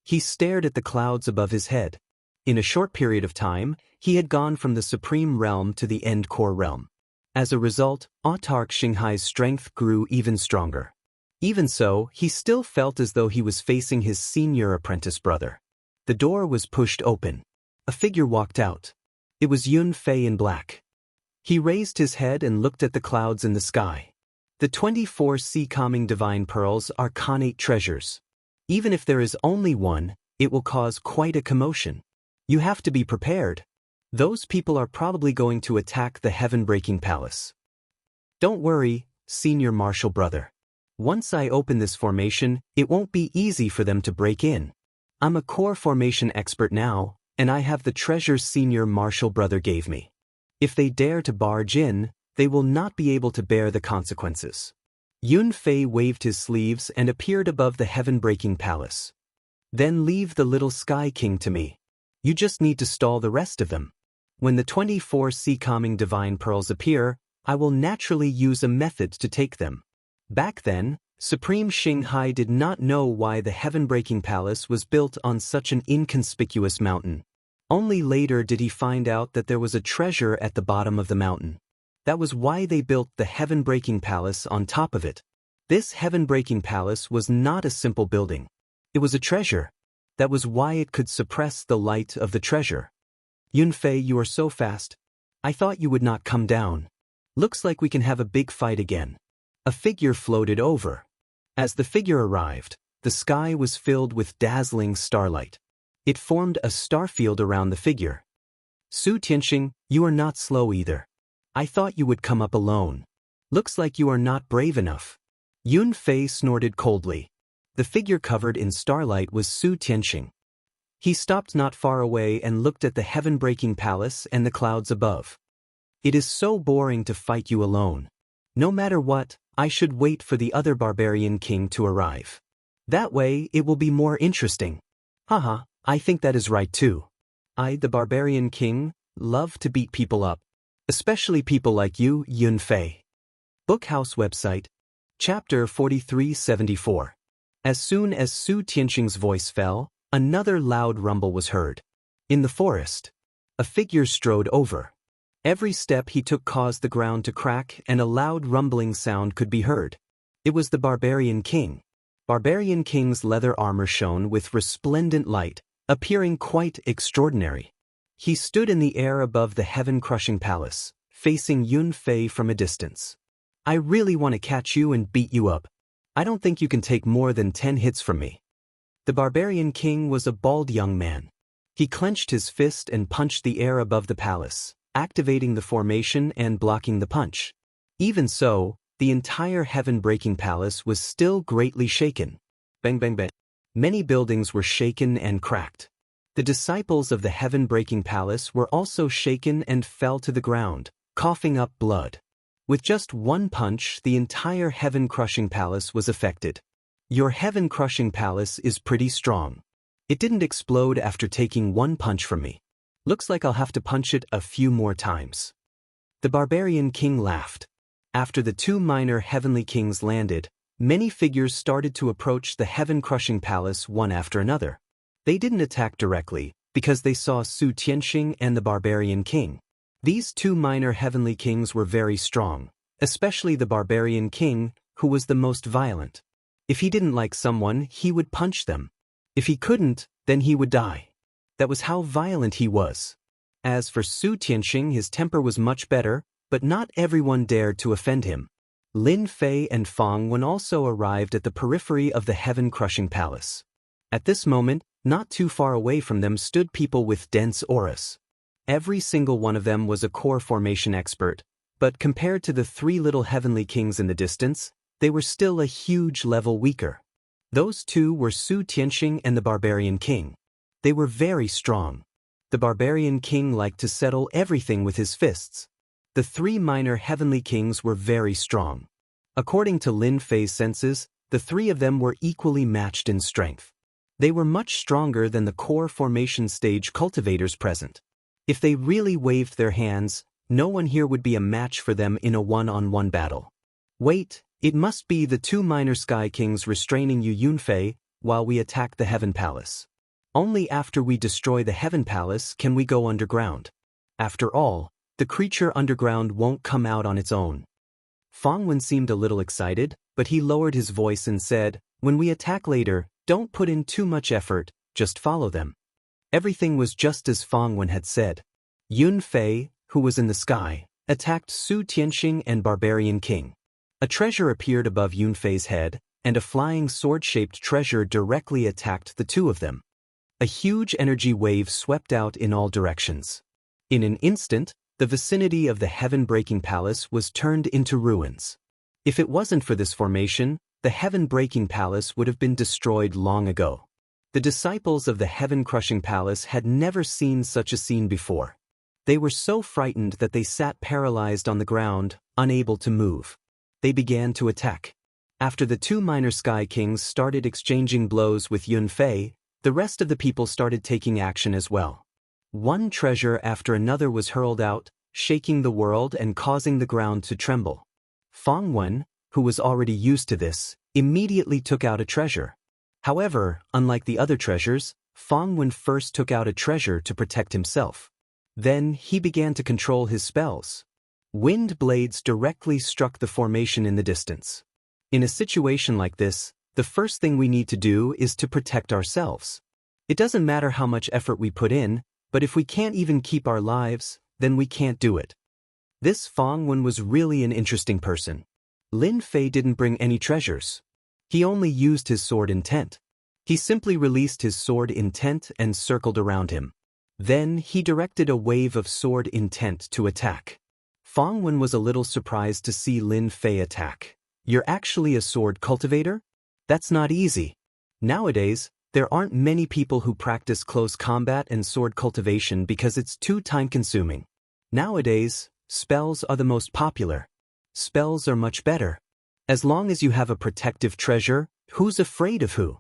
He stared at the clouds above his head. In a short period of time, he had gone from the Supreme Realm to the End Core Realm. As a result, Autarch Xianxia's strength grew even stronger. Even so, he still felt as though he was facing his senior apprentice brother. The door was pushed open. A figure walked out. It was Yun Fei in black. He raised his head and looked at the clouds in the sky. The 24 sea calming divine pearls are Khanate treasures. Even if there is only one, it will cause quite a commotion. You have to be prepared. Those people are probably going to attack the heaven-breaking palace. Don't worry, senior martial brother. Once I open this formation, it won't be easy for them to break in. I'm a core formation expert now, and I have the treasures senior martial brother gave me. If they dare to barge in, they will not be able to bear the consequences. Yun Fei waved his sleeves and appeared above the heaven-breaking palace. Then leave the little Sky King to me. You just need to stall the rest of them. When the 24 sea-calming divine pearls appear, I will naturally use a method to take them. Back then, Supreme Xianxia did not know why the heaven-breaking palace was built on such an inconspicuous mountain. Only later did he find out that there was a treasure at the bottom of the mountain. That was why they built the heaven-breaking palace on top of it. This heaven-breaking palace was not a simple building. It was a treasure. That was why it could suppress the light of the treasure. Yun Fei, you are so fast. I thought you would not come down. Looks like we can have a big fight again. A figure floated over. As the figure arrived, the sky was filled with dazzling starlight. It formed a star field around the figure. Su Tianxing, you are not slow either. I thought you would come up alone. Looks like you are not brave enough. Yun Fei snorted coldly. The figure covered in starlight was Su Tianxing. He stopped not far away and looked at the heaven-breaking palace and the clouds above. It is so boring to fight you alone. No matter what, I should wait for the other barbarian king to arrive. That way, it will be more interesting. Haha, I think that is right too. I, the barbarian king, love to beat people up. Especially people like you, Yun Fei. Bookhouse website. Chapter 4374. As soon as Su Tianxing's voice fell, another loud rumble was heard. In the forest, a figure strode over. Every step he took caused the ground to crack and a loud rumbling sound could be heard. It was the barbarian king. Barbarian King's leather armor shone with resplendent light, appearing quite extraordinary. He stood in the air above the heaven-crushing palace, facing Yun Fei from a distance. I really want to catch you and beat you up. I don't think you can take more than 10 hits from me. The barbarian king was a bald young man. He clenched his fist and punched the air above the palace, activating the formation and blocking the punch. Even so, the entire heaven-breaking palace was still greatly shaken. Bang bang bang. Many buildings were shaken and cracked. The disciples of the heaven-breaking palace were also shaken and fell to the ground, coughing up blood. With just one punch, the entire heaven-crushing palace was affected. Your heaven-crushing palace is pretty strong. It didn't explode after taking one punch from me. Looks like I'll have to punch it a few more times. The barbarian king laughed. After the two minor heavenly kings landed, many figures started to approach the heaven-crushing palace one after another. They didn't attack directly, because they saw Su Tianxing and the barbarian king. These two minor heavenly kings were very strong, especially the barbarian king, who was the most violent. If he didn't like someone, he would punch them. If he couldn't, then he would die. That was how violent he was. As for Su Tianxing, his temper was much better, but not everyone dared to offend him. Lin Fei and Fang Wen also arrived at the periphery of the heaven-crushing palace. At this moment, not too far away from them stood people with dense auras. Every single one of them was a core formation expert, but compared to the three little heavenly kings in the distance, they were still a huge level weaker. Those two were Su Tianxing and the barbarian king. They were very strong. The barbarian king liked to settle everything with his fists. The three minor heavenly kings were very strong. According to Lin Fei's senses, the three of them were equally matched in strength. They were much stronger than the core formation stage cultivators present. If they really waved their hands, no one here would be a match for them in a one-on-one battle. Wait, it must be the two minor Sky Kings restraining you Yunfei while we attack the Heaven Palace. Only after we destroy the Heaven Palace can we go underground. After all, the creature underground won't come out on its own. Fangwen seemed a little excited, but he lowered his voice and said, "When we attack later, don't put in too much effort, just follow them." Everything was just as Fangwen had said. Yunfei, who was in the sky, attacked Su Tianxing and Barbarian King. A treasure appeared above Yunfei's head, and a flying sword-shaped treasure directly attacked the two of them. A huge energy wave swept out in all directions. In an instant, the vicinity of the Heaven-Breaking Palace was turned into ruins. If it wasn't for this formation, the Heaven-Breaking Palace would have been destroyed long ago. The disciples of the Heaven-Crushing Palace had never seen such a scene before. They were so frightened that they sat paralyzed on the ground, unable to move. They began to attack. After the two minor Sky Kings started exchanging blows with Yunfei, the rest of the people started taking action as well. One treasure after another was hurled out, shaking the world and causing the ground to tremble. Fangwen, who was already used to this, immediately took out a treasure. However, unlike the other treasures, Fangwen first took out a treasure to protect himself. Then he began to control his spells. Wind blades directly struck the formation in the distance. In a situation like this, the first thing we need to do is to protect ourselves. It doesn't matter how much effort we put in, but if we can't even keep our lives, then we can't do it. This Fangwen was really an interesting person. Lin Fei didn't bring any treasures. He only used his sword intent. He simply released his sword intent and circled around him. Then he directed a wave of sword intent to attack. Fangwen was a little surprised to see Lin Fei attack. "You're actually a sword cultivator? That's not easy." Nowadays, there aren't many people who practice close combat and sword cultivation because it's too time-consuming. Nowadays, spells are the most popular. Spells are much better. As long as you have a protective treasure, who's afraid of who?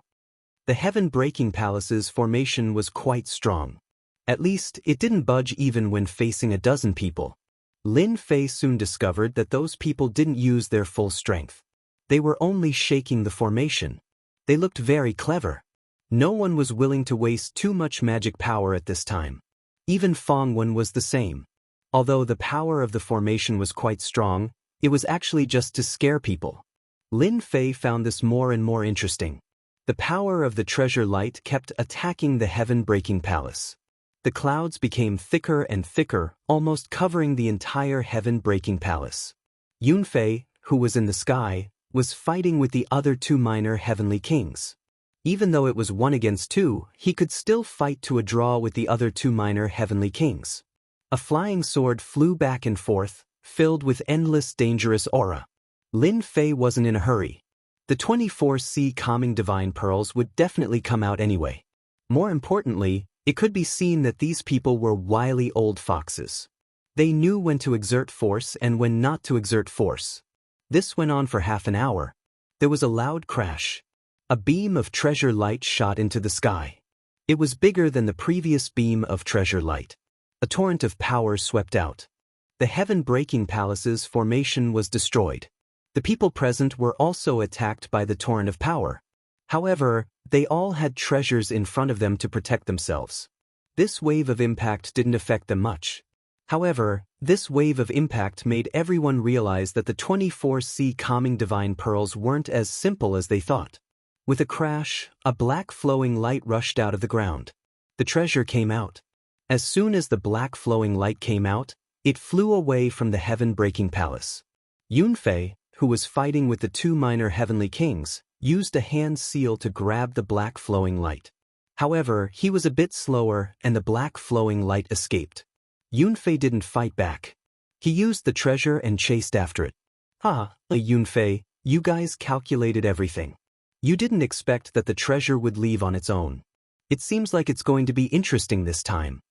The Heaven-Breaking Palace's formation was quite strong. At least, it didn't budge even when facing a dozen people. Lin Fei soon discovered that those people didn't use their full strength. They were only shaking the formation. They looked very clever. No one was willing to waste too much magic power at this time. Even Fangwen was the same. Although the power of the formation was quite strong, it was actually just to scare people. Lin Fei found this more and more interesting. The power of the treasure light kept attacking the Heaven-Breaking Palace. The clouds became thicker and thicker, almost covering the entire Heaven-Breaking Palace. Yunfei, who was in the sky, was fighting with the other two minor Heavenly Kings. Even though it was 1 against 2, he could still fight to a draw with the other two minor Heavenly Kings. A flying sword flew back and forth, filled with endless dangerous aura. Lin Fei wasn't in a hurry. The 24C calming divine pearls would definitely come out anyway. More importantly, it could be seen that these people were wily old foxes. They knew when to exert force and when not to exert force. This went on for half an hour. There was a loud crash. A beam of treasure light shot into the sky. It was bigger than the previous beam of treasure light. A torrent of power swept out. The Heaven-Breaking Palace's formation was destroyed. The people present were also attacked by the torrent of power. However, they all had treasures in front of them to protect themselves. This wave of impact didn't affect them much. However, this wave of impact made everyone realize that the 24C calming divine pearls weren't as simple as they thought. With a crash, a black flowing light rushed out of the ground. The treasure came out. As soon as the black flowing light came out, it flew away from the Heaven-Breaking Palace. Yunfei, who was fighting with the two minor Heavenly Kings, used a hand seal to grab the black flowing light. However, he was a bit slower and the black flowing light escaped. Yunfei didn't fight back. He used the treasure and chased after it. Yunfei, you guys calculated everything. You didn't expect that the treasure would leave on its own. It seems like it's going to be interesting this time.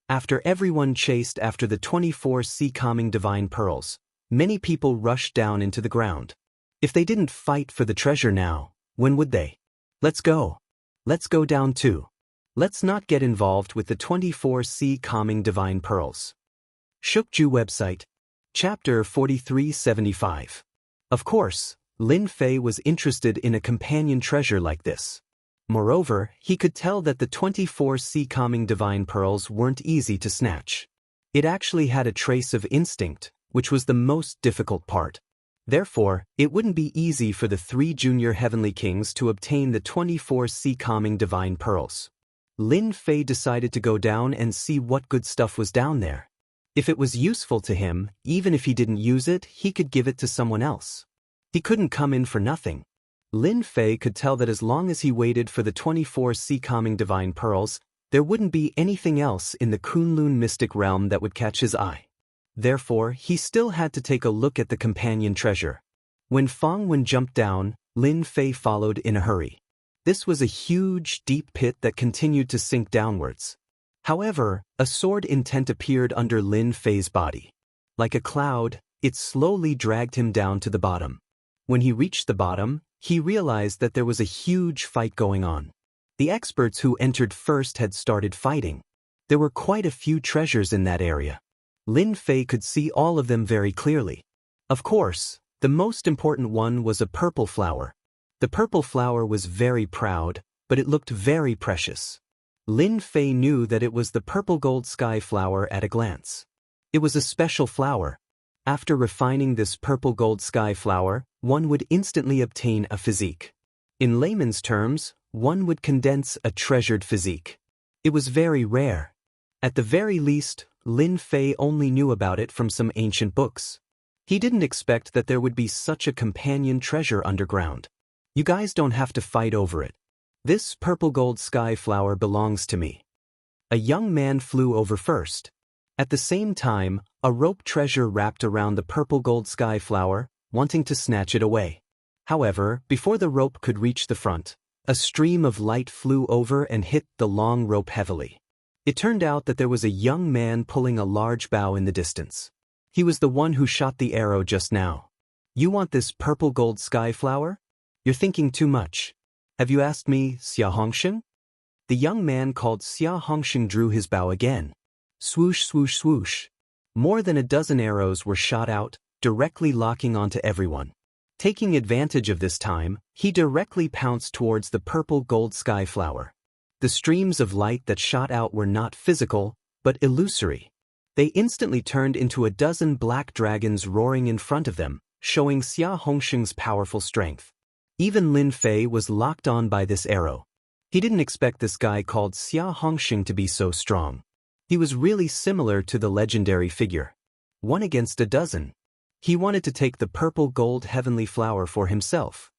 After everyone chased after the 24C calming divine pearls, many people rushed down into the ground. If they didn't fight for the treasure now, when would they? Let's go. Let's go down too. Let's not get involved with the 24C calming divine pearls. Shukju website. Chapter 4375. Of course, Lin Fei was interested in a companion treasure like this. Moreover, he could tell that the 24C calming divine pearls weren't easy to snatch. It actually had a trace of instinct, which was the most difficult part. Therefore, it wouldn't be easy for the 3 junior heavenly kings to obtain the 24C calming divine pearls. Lin Fei decided to go down and see what good stuff was down there. If it was useful to him, even if he didn't use it, he could give it to someone else. He couldn't come in for nothing. Lin Fei could tell that as long as he waited for the 24C calming divine pearls, there wouldn't be anything else in the Kunlun mystic realm that would catch his eye. Therefore, he still had to take a look at the companion treasure. When Fang Wen jumped down, Lin Fei followed in a hurry. This was a huge, deep pit that continued to sink downwards. However, a sword intent appeared under Lin Fei's body. Like a cloud, it slowly dragged him down to the bottom. When he reached the bottom, he realized that there was a huge fight going on. The experts who entered first had started fighting. There were quite a few treasures in that area. Lin Fei could see all of them very clearly. Of course, the most important one was a purple flower. The purple flower was very proud, but it looked very precious. Lin Fei knew that it was the purple gold sky flower at a glance. It was a special flower. After refining this purple gold sky flower, one would instantly obtain a physique. In layman's terms, one would condense a treasured physique. It was very rare. At the very least, Lin Fei only knew about it from some ancient books. He didn't expect that there would be such a companion treasure underground. You guys don't have to fight over it. This purple gold sky flower belongs to me. A young man flew over first. At the same time, a rope treasure wrapped around the purple gold sky flower, wanting to snatch it away. However, before the rope could reach the front, a stream of light flew over and hit the long rope heavily. It turned out that there was a young man pulling a large bow in the distance. He was the one who shot the arrow just now. You want this purple gold sky flower? You're thinking too much. Have you asked me, Xianxia? The young man called Xianxia drew his bow again. Swoosh, swoosh, swoosh. More than a dozen arrows were shot out, directly locking onto everyone. Taking advantage of this time, he directly pounced towards the purple gold sky flower. The streams of light that shot out were not physical, but illusory. They instantly turned into a dozen black dragons roaring in front of them, showing Xianxia's powerful strength. Even Lin Fei was locked on by this arrow. He didn't expect this guy called Xianxia to be so strong. He was really similar to the legendary figure. 1 against a dozen. He wanted to take the purple gold heavenly flower for himself.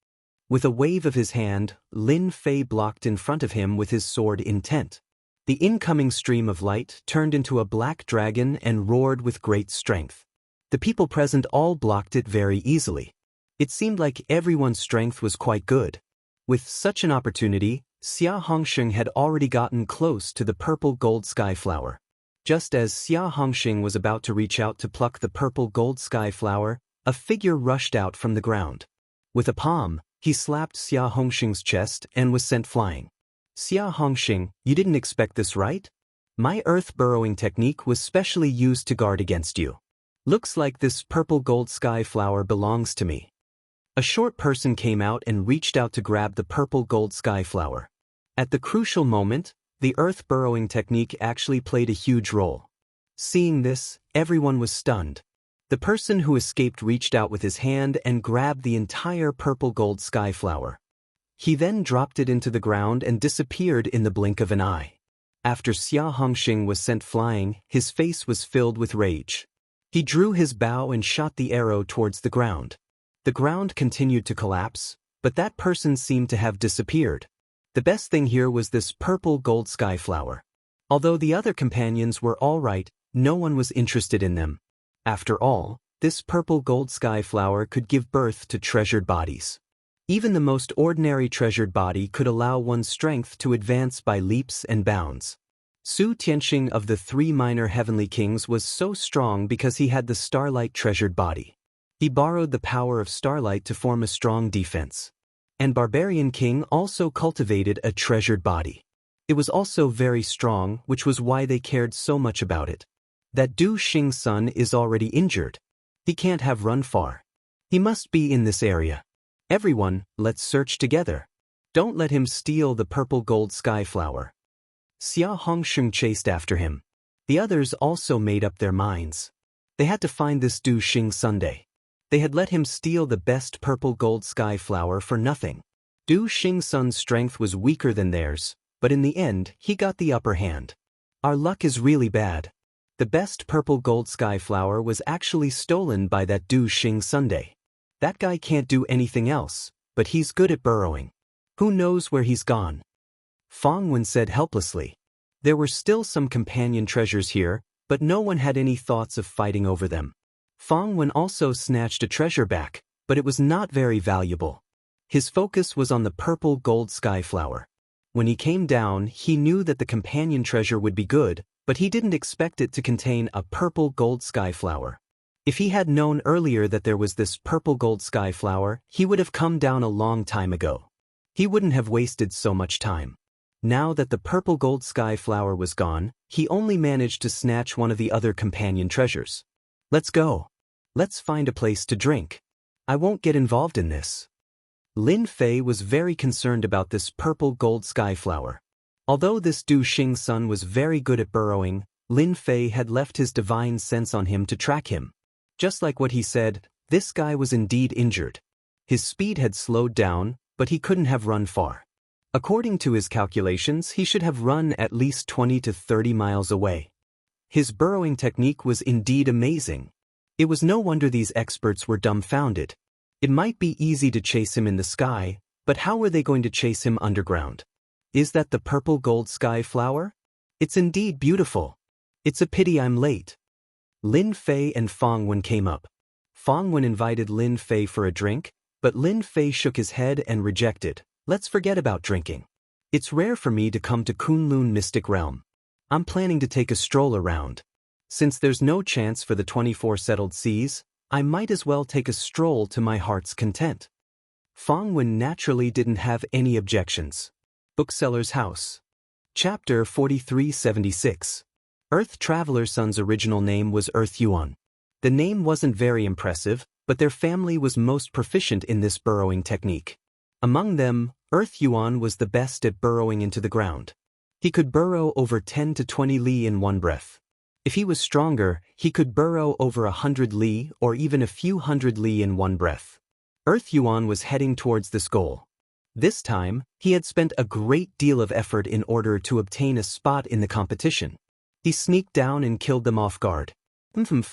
With a wave of his hand, Lin Fei blocked in front of him with his sword intent. The incoming stream of light turned into a black dragon and roared with great strength. The people present all blocked it very easily. It seemed like everyone's strength was quite good. With such an opportunity, Xianxia had already gotten close to the purple gold sky flower. Just as Xianxia was about to reach out to pluck the purple gold sky flower, a figure rushed out from the ground. With a palm, he slapped Xianxia's chest and was sent flying. Xianxia, you didn't expect this, right? My earth burrowing technique was specially used to guard against you. Looks like this purple gold sky flower belongs to me. A short person came out and reached out to grab the purple gold sky flower. At the crucial moment, the earth burrowing technique actually played a huge role. Seeing this, everyone was stunned. The person who escaped reached out with his hand and grabbed the entire purple gold sky flower. He then dropped it into the ground and disappeared in the blink of an eye. After Xianxia was sent flying, his face was filled with rage. He drew his bow and shot the arrow towards the ground. The ground continued to collapse, but that person seemed to have disappeared. The best thing here was this purple gold sky flower. Although the other companions were all right, no one was interested in them. After all, this purple gold sky flower could give birth to treasured bodies. Even the most ordinary treasured body could allow one's strength to advance by leaps and bounds. Su Tianxing of the 3 minor heavenly kings was so strong because he had the starlight treasured body. He borrowed the power of starlight to form a strong defense. And Barbarian King also cultivated a treasured body. It was also very strong, which was why they cared so much about it. That Du Xing's son is already injured. He can't have run far. He must be in this area. Everyone, let's search together. Don't let him steal the purple gold sky flower. Xianxia chased after him. The others also made up their minds. They had to find this Du Xing Sunday. They had let him steal the best purple gold sky flower for nothing. Du Xing's son's strength was weaker than theirs, but in the end, he got the upper hand. Our luck is really bad. The best purple gold sky flower was actually stolen by that Du Xing Sunday. That guy can't do anything else, but he's good at burrowing. Who knows where he's gone? Fang Wen said helplessly. There were still some companion treasures here, but no one had any thoughts of fighting over them. Fang Wen also snatched a treasure back, but it was not very valuable. His focus was on the purple gold sky flower. When he came down, he knew that the companion treasure would be good, but he didn't expect it to contain a purple gold sky flower. If he had known earlier that there was this purple gold sky flower, he would have come down a long time ago. He wouldn't have wasted so much time. Now that the purple gold sky flower was gone, he only managed to snatch one of the other companion treasures. Let's go. Let's find a place to drink. I won't get involved in this. Lin Fei was very concerned about this purple gold sky flower. Although this Du Xing's son was very good at burrowing, Lin Fei had left his divine sense on him to track him. Just like what he said, this guy was indeed injured. His speed had slowed down, but he couldn't have run far. According to his calculations, he should have run at least 20 to 30 miles away. His burrowing technique was indeed amazing. It was no wonder these experts were dumbfounded. It might be easy to chase him in the sky, but how were they going to chase him underground? Is that the purple gold sky flower? It's indeed beautiful. It's a pity I'm late. Lin Fei and Fang Wen came up. Fang Wen invited Lin Fei for a drink, but Lin Fei shook his head and rejected. Let's forget about drinking. It's rare for me to come to Kunlun Mystic Realm. I'm planning to take a stroll around. Since there's no chance for the 24 settled seas, I might as well take a stroll to my heart's content. Fang Wen naturally didn't have any objections. Bookseller's House. Chapter 4376. Earth Traveler's son's original name was Earth Yuan. The name wasn't very impressive, but their family was most proficient in this burrowing technique. Among them, Earth Yuan was the best at burrowing into the ground. He could burrow over 10 to 20 li in one breath. If he was stronger, he could burrow over 100 li or even a few hundred li in one breath. Earth Yuan was heading towards this goal. This time, he had spent a great deal of effort in order to obtain a spot in the competition. He sneaked down and killed them off guard.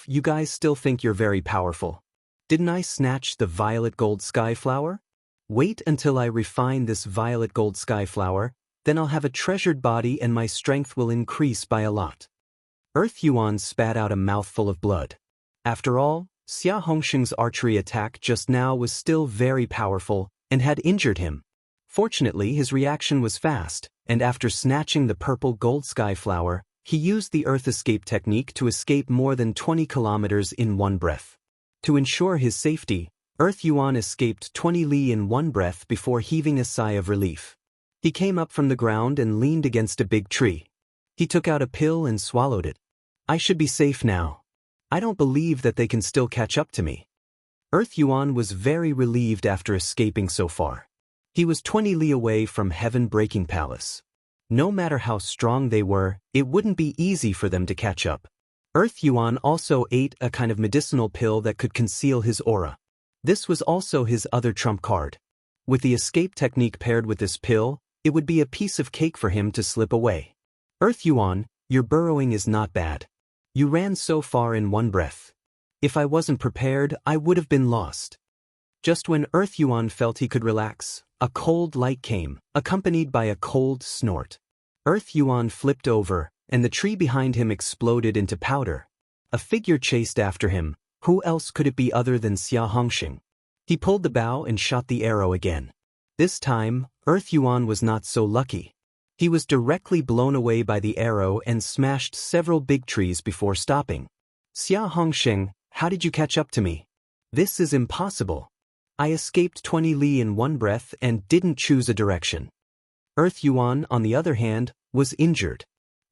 You guys still think you're very powerful. Didn't I snatch the violet gold sky flower? Wait until I refine this violet gold sky flower, then I'll have a treasured body and my strength will increase by a lot. Earth Yuan spat out a mouthful of blood. After all, Xia Hongxing's archery attack just now was still very powerful and had injured him. Fortunately, his reaction was fast, and after snatching the purple gold sky flower, he used the earth escape technique to escape more than 20 kilometers in one breath. To ensure his safety, Earth Yuan escaped 20 li in one breath before heaving a sigh of relief. He came up from the ground and leaned against a big tree. He took out a pill and swallowed it. I should be safe now. I don't believe that they can still catch up to me. Earth Yuan was very relieved after escaping so far. He was 20 li away from Heaven Breaking Palace. No matter how strong they were, it wouldn't be easy for them to catch up. Earth Yuan also ate a kind of medicinal pill that could conceal his aura. This was also his other trump card. With the escape technique paired with this pill, it would be a piece of cake for him to slip away. Earth Yuan, your burrowing is not bad. You ran so far in one breath. If I wasn't prepared, I would have been lost. Just when Earth Yuan felt he could relax, a cold light came, accompanied by a cold snort. Earth Yuan flipped over, and the tree behind him exploded into powder. A figure chased after him. Who else could it be other than Xia Hongxing? He pulled the bow and shot the arrow again. This time, Earth Yuan was not so lucky. He was directly blown away by the arrow and smashed several big trees before stopping. Xia Hongxing, how did you catch up to me? This is impossible. I escaped 20 li in one breath and didn't choose a direction. Earth Yuan, on the other hand, was injured.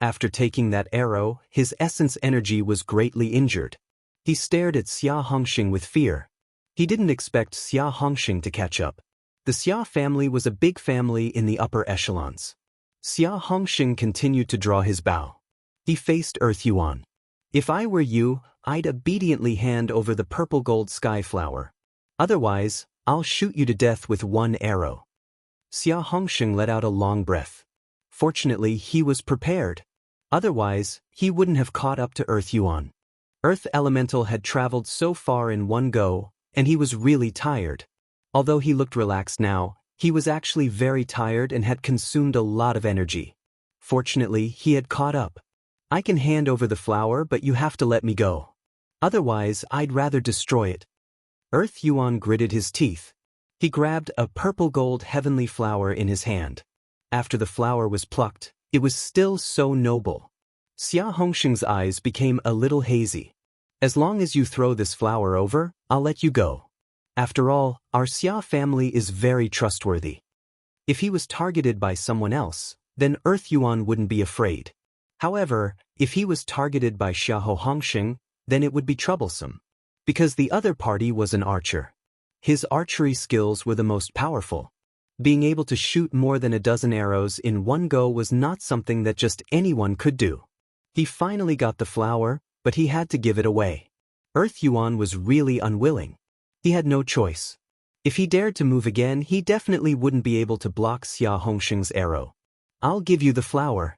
After taking that arrow, his essence energy was greatly injured. He stared at Xia Hongxing with fear. He didn't expect Xia Hongxing to catch up. The Xia family was a big family in the upper echelons. Xia Hongxing continued to draw his bow. He faced Earth Yuan. If I were you, I'd obediently hand over the purple gold sky flower. Otherwise, I'll shoot you to death with one arrow. Xia Hongxing let out a long breath. Fortunately, he was prepared. Otherwise, he wouldn't have caught up to Earth Yuan. Earth Elemental had traveled so far in one go, and he was really tired. Although he looked relaxed now, he was actually very tired and had consumed a lot of energy. Fortunately, he had caught up. I can hand over the flower, but you have to let me go. Otherwise, I'd rather destroy it. Earth Yuan gritted his teeth. He grabbed a purple gold heavenly flower in his hand. After the flower was plucked, it was still so noble. Xia Hongxing's eyes became a little hazy. As long as you throw this flower over, I'll let you go. After all, our Xia family is very trustworthy. If he was targeted by someone else, then Earth Yuan wouldn't be afraid. However, if he was targeted by Xiahou Hongxing, then it would be troublesome. Because the other party was an archer. His archery skills were the most powerful. Being able to shoot more than a dozen arrows in one go was not something that just anyone could do. He finally got the flower, but he had to give it away. Earth Yuan was really unwilling. He had no choice. If he dared to move again, he definitely wouldn't be able to block Xia Hongxing's arrow. I'll give you the flower.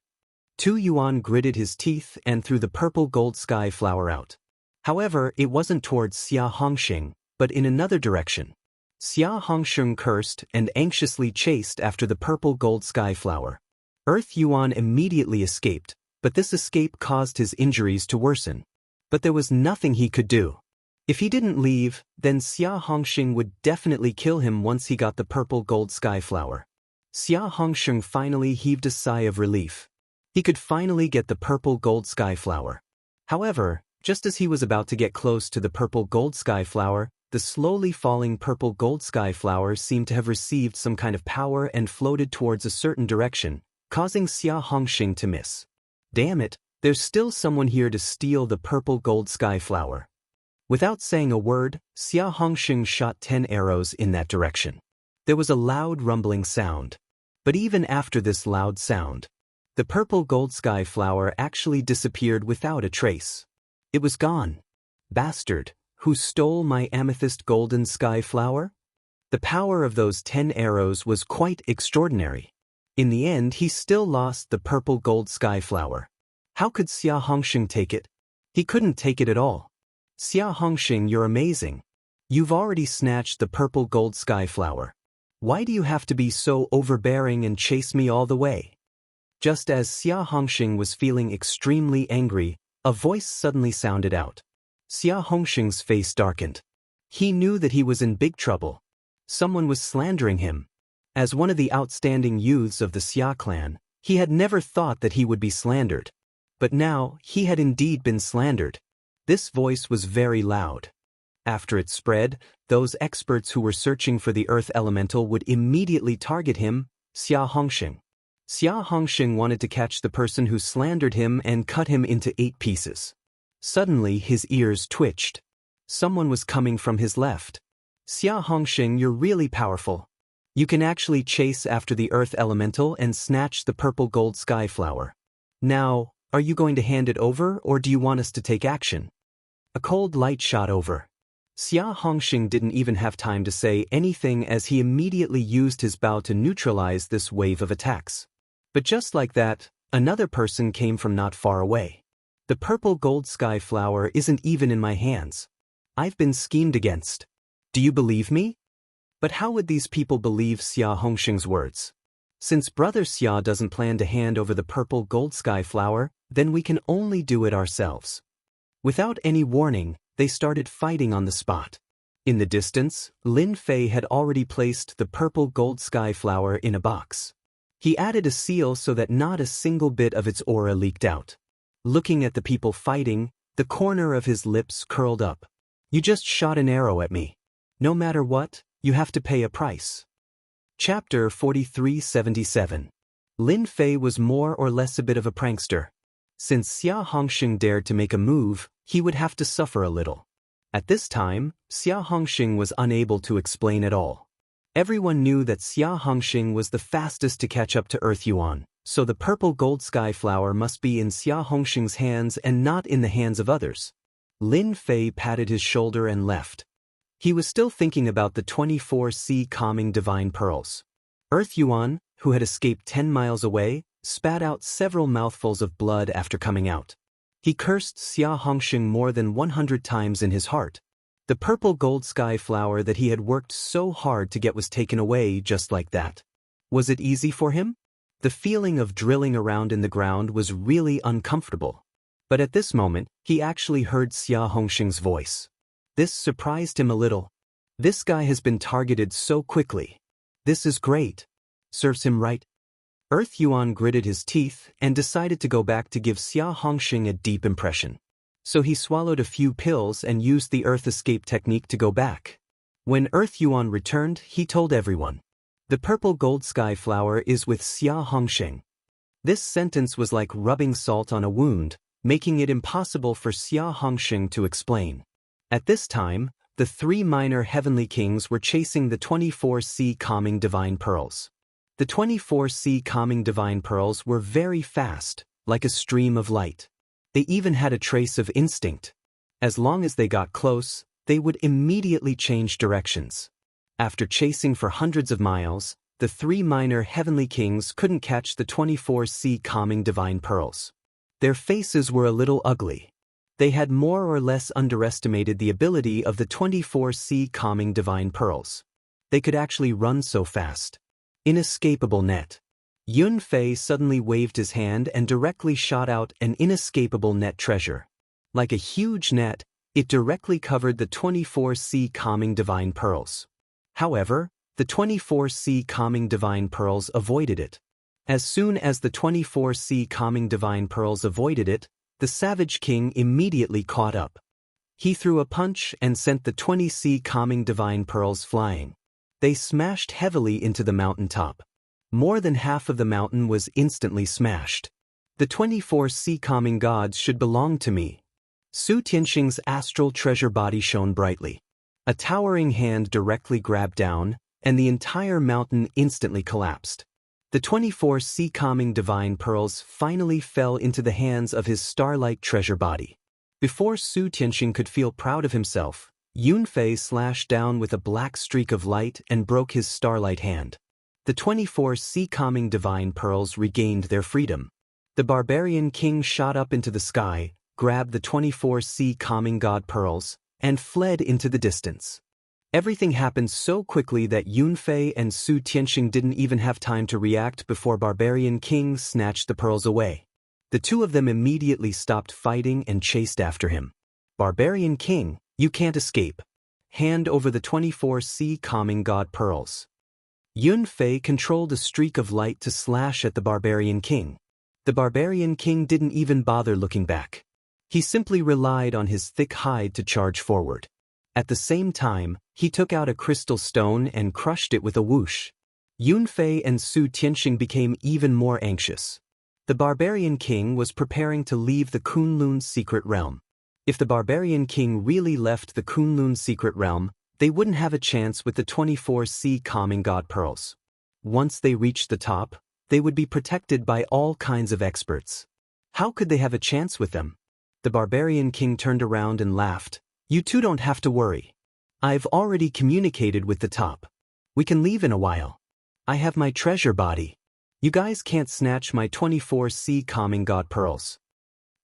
Tu Yuan gritted his teeth and threw the purple gold sky flower out. However, it wasn't towards Xia Hongxing, but in another direction. Xia Hongxing cursed and anxiously chased after the purple gold sky flower. Earth Yuan immediately escaped, but this escape caused his injuries to worsen. But there was nothing he could do. If he didn't leave, then Xia Hongxing would definitely kill him once he got the purple gold sky flower. Xia Hongxing finally heaved a sigh of relief. He could finally get the purple gold sky flower. However, just as he was about to get close to the purple gold sky flower, the slowly falling purple gold sky flower seemed to have received some kind of power and floated towards a certain direction, causing Xia Hongxing to miss. Damn it, there's still someone here to steal the purple gold sky flower. Without saying a word, Xia Hongxing shot 10 arrows in that direction. There was a loud rumbling sound. But even after this loud sound, the purple gold sky flower actually disappeared without a trace. It was gone. Bastard, who stole my amethyst golden sky flower? The power of those 10 arrows was quite extraordinary. In the end, he still lost the purple gold sky flower. How could Xia Hongxing take it? He couldn't take it at all. Xia Hongxing, you're amazing. You've already snatched the purple gold sky flower. Why do you have to be so overbearing and chase me all the way? Just as Xia Hongxing was feeling extremely angry, a voice suddenly sounded out. Xia Hongxing's face darkened. He knew that he was in big trouble. Someone was slandering him. As one of the outstanding youths of the Xia clan, he had never thought that he would be slandered. But now, he had indeed been slandered. This voice was very loud. After it spread, those experts who were searching for the earth elemental would immediately target him, Xia Hongxing. Xia Hongxing wanted to catch the person who slandered him and cut him into 8 pieces. Suddenly, his ears twitched. Someone was coming from his left. Xia Hongxing, you're really powerful. You can actually chase after the earth elemental and snatch the purple gold sky flower. Now, are you going to hand it over or do you want us to take action? A cold light shot over. Xia Hongxing didn't even have time to say anything as he immediately used his bow to neutralize this wave of attacks. But just like that, another person came from not far away. The purple gold sky flower isn't even in my hands. I've been schemed against. Do you believe me? But how would these people believe Xia Hongxing's words? Since Brother Xia doesn't plan to hand over the purple gold sky flower, then we can only do it ourselves. Without any warning, they started fighting on the spot. In the distance, Lin Fei had already placed the purple gold sky flower in a box. He added a seal so that not a single bit of its aura leaked out. Looking at the people fighting, the corner of his lips curled up. You just shot an arrow at me. No matter what, you have to pay a price. Chapter 4377. Lin Fei was more or less a bit of a prankster. Since Xianxia dared to make a move, he would have to suffer a little. At this time, Xianxia was unable to explain at all. Everyone knew that Xianxia was the fastest to catch up to Earth Yuan, so the purple gold sky flower must be in Xianxia's hands and not in the hands of others. Lin Fei patted his shoulder and left. He was still thinking about the 24 sea calming divine pearls. Earth Yuan, who had escaped 10 miles away, spat out several mouthfuls of blood after coming out. He cursed Xianxia more than 100 times in his heart. The purple gold sky flower that he had worked so hard to get was taken away just like that. Was it easy for him? The feeling of drilling around in the ground was really uncomfortable. But at this moment, he actually heard Xianxia's voice. This surprised him a little. This guy has been targeted so quickly. This is great. Serves him right. Earth Yuan gritted his teeth and decided to go back to give Xianxia a deep impression. So he swallowed a few pills and used the Earth Escape technique to go back. When Earth Yuan returned, he told everyone. The purple gold sky flower is with Xianxia. This sentence was like rubbing salt on a wound, making it impossible for Xianxia to explain. At this time, the 3 minor heavenly kings were chasing the 24 sea calming divine pearls. The 24 sea calming divine pearls were very fast, like a stream of light. They even had a trace of instinct. As long as they got close, they would immediately change directions. After chasing for hundreds of miles, the 3 minor heavenly kings couldn't catch the 24 sea calming divine pearls. Their faces were a little ugly. They had more or less underestimated the ability of the 24 sea calming divine pearls. They could actually run so fast. Inescapable net. Yun Fei suddenly waved his hand and directly shot out an inescapable net treasure. Like a huge net, it directly covered the 24 sea calming divine pearls. However, the 24 sea calming divine pearls avoided it. As soon as the 24 sea calming divine pearls avoided it, the Savage King immediately caught up. He threw a punch and sent the 20 sea calming divine pearls flying. They smashed heavily into the mountain top. More than half of the mountain was instantly smashed. The 24 sea calming gods should belong to me. Su Tianxing's astral treasure body shone brightly. A towering hand directly grabbed down, and the entire mountain instantly collapsed. The 24 sea calming divine pearls finally fell into the hands of his starlight treasure body. Before Su Tianxing could feel proud of himself, Yun Fei slashed down with a black streak of light and broke his starlight hand. The 24 sea calming divine pearls regained their freedom. The barbarian king shot up into the sky, grabbed the 24 sea calming god pearls, and fled into the distance. Everything happened so quickly that Yun Fei and Su Tianxing didn't even have time to react before barbarian king snatched the pearls away. The two of them immediately stopped fighting and chased after him. Barbarian king, you can't escape. Hand over the 24 sea calming god pearls. Yun Fei controlled a streak of light to slash at the barbarian king. The barbarian king didn't even bother looking back. He simply relied on his thick hide to charge forward. At the same time, he took out a crystal stone and crushed it with a whoosh. Yun Fei and Su Tianxing became even more anxious. The barbarian king was preparing to leave the Kunlun secret realm. If the barbarian king really left the Kunlun secret realm, they wouldn't have a chance with the 24 sea calming god pearls. Once they reached the top, they would be protected by all kinds of experts. How could they have a chance with them? The barbarian king turned around and laughed. You two don't have to worry. I've already communicated with the top. We can leave in a while. I have my treasure body. You guys can't snatch my 24 sea calming god pearls.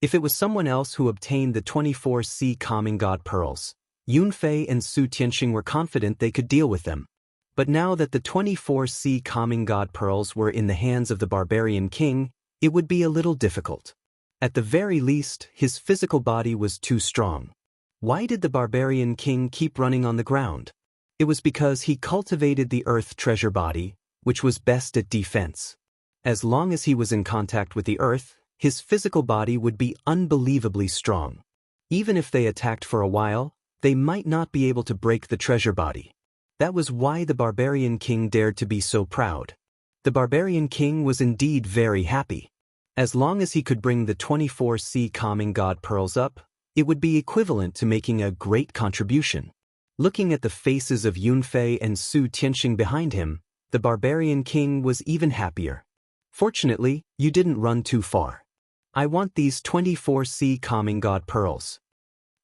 If it was someone else who obtained the 24 sea calming god pearls, Yun Fei and Su Tianxing were confident they could deal with them. But now that the 24 sea calming god pearls were in the hands of the barbarian king, it would be a little difficult. At the very least, his physical body was too strong. Why did the barbarian king keep running on the ground? It was because he cultivated the earth treasure body, which was best at defense. As long as he was in contact with the earth, his physical body would be unbelievably strong. Even if they attacked for a while, they might not be able to break the treasure body. That was why the barbarian king dared to be so proud. The barbarian king was indeed very happy. As long as he could bring the 24 sea calming god pearls up, it would be equivalent to making a great contribution. Looking at the faces of Yunfei and Su Tianxing behind him, the barbarian king was even happier. Fortunately, you didn't run too far. I want these 24 sea calming god pearls.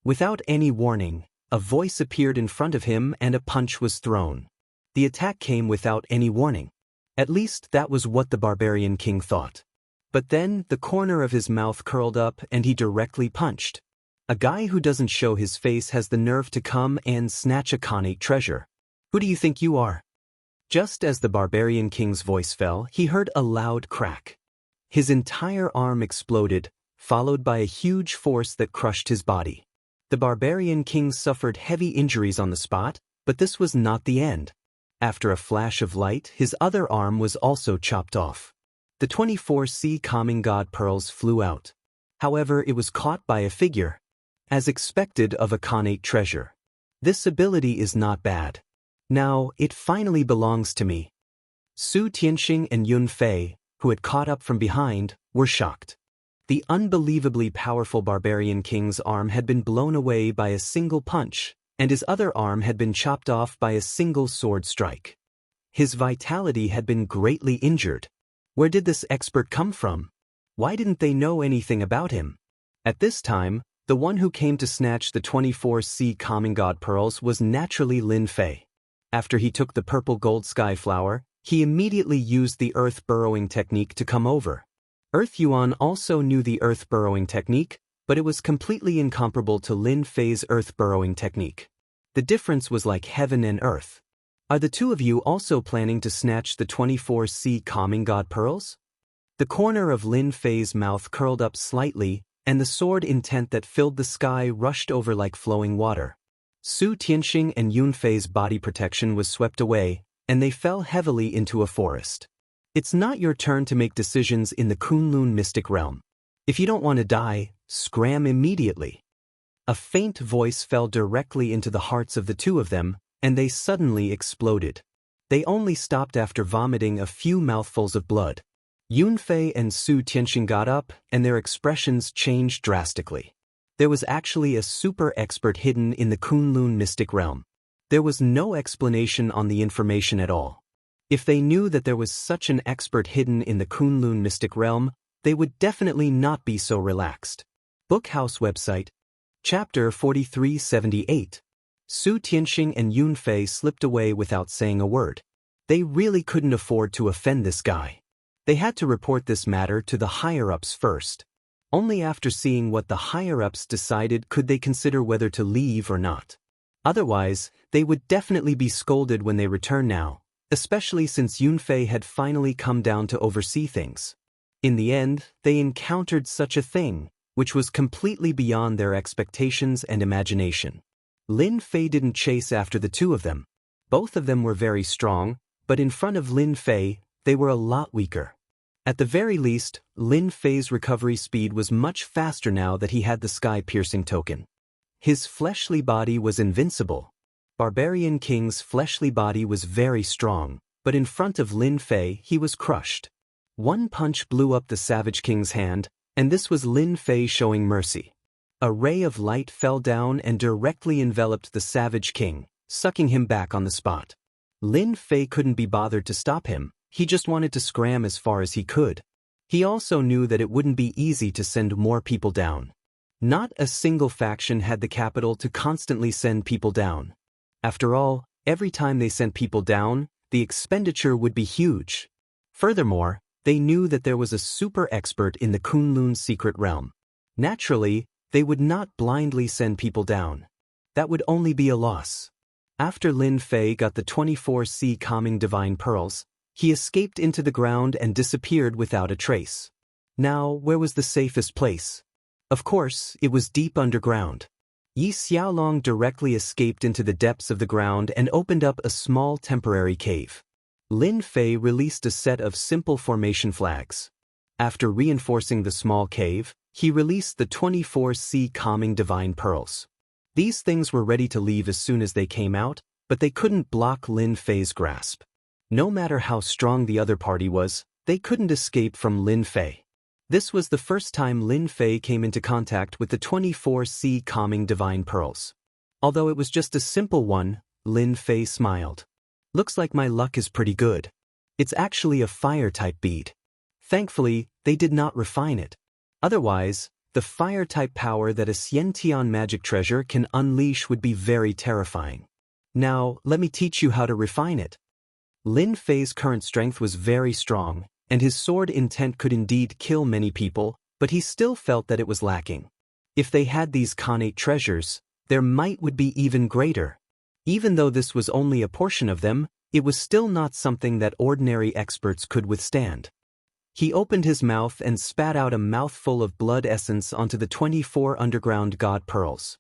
Without any warning, a voice appeared in front of him and a punch was thrown. The attack came without any warning. At least that was what the barbarian king thought. But then the corner of his mouth curled up and he directly punched. A guy who doesn't show his face has the nerve to come and snatch a Khanate treasure. Who do you think you are? Just as the barbarian king's voice fell, he heard a loud crack. His entire arm exploded, followed by a huge force that crushed his body. The barbarian king suffered heavy injuries on the spot, but this was not the end. After a flash of light, his other arm was also chopped off. The 24 sea calming god pearls flew out. However, it was caught by a figure. As expected of a Khanate treasure. This ability is not bad. Now, it finally belongs to me. Su Tianxing and Yunfei, who had caught up from behind, were shocked. The unbelievably powerful barbarian king's arm had been blown away by a single punch, and his other arm had been chopped off by a single sword strike. His vitality had been greatly injured. Where did this expert come from? Why didn't they know anything about him? At this time, the one who came to snatch the 24 sea calming god pearls was naturally Lin Fei. After he took the purple gold sky flower, he immediately used the earth burrowing technique to come over. Earth Yuan also knew the earth burrowing technique, but it was completely incomparable to Lin Fei's earth burrowing technique. The difference was like heaven and earth. Are the two of you also planning to snatch the 24 sea calming god pearls? The corner of Lin Fei's mouth curled up slightly, and the sword intent that filled the sky rushed over like flowing water. Su Tianxing and Yunfei's body protection was swept away, and they fell heavily into a forest. It's not your turn to make decisions in the Kunlun mystic realm. If you don't want to die, scram immediately. A faint voice fell directly into the hearts of the two of them, and they suddenly exploded. They only stopped after vomiting a few mouthfuls of blood. Yunfei and Su Tianxing got up, and their expressions changed drastically. There was actually a super expert hidden in the Kunlun mystic realm. There was no explanation on the information at all. If they knew that there was such an expert hidden in the Kunlun mystic realm, they would definitely not be so relaxed. Bookhouse website. Chapter 4378. Su Tianxing and Yunfei slipped away without saying a word. They really couldn't afford to offend this guy. They had to report this matter to the higher-ups first. Only after seeing what the higher-ups decided could they consider whether to leave or not. Otherwise, they would definitely be scolded when they return now, especially since Yunfei had finally come down to oversee things. In the end, they encountered such a thing, which was completely beyond their expectations and imagination. Lin Fei didn't chase after the two of them. Both of them were very strong, but in front of Lin Fei, they were a lot weaker. At the very least, Lin Fei's recovery speed was much faster now that he had the sky-piercing token. His fleshly body was invincible. Barbarian King's fleshly body was very strong, but in front of Lin Fei he was crushed. One punch blew up the Savage King's hand, and this was Lin Fei showing mercy. A ray of light fell down and directly enveloped the Savage King, sucking him back on the spot. Lin Fei couldn't be bothered to stop him. He just wanted to scram as far as he could. He also knew that it wouldn't be easy to send more people down. Not a single faction had the capital to constantly send people down. After all, every time they sent people down, the expenditure would be huge. Furthermore, they knew that there was a super expert in the Kunlun secret realm. Naturally, they would not blindly send people down. That would only be a loss. After Lin Fei got the 24 sea calming divine pearls, he escaped into the ground and disappeared without a trace. Now, where was the safest place? Of course, it was deep underground. Yi Xiaolong directly escaped into the depths of the ground and opened up a small temporary cave. Lin Fei released a set of simple formation flags. After reinforcing the small cave, he released the 24 sea calming divine pearls. These things were ready to leave as soon as they came out, but they couldn't block Lin Fei's grasp. No matter how strong the other party was, they couldn't escape from Lin Fei. This was the first time Lin Fei came into contact with the 24C calming divine pearls. Although it was just a simple one, Lin Fei smiled. Looks like my luck is pretty good. It's actually a fire-type bead. Thankfully, they did not refine it. Otherwise, the fire-type power that a Xianxia magic treasure can unleash would be very terrifying. Now, let me teach you how to refine it. Lin Fei's current strength was very strong, and his sword intent could indeed kill many people, but he still felt that it was lacking. If they had these connate treasures, their might would be even greater. Even though this was only a portion of them, it was still not something that ordinary experts could withstand. He opened his mouth and spat out a mouthful of blood essence onto the 24 underground god pearls.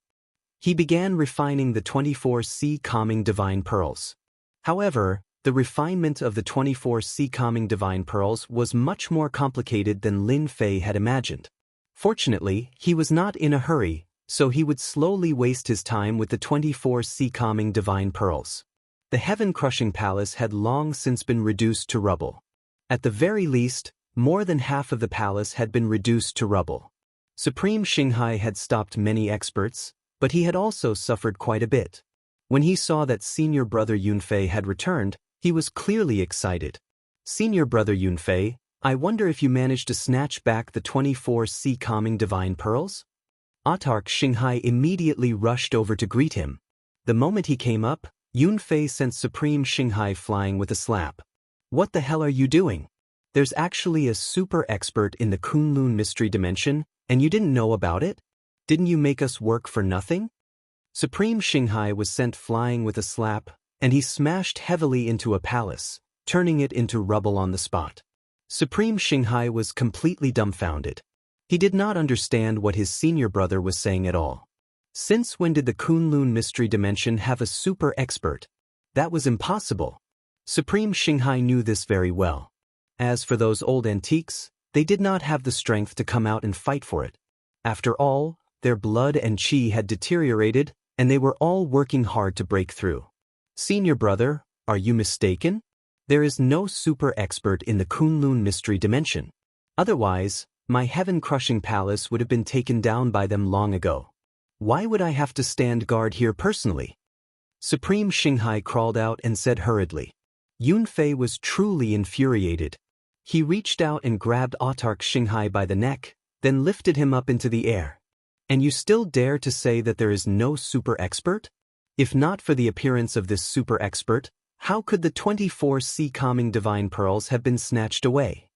He began refining the 24C calming divine pearls. However, the refinement of the 24C calming divine pearls was much more complicated than Lin Fei had imagined. Fortunately, he was not in a hurry, so he would slowly waste his time with the 24C calming divine pearls. The heaven-crushing palace had long since been reduced to rubble. At the very least, more than half of the palace had been reduced to rubble. Supreme Xinghai had stopped many experts, but he had also suffered quite a bit. When he saw that senior brother Yunfei had returned, he was clearly excited. Senior brother Yunfei, I wonder if you managed to snatch back the 24C calming divine pearls? Autarch Xinghai immediately rushed over to greet him. The moment he came up, Yunfei sent Supreme Xinghai flying with a slap. What the hell are you doing? There's actually a super expert in the Kunlun mystery dimension, and you didn't know about it? Didn't you make us work for nothing? Supreme Xinghai was sent flying with a slap, and he smashed heavily into a palace, turning it into rubble on the spot. Supreme Xinghai was completely dumbfounded. He did not understand what his senior brother was saying at all. Since when did the Kunlun mystery dimension have a super expert? That was impossible. Supreme Xinghai knew this very well. As for those old antiques, they did not have the strength to come out and fight for it. After all, their blood and chi had deteriorated, and they were all working hard to break through. Senior brother, are you mistaken? There is no super expert in the Kunlun mystery dimension. Otherwise, my heaven-crushing palace would have been taken down by them long ago. Why would I have to stand guard here personally? Supreme Xinghai crawled out and said hurriedly. Yunfei was truly infuriated. He reached out and grabbed Autarch Xinghai by the neck, then lifted him up into the air. And you still dare to say that there is no super expert? If not for the appearance of this super expert, how could the 24C calming divine pearls have been snatched away?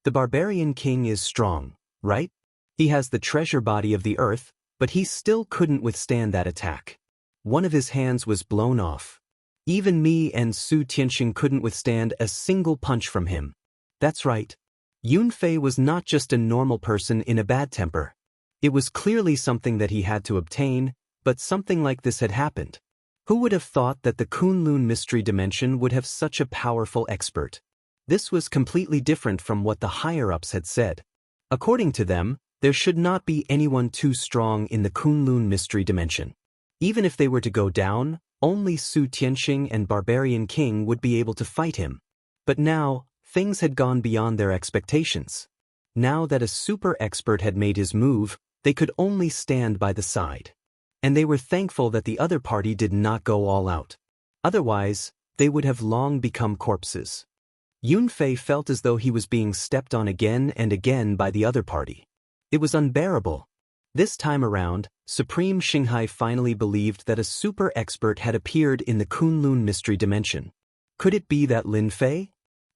The barbarian king is strong, right? He has the treasure body of the earth, but he still couldn't withstand that attack. One of his hands was blown off. Even me and Su Tianxing couldn't withstand a single punch from him. That's right. Yunfei was not just a normal person in a bad temper. It was clearly something that he had to obtain, but something like this had happened. Who would have thought that the Kunlun mystery dimension would have such a powerful expert? This was completely different from what the higher-ups had said. According to them, there should not be anyone too strong in the Kunlun mystery dimension. Even if they were to go down, only Su Tianxing and Barbarian King would be able to fight him. But now, things had gone beyond their expectations. Now that a super expert had made his move, they could only stand by the side. And they were thankful that the other party did not go all out. Otherwise, they would have long become corpses. Yunfei felt as though he was being stepped on again and again by the other party. It was unbearable. This time around, Supreme Xinghai finally believed that a super expert had appeared in the Kunlun mystery dimension. Could it be that Lin Fei?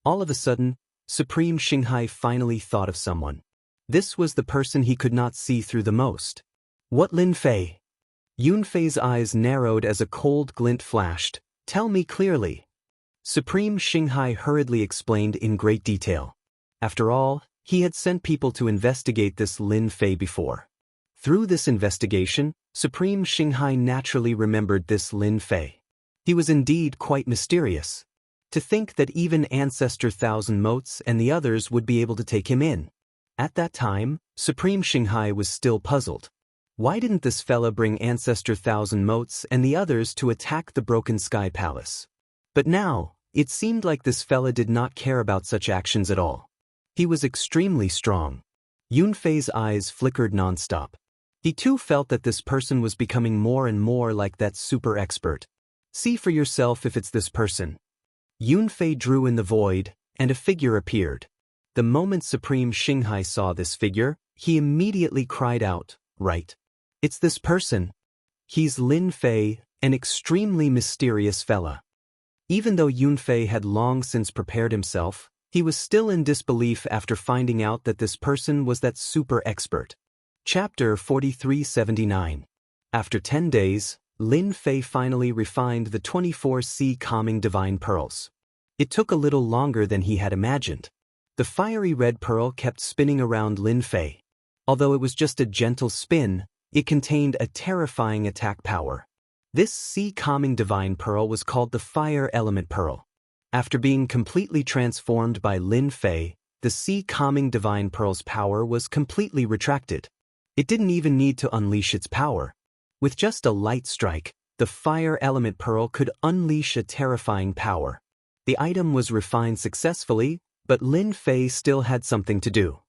All of a sudden, Supreme Xinghai finally thought of someone. This was the person he could not see through the most. What Lin Fei? Yunfei's eyes narrowed as a cold glint flashed. Tell me clearly. Supreme Xinghai hurriedly explained in great detail. After all, he had sent people to investigate this Lin Fei before. Through this investigation, Supreme Xinghai naturally remembered this Lin Fei. He was indeed quite mysterious. To think that even Ancestor Thousand Motes and the others would be able to take him in. At that time, Supreme Xinghai was still puzzled. Why didn't this fella bring Ancestor Thousand Motes and the others to attack the Broken Sky Palace? But now, it seemed like this fella did not care about such actions at all. He was extremely strong. Yunfei's eyes flickered nonstop. He too felt that this person was becoming more and more like that super expert. See for yourself if it's this person. Yunfei drew in the void, and a figure appeared. The moment Supreme Xinghai saw this figure, he immediately cried out, "Right. It's this person. He's Lin Fei, an extremely mysterious fella." Even though Yunfei had long since prepared himself, he was still in disbelief after finding out that this person was that super expert. Chapter 4379. After 10 days, Lin Fei finally refined the 24C calming divine pearls. It took a little longer than he had imagined. The fiery red pearl kept spinning around Lin Fei. Although it was just a gentle spin, it contained a terrifying attack power. This sea calming divine pearl was called the Fire Element Pearl. After being completely transformed by Lin Fei, the sea calming divine pearl's power was completely retracted. It didn't even need to unleash its power. With just a light strike, the Fire Element Pearl could unleash a terrifying power. The item was refined successfully, but Lin Fei still had something to do.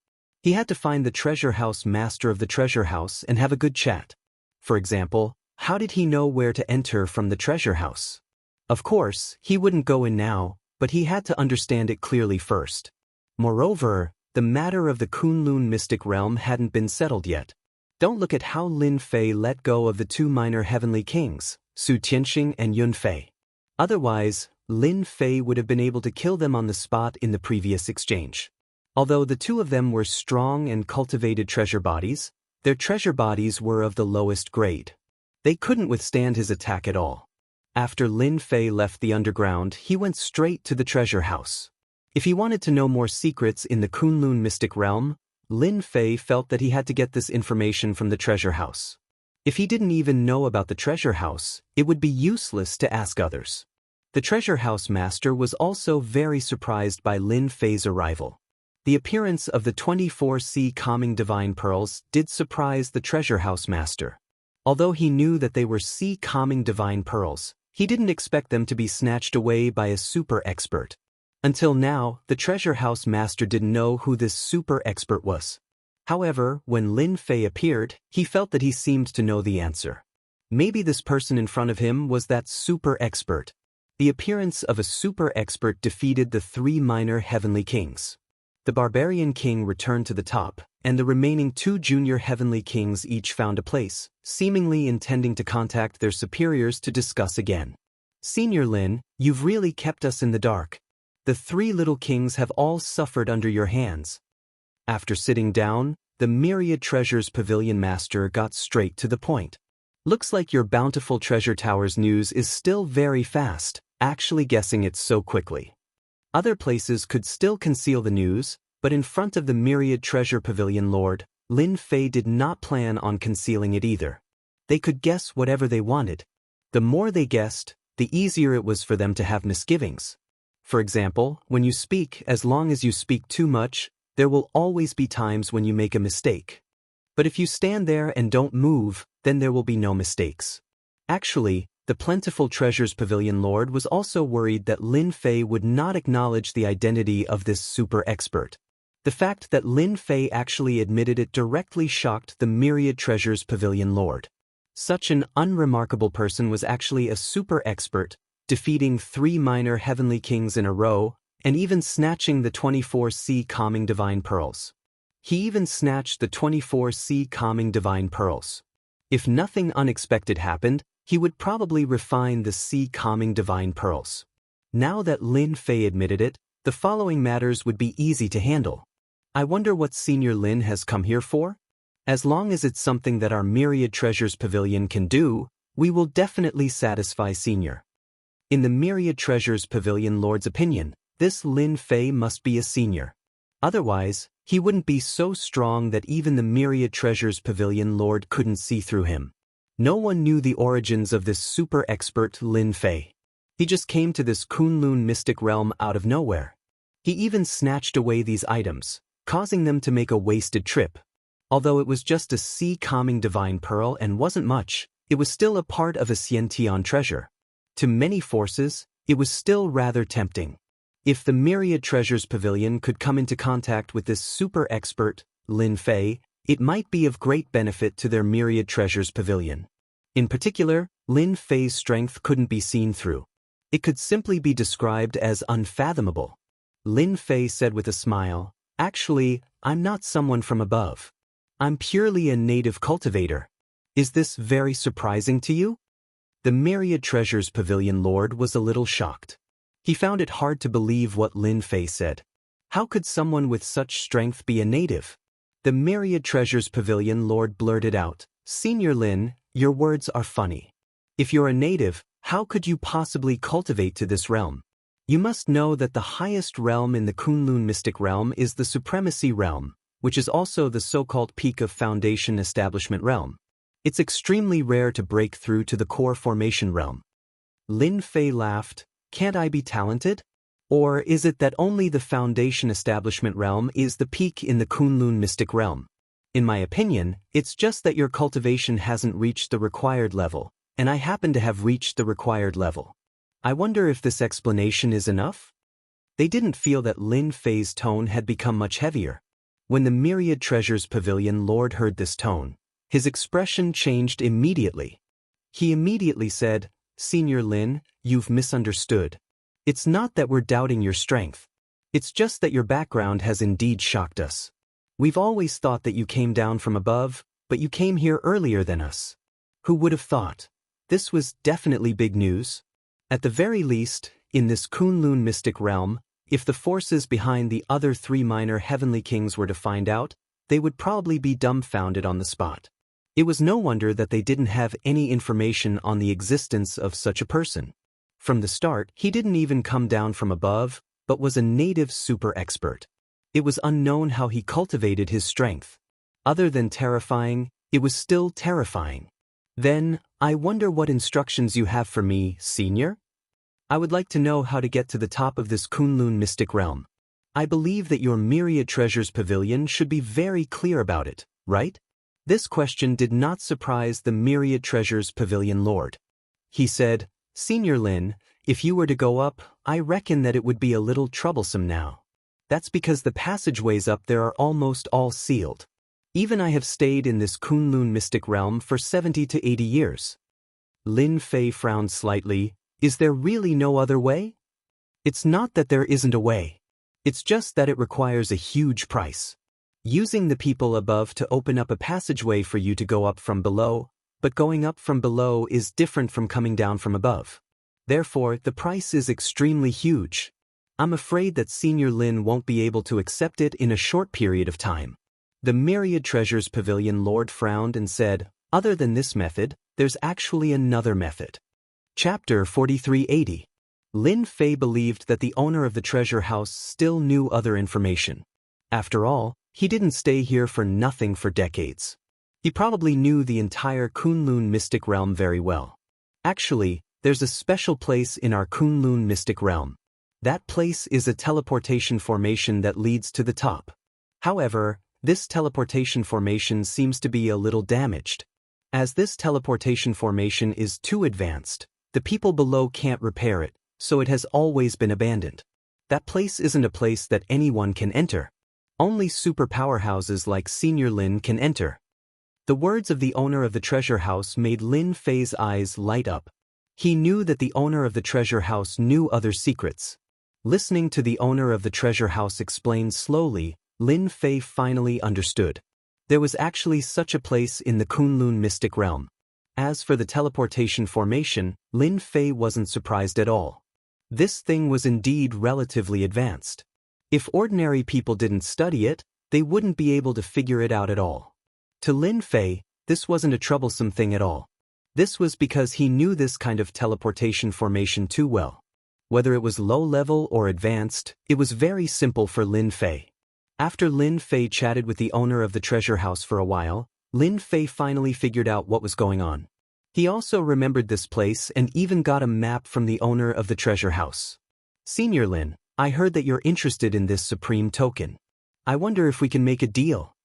He had to find the treasure house master of the treasure house and have a good chat. For example, how did he know where to enter from the treasure house? Of course, he wouldn't go in now, but he had to understand it clearly first. Moreover, the matter of the Kunlun mystic realm hadn't been settled yet. Don't look at how Lin Fei let go of the two minor heavenly kings, Su Tianxing and Yun Fei. Otherwise, Lin Fei would have been able to kill them on the spot in the previous exchange. Although the two of them were strong and cultivated treasure bodies, their treasure bodies were of the lowest grade. They couldn't withstand his attack at all. After Lin Fei left the underground, he went straight to the treasure house. If he wanted to know more secrets in the Kunlun mystic realm, Lin Fei felt that he had to get this information from the treasure house. If he didn't even know about the treasure house, it would be useless to ask others. The treasure house master was also very surprised by Lin Fei's arrival. The appearance of the 24C calming divine pearls did surprise the treasure house master. Although he knew that they were sea calming divine pearls, he didn't expect them to be snatched away by a super expert. Until now, the treasure house master didn't know who this super expert was. However, when Lin Fei appeared, he felt that he seemed to know the answer. Maybe this person in front of him was that super expert. The appearance of a super expert defeated the three minor heavenly kings. The barbarian king returned to the top, and the remaining two junior heavenly kings each found a place, seemingly intending to contact their superiors to discuss again. "Senior Lin, you've really kept us in the dark. The three little kings have all suffered under your hands." After sitting down, the Myriad Treasures Pavilion Master got straight to the point. "Looks like your bountiful treasure tower's news is still very fast, actually guessing it so quickly." Other places could still conceal the news, but in front of the Myriad Treasure Pavilion Lord, Lin Fei did not plan on concealing it either. They could guess whatever they wanted. The more they guessed, the easier it was for them to have misgivings. For example, when you speak, as long as you speak too much, there will always be times when you make a mistake. But if you stand there and don't move, then there will be no mistakes. Actually, the Plentiful Treasures Pavilion Lord was also worried that Lin Fei would not acknowledge the identity of this super expert. The fact that Lin Fei actually admitted it directly shocked the Myriad Treasures Pavilion Lord. Such an unremarkable person was actually a super expert, defeating three minor heavenly kings in a row, and even snatching the 24C calming divine pearls. He even snatched the 24C calming divine pearls. If nothing unexpected happened, he would probably refine the sea calming divine pearls. Now that Lin Fei admitted it, the following matters would be easy to handle. I wonder what Senior Lin has come here for? As long as it's something that our Myriad Treasures Pavilion can do, we will definitely satisfy Senior. In the Myriad Treasures Pavilion Lord's opinion, this Lin Fei must be a senior. Otherwise, he wouldn't be so strong that even the Myriad Treasures Pavilion Lord couldn't see through him. No one knew the origins of this super expert Lin Fei. He just came to this Kunlun mystic realm out of nowhere. He even snatched away these items, causing them to make a wasted trip. Although it was just a sea-calming divine pearl and wasn't much, it was still a part of a Xianxia treasure. To many forces, it was still rather tempting. If the Myriad Treasures Pavilion could come into contact with this super expert, Lin Fei, it might be of great benefit to their Myriad Treasures Pavilion. In particular, Lin Fei's strength couldn't be seen through. It could simply be described as unfathomable. Lin Fei said with a smile, "Actually, I'm not someone from above. I'm purely a native cultivator. Is this very surprising to you?" The Myriad Treasures Pavilion Lord was a little shocked. He found it hard to believe what Lin Fei said. How could someone with such strength be a native? The Myriad Treasures Pavilion Lord blurted out, "Senior Lin, your words are funny. If you're a native, how could you possibly cultivate to this realm? You must know that the highest realm in the Kunlun mystic realm is the Supremacy realm, which is also the so-called peak of Foundation Establishment realm. It's extremely rare to break through to the core formation realm." Lin Fei laughed. "Can't I be talented? Or is it that only the Foundation Establishment realm is the peak in the Kunlun mystic realm? In my opinion, it's just that your cultivation hasn't reached the required level, and I happen to have reached the required level. I wonder if this explanation is enough?" They didn't feel that Lin Fei's tone had become much heavier. When the Myriad Treasures Pavilion Lord heard this tone, his expression changed immediately. He immediately said, "Senior Lin, you've misunderstood. It's not that we're doubting your strength. It's just that your background has indeed shocked us. We've always thought that you came down from above, but you came here earlier than us. Who would have thought? This was definitely big news. At the very least, in this Kunlun mystic realm, if the forces behind the other 3 minor heavenly kings were to find out, they would probably be dumbfounded on the spot. It was no wonder that they didn't have any information on the existence of such a person. From the start, he didn't even come down from above, but was a native super expert. It was unknown how he cultivated his strength. Other than terrifying, it was still terrifying. Then, I wonder what instructions you have for me, Senior? I would like to know how to get to the top of this Kunlun mystic realm. I believe that your Myriad Treasures Pavilion should be very clear about it, right?" This question did not surprise the Myriad Treasures Pavilion Lord. He said, "Senior Lin, if you were to go up, I reckon that it would be a little troublesome now. That's because the passageways up there are almost all sealed. Even I have stayed in this Kunlun mystic realm for 70 to 80 years. Lin Fei frowned slightly. "Is there really no other way?" "It's not that there isn't a way. It's just that it requires a huge price. Using the people above to open up a passageway for you to go up from below, but going up from below is different from coming down from above. Therefore, the price is extremely huge. I'm afraid that Senior Lin won't be able to accept it in a short period of time." The Myriad Treasures Pavilion Lord frowned and said, "Other than this method, there's actually another method." Chapter 4380. Lin Fei believed that the owner of the treasure house still knew other information. After all, he didn't stay here for nothing for decades. He probably knew the entire Kunlun mystic realm very well. Actually, there's a special place in our Kunlun mystic realm. That place is a teleportation formation that leads to the top. However, this teleportation formation seems to be a little damaged. As this teleportation formation is too advanced, the people below can't repair it, so it has always been abandoned. That place isn't a place that anyone can enter. Only super powerhouses like Senior Lin can enter. The words of the owner of the treasure house made Lin Fei's eyes light up. He knew that the owner of the treasure house knew other secrets. Listening to the owner of the treasure house explain slowly, Lin Fei finally understood. There was actually such a place in the Kunlun mystic realm. As for the teleportation formation, Lin Fei wasn't surprised at all. This thing was indeed relatively advanced. If ordinary people didn't study it, they wouldn't be able to figure it out at all. To Lin Fei, this wasn't a troublesome thing at all. This was because he knew this kind of teleportation formation too well. Whether it was low-level or advanced, it was very simple for Lin Fei. After Lin Fei chatted with the owner of the treasure house for a while, Lin Fei finally figured out what was going on. He also remembered this place and even got a map from the owner of the treasure house. "Senior Lin, I heard that you're interested in this supreme token. I wonder if we can make a deal."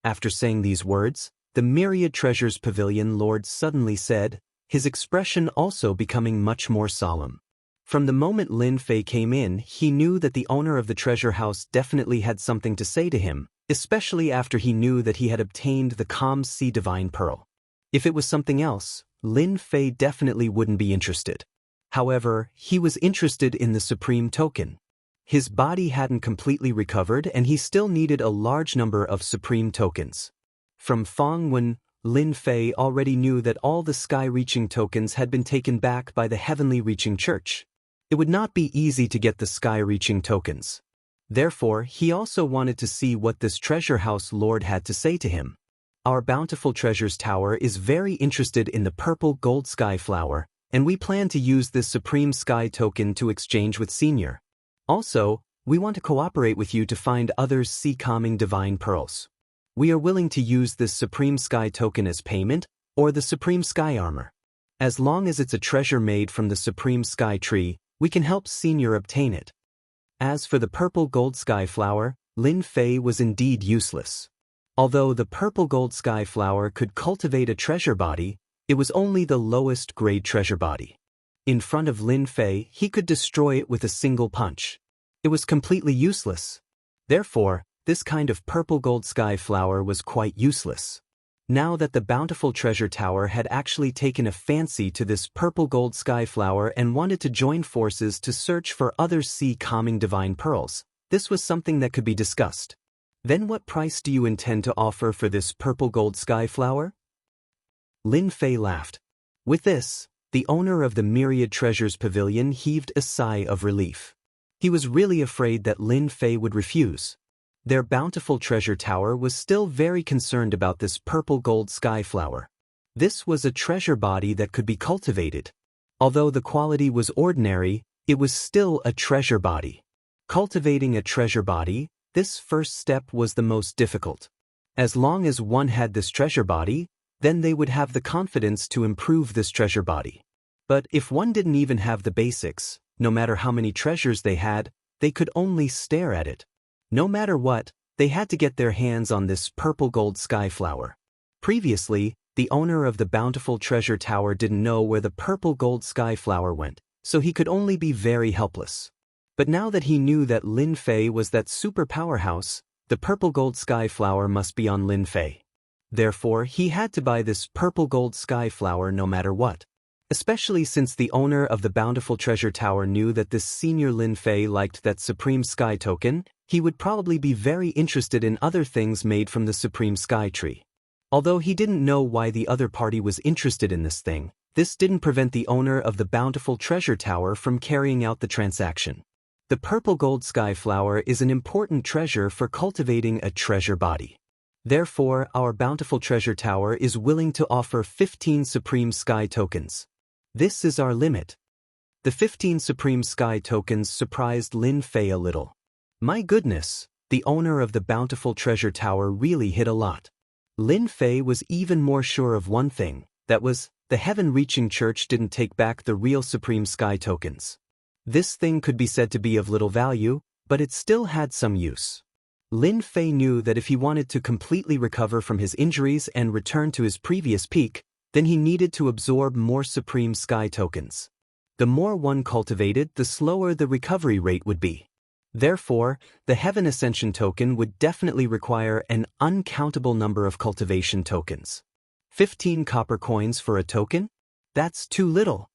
After saying these words, the Myriad Treasures Pavilion Lord suddenly said, his expression also becoming much more solemn. From the moment Lin Fei came in, he knew that the owner of the treasure house definitely had something to say to him, especially after he knew that he had obtained the Calm Sea Divine Pearl. If it was something else, Lin Fei definitely wouldn't be interested. However, he was interested in the Supreme Token. His body hadn't completely recovered and he still needed a large number of Supreme Tokens. From Fangwen, Lin Fei already knew that all the sky-reaching tokens had been taken back by the Heavenly Reaching Church. It would not be easy to get the sky-reaching tokens. Therefore, he also wanted to see what this treasure house lord had to say to him. Our Bountiful Treasures Tower is very interested in the purple gold sky flower, and we plan to use this Supreme Sky Token to exchange with Senior. Also, we want to cooperate with you to find others sea-calming divine pearls. We are willing to use this Supreme Sky Token as payment, or the Supreme Sky Armor. As long as it's a treasure made from the Supreme Sky Tree, we can help Senior obtain it. As for the purple gold sky flower, Lin Fei was indeed useless. Although the purple gold sky flower could cultivate a treasure body, it was only the lowest grade treasure body. In front of Lin Fei, he could destroy it with a single punch. It was completely useless. Therefore, this kind of purple gold sky flower was quite useless. Now that the Bountiful Treasure Tower had actually taken a fancy to this purple gold sky flower and wanted to join forces to search for other sea-calming divine pearls, this was something that could be discussed. Then what price do you intend to offer for this purple gold sky flower? Lin Fei laughed. With this, the owner of the Myriad Treasures Pavilion heaved a sigh of relief. He was really afraid that Lin Fei would refuse. Their Bountiful Treasure Tower was still very concerned about this purple gold sky flower. This was a treasure body that could be cultivated. Although the quality was ordinary, it was still a treasure body. Cultivating a treasure body, this first step was the most difficult. As long as one had this treasure body, then they would have the confidence to improve this treasure body. But if one didn't even have the basics, no matter how many treasures they had, they could only stare at it. No matter what, they had to get their hands on this purple gold sky flower. Previously, the owner of the Bountiful Treasure Tower didn't know where the purple gold sky flower went, so he could only be very helpless. But now that he knew that Lin Fei was that super powerhouse, the purple gold sky flower must be on Lin Fei. Therefore, he had to buy this purple gold sky flower no matter what. Especially since the owner of the Bountiful Treasure Tower knew that this Senior Lin Fei liked that Supreme Sky Token, he would probably be very interested in other things made from the Supreme Sky Tree. Although he didn't know why the other party was interested in this thing, this didn't prevent the owner of the Bountiful Treasure Tower from carrying out the transaction. The purple gold sky flower is an important treasure for cultivating a treasure body. Therefore, our Bountiful Treasure Tower is willing to offer 15 Supreme Sky Tokens. This is our limit. The 15 Supreme Sky Tokens surprised Lin Fei a little. My goodness, the owner of the Bountiful Treasure Tower really hit a lot. Lin Fei was even more sure of one thing, that was, the Heaven-Reaching Church didn't take back the real Supreme Sky Tokens. This thing could be said to be of little value, but it still had some use. Lin Fei knew that if he wanted to completely recover from his injuries and return to his previous peak, then he needed to absorb more Supreme Sky Tokens. The more one cultivated, the slower the recovery rate would be. Therefore, the Heaven Ascension Token would definitely require an uncountable number of cultivation tokens. 15 copper coins for a token? That's too little.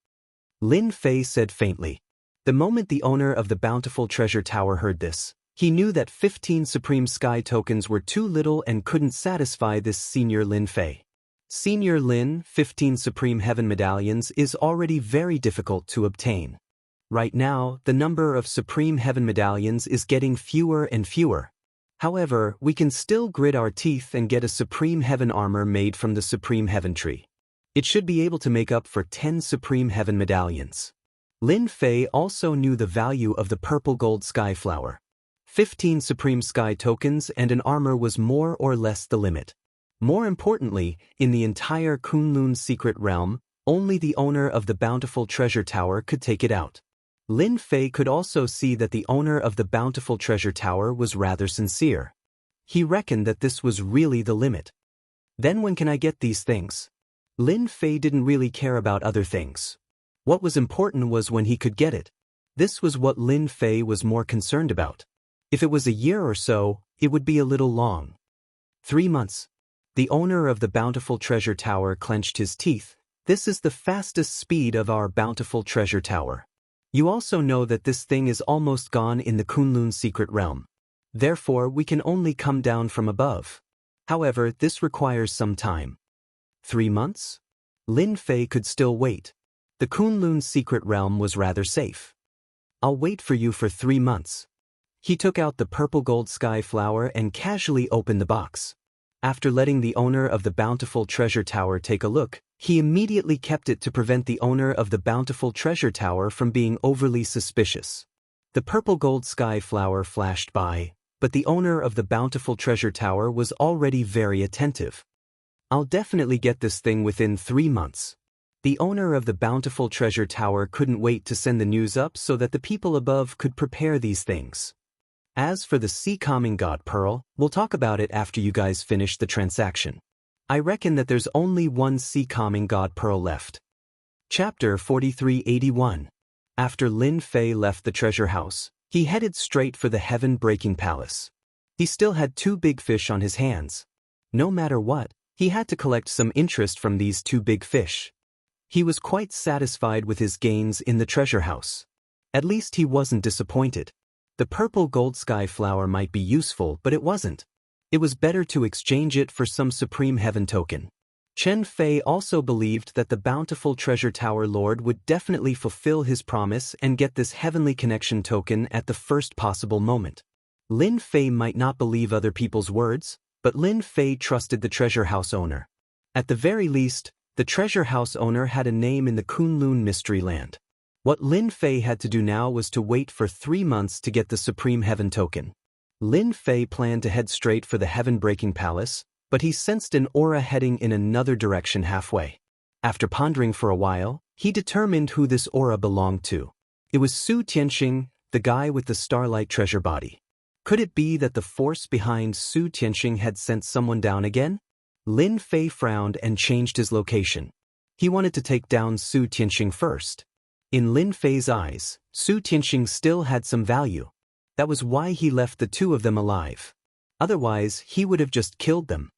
Lin Fei said faintly. The moment the owner of the Bountiful Treasure Tower heard this, he knew that 15 Supreme Sky Tokens were too little and couldn't satisfy this Senior Lin Fei. Senior Lin, 15 Supreme Heaven Medallions is already very difficult to obtain. Right now, the number of Supreme Heaven Medallions is getting fewer and fewer. However, we can still grit our teeth and get a Supreme Heaven armor made from the Supreme Heaven Tree. It should be able to make up for 10 Supreme Heaven Medallions. Lin Fei also knew the value of the purple gold sky flower. 15 Supreme Sky Tokens and an armor was more or less the limit. More importantly, in the entire Kunlun secret realm, only the owner of the Bountiful Treasure Tower could take it out. Lin Fei could also see that the owner of the Bountiful Treasure Tower was rather sincere. He reckoned that this was really the limit. Then when can I get these things? Lin Fei didn't really care about other things. What was important was when he could get it. This was what Lin Fei was more concerned about. If it was a year or so, it would be a little long. 3 months. The owner of the Bountiful Treasure Tower clenched his teeth. This is the fastest speed of our Bountiful Treasure Tower. You also know that this thing is almost gone in the Kunlun secret realm. Therefore, we can only come down from above. However, this requires some time. 3 months? Lin Fei could still wait. The Kunlun secret realm was rather safe. I'll wait for you for 3 months. He took out the purple gold sky flower and casually opened the box. After letting the owner of the Bountiful Treasure Tower take a look, he immediately kept it to prevent the owner of the Bountiful Treasure Tower from being overly suspicious. The purple gold sky flower flashed by, but the owner of the Bountiful Treasure Tower was already very attentive. I'll definitely get this thing within 3 months. The owner of the Bountiful Treasure Tower couldn't wait to send the news up so that the people above could prepare these things. As for the Sea Calming God Pearl, we'll talk about it after you guys finish the transaction. I reckon that there's only one Sea Calming God Pearl left. Chapter 4381. After Lin Fei left the treasure house, he headed straight for the Heaven-Breaking Palace. He still had 2 big fish on his hands. No matter what, he had to collect some interest from these 2 big fish. He was quite satisfied with his gains in the treasure house. At least he wasn't disappointed. The purple gold sky flower might be useful, but it wasn't. It was better to exchange it for some Supreme Heaven token. Chen Fei also believed that the Bountiful Treasure Tower Lord would definitely fulfill his promise and get this Heavenly Connection token at the first possible moment. Lin Fei might not believe other people's words, but Lin Fei trusted the treasure house owner. At the very least, the treasure house owner had a name in the Kunlun Mystery Land. What Lin Fei had to do now was to wait for 3 months to get the Supreme Heaven token. Lin Fei planned to head straight for the Heaven-Breaking Palace, but he sensed an aura heading in another direction halfway. After pondering for a while, he determined who this aura belonged to. It was Su Tianxing, the guy with the starlight treasure body. Could it be that the force behind Su Tianxing had sent someone down again? Lin Fei frowned and changed his location. He wanted to take down Su Tianxing first. In Lin Fei's eyes, Su Tianxing still had some value. That was why he left the 2 of them alive. Otherwise, he would have just killed them.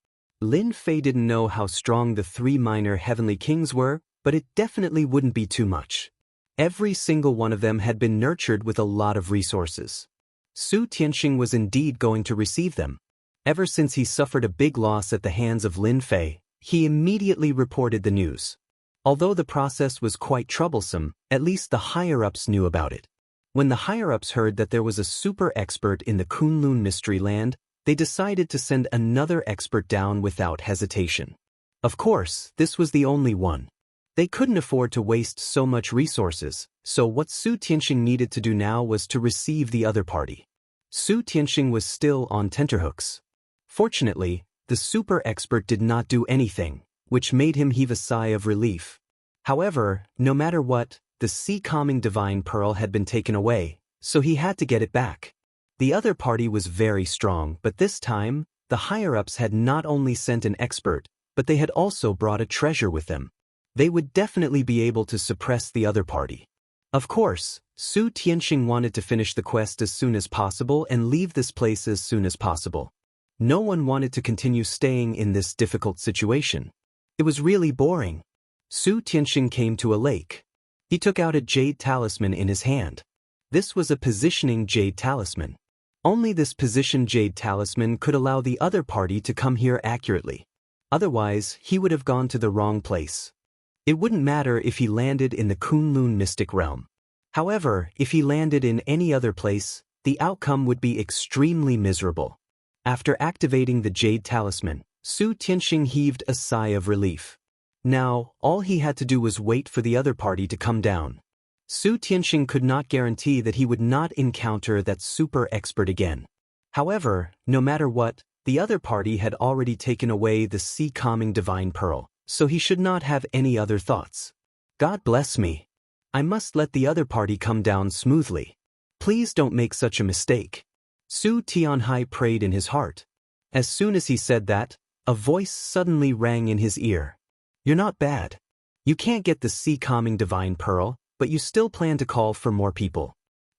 Lin Fei didn't know how strong the 3 minor heavenly kings were, but it definitely wouldn't be too much. Every single one of them had been nurtured with a lot of resources. Su Tianxing was indeed going to receive them. Ever since he suffered a big loss at the hands of Lin Fei, he immediately reported the news. Although the process was quite troublesome, at least the higher-ups knew about it. When the higher-ups heard that there was a super expert in the Kunlun Mystery Land, they decided to send another expert down without hesitation. Of course, this was the only one. They couldn't afford to waste so much resources, so what Su Tianxing needed to do now was to receive the other party. Su Tianxing was still on tenterhooks. Fortunately, the super expert did not do anything, which made him heave a sigh of relief. However, no matter what, the Sea Calming Divine Pearl had been taken away, so he had to get it back. The other party was very strong, but this time, the higher-ups had not only sent an expert, but they had also brought a treasure with them. They would definitely be able to suppress the other party. Of course, Su Tianxing wanted to finish the quest as soon as possible and leave this place as soon as possible. No one wanted to continue staying in this difficult situation. It was really boring. Su Tianxing came to a lake. He took out a jade talisman in his hand. This was a positioning jade talisman. Only this positioned jade talisman could allow the other party to come here accurately. Otherwise, he would have gone to the wrong place. It wouldn't matter if he landed in the Kunlun mystic realm. However, if he landed in any other place, the outcome would be extremely miserable. After activating the jade talisman, Su Tianxing heaved a sigh of relief. Now, all he had to do was wait for the other party to come down. Su Tianxing could not guarantee that he would not encounter that super expert again. However, no matter what, the other party had already taken away the Sea Calming Divine Pearl, so he should not have any other thoughts. God bless me. I must let the other party come down smoothly. Please don't make such a mistake. Su Tianhai prayed in his heart. As soon as he said that, a voice suddenly rang in his ear. You're not bad. You can't get the sea-calming divine pearl, but you still plan to call for more people.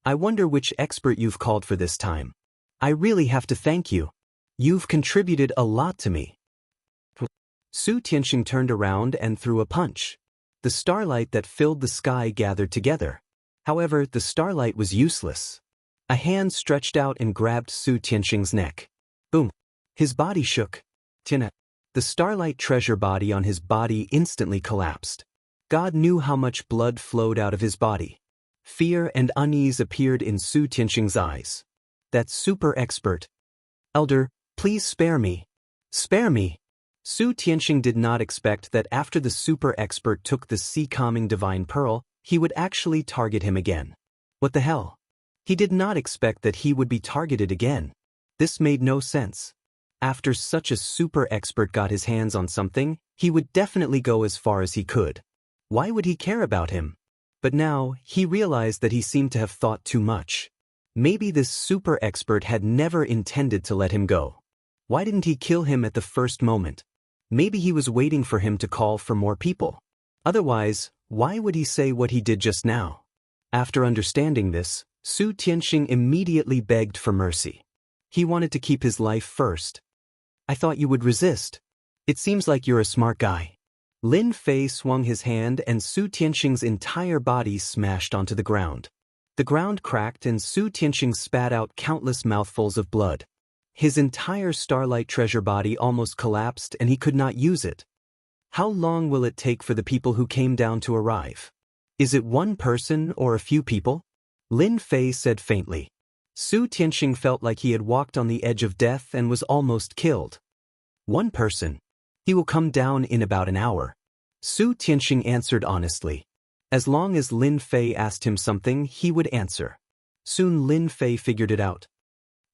I wonder which expert you've called for this time. I really have to thank you. You've contributed a lot to me. Su Tianxing turned around and threw a punch. The starlight that filled the sky gathered together. However, the starlight was useless. A hand stretched out and grabbed Su Tianxing's neck. Boom! His body shook. Tina. The starlight treasure body on his body instantly collapsed. God knew how much blood flowed out of his body. Fear and unease appeared in Su Tianxing's eyes. That super expert. Elder, please spare me. Spare me. Su Tianxing did not expect that after the super expert took the sea-calming divine pearl, he would actually target him again. What the hell? He did not expect that he would be targeted again. This made no sense. After such a super expert got his hands on something, he would definitely go as far as he could. Why would he care about him? But now, he realized that he seemed to have thought too much. Maybe this super expert had never intended to let him go. Why didn't he kill him at the first moment? Maybe he was waiting for him to call for more people. Otherwise, why would he say what he did just now? After understanding this, Su Tianxing immediately begged for mercy. He wanted to keep his life first. I thought you would resist. It seems like you're a smart guy. Lin Fei swung his hand and Su Tianxing's entire body smashed onto the ground. The ground cracked and Su Tianxing spat out countless mouthfuls of blood. His entire starlight treasure body almost collapsed and he could not use it. How long will it take for the people who came down to arrive? Is it one person or a few people? Lin Fei said faintly. Su Tianxing felt like he had walked on the edge of death and was almost killed. One person. He will come down in about an hour. Su Tianxing answered honestly. As long as Lin Fei asked him something, he would answer. Soon Lin Fei figured it out.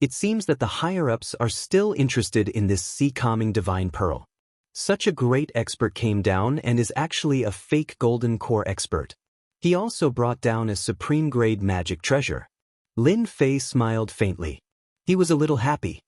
It seems that the higher-ups are still interested in this sea-calming divine pearl. Such a great expert came down and is actually a fake golden core expert. He also brought down a supreme-grade magic treasure. Lin Fei smiled faintly. He was a little happy.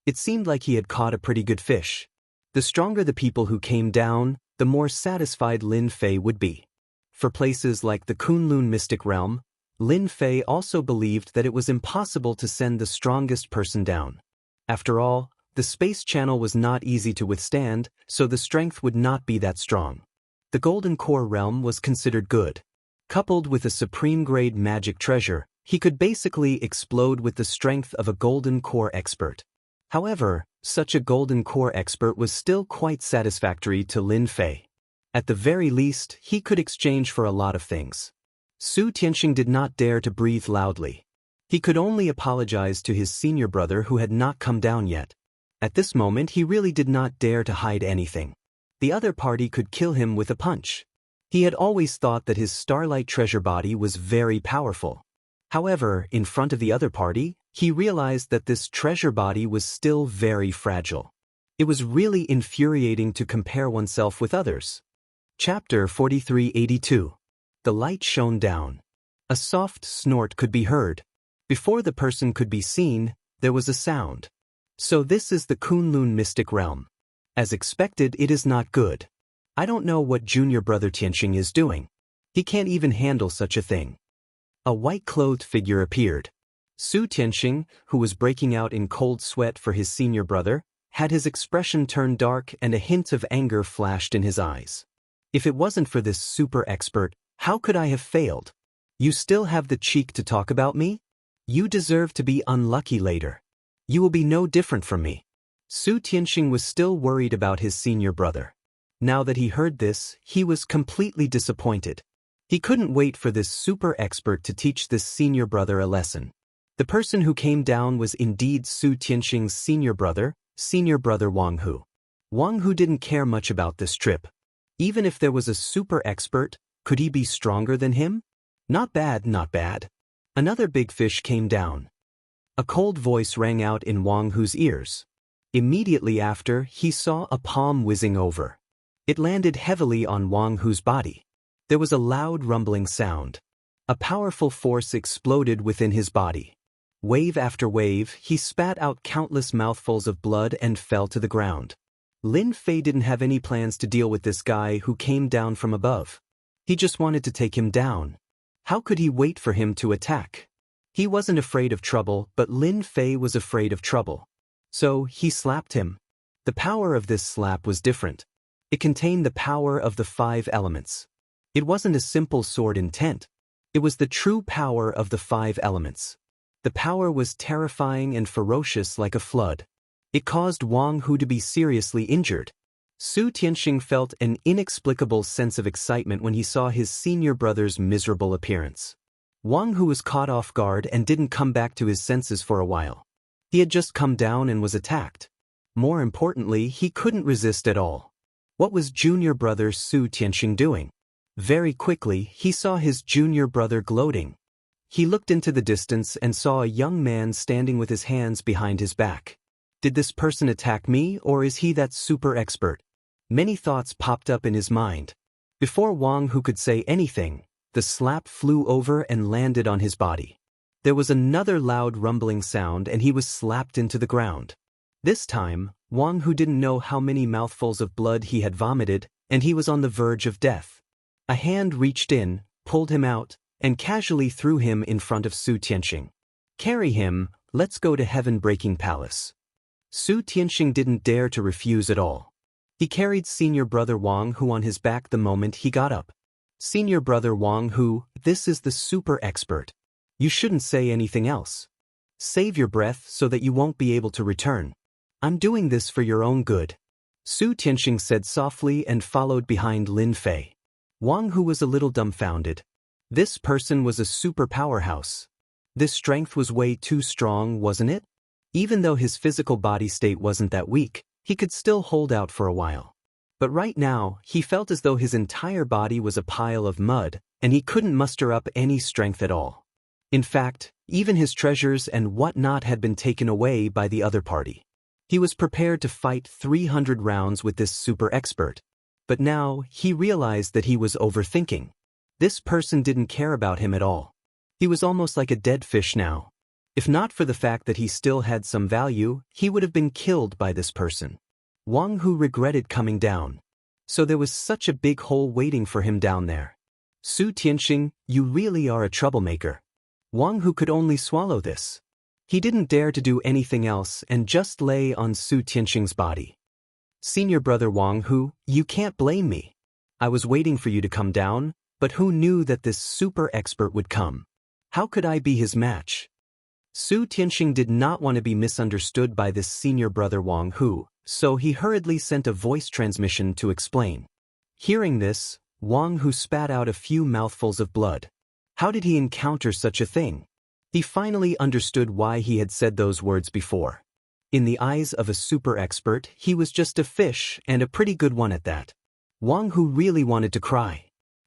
It seemed like he had caught a pretty good fish. The stronger the people who came down, the more satisfied Lin Fei would be. For places like the Kunlun Mystic Realm, Lin Fei also believed that it was impossible to send the strongest person down. After all, the space channel was not easy to withstand, so the strength would not be that strong. The Golden Core realm was considered good. Coupled with a supreme-grade magic treasure, he could basically explode with the strength of a Golden Core expert. However, such a Golden Core expert was still quite satisfactory to Lin Fei. At the very least, he could exchange for a lot of things. Su Tianxing did not dare to breathe loudly. He could only apologize to his senior brother who had not come down yet. At this moment he really did not dare to hide anything. The other party could kill him with a punch. He had always thought that his starlight treasure body was very powerful. However, in front of the other party, he realized that this treasure body was still very fragile. It was really infuriating to compare oneself with others. Chapter 4382. The light shone down. A soft snort could be heard. Before the person could be seen, there was a sound. So this is the Kunlun Mystic Realm. As expected, it is not good. I don't know what junior brother Tianxing is doing. He can't even handle such a thing. A white-clothed figure appeared. Su Tianxing, who was breaking out in cold sweat for his senior brother, had his expression turn dark and a hint of anger flashed in his eyes. If it wasn't for this super expert, how could I have failed? You still have the cheek to talk about me? You deserve to be unlucky later. You will be no different from me. Su Tianxing was still worried about his senior brother. Now that he heard this, he was completely disappointed. He couldn't wait for this super expert to teach this senior brother a lesson. The person who came down was indeed Su Tianxing's senior brother Wang Hu. Wang Hu didn't care much about this trip. Even if there was a super expert, could he be stronger than him? Not bad, not bad. Another big fish came down. A cold voice rang out in Wang Hu's ears. Immediately after, he saw a palm whizzing over. It landed heavily on Wang Hu's body. There was a loud rumbling sound. A powerful force exploded within his body. Wave after wave, he spat out countless mouthfuls of blood and fell to the ground. Lin Fei didn't have any plans to deal with this guy who came down from above. He just wanted to take him down. How could he wait for him to attack? He wasn't afraid of trouble, but Lin Fei was afraid of trouble. So, he slapped him. The power of this slap was different. It contained the power of the 5 elements. It wasn't a simple sword intent. It was the true power of the 5 elements. The power was terrifying and ferocious like a flood. It caused Wang Hu to be seriously injured. Su Tianxing felt an inexplicable sense of excitement when he saw his senior brother's miserable appearance. Wang Hu was caught off guard and didn't come back to his senses for a while. He had just come down and was attacked. More importantly, he couldn't resist at all. What was junior brother Su Tianxing doing? Very quickly, he saw his junior brother gloating. He looked into the distance and saw a young man standing with his hands behind his back. Did this person attack me, or is he that super expert? Many thoughts popped up in his mind. Before Wang Hu could say anything, the slap flew over and landed on his body. There was another loud rumbling sound and he was slapped into the ground. This time, Wang Hu didn't know how many mouthfuls of blood he had vomited, and he was on the verge of death. A hand reached in, pulled him out, and casually threw him in front of Su Tianxing. Carry him, let's go to Heaven-breaking Palace. Su Tianxing didn't dare to refuse at all. He carried senior brother Wang Hu on his back the moment he got up. Senior brother Wang Hu, this is the super expert. You shouldn't say anything else. Save your breath so that you won't be able to return. I'm doing this for your own good. Su Tianxing said softly and followed behind Lin Fei. Wang Hu was a little dumbfounded. This person was a super powerhouse. This strength was way too strong, wasn't it? Even though his physical body state wasn't that weak, he could still hold out for a while. But right now, he felt as though his entire body was a pile of mud, and he couldn't muster up any strength at all. In fact, even his treasures and whatnot had been taken away by the other party. He was prepared to fight 300 rounds with this super expert. But now, he realized that he was overthinking. This person didn't care about him at all. He was almost like a dead fish now. If not for the fact that he still had some value, he would have been killed by this person. Wang Hu regretted coming down. So there was such a big hole waiting for him down there. Su Tianxing, you really are a troublemaker. Wang Hu could only swallow this. He didn't dare to do anything else and just lay on Su Tianxing's body. Senior brother Wang Hu, you can't blame me. I was waiting for you to come down, but who knew that this super expert would come? How could I be his match? Su Tianxing did not want to be misunderstood by this senior brother Wang Hu, so he hurriedly sent a voice transmission to explain. Hearing this, Wang Hu spat out a few mouthfuls of blood. How did he encounter such a thing? He finally understood why he had said those words before. In the eyes of a super expert, he was just a fish, and a pretty good one at that. Wang Hu really wanted to cry.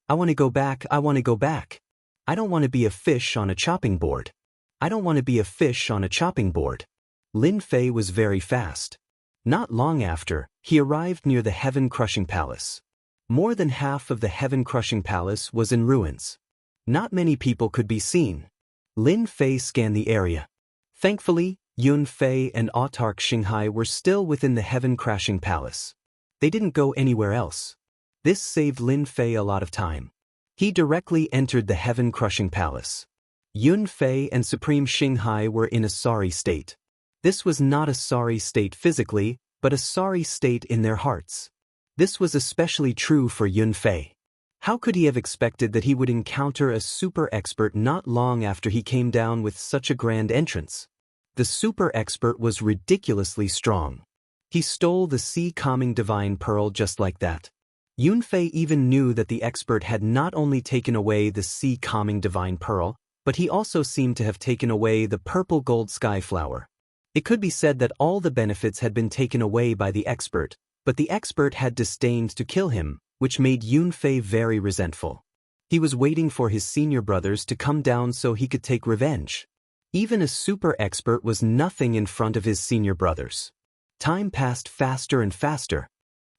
I want to go back, I want to go back. I don't want to be a fish on a chopping board. I don't want to be a fish on a chopping board. Lin Fei was very fast. Not long after, he arrived near the Heaven-crushing Palace. More than half of the Heaven-crushing Palace was in ruins. Not many people could be seen. Lin Fei scanned the area. Thankfully, Yun Fei and Autarch Xinghai were still within the Heaven-crashing Palace. They didn't go anywhere else. This saved Lin Fei a lot of time. He directly entered the Heaven-crushing Palace. Yun Fei and Supreme Xinghai were in a sorry state. This was not a sorry state physically, but a sorry state in their hearts. This was especially true for Yun Fei. How could he have expected that he would encounter a super expert not long after he came down with such a grand entrance? The super expert was ridiculously strong. He stole the sea-calming divine pearl just like that. Yun Fei even knew that the expert had not only taken away the sea-calming divine pearl, but he also seemed to have taken away the purple gold sky flower. It could be said that all the benefits had been taken away by the expert, but the expert had disdained to kill him, which made Yun Fei very resentful. He was waiting for his senior brothers to come down so he could take revenge. Even a super expert was nothing in front of his senior brothers. Time passed faster and faster.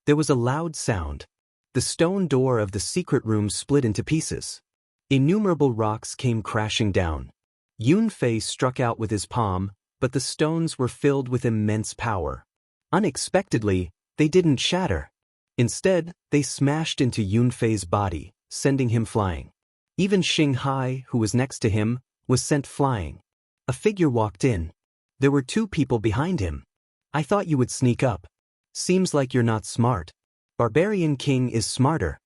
There was a loud sound. The stone door of the secret room split into pieces. Innumerable rocks came crashing down. Yun Fei struck out with his palm, but the stones were filled with immense power. Unexpectedly, they didn't shatter. Instead, they smashed into Yun Fei's body, sending him flying. Even Xinghai, who was next to him, was sent flying. A figure walked in. There were 2 people behind him. I thought you would sneak up. Seems like you're not smart. Barbarian King is smarter.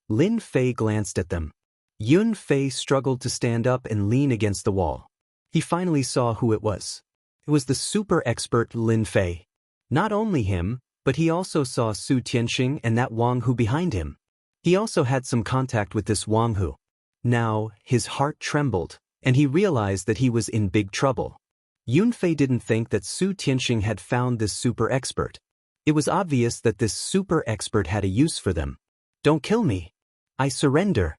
Lin Fei glanced at them. Yun Fei struggled to stand up and lean against the wall. He finally saw who it was. It was the super expert Lin Fei. Not only him, but he also saw Su Tianxing and that Wang Hu behind him. He also had some contact with this Wang Hu. Now, his heart trembled, and he realized that he was in big trouble. Yun Fei didn't think that Su Tianxing had found this super expert. It was obvious that this super expert had a use for them. Don't kill me. I surrender.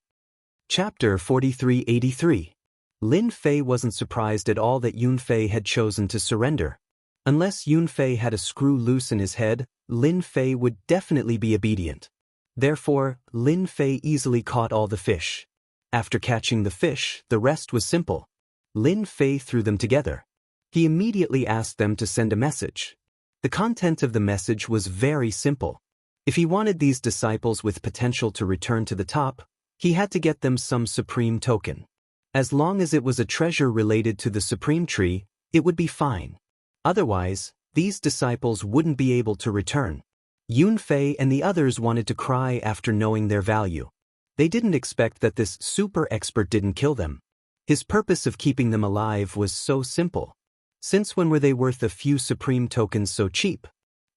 Chapter 4383. Lin Fei wasn't surprised at all that Yun Fei had chosen to surrender. Unless Yun Fei had a screw loose in his head, Lin Fei would definitely be obedient. Therefore, Lin Fei easily caught all the fish. After catching the fish, the rest was simple. Lin Fei threw them together. He immediately asked them to send a message. The content of the message was very simple. If he wanted these disciples with potential to return to the top, he had to get them some supreme token. As long as it was a treasure related to the supreme tree, it would be fine. Otherwise, these disciples wouldn't be able to return. Yun Fei and the others wanted to cry after knowing their value. They didn't expect that this super expert didn't kill them. His purpose of keeping them alive was so simple. Since when were they worth a few supreme tokens so cheap?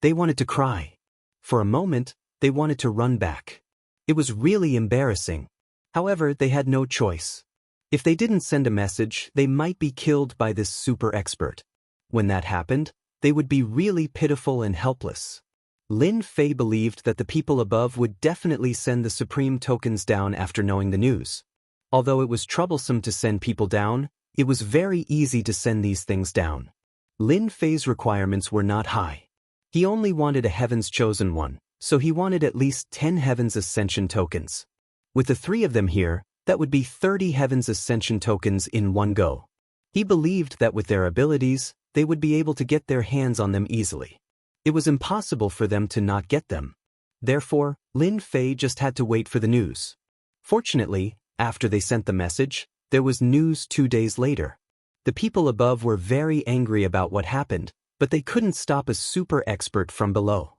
They wanted to cry. For a moment, they wanted to run back. It was really embarrassing. However, they had no choice. If they didn't send a message, they might be killed by this super expert. When that happened, they would be really pitiful and helpless. Lin Fei believed that the people above would definitely send the supreme tokens down after knowing the news. Although it was troublesome to send people down, it was very easy to send these things down. Lin Fei's requirements were not high. He only wanted a Heaven's Chosen One, so he wanted at least 10 Heaven's Ascension tokens. With the 3 of them here, that would be 30 Heaven's Ascension tokens in one go. He believed that with their abilities, they would be able to get their hands on them easily. It was impossible for them to not get them. Therefore, Lin Fei just had to wait for the news. Fortunately, after they sent the message, there was news 2 days later. The people above were very angry about what happened, but they couldn't stop a super expert from below.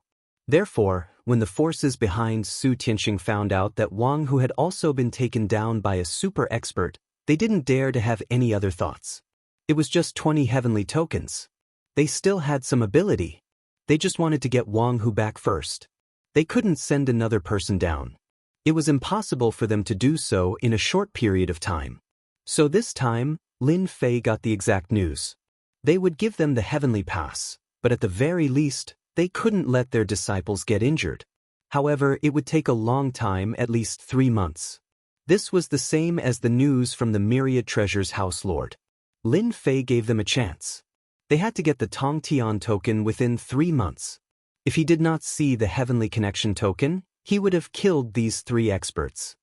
Therefore, when the forces behind Su Tianxing found out that Wang Hu had also been taken down by a super expert, they didn't dare to have any other thoughts. It was just 20 heavenly tokens. They still had some ability. They just wanted to get Wang Hu back first. They couldn't send another person down. It was impossible for them to do so in a short period of time. So this time, Lin Fei got the exact news. They would give them the heavenly pass, but at the very least, they couldn't let their disciples get injured. However, it would take a long time, at least 3 months. This was the same as the news from the Myriad Treasures House Lord. Lin Fei gave them a chance. They had to get the Tongtian token within 3 months. If he did not see the Heavenly Connection token, he would have killed these 3 experts.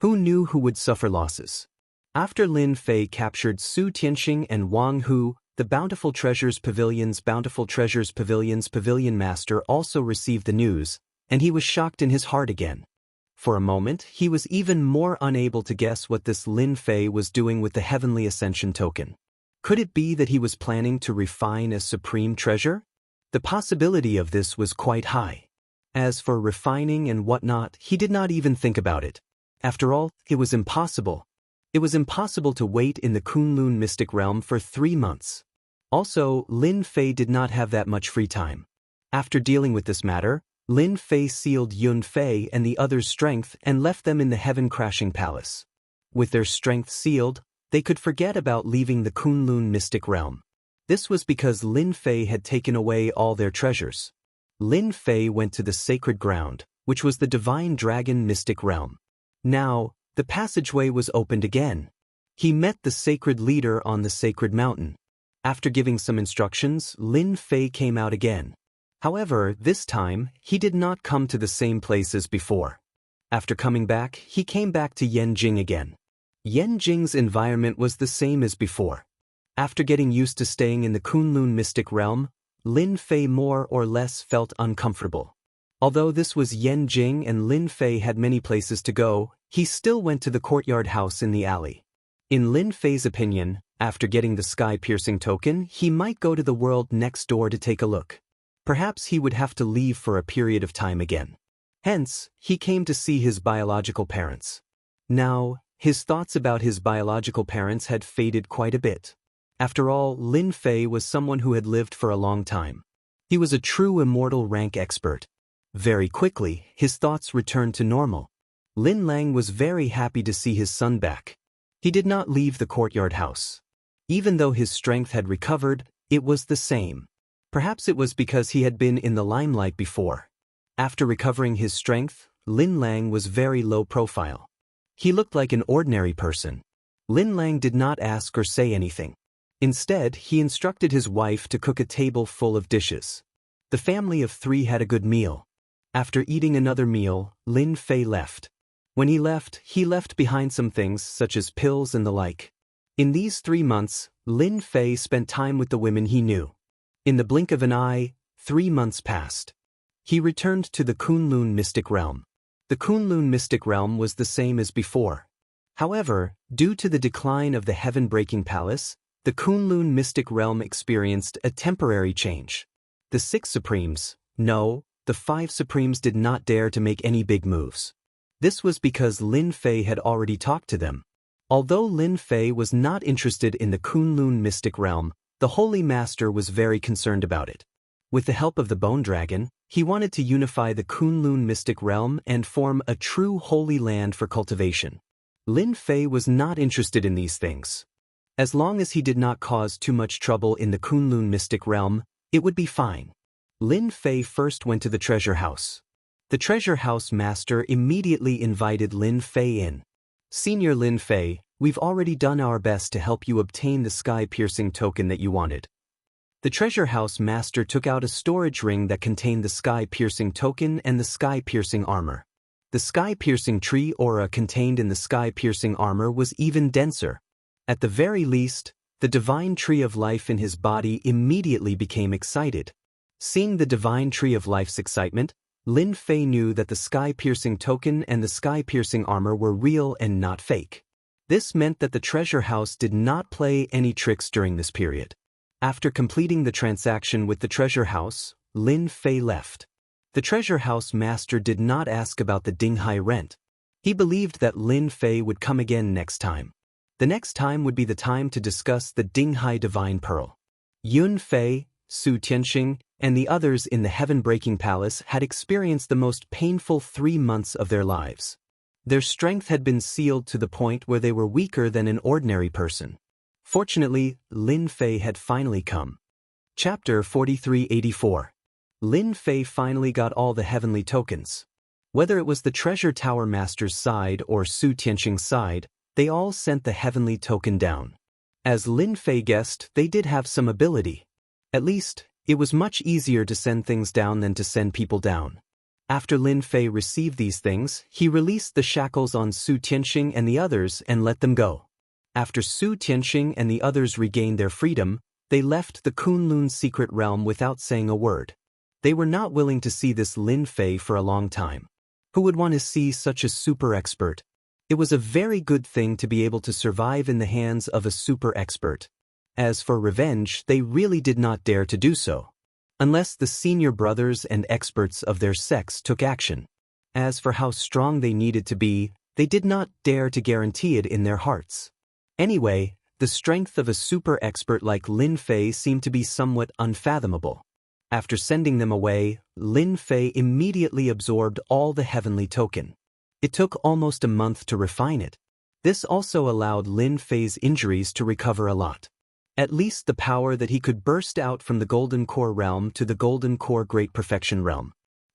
Who knew who would suffer losses? After Lin Fei captured Su Tianxing and Wang Hu, the Bountiful Treasures Pavilion's Pavilion Master also received the news, and he was shocked in his heart again. For a moment, he was even more unable to guess what this Lin Fei was doing with the Heavenly Ascension token. Could it be that he was planning to refine a supreme treasure? The possibility of this was quite high. As for refining and whatnot, he did not even think about it. After all, it was impossible. It was impossible to wait in the Kunlun mystic realm for 3 months. Also, Lin Fei did not have that much free time. After dealing with this matter, Lin Fei sealed Yun Fei and the others' strength and left them in the heaven-crashing palace. With their strength sealed, they could forget about leaving the Kunlun mystic realm. This was because Lin Fei had taken away all their treasures. Lin Fei went to the sacred ground, which was the divine dragon mystic realm. Now, the passageway was opened again. He met the sacred leader on the sacred mountain. After giving some instructions, Lin Fei came out again. However, this time, he did not come to the same place as before. After coming back, he came back to Yanjing again. Yanjing's environment was the same as before. After getting used to staying in the Kunlun mystic realm, Lin Fei more or less felt uncomfortable. Although this was Yen Jing and Lin Fei had many places to go, he still went to the courtyard house in the alley. In Lin Fei's opinion, after getting the sky-piercing token, he might go to the world next door to take a look. Perhaps he would have to leave for a period of time again. Hence, he came to see his biological parents. Now, his thoughts about his biological parents had faded quite a bit. After all, Lin Fei was someone who had lived for a long time. He was a true immortal rank expert. Very quickly, his thoughts returned to normal. Lin Lang was very happy to see his son back. He did not leave the courtyard house. Even though his strength had recovered, it was the same. Perhaps it was because he had been in the limelight before. After recovering his strength, Lin Lang was very low profile. He looked like an ordinary person. Lin Lang did not ask or say anything. Instead, he instructed his wife to cook a table full of dishes. The family of 3 had a good meal. After eating another meal, Lin Fei left. When he left behind some things such as pills and the like. In these 3 months, Lin Fei spent time with the women he knew. In the blink of an eye, 3 months passed. He returned to the Kunlun mystic realm. The Kunlun mystic realm was the same as before. However, due to the decline of the heaven-breaking palace, the Kunlun mystic realm experienced a temporary change. The 6 supremes, no, the 5 supremes did not dare to make any big moves. This was because Lin Fei had already talked to them. Although Lin Fei was not interested in the Kunlun mystic realm, the Holy Master was very concerned about it. With the help of the Bone Dragon, he wanted to unify the Kunlun mystic realm and form a true holy land for cultivation. Lin Fei was not interested in these things. As long as he did not cause too much trouble in the Kunlun mystic realm, it would be fine. Lin Fei first went to the treasure house. The treasure house master immediately invited Lin Fei in. "Senior Lin Fei, we've already done our best to help you obtain the sky-piercing token that you wanted." The treasure house master took out a storage ring that contained the sky-piercing token and the sky-piercing armor. The sky-piercing tree aura contained in the sky-piercing armor was even denser. At the very least, the divine tree of life in his body immediately became excited. Seeing the divine tree of life's excitement, Lin Fei knew that the sky-piercing token and the sky-piercing armor were real and not fake. This meant that the treasure house did not play any tricks during this period. After completing the transaction with the treasure house, Lin Fei left. The treasure house master did not ask about the Dinghai rent. He believed that Lin Fei would come again next time. The next time would be the time to discuss the Dinghai Divine Pearl. Yun Fei, Su Tianxing, and the others in the heaven-breaking palace had experienced the most painful 3 months of their lives. Their strength had been sealed to the point where they were weaker than an ordinary person. Fortunately, Lin Fei had finally come. Chapter 4384. Lin Fei finally got all the heavenly tokens. Whether it was the treasure tower master's side or Su Tianxing's side, they all sent the heavenly token down. As Lin Fei guessed, they did have some ability. At least, it was much easier to send things down than to send people down. After Lin Fei received these things, he released the shackles on Su Tianxing and the others and let them go. After Su Tianxing and the others regained their freedom, they left the Kunlun secret realm without saying a word. They were not willing to see this Lin Fei for a long time. Who would want to see such a super expert? It was a very good thing to be able to survive in the hands of a super expert. As for revenge, they really did not dare to do so. Unless the senior brothers and experts of their sects took action. As for how strong they needed to be, they did not dare to guarantee it in their hearts. Anyway, the strength of a super expert like Lin Fei seemed to be somewhat unfathomable. After sending them away, Lin Fei immediately absorbed all the heavenly token. It took almost a month to refine it. This also allowed Lin Fei's injuries to recover a lot. At least the power that he could burst out from the Golden Core realm to the Golden Core Great Perfection realm.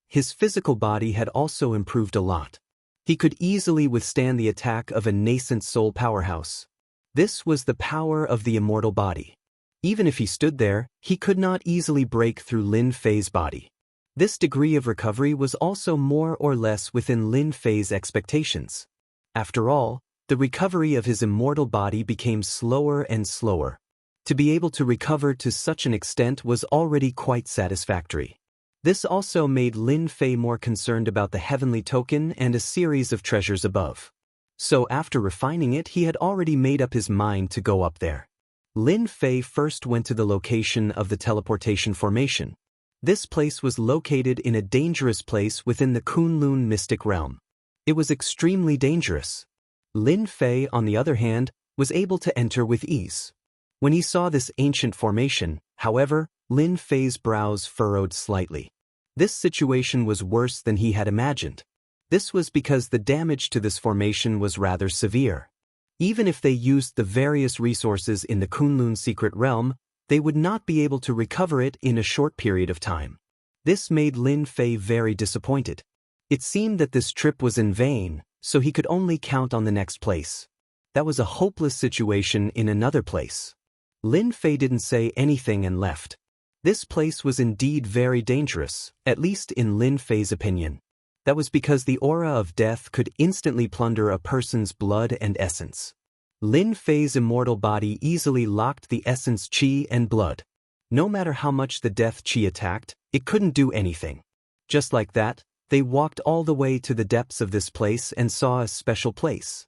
His physical body had also improved a lot. He could easily withstand the attack of a nascent soul powerhouse. This was the power of the immortal body. Even if he stood there, he could not easily break through Lin Fei's body. This degree of recovery was also more or less within Lin Fei's expectations. After all, the recovery of his immortal body became slower and slower. To be able to recover to such an extent was already quite satisfactory. This also made Lin Fei more concerned about the heavenly token and a series of treasures above. So after refining it, he had already made up his mind to go up there. Lin Fei first went to the location of the teleportation formation. This place was located in a dangerous place within the Kunlun mystic realm. It was extremely dangerous. Lin Fei, on the other hand, was able to enter with ease. When he saw this ancient formation, however, Lin Fei's brows furrowed slightly. This situation was worse than he had imagined. This was because the damage to this formation was rather severe. Even if they used the various resources in the Kunlun secret realm, they would not be able to recover it in a short period of time. This made Lin Fei very disappointed. It seemed that this trip was in vain, so he could only count on the next place. That was a hopeless situation in another place. Lin Fei didn't say anything and left. This place was indeed very dangerous, at least in Lin Fei's opinion. That was because the aura of death could instantly plunder a person's blood and essence. Lin Fei's immortal body easily locked the essence qi and blood. No matter how much the death qi attacked, it couldn't do anything. Just like that, they walked all the way to the depths of this place and saw a special place.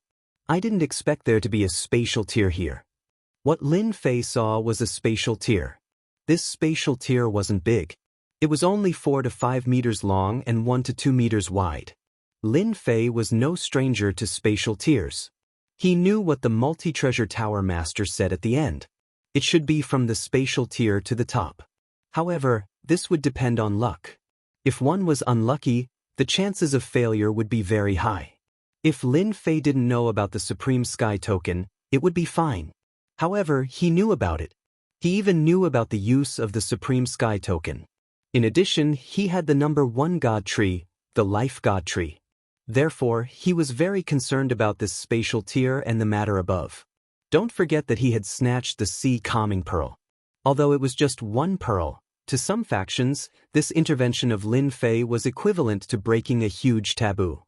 I didn't expect there to be a spatial tier here. What Lin Fei saw was a spatial tier. This spatial tier wasn't big. It was only 4 to 5 meters long and 1 to 2 meters wide. Lin Fei was no stranger to spatial tiers. He knew what the multi-treasure tower master said at the end. It should be from the spatial tier to the top. However, this would depend on luck. If one was unlucky, the chances of failure would be very high. If Lin Fei didn't know about the Supreme Sky Token, it would be fine. However, he knew about it. He even knew about the use of the Supreme Sky Token. In addition, he had the number 1 God Tree, the Life God Tree. Therefore, he was very concerned about this spatial tier and the matter above. Don't forget that he had snatched the Sea Calming Pearl. Although it was just 1 pearl, to some factions, this intervention of Lin Fei was equivalent to breaking a huge taboo.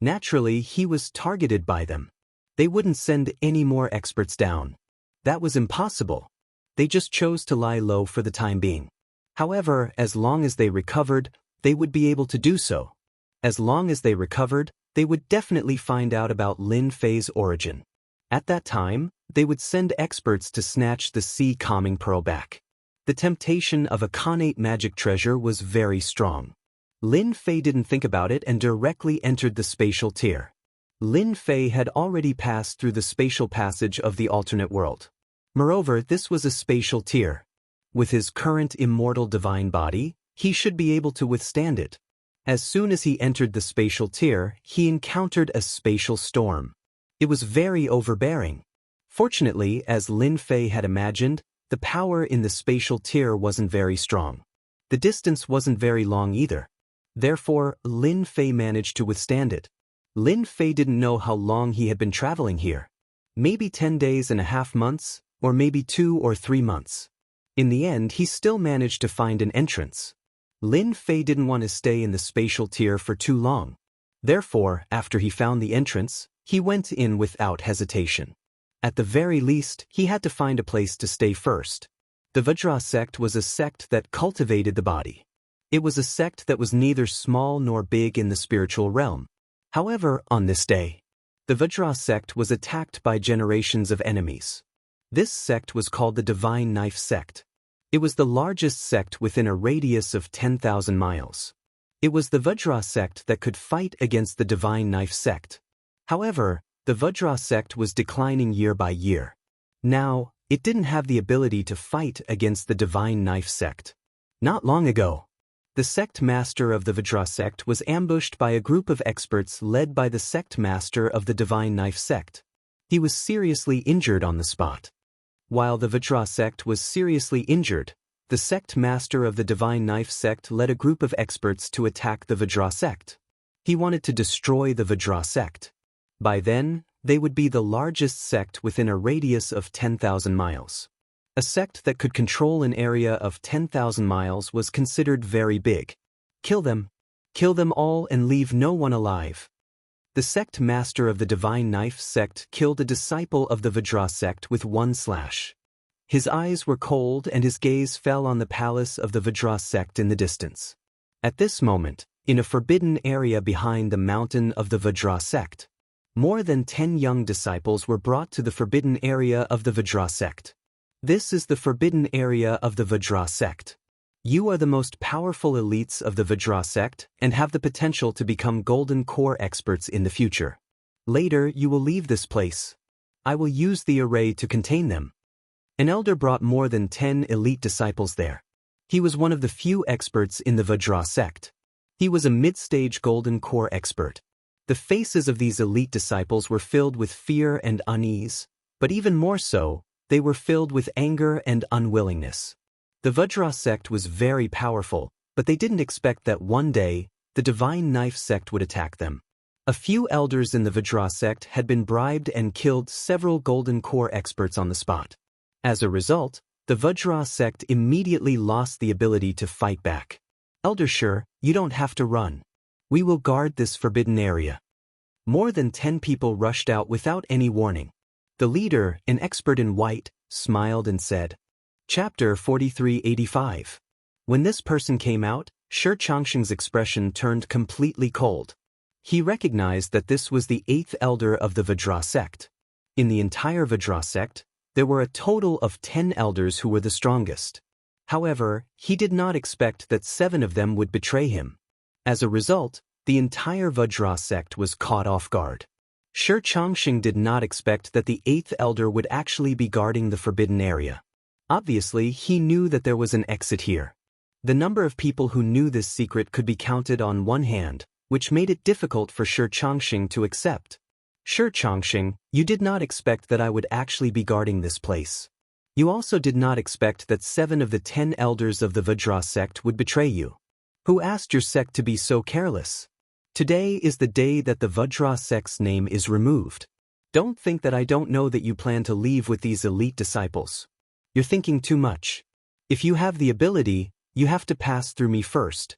Naturally, he was targeted by them. They wouldn't send any more experts down. That was impossible. They just chose to lie low for the time being. However, as long as they recovered, they would be able to do so. As long as they recovered, they would definitely find out about Lin Fei's origin. At that time, they would send experts to snatch the Sea Calming Pearl back. The temptation of a Khanate magic treasure was very strong. Lin Fei didn't think about it and directly entered the spatial tier. Lin Fei had already passed through the spatial passage of the alternate world. Moreover, this was a spatial tier. With his current immortal divine body, he should be able to withstand it. As soon as he entered the spatial tier, he encountered a spatial storm. It was very overbearing. Fortunately, as Lin Fei had imagined, the power in the spatial tier wasn't very strong. The distance wasn't very long either. Therefore, Lin Fei managed to withstand it. Lin Fei didn't know how long he had been traveling here. Maybe 10 days and a half months, or maybe 2 or 3 months. In the end, he still managed to find an entrance. Lin Fei didn't want to stay in the spatial tier for too long. Therefore, after he found the entrance, he went in without hesitation. At the very least, he had to find a place to stay first. The Vajra sect was a sect that cultivated the body. It was a sect that was neither small nor big in the spiritual realm. However, on this day, the Vajra sect was attacked by generations of enemies. This sect was called the Divine Knife sect. It was the largest sect within a radius of 10,000 miles. It was the Vajra sect that could fight against the Divine Knife sect. However, the Vajra sect was declining year by year. Now, it didn't have the ability to fight against the Divine Knife sect. Not long ago, the sect master of the Vajra sect was ambushed by a group of experts led by the sect master of the Divine Knife sect. He was seriously injured on the spot. While the Vajra sect was seriously injured, the sect master of the Divine Knife sect led a group of experts to attack the Vajra sect. He wanted to destroy the Vajra sect. By then, they would be the largest sect within a radius of 10,000 miles. A sect that could control an area of 10,000 miles was considered very big. Kill them all and leave no one alive. The sect master of the Divine Knife sect killed a disciple of the Vajra sect with 1 slash. His eyes were cold and his gaze fell on the palace of the Vajra sect in the distance. At this moment, in a forbidden area behind the mountain of the Vajra sect, more than 10 young disciples were brought to the forbidden area of the Vajra sect. This is the forbidden area of the Vajra sect. You are the most powerful elites of the Vajra sect and have the potential to become golden core experts in the future. Later, you will leave this place. I will use the array to contain them. An elder brought more than 10 elite disciples there. He was one of the few experts in the Vajra sect. He was a mid-stage golden core expert. The faces of these elite disciples were filled with fear and unease, but even more so, they were filled with anger and unwillingness. The Vajra sect was very powerful, but they didn't expect that one day, the Divine Knife sect would attack them. A few elders in the Vajra sect had been bribed and killed several golden core experts on the spot. As a result, the Vajra sect immediately lost the ability to fight back. Elder Sure, you don't have to run. We will guard this forbidden area. More than 10 people rushed out without any warning. The leader, an expert in white, smiled and said, Chapter 4385. When this person came out, Xianxia's expression turned completely cold. He recognized that this was the 8th elder of the Vajra sect. In the entire Vajra sect, there were a total of 10 elders who were the strongest. However, he did not expect that 7 of them would betray him. As a result, the entire Vajra sect was caught off guard. Xianxia did not expect that the 8th elder would actually be guarding the forbidden area. Obviously, he knew that there was an exit here. The number of people who knew this secret could be counted on one hand, which made it difficult for Xianxia to accept. Xianxia, you did not expect that I would actually be guarding this place. You also did not expect that 7 of the 10 elders of the Vajra sect would betray you. Who asked your sect to be so careless? Today is the day that the Vajra sect's name is removed. Don't think that I don't know that you plan to leave with these elite disciples. You're thinking too much. If you have the ability, you have to pass through me first.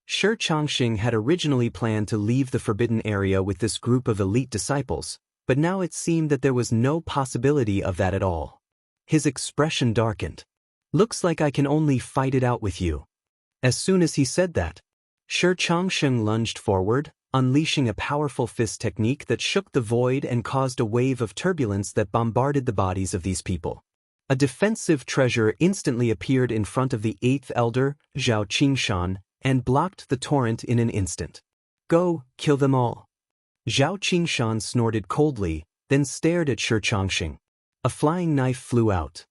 Xianxia had originally planned to leave the forbidden area with this group of elite disciples, but now it seemed that there was no possibility of that at all. His expression darkened. Looks like I can only fight it out with you. As soon as he said that, Xianxia lunged forward, unleashing a powerful fist technique that shook the void and caused a wave of turbulence that bombarded the bodies of these people. A defensive treasure instantly appeared in front of the 8th elder, Xianxia, and blocked the torrent in an instant. Go, kill them all. Xianxia snorted coldly, then stared at Xianxia. A flying knife flew out.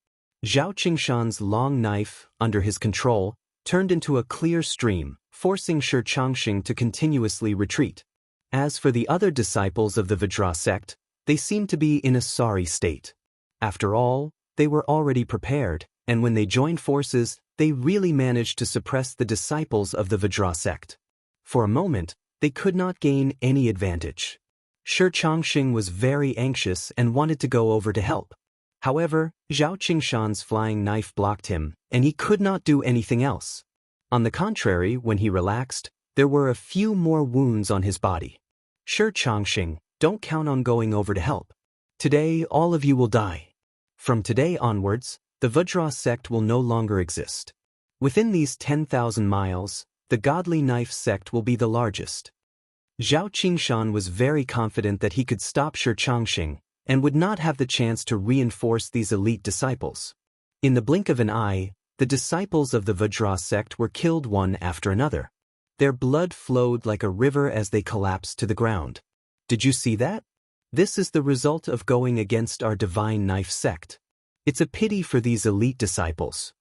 Xianxia's long knife, under his control, turned into a clear stream, forcing Xianxia to continuously retreat. As for the other disciples of the Vajra sect, they seemed to be in a sorry state. After all, they were already prepared, and when they joined forces, they really managed to suppress the disciples of the Vajra sect. For a moment, they could not gain any advantage. Xianxia was very anxious and wanted to go over to help. However, Xianxia's flying knife blocked him, and he could not do anything else. On the contrary, when he relaxed, there were a few more wounds on his body. Xianxia, don't count on going over to help. Today, all of you will die. From today onwards, the Vajra sect will no longer exist. Within these 10,000 miles, the Godly Knife sect will be the largest. Xianxia was very confident that he could stop Xianxia and would not have the chance to reinforce these elite disciples. In the blink of an eye, the disciples of the Vajra sect were killed one after another. Their blood flowed like a river as they collapsed to the ground. Did you see that? This is the result of going against our Divine Knife sect. It's a pity for these elite disciples.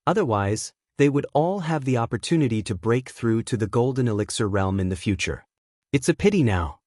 Otherwise, they would all have the opportunity to break through to the Golden Elixir realm in the future. It's a pity now.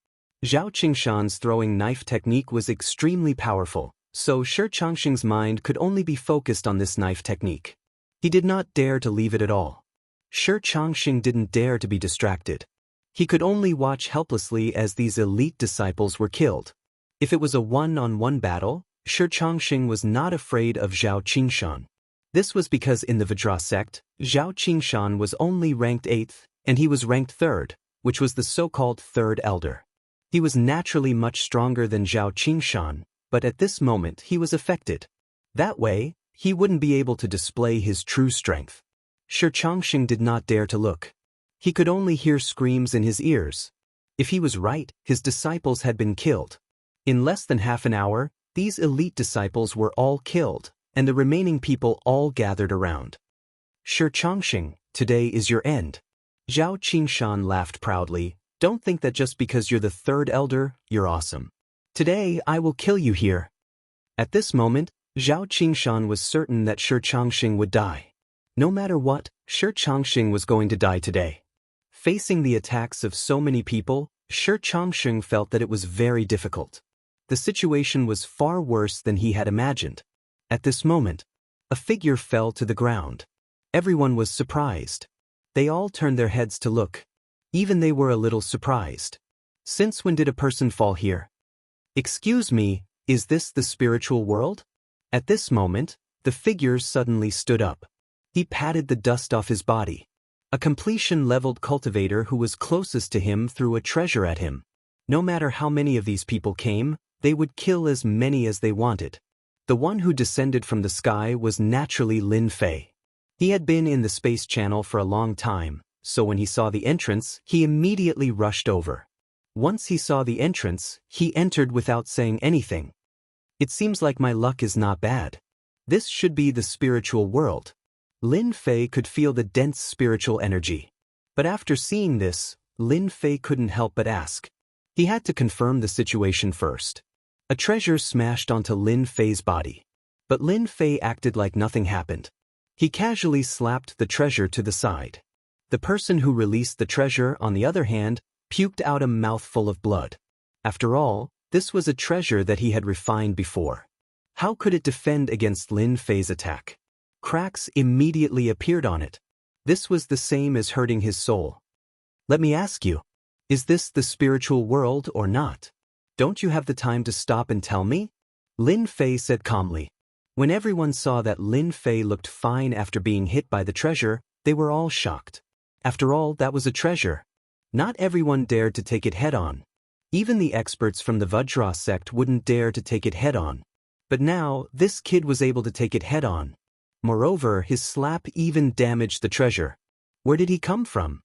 Xianxia's throwing knife technique was extremely powerful, so Xianxia's mind could only be focused on this knife technique. He did not dare to leave it at all. Xianxia didn't dare to be distracted. He could only watch helplessly as these elite disciples were killed. If it was a one-on-one battle, Xianxia was not afraid of Xianxia. This was because in the Vajra sect, Xianxia was only ranked 8th, and he was ranked 3rd, which was the so-called 3rd elder. He was naturally much stronger than Xianxia, but at this moment he was affected. That way, he wouldn't be able to display his true strength. Xianxia did not dare to look. He could only hear screams in his ears. If he was right, his disciples had been killed. In less than half an hour, these elite disciples were all killed, and the remaining people all gathered around. Xianxia, today is your end. Zhao Qingshan laughed proudly. Don't think that just because you're the third elder, you're awesome. Today I will kill you here. At this moment, Zhao Qingshan was certain that Xianxia would die. No matter what, Xianxia was going to die today. Facing the attacks of so many people, Xianxia felt that it was very difficult. The situation was far worse than he had imagined. At this moment, a figure fell to the ground. Everyone was surprised. They all turned their heads to look. Even they were a little surprised. Since when did a person fall here? Excuse me, is this the spiritual world? At this moment, the figure suddenly stood up. He patted the dust off his body. A completion-leveled cultivator who was closest to him threw a treasure at him. No matter how many of these people came, they would kill as many as they wanted. The one who descended from the sky was naturally Lin Fei. He had been in the space channel for a long time, so when he saw the entrance, he immediately rushed over. Once he saw the entrance, he entered without saying anything. It seems like my luck is not bad. This should be the spiritual world. Lin Fei could feel the dense spiritual energy. But after seeing this, Lin Fei couldn't help but ask. He had to confirm the situation first. A treasure smashed onto Lin Fei's body. But Lin Fei acted like nothing happened. He casually slapped the treasure to the side. The person who released the treasure, on the other hand, puked out a mouthful of blood. After all, this was a treasure that he had refined before. How could it defend against Lin Fei's attack? Cracks immediately appeared on it. This was the same as hurting his soul. Let me ask you, is this the spiritual world or not? Don't you have the time to stop and tell me? Lin Fei said calmly. When everyone saw that Lin Fei looked fine after being hit by the treasure, they were all shocked. After all, that was a treasure. Not everyone dared to take it head-on. Even the experts from the Vajra sect wouldn't dare to take it head-on. But now, this kid was able to take it head-on. Moreover, his slap even damaged the treasure. Where did he come from?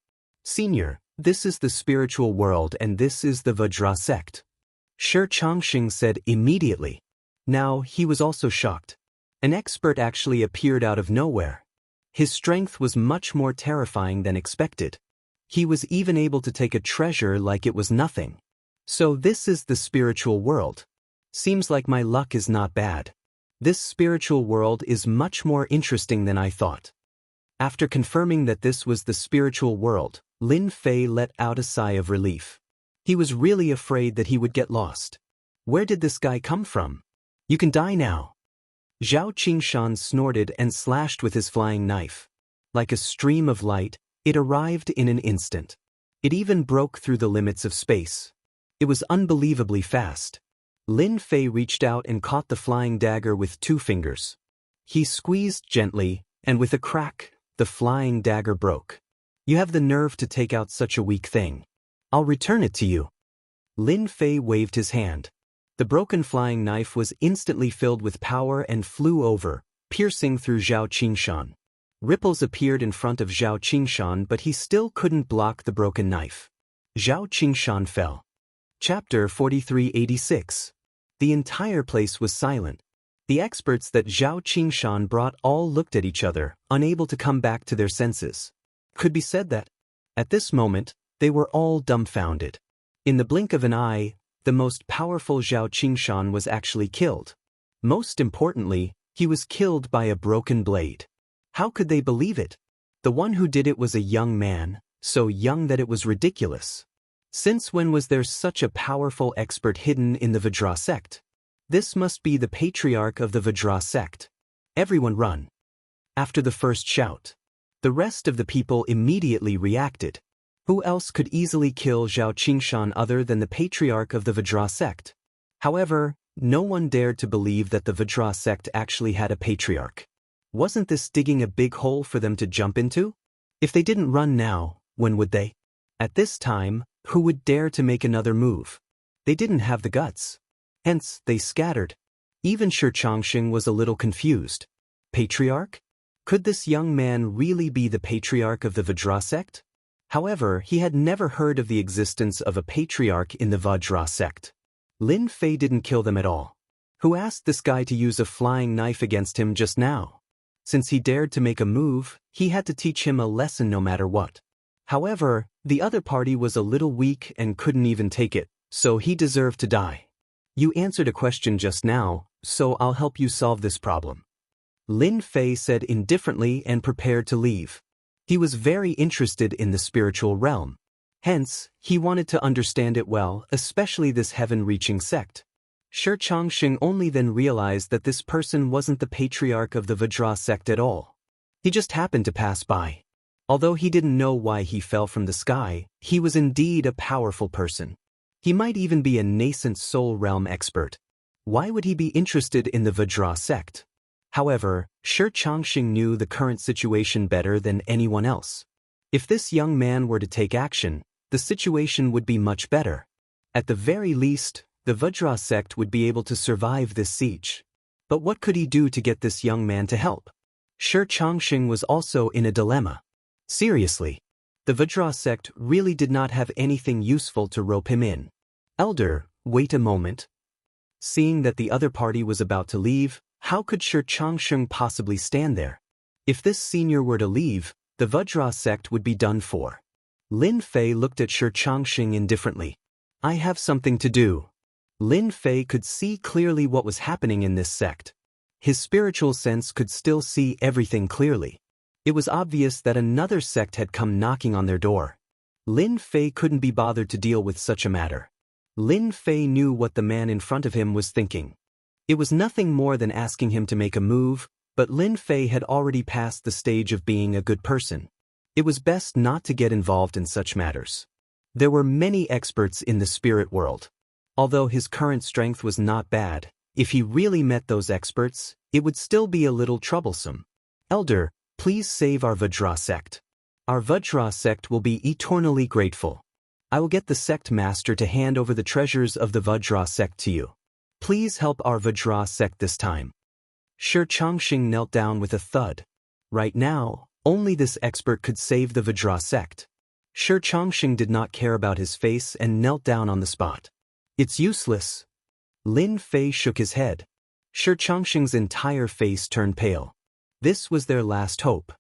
Senior, this is the spiritual world and this is the Vajra sect. Xianxia said immediately. Now, he was also shocked. An expert actually appeared out of nowhere. His strength was much more terrifying than expected. He was even able to take a treasure like it was nothing. So this is the spiritual world. Seems like my luck is not bad. This spiritual world is much more interesting than I thought. After confirming that this was the spiritual world, Lin Fei let out a sigh of relief. He was really afraid that he would get lost. Where did this guy come from? You can die now. Zhao Qingshan snorted and slashed with his flying knife. Like a stream of light, it arrived in an instant. It even broke through the limits of space. It was unbelievably fast. Lin Fei reached out and caught the flying dagger with 2 fingers. He squeezed gently, and with a crack, the flying dagger broke. You have the nerve to take out such a weak thing. I'll return it to you. Lin Fei waved his hand. The broken flying knife was instantly filled with power and flew over, piercing through Zhao Qingshan. Ripples appeared in front of Zhao Qingshan, but he still couldn't block the broken knife. Zhao Qingshan fell. Chapter 4386. The entire place was silent. The experts that Zhao Qingshan brought all looked at each other, unable to come back to their senses. Could be said that, at this moment, they were all dumbfounded. In the blink of an eye, the most powerful Zhao Qingshan was actually killed. Most importantly, he was killed by a broken blade. How could they believe it? The one who did it was a young man, so young that it was ridiculous. Since when was there such a powerful expert hidden in the Vajra sect? This must be the patriarch of the Vajra sect. Everyone run. After the first shout, the rest of the people immediately reacted. Who else could easily kill Zhao Qingshan other than the patriarch of the Vajra sect? However, no one dared to believe that the Vajra sect actually had a patriarch. Wasn't this digging a big hole for them to jump into? If they didn't run now, when would they? At this time, who would dare to make another move? They didn't have the guts. Hence, they scattered. Even Xianxia was a little confused. Patriarch? Could this young man really be the patriarch of the Vajra sect? However, he had never heard of the existence of a patriarch in the Vajra sect. Lin Fei didn't kill them at all. Who asked this guy to use a flying knife against him just now? Since he dared to make a move, he had to teach him a lesson no matter what. However, the other party was a little weak and couldn't even take it, so he deserved to die. You answered a question just now, so I'll help you solve this problem. Lin Fei said indifferently and prepared to leave. He was very interested in the spiritual realm. Hence, he wanted to understand it well, especially this heaven-reaching sect. Xianxia only then realized that this person wasn't the patriarch of the Vajra sect at all. He just happened to pass by. Although he didn't know why he fell from the sky, he was indeed a powerful person. He might even be a nascent soul realm expert. Why would he be interested in the Vajra sect? However, Xianxia knew the current situation better than anyone else. If this young man were to take action, the situation would be much better. At the very least, the Vajra sect would be able to survive this siege. But what could he do to get this young man to help? Xianxia was also in a dilemma. Seriously, the Vajra sect really did not have anything useful to rope him in. Elder, wait a moment. Seeing that the other party was about to leave, how could Xianxia possibly stand there? If this senior were to leave, the Vajra sect would be done for. Lin Fei looked at Xianxia indifferently. I have something to do. Lin Fei could see clearly what was happening in this sect. His spiritual sense could still see everything clearly. It was obvious that another sect had come knocking on their door. Lin Fei couldn't be bothered to deal with such a matter. Lin Fei knew what the man in front of him was thinking. It was nothing more than asking him to make a move, but Lin Fei had already passed the stage of being a good person. It was best not to get involved in such matters. There were many experts in the spirit world. Although his current strength was not bad, if he really met those experts, it would still be a little troublesome. Elder, please save our Vajra sect. Our Vajra sect will be eternally grateful. I will get the sect master to hand over the treasures of the Vajra sect to you. Please help our Vajra sect this time. Xianxia knelt down with a thud. Right now, only this expert could save the Vajra sect. Xianxia did not care about his face and knelt down on the spot. It's useless. Lin Fei shook his head. Xianxia's entire face turned pale. This was their last hope.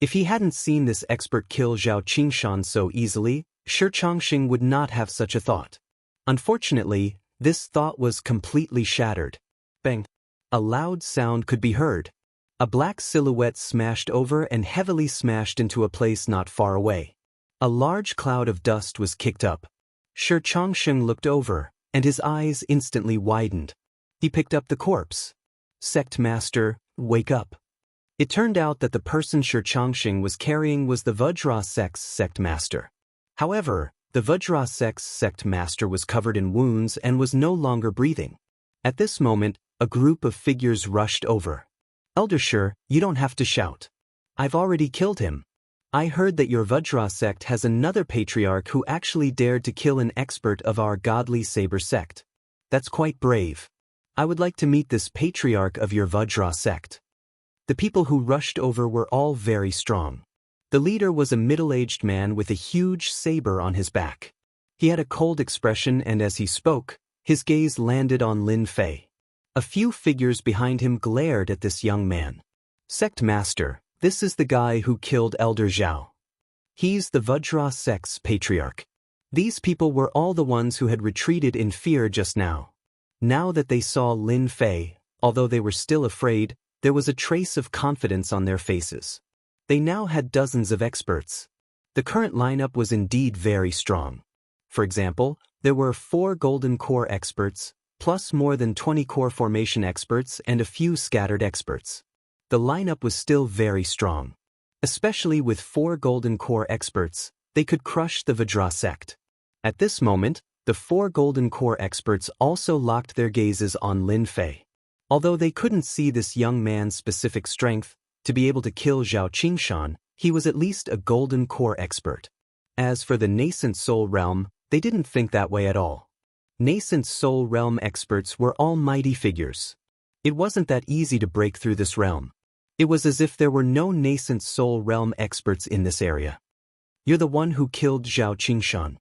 If he hadn't seen this expert kill Zhao Qingshan so easily, Xianxia would not have such a thought. Unfortunately, this thought was completely shattered. Bang! A loud sound could be heard. A black silhouette smashed over and heavily smashed into a place not far away. A large cloud of dust was kicked up. Xianxia looked over, and his eyes instantly widened. He picked up the corpse. Sect Master, wake up. It turned out that the person Xianxia was carrying was the Vajra sect's sect master. However, the Vajra sect's sect master was covered in wounds and was no longer breathing. At this moment, a group of figures rushed over. Elder Shi, you don't have to shout. I've already killed him. I heard that your Vajra sect has another patriarch who actually dared to kill an expert of our godly saber sect. That's quite brave. I would like to meet this patriarch of your Vajra sect. The people who rushed over were all very strong. The leader was a middle-aged man with a huge saber on his back. He had a cold expression and as he spoke, his gaze landed on Lin Fei. A few figures behind him glared at this young man. Sect Master, this is the guy who killed Elder Zhao. He's the Vajra sect's patriarch. These people were all the ones who had retreated in fear just now. Now that they saw Lin Fei, although they were still afraid, there was a trace of confidence on their faces. They now had dozens of experts. The current lineup was indeed very strong. For example, there were 4 golden core experts, plus more than 20 core formation experts and a few scattered experts. The lineup was still very strong. Especially with 4 golden core experts, they could crush the Vajra sect. At this moment, the 4 golden core experts also locked their gazes on Lin Fei. Although they couldn't see this young man's specific strength, to be able to kill Zhao Qingshan, he was at least a golden core expert. As for the nascent soul realm, they didn't think that way at all. Nascent soul realm experts were all mighty figures. It wasn't that easy to break through this realm. It was as if there were no nascent soul realm experts in this area. You're the one who killed Zhao Qingshan.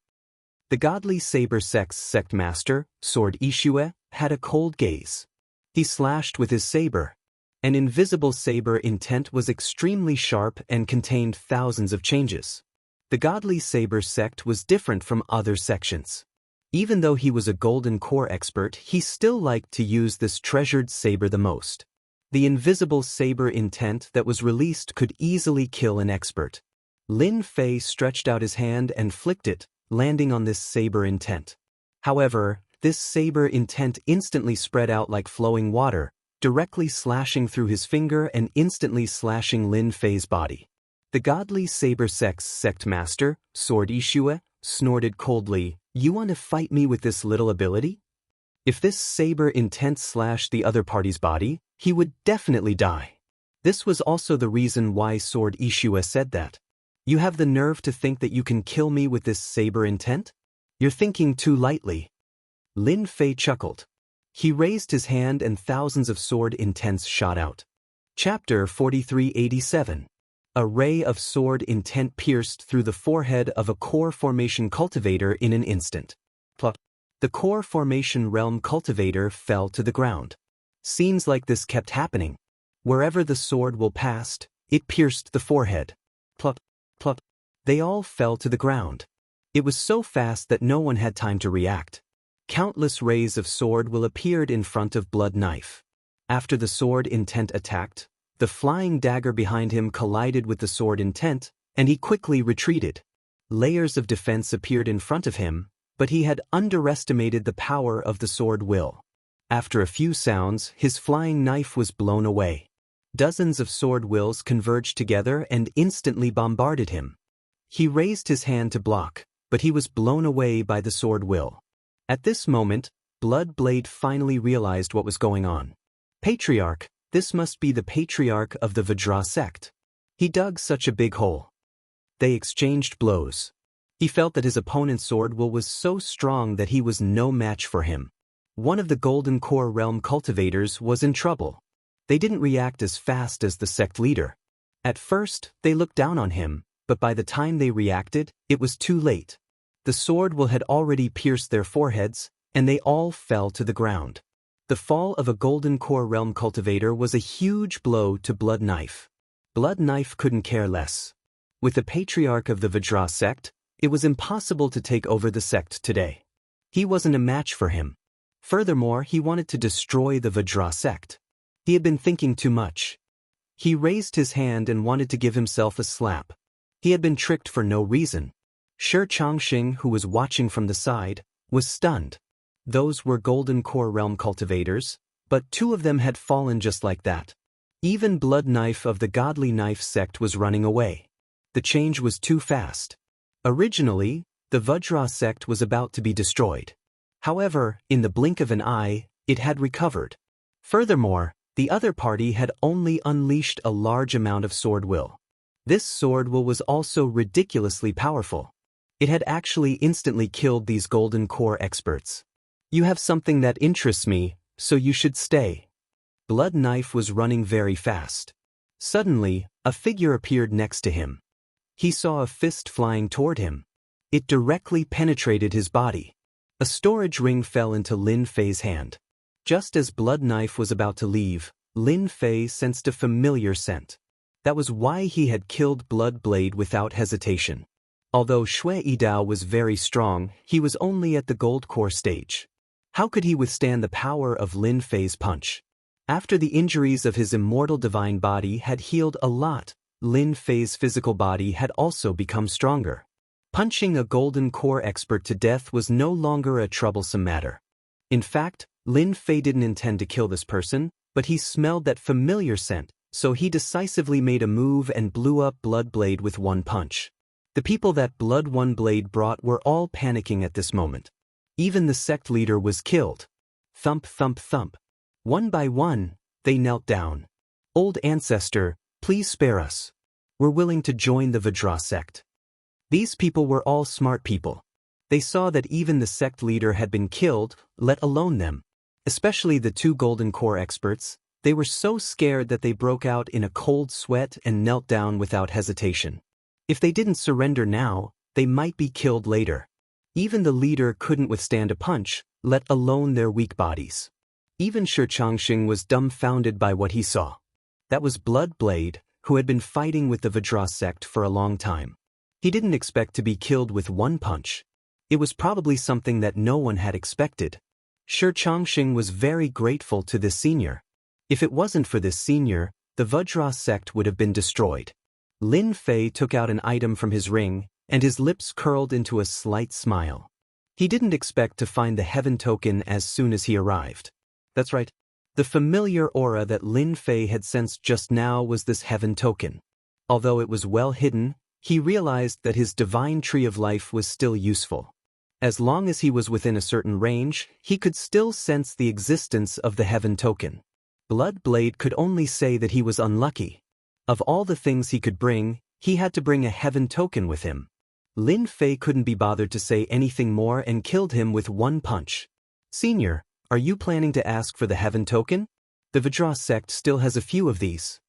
The godly saber sect's sect master, Sword Ishue, had a cold gaze. He slashed with his saber. An invisible saber intent was extremely sharp and contained thousands of changes. The godly saber sect was different from other sections. Even though he was a golden core expert, he still liked to use this treasured saber the most. The invisible saber intent that was released could easily kill an expert. Lin Fei stretched out his hand and flicked it, landing on this saber intent. However, this saber intent instantly spread out like flowing water, directly slashing through his finger and instantly slashing Lin Fei's body. The godly saber sect's sect master, Sword Ishue, snorted coldly, "You want to fight me with this little ability?" If this saber intent slashed the other party's body, he would definitely die. This was also the reason why Sword Ishue said that. You have the nerve to think that you can kill me with this saber intent? You're thinking too lightly. Lin Fei chuckled. He raised his hand and thousands of sword intents shot out. Chapter 4387. A ray of sword intent pierced through the forehead of a core formation cultivator in an instant. Pluck. The core formation realm cultivator fell to the ground. Scenes like this kept happening. Wherever the sword will passed, it pierced the forehead. Pluck, pluck. They all fell to the ground. It was so fast that no one had time to react. Countless rays of sword will appeared in front of Blood Knife. After the sword intent attacked, the flying dagger behind him collided with the sword intent, and he quickly retreated. Layers of defense appeared in front of him, but he had underestimated the power of the sword will. After a few sounds, his flying knife was blown away. Dozens of sword wills converged together and instantly bombarded him. He raised his hand to block, but he was blown away by the sword will. At this moment, Blood Blade finally realized what was going on. Patriarch, this must be the patriarch of the Vajra sect. He dug such a big hole. They exchanged blows. He felt that his opponent's sword will was so strong that he was no match for him. One of the Golden Core Realm cultivators was in trouble. They didn't react as fast as the sect leader. At first, they looked down on him, but by the time they reacted, it was too late. The sword will had already pierced their foreheads, and they all fell to the ground. The fall of a Golden Core Realm cultivator was a huge blow to Blood Knife. Blood Knife couldn't care less. With the patriarch of the Vajra sect, it was impossible to take over the sect today. He wasn't a match for him. Furthermore, he wanted to destroy the Vajra sect. He had been thinking too much. He raised his hand and wanted to give himself a slap. He had been tricked for no reason. Shi Changxing, who was watching from the side, was stunned. Those were Golden Core Realm cultivators, but two of them had fallen just like that. Even Blood Knife of the Godly Knife sect was running away. The change was too fast. Originally, the Vajra sect was about to be destroyed. However, in the blink of an eye, it had recovered. Furthermore, the other party had only unleashed a large amount of sword will. This sword will was also ridiculously powerful. It had actually instantly killed these Golden Core experts. You have something that interests me, so you should stay. Blood Knife was running very fast. Suddenly, a figure appeared next to him. He saw a fist flying toward him. It directly penetrated his body. A storage ring fell into Lin Fei's hand. Just as Blood Knife was about to leave, Lin Fei sensed a familiar scent. That was why he had killed Blood Blade without hesitation. Although Shui Yidao was very strong, he was only at the Gold Core stage. How could he withstand the power of Lin Fei's punch? After the injuries of his immortal divine body had healed a lot, Lin Fei's physical body had also become stronger. Punching a Golden Core expert to death was no longer a troublesome matter. In fact, Lin Fei didn't intend to kill this person, but he smelled that familiar scent, so he decisively made a move and blew up Blood Blade with one punch. The people that Blood One Blade brought were all panicking at this moment. Even the sect leader was killed. Thump, thump, thump. One by one, they knelt down. Old ancestor, please spare us. We're willing to join the Vajra sect. These people were all smart people. They saw that even the sect leader had been killed, let alone them. Especially the two Golden Core experts, They were so scared that they broke out in a cold sweat and knelt down without hesitation. If they didn't surrender now, they might be killed later. Even the leader couldn't withstand a punch, let alone their weak bodies. Even Xianxia was dumbfounded by what he saw. That was Bloodblade, who had been fighting with the Vajra sect for a long time. He didn't expect to be killed with one punch. It was probably something that no one had expected. Xianxia was very grateful to this senior. If it wasn't for this senior, the Vajra sect would have been destroyed. Lin Fei took out an item from his ring, and his lips curled into a slight smile. He didn't expect to find the heaven token as soon as he arrived. That's right. The familiar aura that Lin Fei had sensed just now was this heaven token. Although it was well hidden, he realized that his divine tree of life was still useful. As long as he was within a certain range, he could still sense the existence of the heaven token. Bloodblade could only say that he was unlucky. Of all the things he could bring, he had to bring a heaven token with him. Lin Fei couldn't be bothered to say anything more and killed him with one punch. Senior, are you planning to ask for the heaven token? The Vajra sect still has a few of these.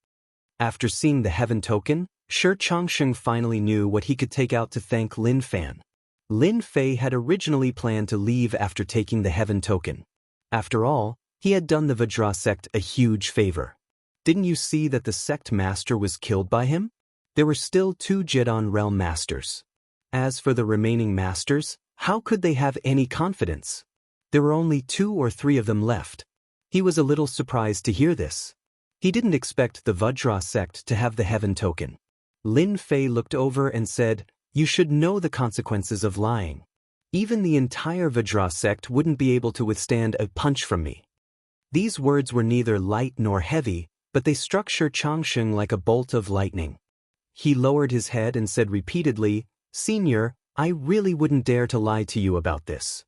After seeing the heaven token, Xianxia finally knew what he could take out to thank Lin Fan. Lin Fei had originally planned to leave after taking the heaven token. After all, he had done the Vajra sect a huge favor. Didn't you see that the sect master was killed by him? There were still 2 Jedon realm masters. As for the remaining masters, how could they have any confidence? There were only 2 or 3 of them left. He was a little surprised to hear this. He didn't expect the Vajra sect to have the heaven token. Lin Fei looked over and said, "You should know the consequences of lying. Even the entire Vajra sect wouldn't be able to withstand a punch from me." These words were neither light nor heavy, but they struck Xianxia like a bolt of lightning. He lowered his head and said repeatedly, "Senior, I really wouldn't dare to lie to you about this.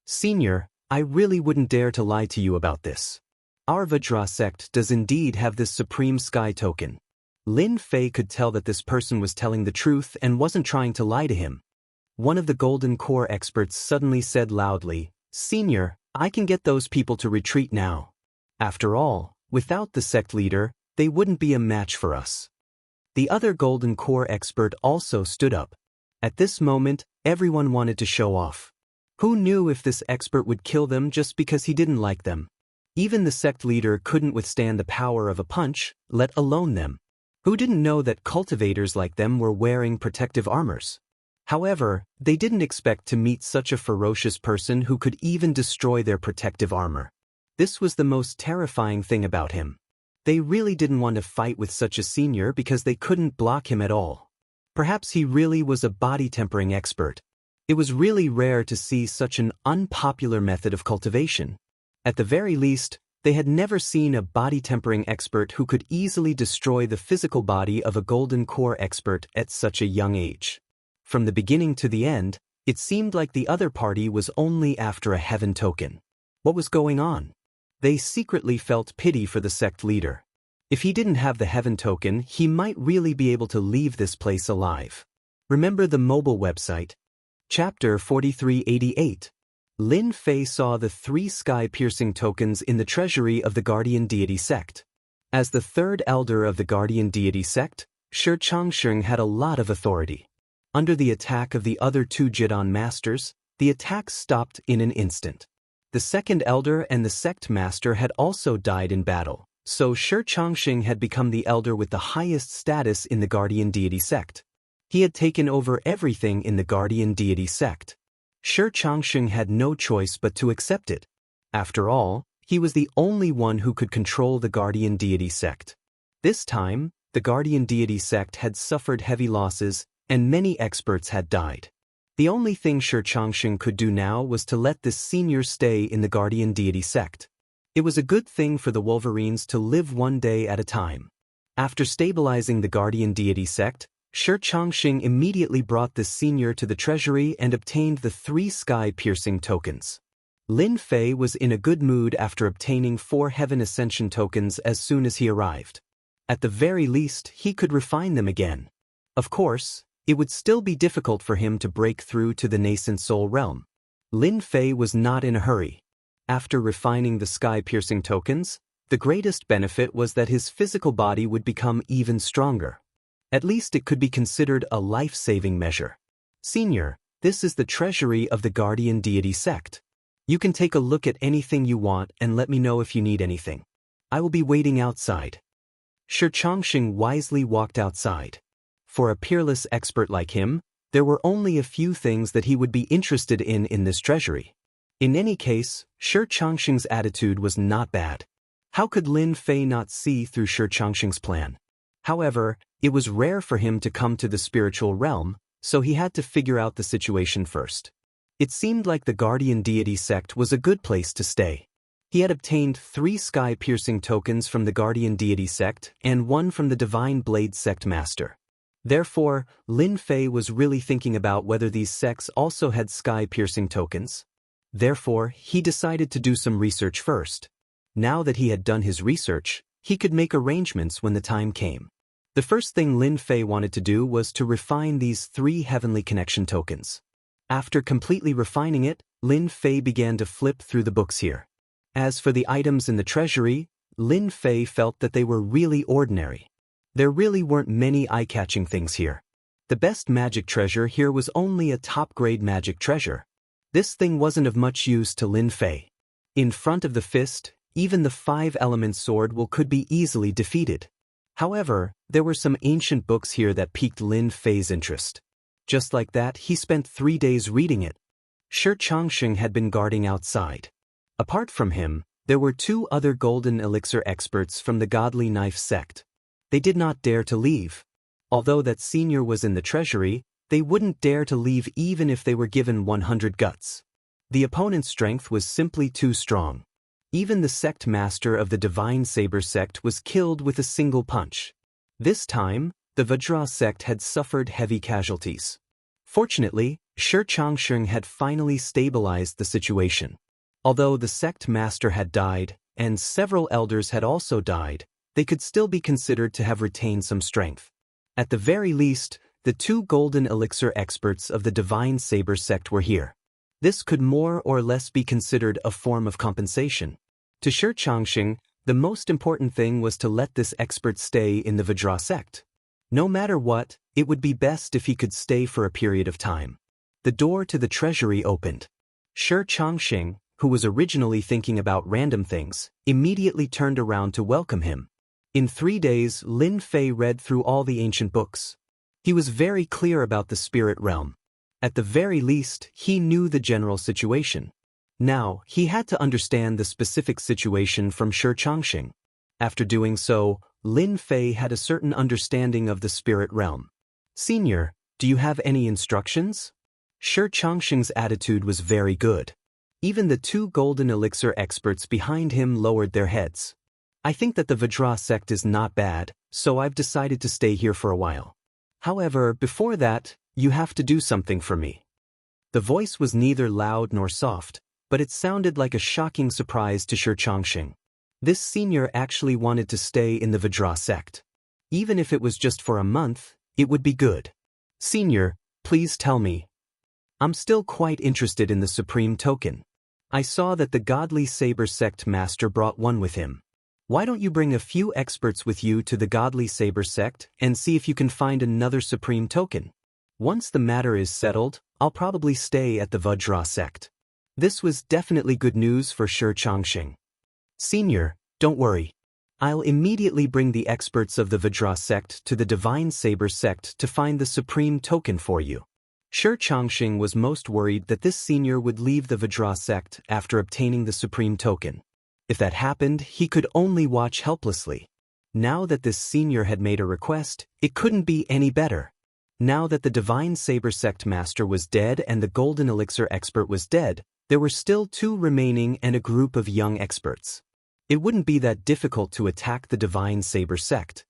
Senior, I really wouldn't dare to lie to you about this. Our Vajra sect does indeed have this supreme sky token." Lin Fei could tell that this person was telling the truth and wasn't trying to lie to him. One of the Golden Core experts suddenly said loudly, "Senior, I can get those people to retreat now. After all, without the sect leader, they wouldn't be a match for us." The other Golden Core expert also stood up. At this moment, everyone wanted to show off. Who knew if this expert would kill them just because he didn't like them? Even the sect leader couldn't withstand the power of a punch, let alone them. Who didn't know that cultivators like them were wearing protective armors? However, they didn't expect to meet such a ferocious person who could even destroy their protective armor. This was the most terrifying thing about him. They really didn't want to fight with such a senior because they couldn't block him at all. Perhaps he really was a body tempering expert. It was really rare to see such an unpopular method of cultivation. At the very least, they had never seen a body tempering expert who could easily destroy the physical body of a Golden Core expert at such a young age. From the beginning to the end, it seemed like the other party was only after a heaven token. What was going on? They secretly felt pity for the sect leader. If he didn't have the heaven token, he might really be able to leave this place alive. Remember the mobile website? Chapter 4388. Lin Fei saw the 3 sky-piercing tokens in the treasury of the Guardian Deity sect. As the 3rd elder of the Guardian Deity sect, Xianxia had a lot of authority. Under the attack of the other 2 Jedon masters, the attack stopped in an instant. The 2nd elder and the sect master had also died in battle, so Xianxia had become the elder with the highest status in the Guardian Deity sect. He had taken over everything in the Guardian Deity sect. Xianxia had no choice but to accept it. After all, he was the only one who could control the Guardian Deity sect. This time, the Guardian Deity sect had suffered heavy losses, and many experts had died. The only thing Xianxia could do now was to let this senior stay in the Guardian Deity sect. It was a good thing for the Wolverines to live one day at a time. After stabilizing the Guardian Deity sect, Xianxia immediately brought this senior to the treasury and obtained the 3 sky-piercing tokens. Lin Fei was in a good mood after obtaining 4 Heaven Ascension tokens as soon as he arrived. At the very least, he could refine them again. Of course, it would still be difficult for him to break through to the nascent soul realm. Lin Fei was not in a hurry. After refining the sky-piercing tokens, The greatest benefit was that his physical body would become even stronger. At least it could be considered a life-saving measure. Senior, this is the treasury of the guardian deity sect. You can take a look at anything you want and let me know if you need anything. I will be waiting outside. Xianxia wisely walked outside. For a peerless expert like him, there were only a few things that he would be interested in this treasury. In any case, Xianxia's attitude was not bad. How could Lin Fei not see through Xianxia's plan? However, it was rare for him to come to the spiritual realm, so he had to figure out the situation first. It seemed like the guardian deity sect was a good place to stay. He had obtained 3 sky-piercing tokens from the guardian deity sect and 1 from the divine blade sect master. Therefore, Lin Fei was really thinking about whether these sects also had sky-piercing tokens. Therefore, he decided to do some research first. Now that he had done his research, he could make arrangements when the time came. The first thing Lin Fei wanted to do was to refine these 3 heavenly connection tokens. After completely refining it, Lin Fei began to flip through the books here. As for the items in the treasury, Lin Fei felt that they were really ordinary. There really weren't many eye-catching things here. The best magic treasure here was only a top-grade magic treasure. This thing wasn't of much use to Lin Fei. In front of the fist, even the 5-element sword could be easily defeated. However, there were some ancient books here that piqued Lin Fei's interest. Just like that, he spent 3 days reading it. Xianxia had been guarding outside. Apart from him, there were 2 other golden elixir experts from the godly knife sect. They did not dare to leave. Although that senior was in the treasury, they wouldn't dare to leave even if they were given 100 guts. The opponent's strength was simply too strong. Even the sect master of the divine saber sect was killed with a single punch. This time, the Vajra sect had suffered heavy casualties. Fortunately, Xianxia had finally stabilized the situation. Although the sect master had died, and several elders had also died, they could still be considered to have retained some strength. At the very least, the 2 golden elixir experts of the divine saber sect were here. This could more or less be considered a form of compensation. To Xianxia, the most important thing was to let this expert stay in the Vajra sect. No matter what, it would be best if he could stay for a period of time. The door to the treasury opened. Xianxia, who was originally thinking about random things, immediately turned around to welcome him. In 3 days, Lin Fei read through all the ancient books. He was very clear about the spirit realm. At the very least, he knew the general situation. Now, he had to understand the specific situation from Xianxia. After doing so, Lin Fei had a certain understanding of the spirit realm. Senior, do you have any instructions? Xianxia's attitude was very good. Even the 2 golden elixir experts behind him lowered their heads. I think that the Vajra sect is not bad, so I've decided to stay here for a while. However, before that, you have to do something for me. The voice was neither loud nor soft, but it sounded like a shocking surprise to Xianxia. This senior actually wanted to stay in the Vajra sect. Even if it was just for a month, it would be good. Senior, please tell me. I'm still quite interested in the supreme token. I saw that the godly saber sect master brought one with him. Why don't you bring a few experts with you to the godly saber sect and see if you can find another supreme token? Once the matter is settled, I'll probably stay at the Vajra sect. This was definitely good news for Xianxia. Senior, don't worry. I'll immediately bring the experts of the Vajra sect to the divine saber sect to find the supreme token for you. Xianxia was most worried that this senior would leave the Vajra sect after obtaining the supreme token. If that happened, he could only watch helplessly. Now that this senior had made a request, it couldn't be any better. Now that the divine saber sect master was dead and the golden elixir expert was dead, there were still 2 remaining and a group of young experts. It wouldn't be that difficult to attack the divine saber sect.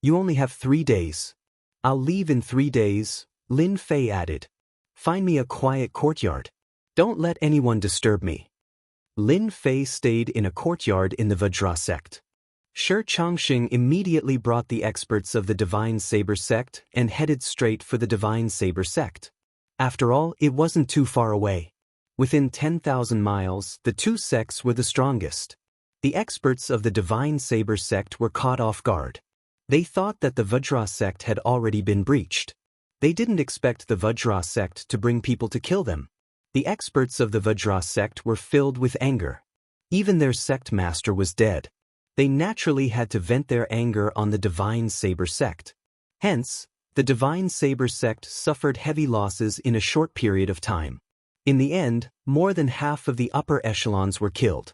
You only have 3 days. I'll leave in 3 days, Lin Fei added. Find me a quiet courtyard. Don't let anyone disturb me. Lin Fei stayed in a courtyard in the Vajra sect. Xianxia immediately brought the experts of the divine saber sect and headed straight for the divine saber sect. After all, it wasn't too far away. Within 10,000 miles, the 2 sects were the strongest. The experts of the Divine Saber sect were caught off guard. They thought that the Vajra sect had already been breached. They didn't expect the Vajra sect to bring people to kill them. The experts of the Vajra sect were filled with anger. Even their sect master was dead. They naturally had to vent their anger on the Divine Saber sect. Hence, the Divine Saber sect suffered heavy losses in a short period of time. In the end, more than half of the upper echelons were killed.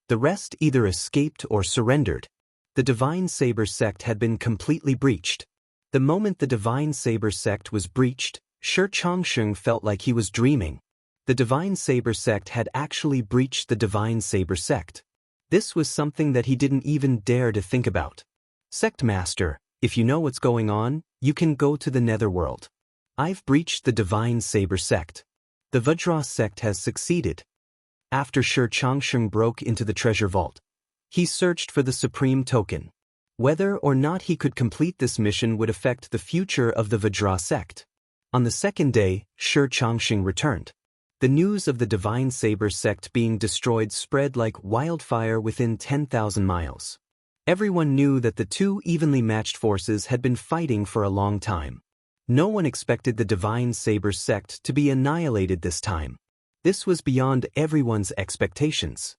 The rest either escaped or surrendered. The Divine Saber sect had been completely breached. The moment the Divine Saber sect was breached, Xianxia felt like he was dreaming. The Divine Saber sect had actually breached the Divine Saber sect. This was something that he didn't even dare to think about. Sect Master, if you know what's going on, you can go to the Netherworld. I've breached the Divine Saber sect. The Vajra sect has succeeded. After Xianxia broke into the treasure vault, he searched for the supreme token. Whether or not he could complete this mission would affect the future of the Vajra sect. On the second day, Xianxia returned. The news of the Divine Saber sect being destroyed spread like wildfire within 10,000 miles. Everyone knew that the two evenly matched forces had been fighting for a long time. No one expected the Divine Saber sect to be annihilated this time. This was beyond everyone's expectations.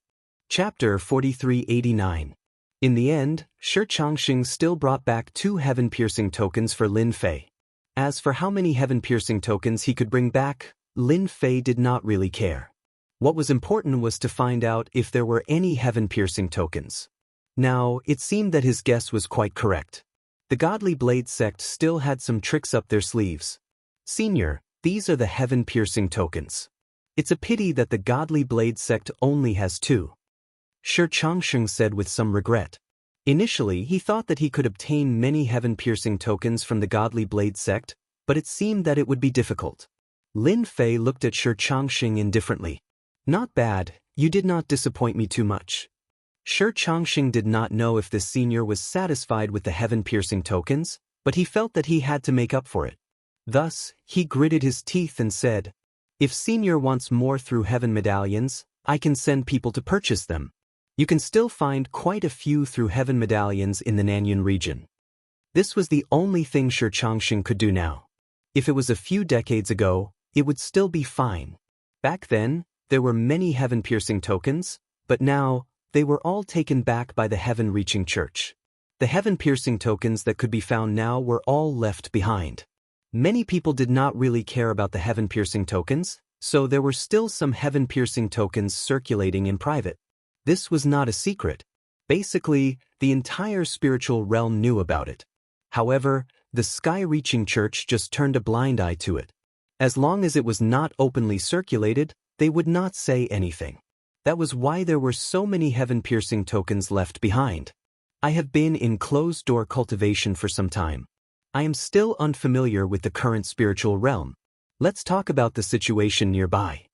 Chapter 4389. In the end, Xianxia still brought back 2 heaven-piercing tokens for Lin Fei. As for how many heaven-piercing tokens he could bring back, Lin Fei did not really care. What was important was to find out if there were any heaven-piercing tokens. Now, it seemed that his guess was quite correct. The Godly Blade sect still had some tricks up their sleeves. Senior, these are the heaven-piercing tokens. It's a pity that the Godly Blade sect only has 2. Xianxia said with some regret. Initially, he thought that he could obtain many heaven-piercing tokens from the Godly Blade sect, but it seemed that it would be difficult. Lin Fei looked at Xianxia indifferently. Not bad, you did not disappoint me too much. Xianxia did not know if this senior was satisfied with the heaven-piercing tokens, but he felt that he had to make up for it. Thus, he gritted his teeth and said, "If senior wants more through heaven medallions, I can send people to purchase them. You can still find quite a few through heaven medallions in the Nanyun region." This was the only thing Xianxia could do now. If it was a few decades ago, it would still be fine. Back then, there were many heaven-piercing tokens, but now, they were all taken back by the heaven-reaching church. The heaven-piercing tokens that could be found now were all left behind. Many people did not really care about the heaven-piercing tokens, so there were still some heaven-piercing tokens circulating in private. This was not a secret. Basically, the entire spiritual realm knew about it. However, the sky-reaching church just turned a blind eye to it. As long as it was not openly circulated, they would not say anything. That was why there were so many heaven-piercing tokens left behind. I have been in closed-door cultivation for some time. I am still unfamiliar with the current spiritual realm. Let's talk about the situation nearby.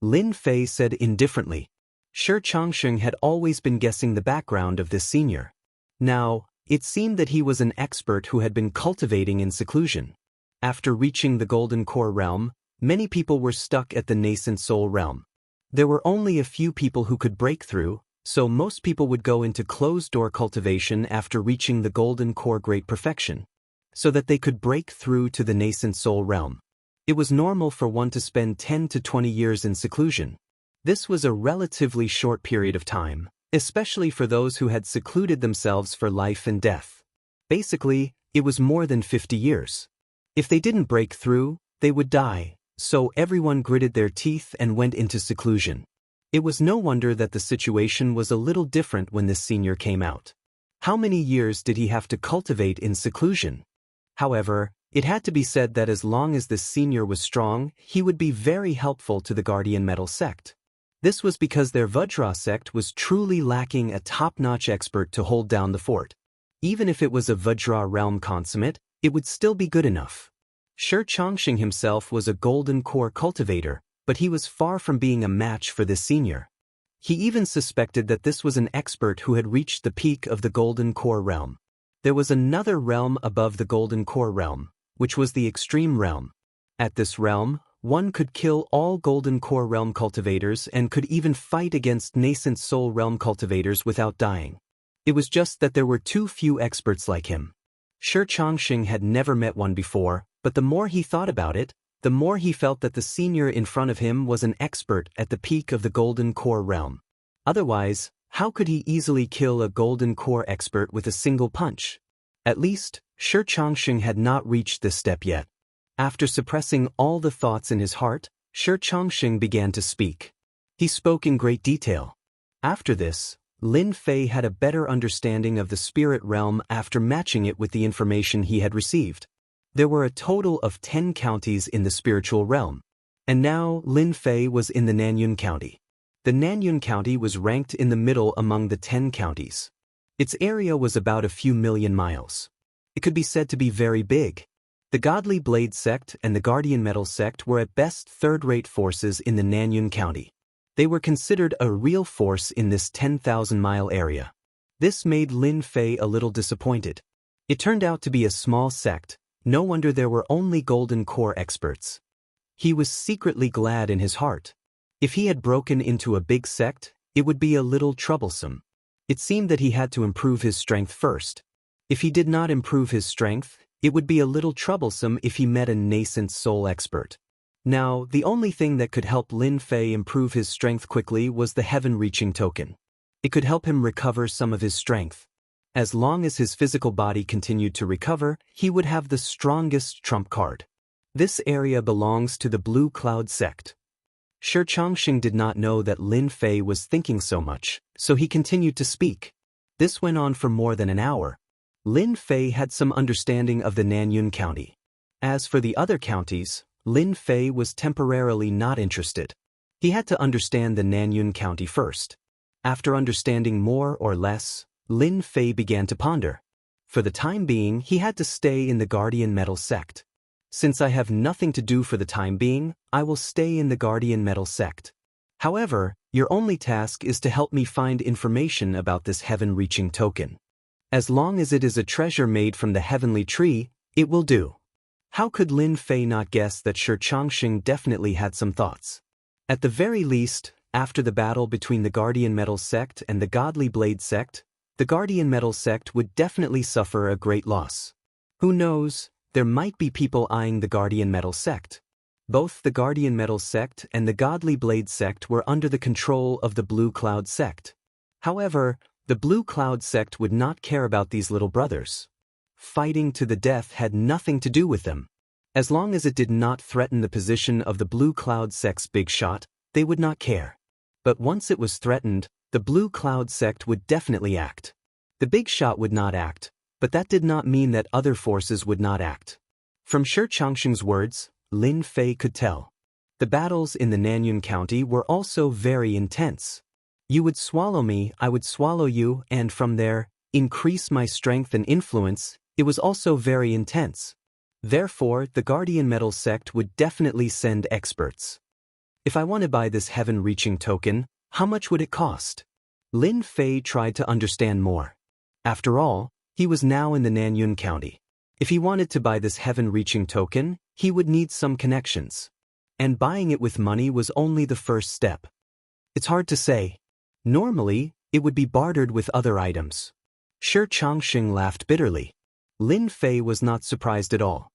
Lin Fei said indifferently. Xianxia had always been guessing the background of this senior. Now, it seemed that he was an expert who had been cultivating in seclusion. After reaching the Golden Core realm, many people were stuck at the nascent soul realm. There were only a few people who could break through, so most people would go into closed-door cultivation after reaching the Golden Core Great Perfection, so that they could break through to the nascent soul realm. It was normal for one to spend 10 to 20 years in seclusion. This was a relatively short period of time, especially for those who had secluded themselves for life and death. Basically, it was more than 50 years. If they didn't break through, they would die, so everyone gritted their teeth and went into seclusion. It was no wonder that the situation was a little different when this senior came out. How many years did he have to cultivate in seclusion? However, it had to be said that as long as this senior was strong, he would be very helpful to the Guardian Metal sect. This was because their Vajra sect was truly lacking a top-notch expert to hold down the fort. Even if it was a Vajra realm consummate, it would still be good enough. Xianxia himself was a golden core cultivator, but he was far from being a match for this senior. He even suspected that this was an expert who had reached the peak of the golden core realm. There was another realm above the golden core realm, which was the extreme realm. At this realm, one could kill all Golden Core Realm cultivators and could even fight against nascent Soul Realm cultivators without dying. It was just that there were too few experts like him. Xianxia had never met one before, but the more he thought about it, the more he felt that the senior in front of him was an expert at the peak of the Golden Core Realm. Otherwise, how could he easily kill a Golden Core expert with a single punch? At least, Xianxia had not reached this step yet. After suppressing all the thoughts in his heart, Xianxia began to speak. He spoke in great detail. After this, Lin Fei had a better understanding of the spirit realm after matching it with the information he had received. There were a total of 10 counties in the spiritual realm. And now Lin Fei was in the Nanyun County. The Nanyun County was ranked in the middle among the 10 counties. Its area was about a few million miles. It could be said to be very big. The Godly Blade sect and the Guardian Metal sect were at best third-rate forces in the Nanyun County. They were considered a real force in this 10,000-mile area. This made Lin Fei a little disappointed. It turned out to be a small sect. No wonder there were only Golden Core experts. He was secretly glad in his heart. If he had broken into a big sect, it would be a little troublesome. It seemed that he had to improve his strength first. If he did not improve his strength, it would be a little troublesome if he met a nascent soul expert. Now, the only thing that could help Lin Fei improve his strength quickly was the heaven-reaching token. It could help him recover some of his strength. As long as his physical body continued to recover, he would have the strongest trump card. This area belongs to the Blue Cloud sect. Xianxia did not know that Lin Fei was thinking so much, so he continued to speak. This went on for more than an hour. Lin Fei had some understanding of the Nanyun County. As for the other counties, Lin Fei was temporarily not interested. He had to understand the Nanyun County first. After understanding more or less, Lin Fei began to ponder. For the time being, he had to stay in the Guardian Metal sect. Since I have nothing to do for the time being, I will stay in the Guardian Metal sect. However, your only task is to help me find information about this heaven-reaching token. As long as it is a treasure made from the heavenly tree, it will do. How could Lin Fei not guess that Xianxia definitely had some thoughts? At the very least, after the battle between the Guardian Metal sect and the Godly Blade sect, the Guardian Metal sect would definitely suffer a great loss. Who knows, there might be people eyeing the Guardian Metal sect. Both the Guardian Metal sect and the Godly Blade sect were under the control of the Blue Cloud sect. However, the Blue Cloud sect would not care about these little brothers. Fighting to the death had nothing to do with them. As long as it did not threaten the position of the Blue Cloud sect's big shot, they would not care. But once it was threatened, the Blue Cloud sect would definitely act. The big shot would not act, but that did not mean that other forces would not act. From Xianxia's words, Lin Fei could tell. The battles in the Nanyun County were also very intense. You would swallow me, I would swallow you, and from there, increase my strength and influence. It was also very intense. Therefore, the Guardian Metal sect would definitely send experts. If I want to buy this heaven-reaching token, how much would it cost? Lin Fei tried to understand more. After all, he was now in the Nanyun County. If he wanted to buy this heaven-reaching token, he would need some connections. And buying it with money was only the first step. It's hard to say. Normally, it would be bartered with other items. Xianxia laughed bitterly. Lin Fei was not surprised at all.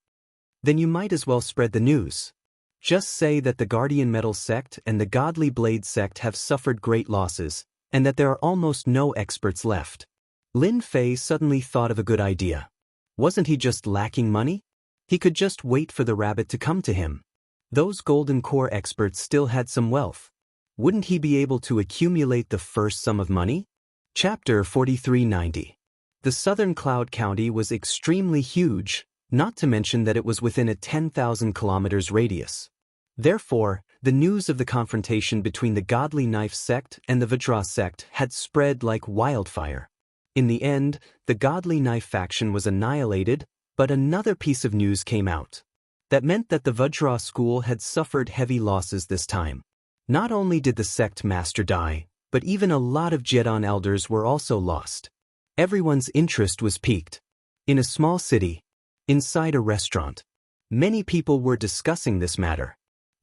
Then you might as well spread the news. Just say that the Guardian Metal sect and the Godly Blade sect have suffered great losses, and that there are almost no experts left. Lin Fei suddenly thought of a good idea. Wasn't he just lacking money? He could just wait for the rabbit to come to him. Those Golden Core experts still had some wealth. Wouldn't he be able to accumulate the first sum of money? Chapter 4390. The Southern Cloud County was extremely huge, not to mention that it was within a 10,000 kilometers radius. Therefore, the news of the confrontation between the Godly Knife sect and the Vajra sect had spread like wildfire. In the end, the Godly Knife faction was annihilated, but another piece of news came out. That meant that the Vajra school had suffered heavy losses this time. Not only did the sect master die, but even a lot of Jedon elders were also lost. Everyone's interest was piqued. In a small city, inside a restaurant, many people were discussing this matter.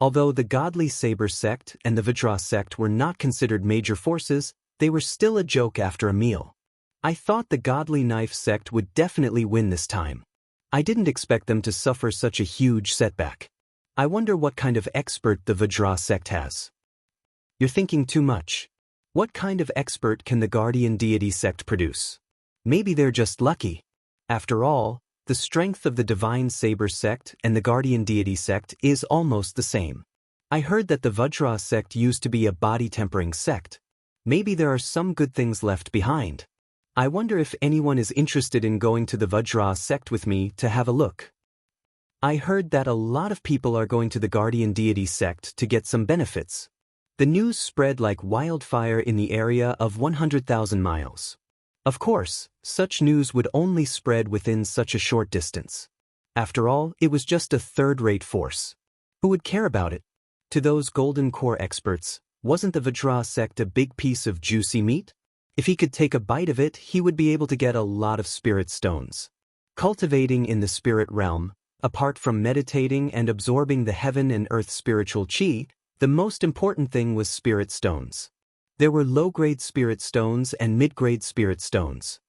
Although the Godly Saber sect and the Vajra sect were not considered major forces, they were still a joke after a meal. I thought the Godly Knife sect would definitely win this time. I didn't expect them to suffer such a huge setback. I wonder what kind of expert the Vajra sect has. You're thinking too much. What kind of expert can the Guardian Deity sect produce? Maybe they're just lucky. After all, the strength of the Divine Saber sect and the Guardian Deity sect is almost the same. I heard that the Vajra sect used to be a body-tempering sect. Maybe there are some good things left behind. I wonder if anyone is interested in going to the Vajra sect with me to have a look. I heard that a lot of people are going to the Guardian Deity sect to get some benefits. The news spread like wildfire in the area of 100,000 miles. Of course, such news would only spread within such a short distance. After all, it was just a third-rate force. Who would care about it? To those Golden Core experts, wasn't the Vajra sect a big piece of juicy meat? If he could take a bite of it, he would be able to get a lot of spirit stones. Cultivating in the spirit realm, apart from meditating and absorbing the heaven and earth spiritual chi, the most important thing was spirit stones. There were low-grade spirit stones and mid-grade spirit stones.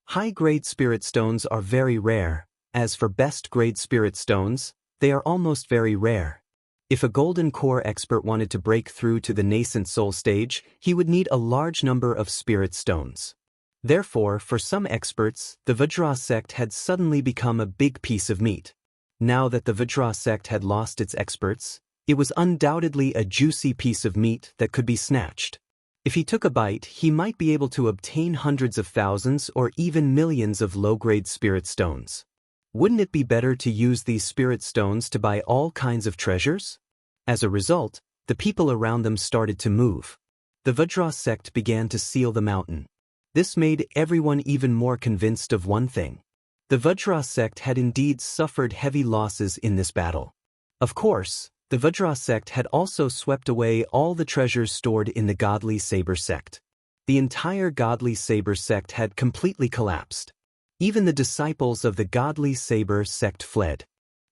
High-grade spirit stones are very rare. As for best-grade spirit stones, they are almost very rare. If a Golden Core expert wanted to break through to the nascent soul stage, he would need a large number of spirit stones. Therefore, for some experts, the Vajra sect had suddenly become a big piece of meat. Now that the Vajra sect had lost its experts, it was undoubtedly a juicy piece of meat that could be snatched. If he took a bite, he might be able to obtain hundreds of thousands or even millions of low-grade spirit stones. Wouldn't it be better to use these spirit stones to buy all kinds of treasures? As a result, the people around them started to move. The Vajra sect began to seal the mountain. This made everyone even more convinced of one thing. The Vajra sect had indeed suffered heavy losses in this battle. Of course, the Vajra sect had also swept away all the treasures stored in the Godly Saber sect. The entire Godly Saber sect had completely collapsed. Even the disciples of the Godly Saber sect fled.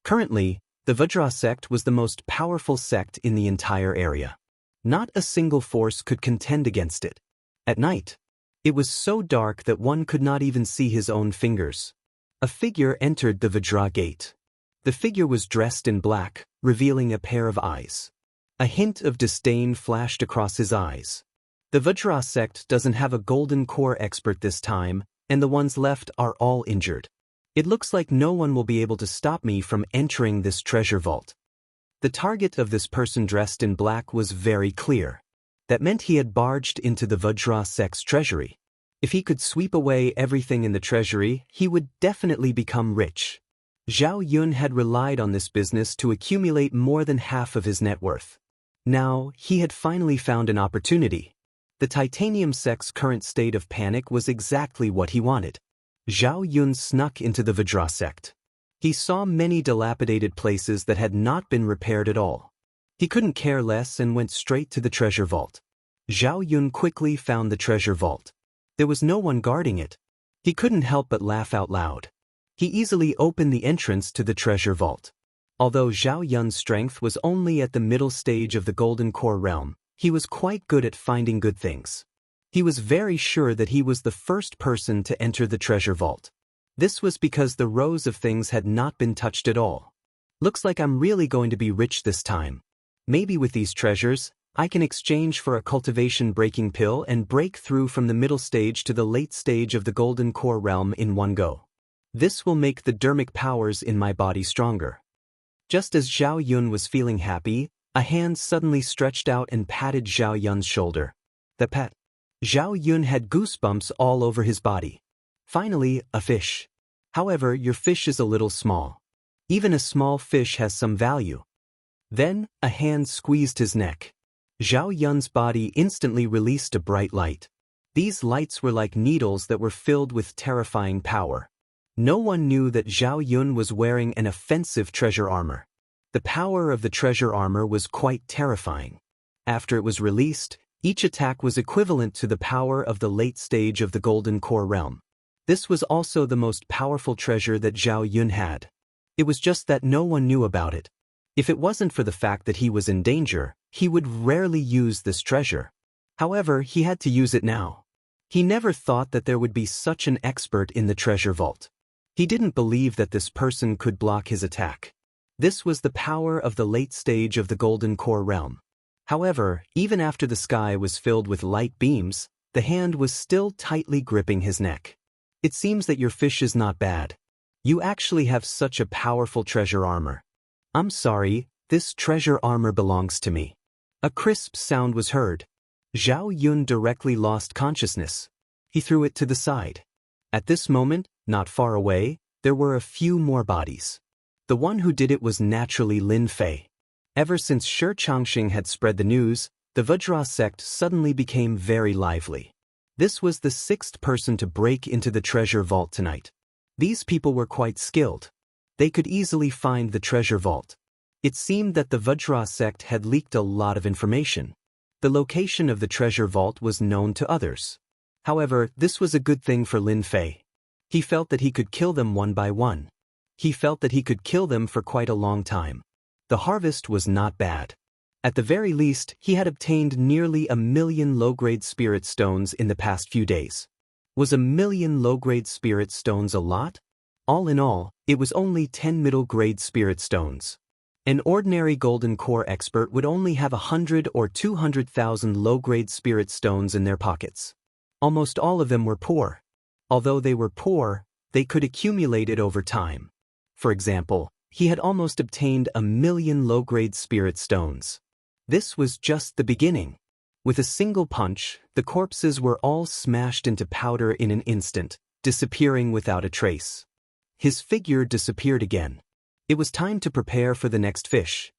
Currently, the Vajra sect was the most powerful sect in the entire area. Not a single force could contend against it. At night, it was so dark that one could not even see his own fingers. A figure entered the Vajra gate. The figure was dressed in black, revealing a pair of eyes. A hint of disdain flashed across his eyes. The Vajra sect doesn't have a Golden Core expert this time, and the ones left are all injured. It looks like no one will be able to stop me from entering this treasure vault. The target of this person dressed in black was very clear. That meant he had barged into the Vajra sect's treasury. If he could sweep away everything in the treasury, he would definitely become rich. Zhao Yun had relied on this business to accumulate more than half of his net worth. Now, he had finally found an opportunity. The Titanium sect's current state of panic was exactly what he wanted. Zhao Yun snuck into the Vajra sect. He saw many dilapidated places that had not been repaired at all. He couldn't care less and went straight to the treasure vault. Zhao Yun quickly found the treasure vault. There was no one guarding it. He couldn't help but laugh out loud. He easily opened the entrance to the treasure vault. Although Zhao Yun's strength was only at the middle stage of the Golden Core realm, he was quite good at finding good things. He was very sure that he was the first person to enter the treasure vault. This was because the rows of things had not been touched at all. Looks like I'm really going to be rich this time. Maybe with these treasures, I can exchange for a cultivation breaking pill and break through from the middle stage to the late stage of the Golden Core realm in one go. This will make the dermic powers in my body stronger. Just as Zhao Yun was feeling happy, a hand suddenly stretched out and patted Zhao Yun's shoulder. The pet. Zhao Yun had goosebumps all over his body. Finally, a fish. However, your fish is a little small. Even a small fish has some value. Then, a hand squeezed his neck. Zhao Yun's body instantly released a bright light. These lights were like needles that were filled with terrifying power. No one knew that Zhao Yun was wearing an offensive treasure armor. The power of the treasure armor was quite terrifying. After it was released, each attack was equivalent to the power of the late stage of the Golden Core realm. This was also the most powerful treasure that Zhao Yun had. It was just that no one knew about it. If it wasn't for the fact that he was in danger, he would rarely use this treasure. However, he had to use it now. He never thought that there would be such an expert in the treasure vault. He didn't believe that this person could block his attack. This was the power of the late stage of the Golden Core realm. However, even after the sky was filled with light beams, the hand was still tightly gripping his neck. It seems that your fish is not bad. You actually have such a powerful treasure armor. I'm sorry, this treasure armor belongs to me. A crisp sound was heard. Zhao Yun directly lost consciousness. He threw it to the side. At this moment, not far away, there were a few more bodies. The one who did it was naturally Lin Fei. Ever since Xianxia had spread the news, the Vajra sect suddenly became very lively. This was the sixth person to break into the treasure vault tonight. These people were quite skilled. They could easily find the treasure vault. It seemed that the Vajra sect had leaked a lot of information. The location of the treasure vault was known to others. However, this was a good thing for Lin Fei. He felt that he could kill them one by one. He felt that he could kill them for quite a long time. The harvest was not bad. At the very least, he had obtained nearly 1,000,000 low-grade spirit stones in the past few days. Was 1,000,000 low-grade spirit stones a lot? All in all, it was only 10 middle-grade spirit stones. An ordinary golden core expert would only have 100 or 200,000 low-grade spirit stones in their pockets. Almost all of them were poor. Although they were poor, they could accumulate it over time. For example, he had almost obtained 1,000,000 low-grade spirit stones. This was just the beginning. With a single punch, the corpses were all smashed into powder in an instant, disappearing without a trace. His figure disappeared again. It was time to prepare for the next fish.